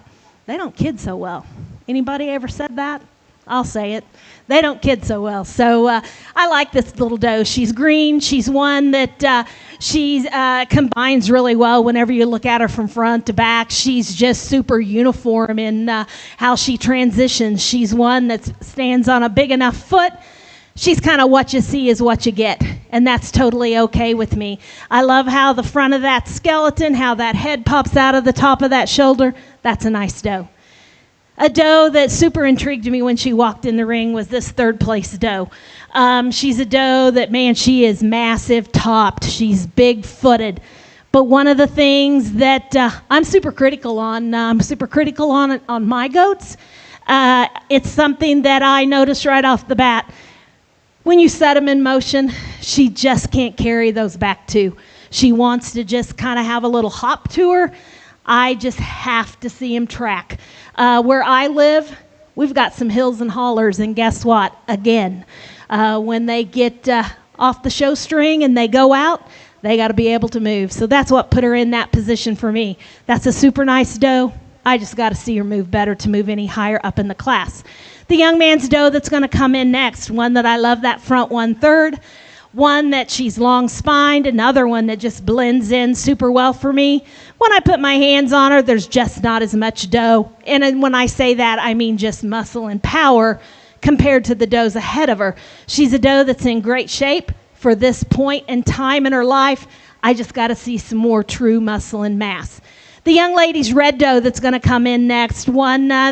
Speaker 3: They don't kid so well. Anybody ever said that? I'll say it. They don't kid so well. So I like this little doe. She's green. She's one that she combines really well whenever you look at her from front to back. She's just super uniform in how she transitions. She's one that stands on a big enough foot. She's kind of what you see is what you get, and that's totally okay with me. I love how the front of that skeleton, how that head pops out of the top of that shoulder. That's a nice doe. A doe that super intrigued me when she walked in the ring was this third place doe. She's a doe that, man, she is massive topped. She's big footed. But one of the things that I'm super critical on my goats. It's something that I noticed right off the bat. When you set them in motion, she just can't carry those back two. She wants to just kind of have a little hop to her. I just have to see him track. Where I live, we've got some hills and hollers, and guess what? Again, when they get off the show string and they go out, they got to be able to move. So that's what put her in that position for me. That's a super nice doe. I just got to see her move better to move any higher up in the class. The young man's doe that's going to come in next, one that I love that front 1/3, one that she's long spined, another one that just blends in super well for me. When I put my hands on her, there's just not as much doe. And when I say that, I mean just muscle and power compared to the does ahead of her. She's a doe that's in great shape for this point in time in her life. I just got to see some more true muscle and mass. The young lady's red doe that's going to come in next,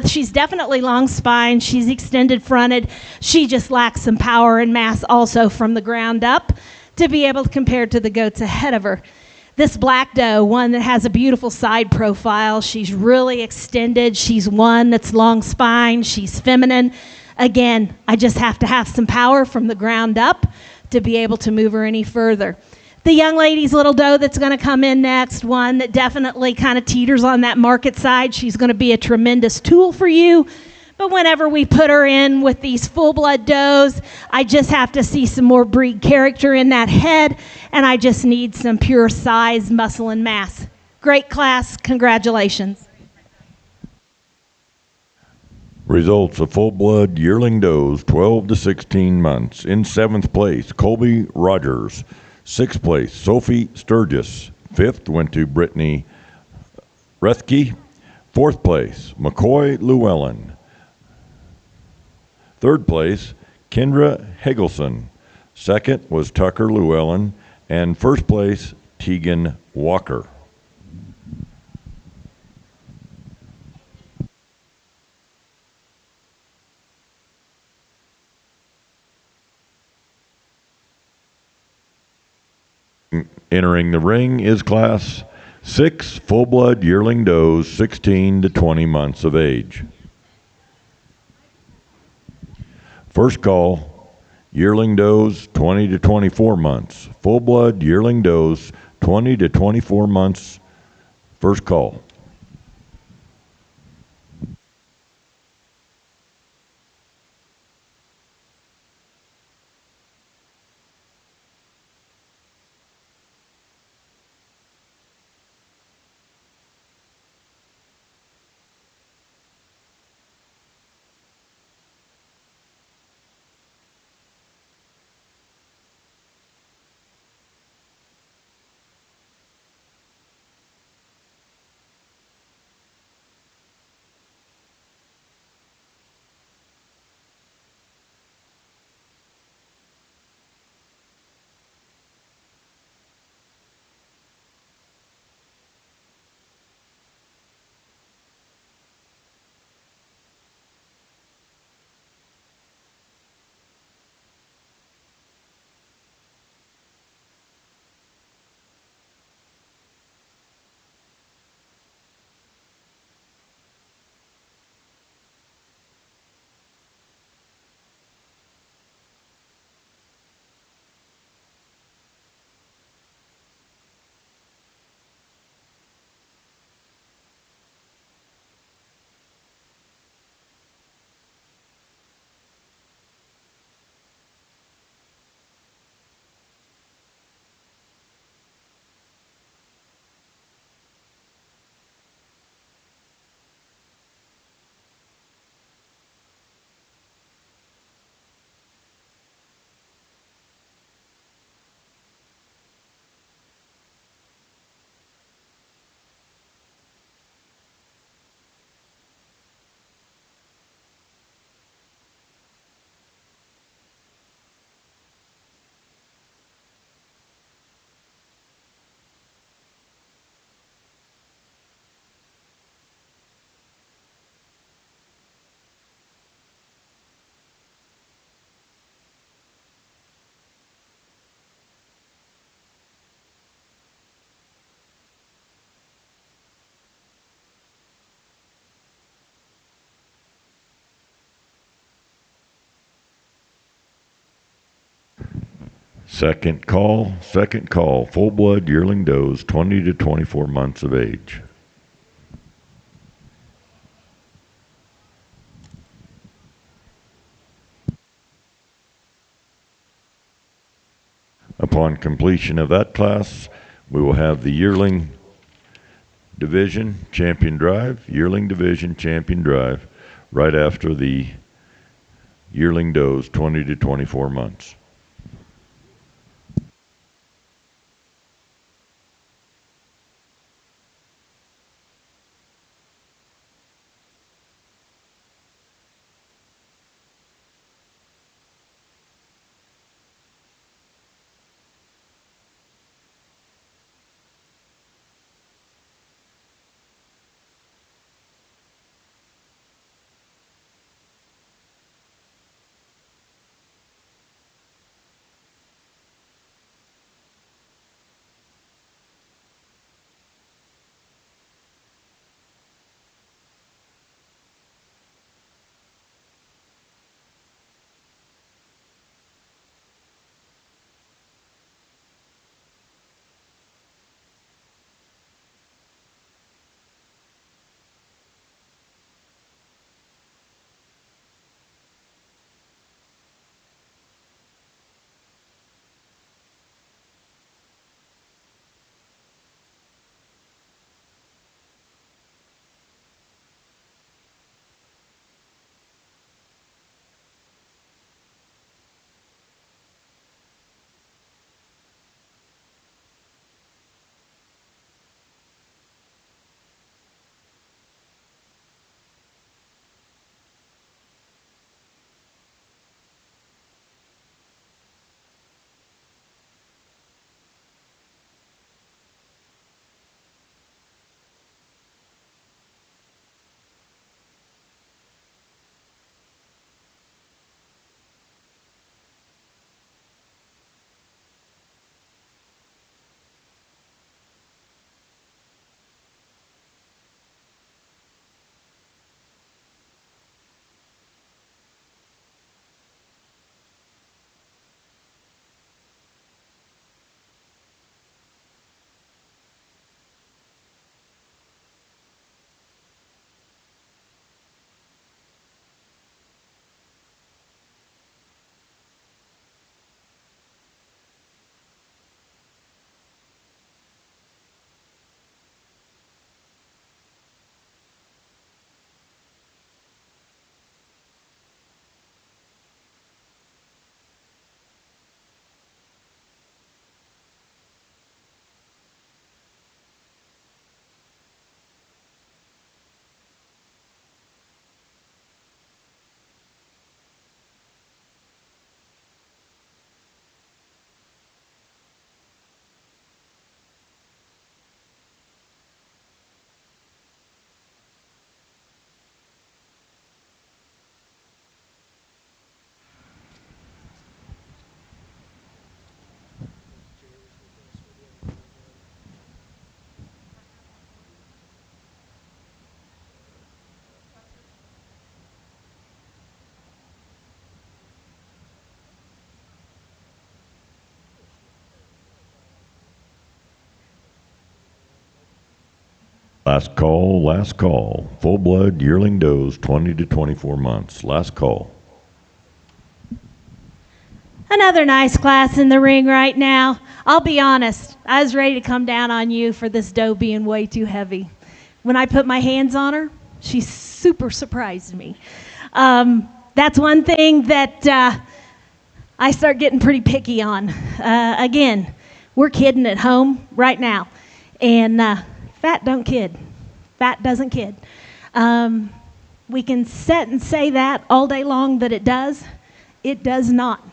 Speaker 3: she's definitely long spine. She's extended fronted. She just lacks some power and mass also from the ground up to be able to compare to the goats ahead of her. This black doe, one that has a beautiful side profile. She's really extended. She's one that's long spine. She's feminine. Again, I just have to have some power from the ground up to be able to move her any further. The young lady's little doe that's going to come in next, one that definitely kind of teeters on that market side. She's going to be a tremendous tool for you. But whenever we put her in with these full-blood does, I just have to see some more breed character in that head, and I just need some pure size, muscle, and mass. Great class. Congratulations.
Speaker 1: Results of full-blood yearling does, 12 to 16 months. In 7th place, Colby Rogers. 6th place, Sophie Sturgis. 5th went to Brittany Rethke. 4th place, McCoy Llewellyn. 3rd place, Kendra Hegelson. 2nd was Tucker Llewellyn. And 1st place, Tegan Walker. Entering the ring is class 6 full-blood yearling does, 16 to 20 months of age. First call, yearling does, 20 to 24 months. Full-blood yearling does, 20 to 24 months. First call. Second call, full-blood yearling does, 20 to 24 months of age. Upon completion of that class, we will have the yearling division champion drive, yearling division champion drive, right after the yearling does, 20 to 24 months. Last call. Full-blood yearling does, 20 to 24 months. Last call.
Speaker 3: Another nice class in the ring right now. I'll be honest, I was ready to come down on you for this doe being way too heavy. When I put my hands on her, she super surprised me. That's one thing that I start getting pretty picky on. Again, we're kidding at home right now, and fat don't kid. Fat doesn't kid. We can sit and say that all day long that it does. It does not.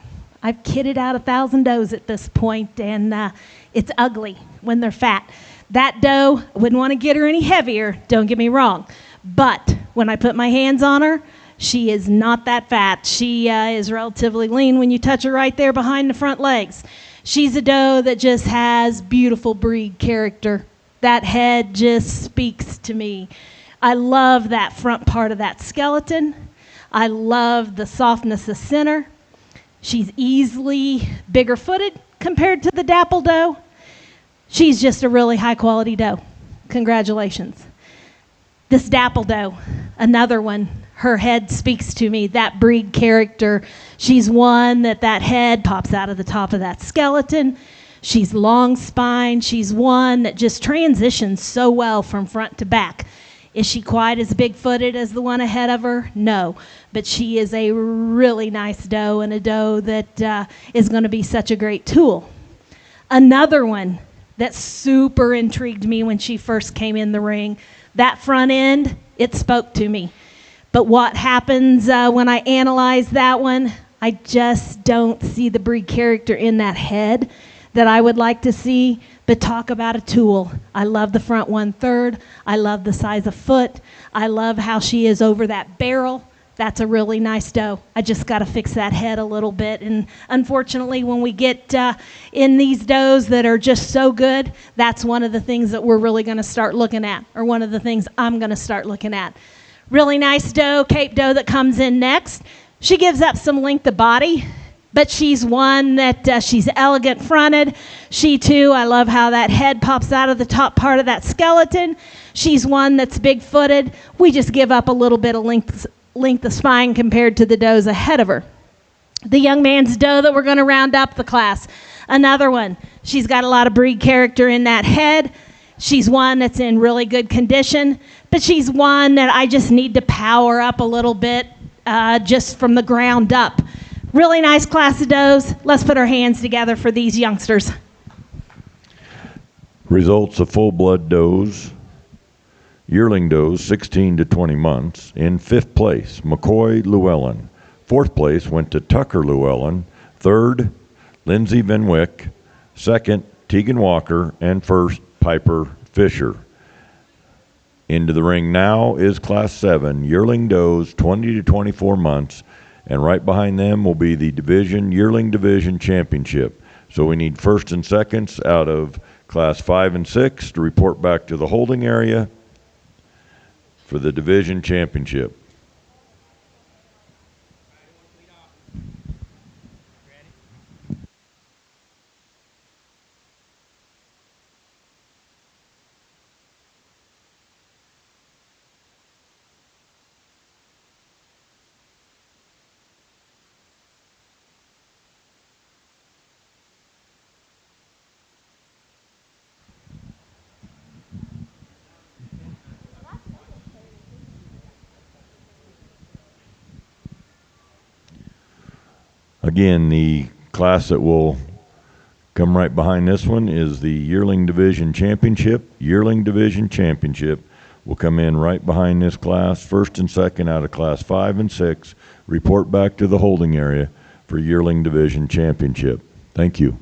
Speaker 3: I've kidded out 1,000 does at this point, and it's ugly when they're fat. That doe, I wouldn't want to get her any heavier, don't get me wrong. But when I put my hands on her, she is not that fat. She is relatively lean when you touch her right there behind the front legs. She's a doe that just has beautiful breed character. That head just speaks to me. I love that front part of that skeleton. I love the softness of center. She's easily bigger footed compared to the dapple doe, she's just a really high quality doe. Congratulations. This dapple doe, another one, her head speaks to me, that breed character. She's one that head pops out of the top of that skeleton. She's long spine. She's one that just transitions so well from front to back. Is she quite as big-footed as the one ahead of her? No, but she is a really nice doe, and a doe that is going to be such a great tool. Another one that super intrigued me when she first came in the ring, that front end, it spoke to me. But what happens when I analyze that one, I just don't see the breed character in that head that I would like to see. But talk about a tool. I love the front 1/3. I love the size of foot. I love how she is over that barrel. That's a really nice doe. I just got to fix that head a little bit. And unfortunately, when we get in these does that are just so good, that's one of the things that we're really going to start looking at, or one of the things I'm going to start looking at. Really nice doe, Cape doe that comes in next. She gives up some length of body, but she's one that she's elegant fronted. She too, I love how that head pops out of the top part of that skeleton. She's one that's big footed. We just give up a little bit of length of spine compared to the does ahead of her. The young man's doe that we're going to round up the class, another one. She's got a lot of breed character in that head. She's one that's in really good condition, but she's one that I just need to power up a little bit just from the ground up. Really nice class of does. Let's put our hands together for these youngsters.
Speaker 1: Results of full-blood does. Yearling does, 16 to 20 months. In 5th place, McCoy Llewellyn. 4th place went to Tucker Llewellyn. 3rd, Lindsay Van Wyck. 2nd, Tegan Walker. And 1st, Piper Fisher. Into the ring now is Class 7, yearling does, 20 to 24 months. And right behind them will be the Yearling Division Championship. So we need first and seconds out of Class 5 and 6 to report back to the holding area for the Division Championship. Again, the class that will come right behind this one is the Yearling Division Championship. Yearling Division Championship will come in right behind this class. First and second out of Class 5 and 6. Report back to the holding area for Yearling Division Championship. Thank you.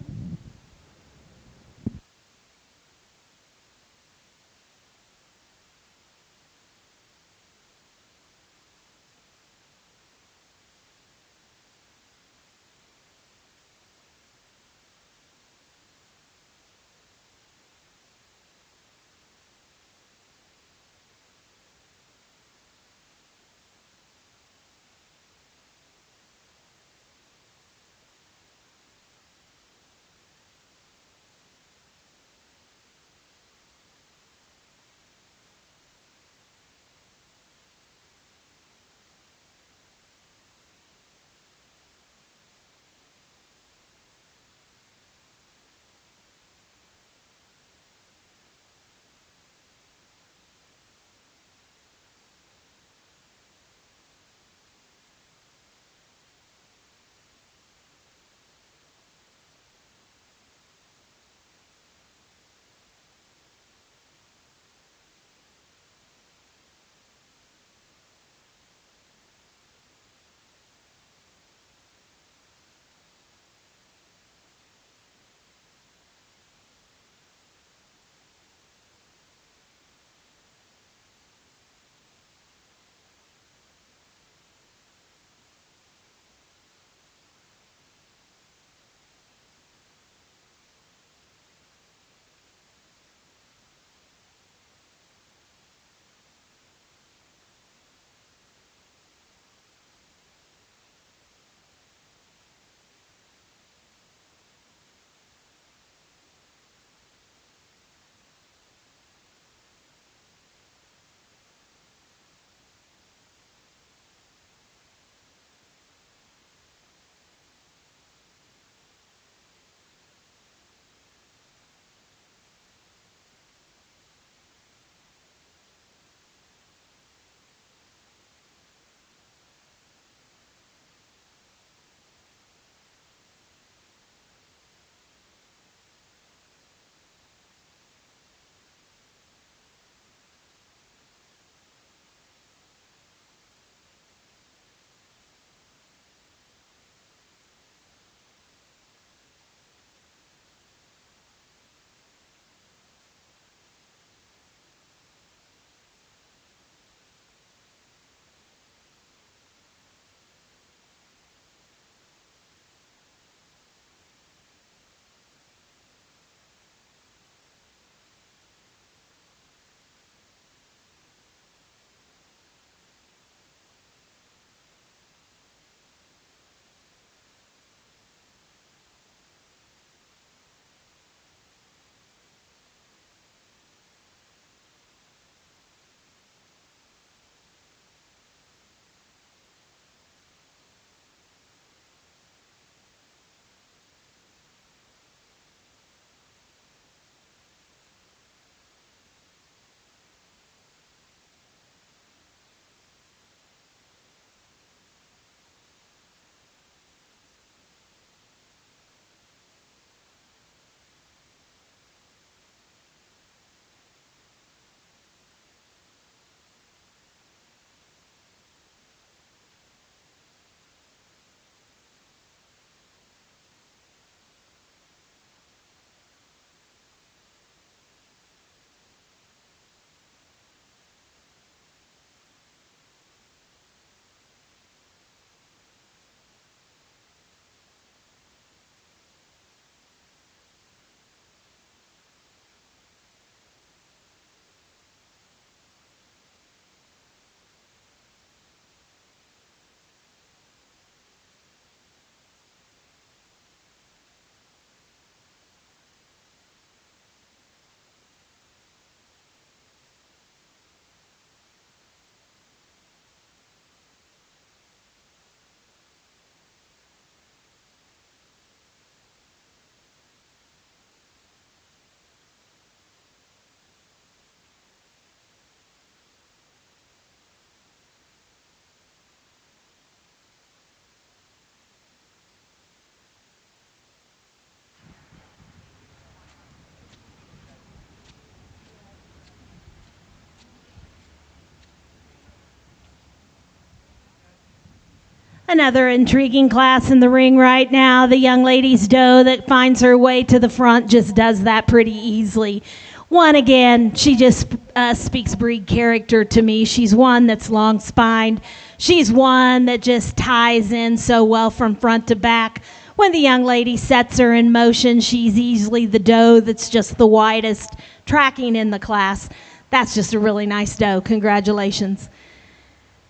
Speaker 3: Another intriguing class in the ring right now. The young lady's doe that finds her way to the front just does that pretty easily. One, again, she just speaks breed character to me. She's one that's long spined. She's one that just ties in so well from front to back. When the young lady sets her in motion, she's easily the doe that's just the widest tracking in the class. That's just a really nice doe. Congratulations.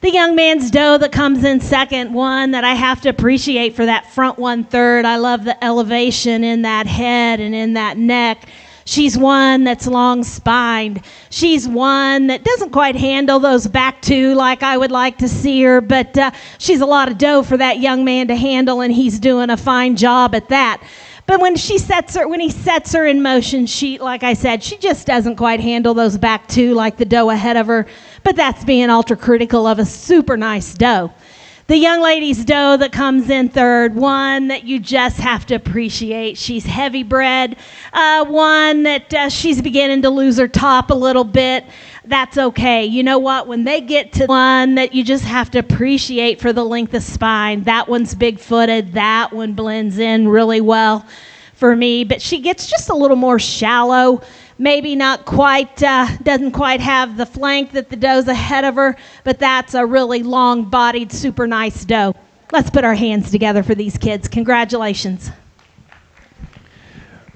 Speaker 3: The young man's doe that comes in second, one that I have to appreciate for that front 1/3. I love the elevation in that head and in that neck. She's one that's long spined. She's one that doesn't quite handle those back two like I would like to see her, but she's a lot of dough for that young man to handle, and he's doing a fine job at that. But when he sets her in motion, like I said, she just doesn't quite handle those back two like the doe ahead of her. But that's being ultra critical of a super nice doe. The young lady's doe that comes in third, one that you just have to appreciate. She's heavy bred, one that she's beginning to lose her top a little bit. That's okay. You know what? When they get to one that you just have to appreciate for the length of spine, that one's big-footed. That one blends in really well for me. But she gets just a little more shallow. Maybe not quite, doesn't quite have the flank that the doe's ahead of her, but that's a really long-bodied, super nice doe. Let's put our hands together for these kids. Congratulations.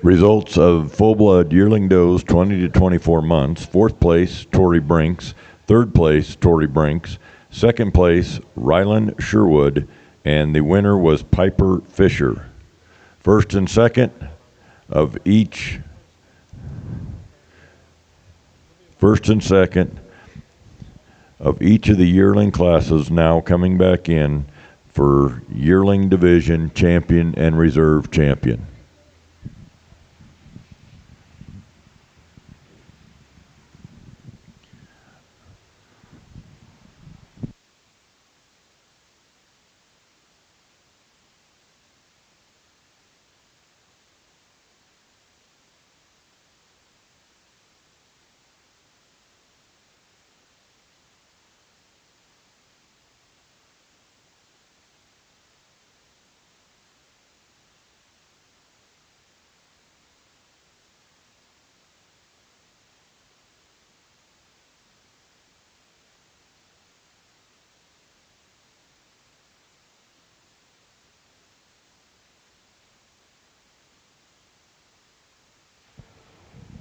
Speaker 1: Results of full-blood yearling does 20 to 24 months. Fourth place, Tori Brinks. Third place, Tori Brinks. Second place, Ryland Sherwood. And the winner was Piper Fisher. First and second of each of the yearling classes now coming back in for yearling division champion and reserve champion.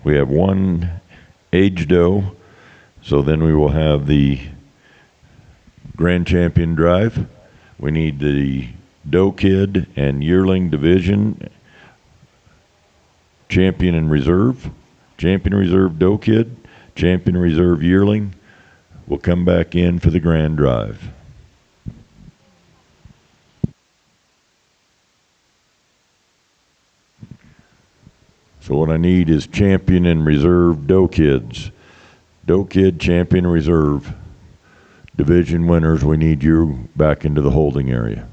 Speaker 1: We have one age doe, so then we will have the grand champion drive. We need the doe kid and yearling division champion and reserve doe kid, champion reserve yearling will come back in for the grand drive. So what I need is champion and reserve doe kids. Doe kid, champion, reserve. Division winners, we need you back into the holding area.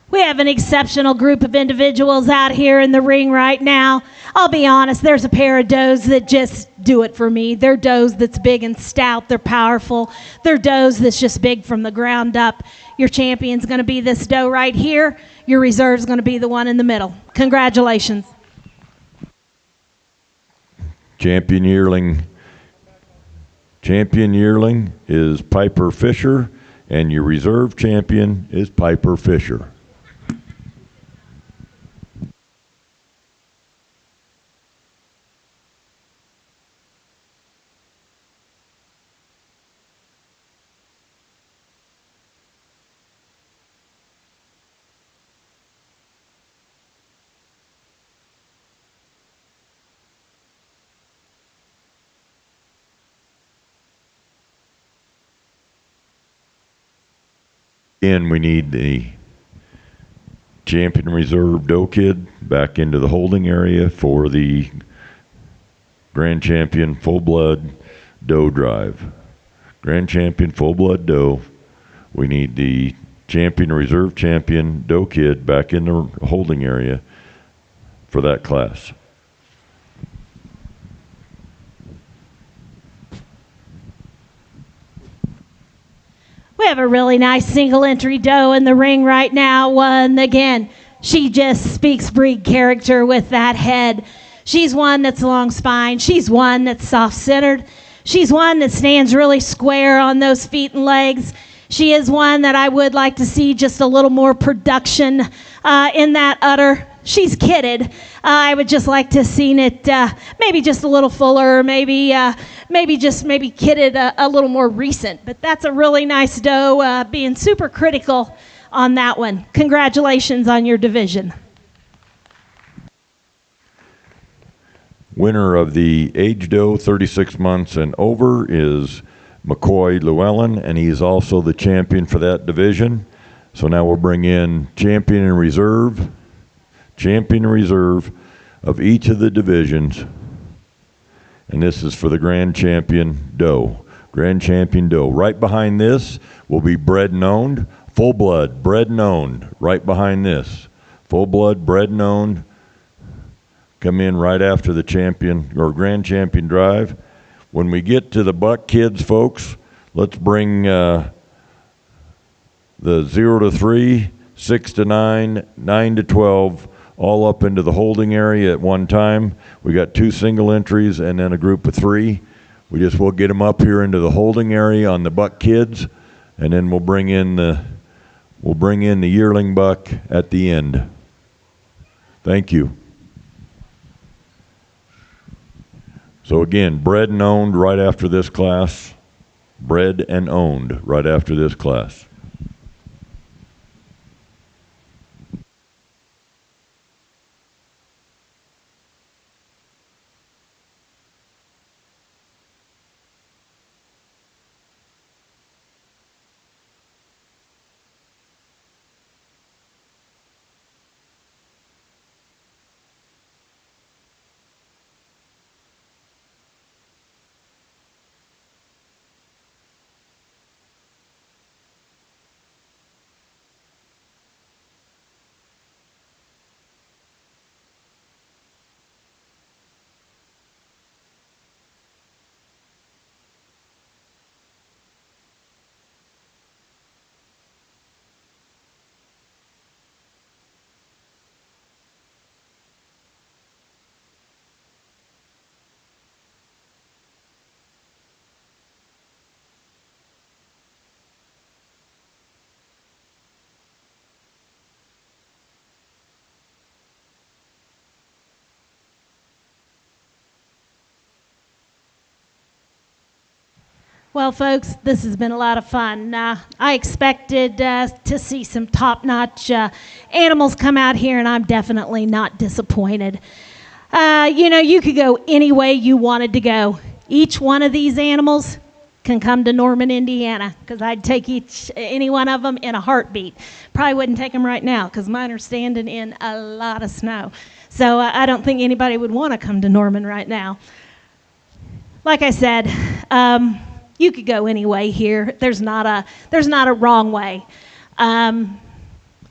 Speaker 3: We have an exceptional group of individuals out here in the ring right now. I'll be honest, there's a pair of does that just do it for me. They're does that's big and stout. They're powerful. They're does that's just big from the ground up. Your champion's going to be this doe right here. Your reserve's going to be the one in the middle. Congratulations.
Speaker 1: Champion yearling is Piper Fisher, and your reserve champion is Piper Fisher. And we need the champion reserve doe kid back into the holding area for the grand champion full blood doe drive. Grand champion full blood doe. We need the champion reserve champion doe kid back in the holding area for that class.
Speaker 3: We have a really nice single entry doe in the ring right now. One, again, she just speaks breed character with that head. She's one that's long spine. She's one that's soft centered. She's one that stands really square on those feet and legs. She is one that I would like to see just a little more production in that udder. She's kidded. I would just like to have seen it maybe just a little fuller, maybe kidded a little more recent. But that's a really nice doe, being super critical on that one. Congratulations on your division.
Speaker 1: Winner of the age doe 36 months and over is McCoy Llewellyn, and he's also the champion for that division. So now we'll bring in champion and reserve of each of the divisions. And this is for the grand champion doe. Grand champion doe. Right behind this will be bred and owned, full blood, bred and owned. Right behind this, full blood, bred and owned. Come in right after the champion or grand champion drive. When we get to the buck kids, folks, let's bring the 0 to 3, 6 to 9, 9 to 12, all up into the holding area at one time. We got 2 single entries and then a group of 3. We'll get them up here into the holding area on the buck kids, and then we'll bring in the yearling buck at the end. Thank you. So again, bred and owned right after this class. Bred and owned right after this class.
Speaker 3: Well, folks, this has been a lot of fun. I expected to see some top-notch animals come out here, and I'm definitely not disappointed. You could go any way you wanted to go. Each one of these animals can come to Norman, Indiana, because I'd take any one of them in a heartbeat. Probably wouldn't take them right now, because mine are standing in a lot of snow. So I don't think anybody would want to come to Norman right now. Like I said, you could go any way here. There's not a wrong way. I'm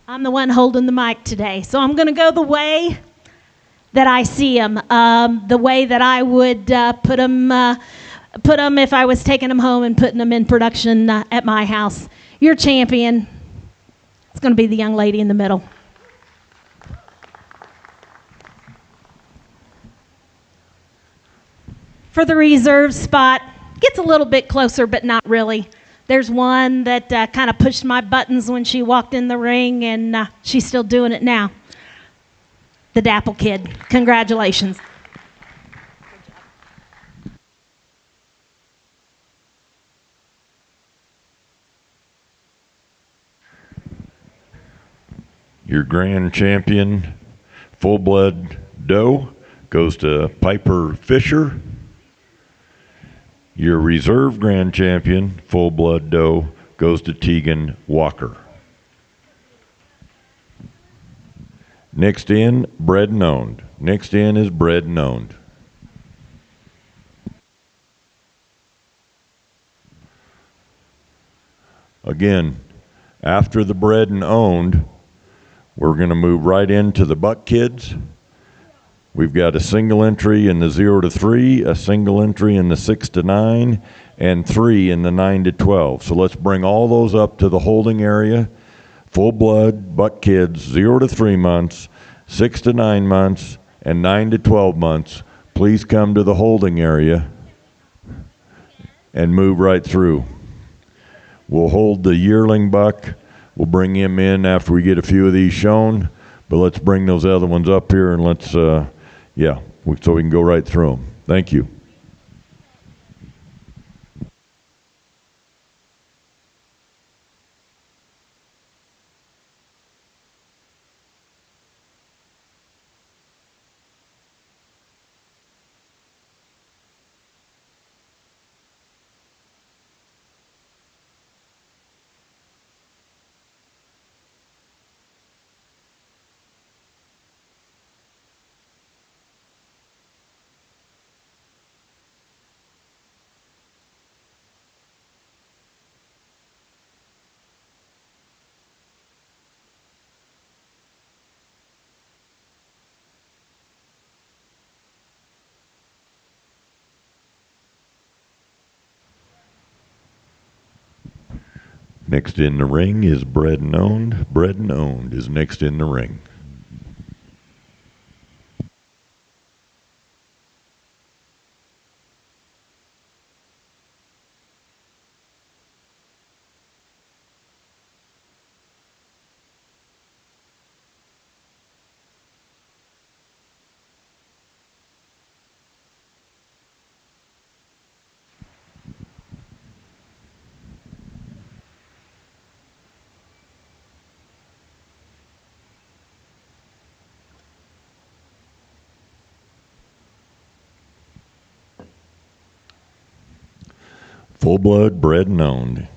Speaker 3: the one holding the mic today, so I'm going to go the way that I see them, the way that I would put them if I was taking them home and putting them in production at my house. Your champion is going to be the young lady in the middle. For the reserve spot, gets a little bit closer, but not really. There's one that kind of pushed my buttons when she walked in the ring, and she's still doing it now. The Dapple Kid. Congratulations.
Speaker 1: Your grand champion, full-blood doe, goes to Piper Fisher. Your reserve grand champion, full-blood doe, goes to Tegan Walker. Next in, bred and owned. Next in is bred and owned. Again, after the bred and owned, we're going to move right into the buck kids. We've got a single entry in the 0 to 3, a single entry in the 6 to 9, and 3 in the 9 to 12. So let's bring all those up to the holding area. Full blood, buck kids, 0 to 3 months, 6 to 9 months, and 9 to 12 months. Please come to the holding area and move right through. We'll hold the yearling buck. We'll bring him in after we get a few of these shown, but let's bring those other ones up here and let's, so we can go right through them. Thank you. Next in the ring is bred and owned. Bred and owned is next in the ring. Full blood, bred and owned.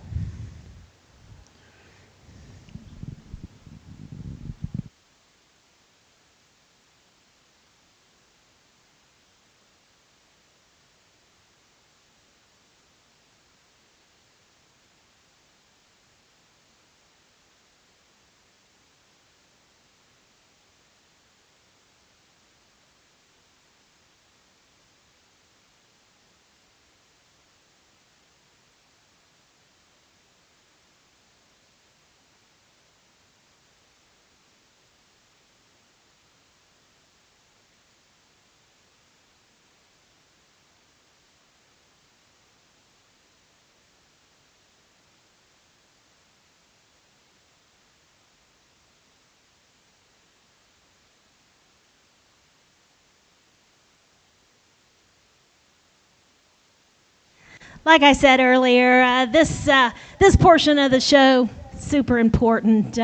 Speaker 3: Like I said earlier, this portion of the show super important.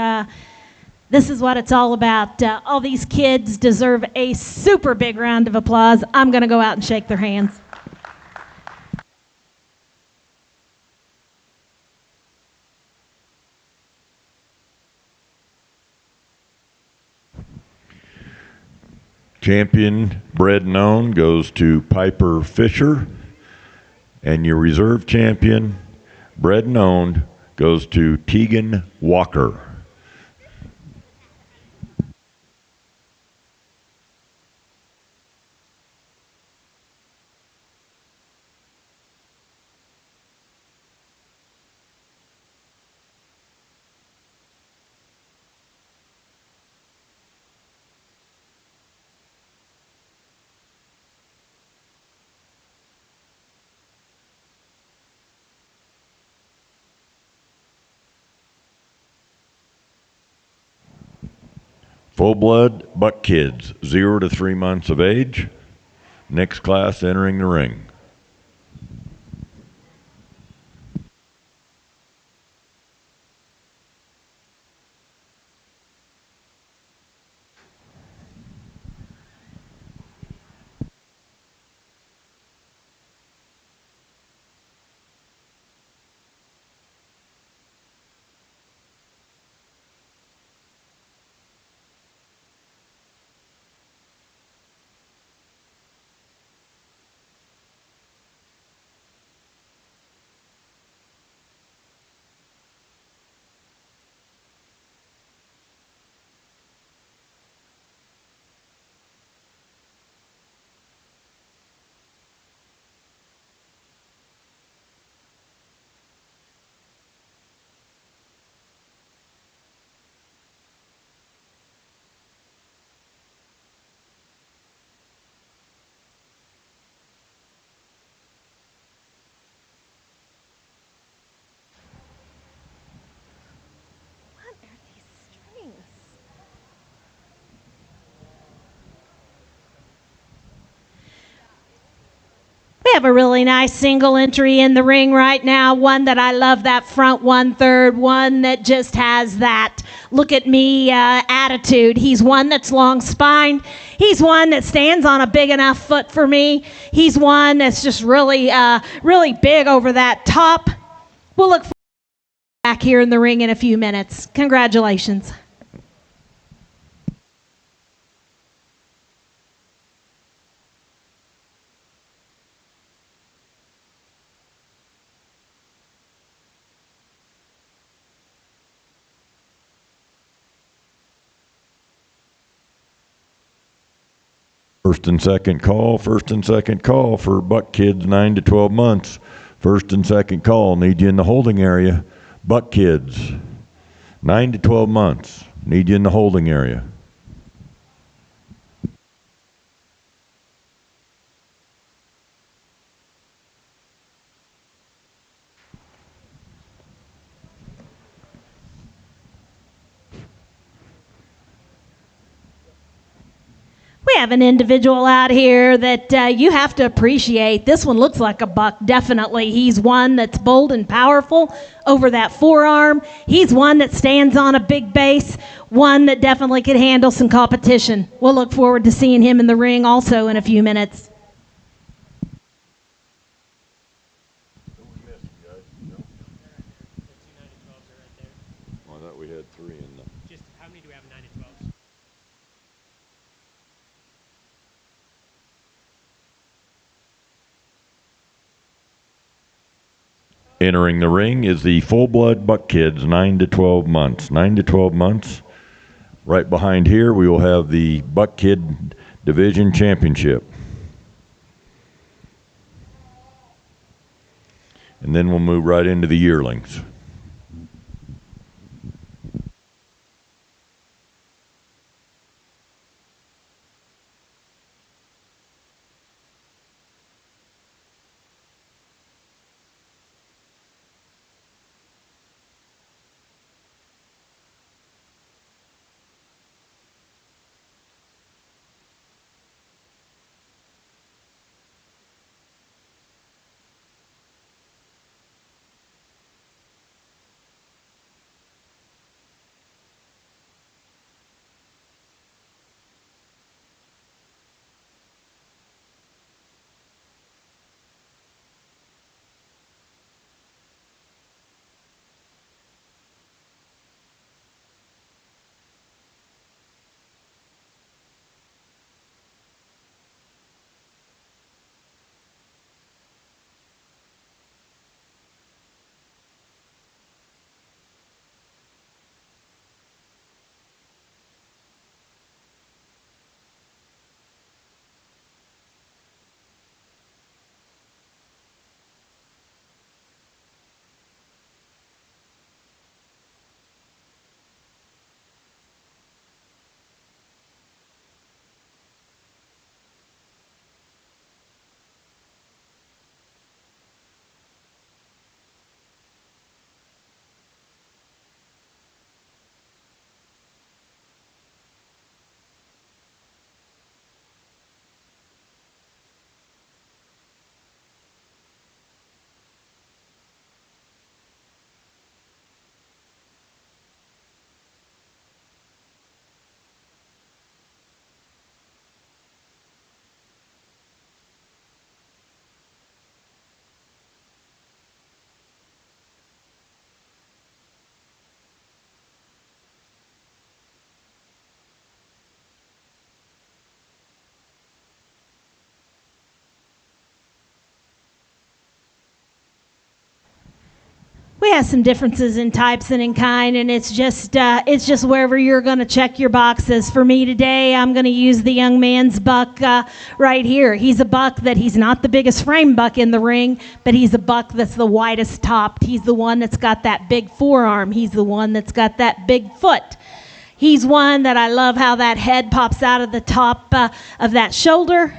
Speaker 3: This is what it's all about. All these kids deserve a super big round of applause. I'm going to go out and shake their hands.
Speaker 1: Champion, bred and owned, goes to Piper Fisher. And your reserve champion, bred and owned, goes to Tegan Walker. Full blood, buck kids, 0 to 3 months of age. Next class entering the ring.
Speaker 3: have a really nice single entry in the ring right now, one that I love, that front 1/3, one that just has that look at me attitude. He's one that's long spined. He's one that stands on a big enough foot for me. He's one that's just really, really big over that top. We'll look back here in the ring in a few minutes. Congratulations.
Speaker 1: First and second call for buck kids 9 to 12 months. First and second call, need you in the holding area. Buck kids, 9 to 12 months, need you in the holding area.
Speaker 3: We have an individual out here that you have to appreciate. This one looks like a buck, definitely. He's one that's bold and powerful over that forearm. He's one that stands on a big base, one that definitely could handle some competition. We'll look forward to seeing him in the ring also in a few minutes.
Speaker 1: I thought we had 3 in the...
Speaker 4: Just how many do we have in 9 and 12s?
Speaker 1: Entering the ring is the full-blood buck kids, 9 to 12 months. 9 to 12 months. Right behind here, we will have the buck kid division championship. And then we'll move right into the yearlings.
Speaker 3: We have some differences in types and in kind, and it's just wherever you're going to check your boxes. For me today, I'm going to use the young man's buck right here. He's a buck that he's not the biggest frame buck in the ring, but he's a buck that's the widest topped. He's the one that's got that big forearm. He's the one that's got that big foot. He's one that I love how that head pops out of the top of that shoulder.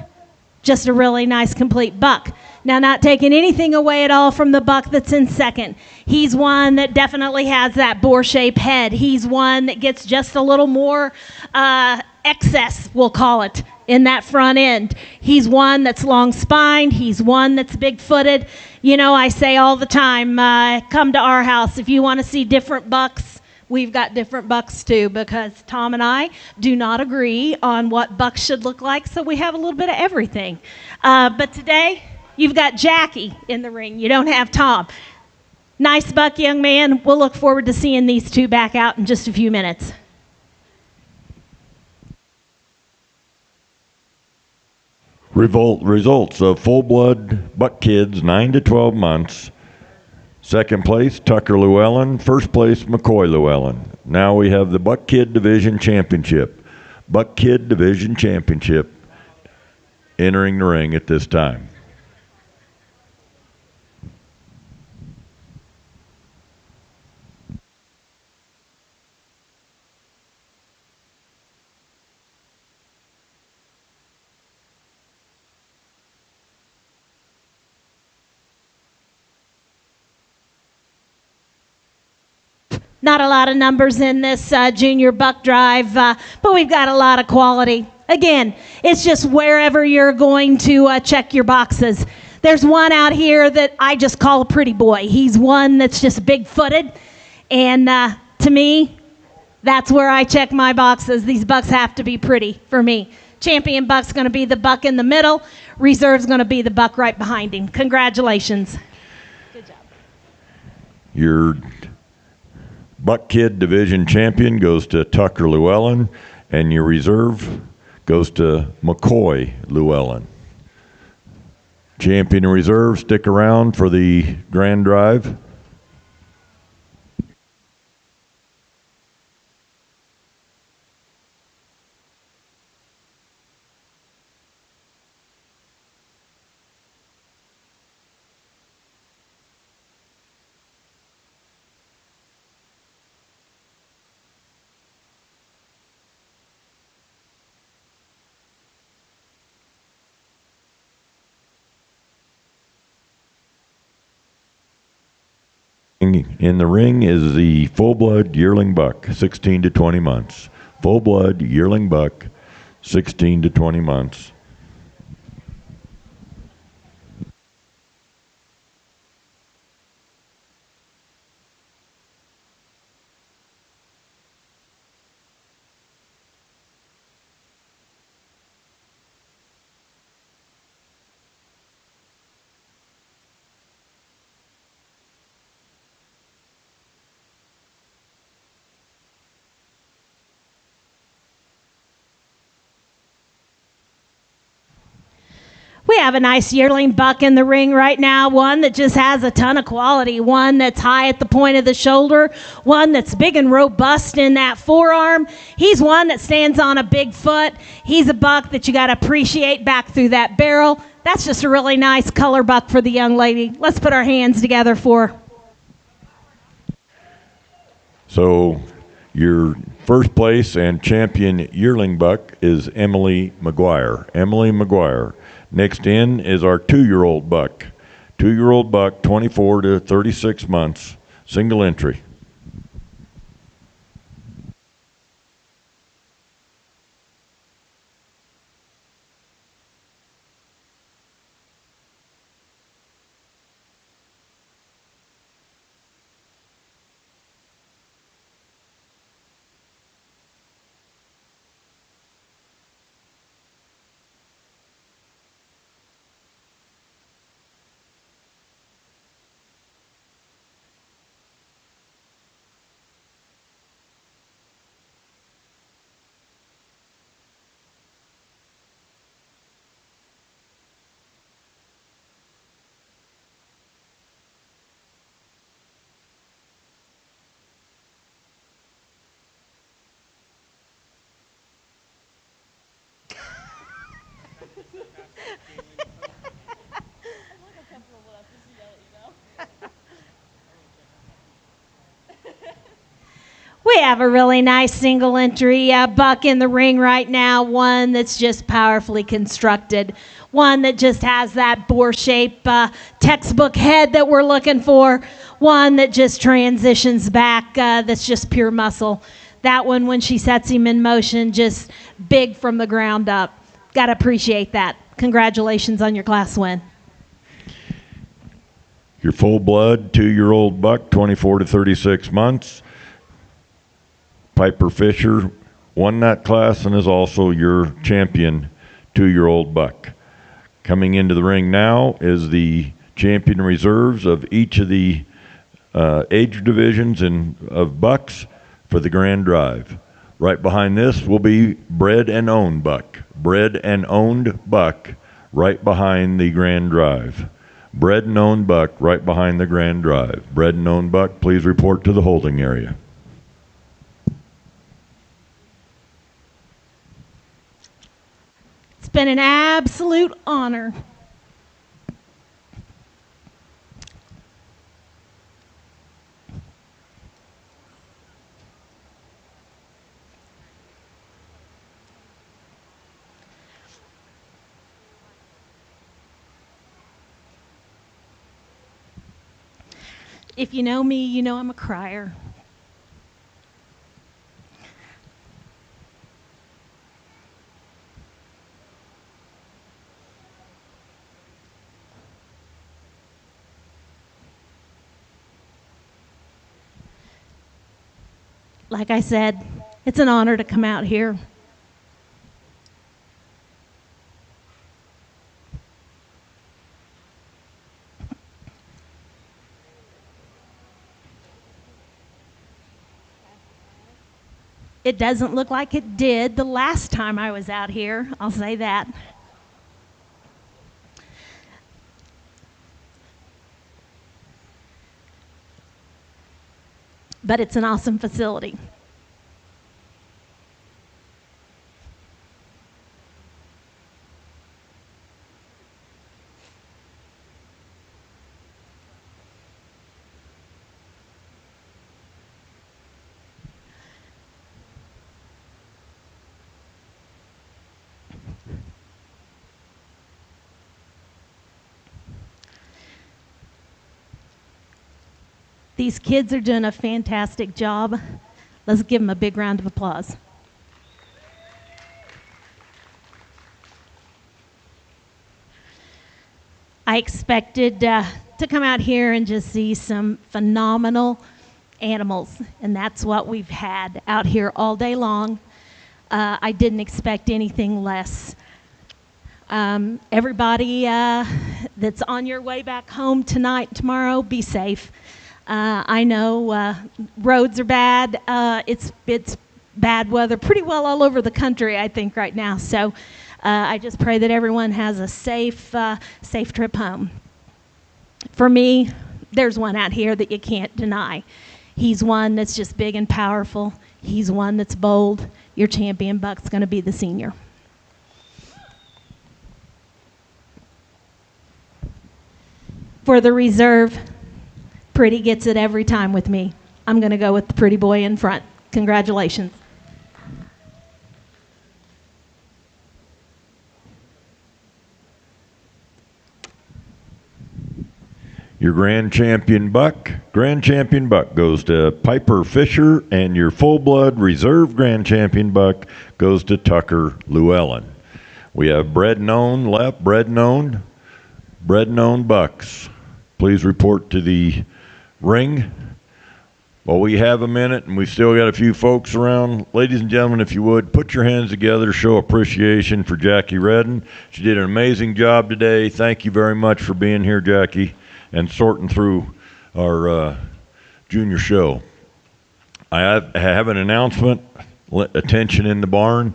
Speaker 3: Just a really nice, complete buck. Now, not taking anything away at all from the buck that's in second. He's one that definitely has that boar-shaped head. He's one that gets just a little more excess, we'll call it, in that front end. He's one that's long-spined. He's one that's big-footed. You know, I say all the time, come to our house. If you want to see different bucks, we've got different bucks too, because Tom and I do not agree on what bucks should look like, so we have a little bit of everything. But today, you've got Jackie in the ring. You don't have Tom. Nice buck, young man. We'll look forward to seeing these two back out in just a few minutes.
Speaker 1: Results of full-blood buck kids, 9 to 12 months. Second place, Tucker Llewellyn. First place, McCoy Llewellyn. Now we have the Buck Kid Division Championship. Buck Kid Division Championship entering the ring at this time.
Speaker 3: Not a lot of numbers in this junior buck drive, but we've got a lot of quality. Again, it's just wherever you're going to check your boxes. There's one out here that I just call a pretty boy. He's one that's just big-footed, and to me, that's where I check my boxes. These bucks have to be pretty for me. Champion buck's going to be the buck in the middle. Reserve's going to be the buck right behind him. Congratulations. Good job.
Speaker 1: Your Buck Kid Division Champion goes to Tucker Llewellyn, and your reserve goes to McCoy Llewellyn. Champion and reserve, stick around for the grand drive. In the ring is the full-blood yearling buck, 16 to 20 months. Full-blood yearling buck, 16 to 20 months.
Speaker 3: We have a nice yearling buck in the ring right now, one that just has a ton of quality, one that's high at the point of the shoulder, one that's big and robust in that forearm. He's one that stands on a big foot. He's a buck that you got to appreciate back through that barrel. That's just a really nice color buck for the young lady. Let's put our hands together for her.
Speaker 1: So your first place and champion yearling buck is Emily McGuire. Emily McGuire. Next in is our 2-year-old buck. 2-year-old buck, 24 to 36 months, single entry.
Speaker 3: We have a really nice single entry buck in the ring right now, one that's just powerfully constructed, one that just has that Boer shape textbook head that we're looking for, one that just transitions back, that's just pure muscle. That one, when she sets him in motion, just big from the ground up. Got to appreciate that. Congratulations on your class win.
Speaker 1: Your full blood 2-year-old buck, 24 to 36 months. Piper Fisher won that class and is also your champion 2-year-old buck. Coming into the ring now is the champion reserves of each of the age divisions of bucks for the Grand Drive. Right behind this will be bred and owned buck. Bred and owned buck right behind the Grand Drive. Bred and owned buck right behind the Grand Drive. Bred and owned buck, please report to the holding area.
Speaker 3: It's been an absolute honor. If you know me, you know I'm a crier. Like I said, it's an honor to come out here. It doesn't look like it did the last time I was out here, I'll say that. But it's an awesome facility. These kids are doing a fantastic job. Let's give them a big round of applause. I expected to come out here and just see some phenomenal animals, and that's what we've had out here all day long. I didn't expect anything less. Everybody that's on your way back home tonight, tomorrow, be safe. I know roads are bad. It's bad weather pretty well all over the country, I think, right now. So I just pray that everyone has a safe trip home. For me, there's one out here that you can't deny. He's one that's just big and powerful. He's one that's bold. Your champion buck's going to be the senior. For the reserve, Pretty gets it every time with me. I'm going to go with the pretty boy in front. Congratulations.
Speaker 1: Your grand champion buck goes to Piper Fisher, and your full-blood reserve grand champion buck goes to Tucker Llewellyn. We have bred and owned left, bred and owned bucks. Please report to the ring. Well, we have a minute, and we've still got a few folks around. Ladies and gentlemen, if you would, put your hands together, show appreciation for Jackie Redden. She did an amazing job today. Thank you very much for being here, Jackie, and sorting through our junior show. I have an announcement. Attention in the barn.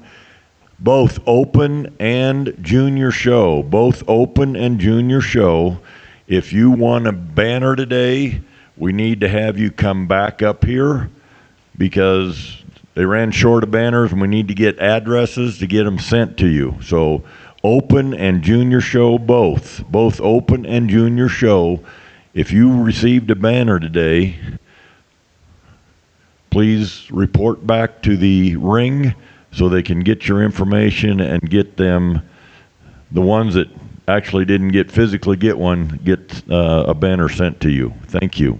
Speaker 1: Both open and junior show. Both open and junior show. If you want a banner today, we need to have you come back up here because they ran short of banners and we need to get addresses to get them sent to you. So open and junior show both open and junior show. If you received a banner today, please report back to the ring so they can get your information and get them, the ones that actually didn't physically get one, get a banner sent to you. Thank you.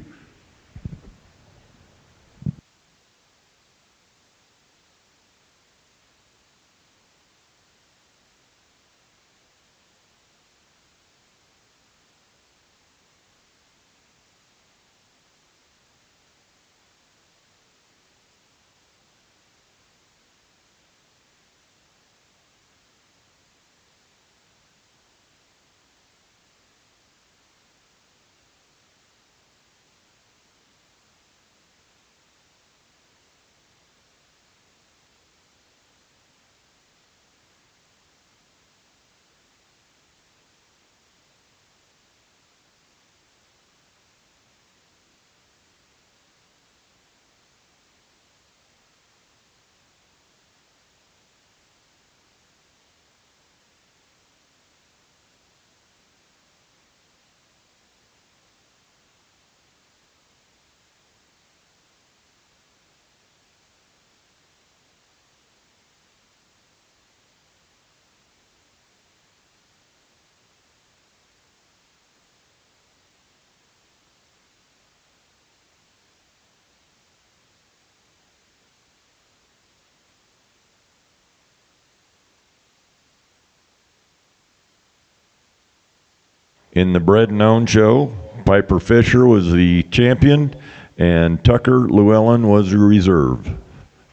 Speaker 1: In the Bred and Owned show, Piper Fisher was the champion, and Tucker Llewellyn was the reserve.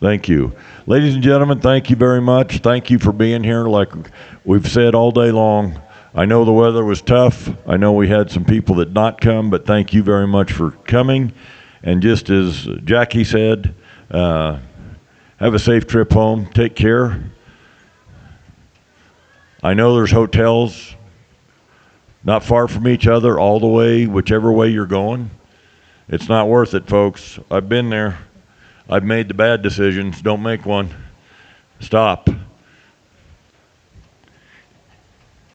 Speaker 1: Thank you. Ladies and gentlemen, thank you very much. Thank you for being here. Like we've said all day long, I know the weather was tough. I know we had some people that not come, but thank you very much for coming. And just as Jackie said, have a safe trip home. Take care. I know there's hotels not far from each other all the way, whichever way you're going. It's not worth it, folks. I've been there. I've made the bad decisions. Don't make one. Stop.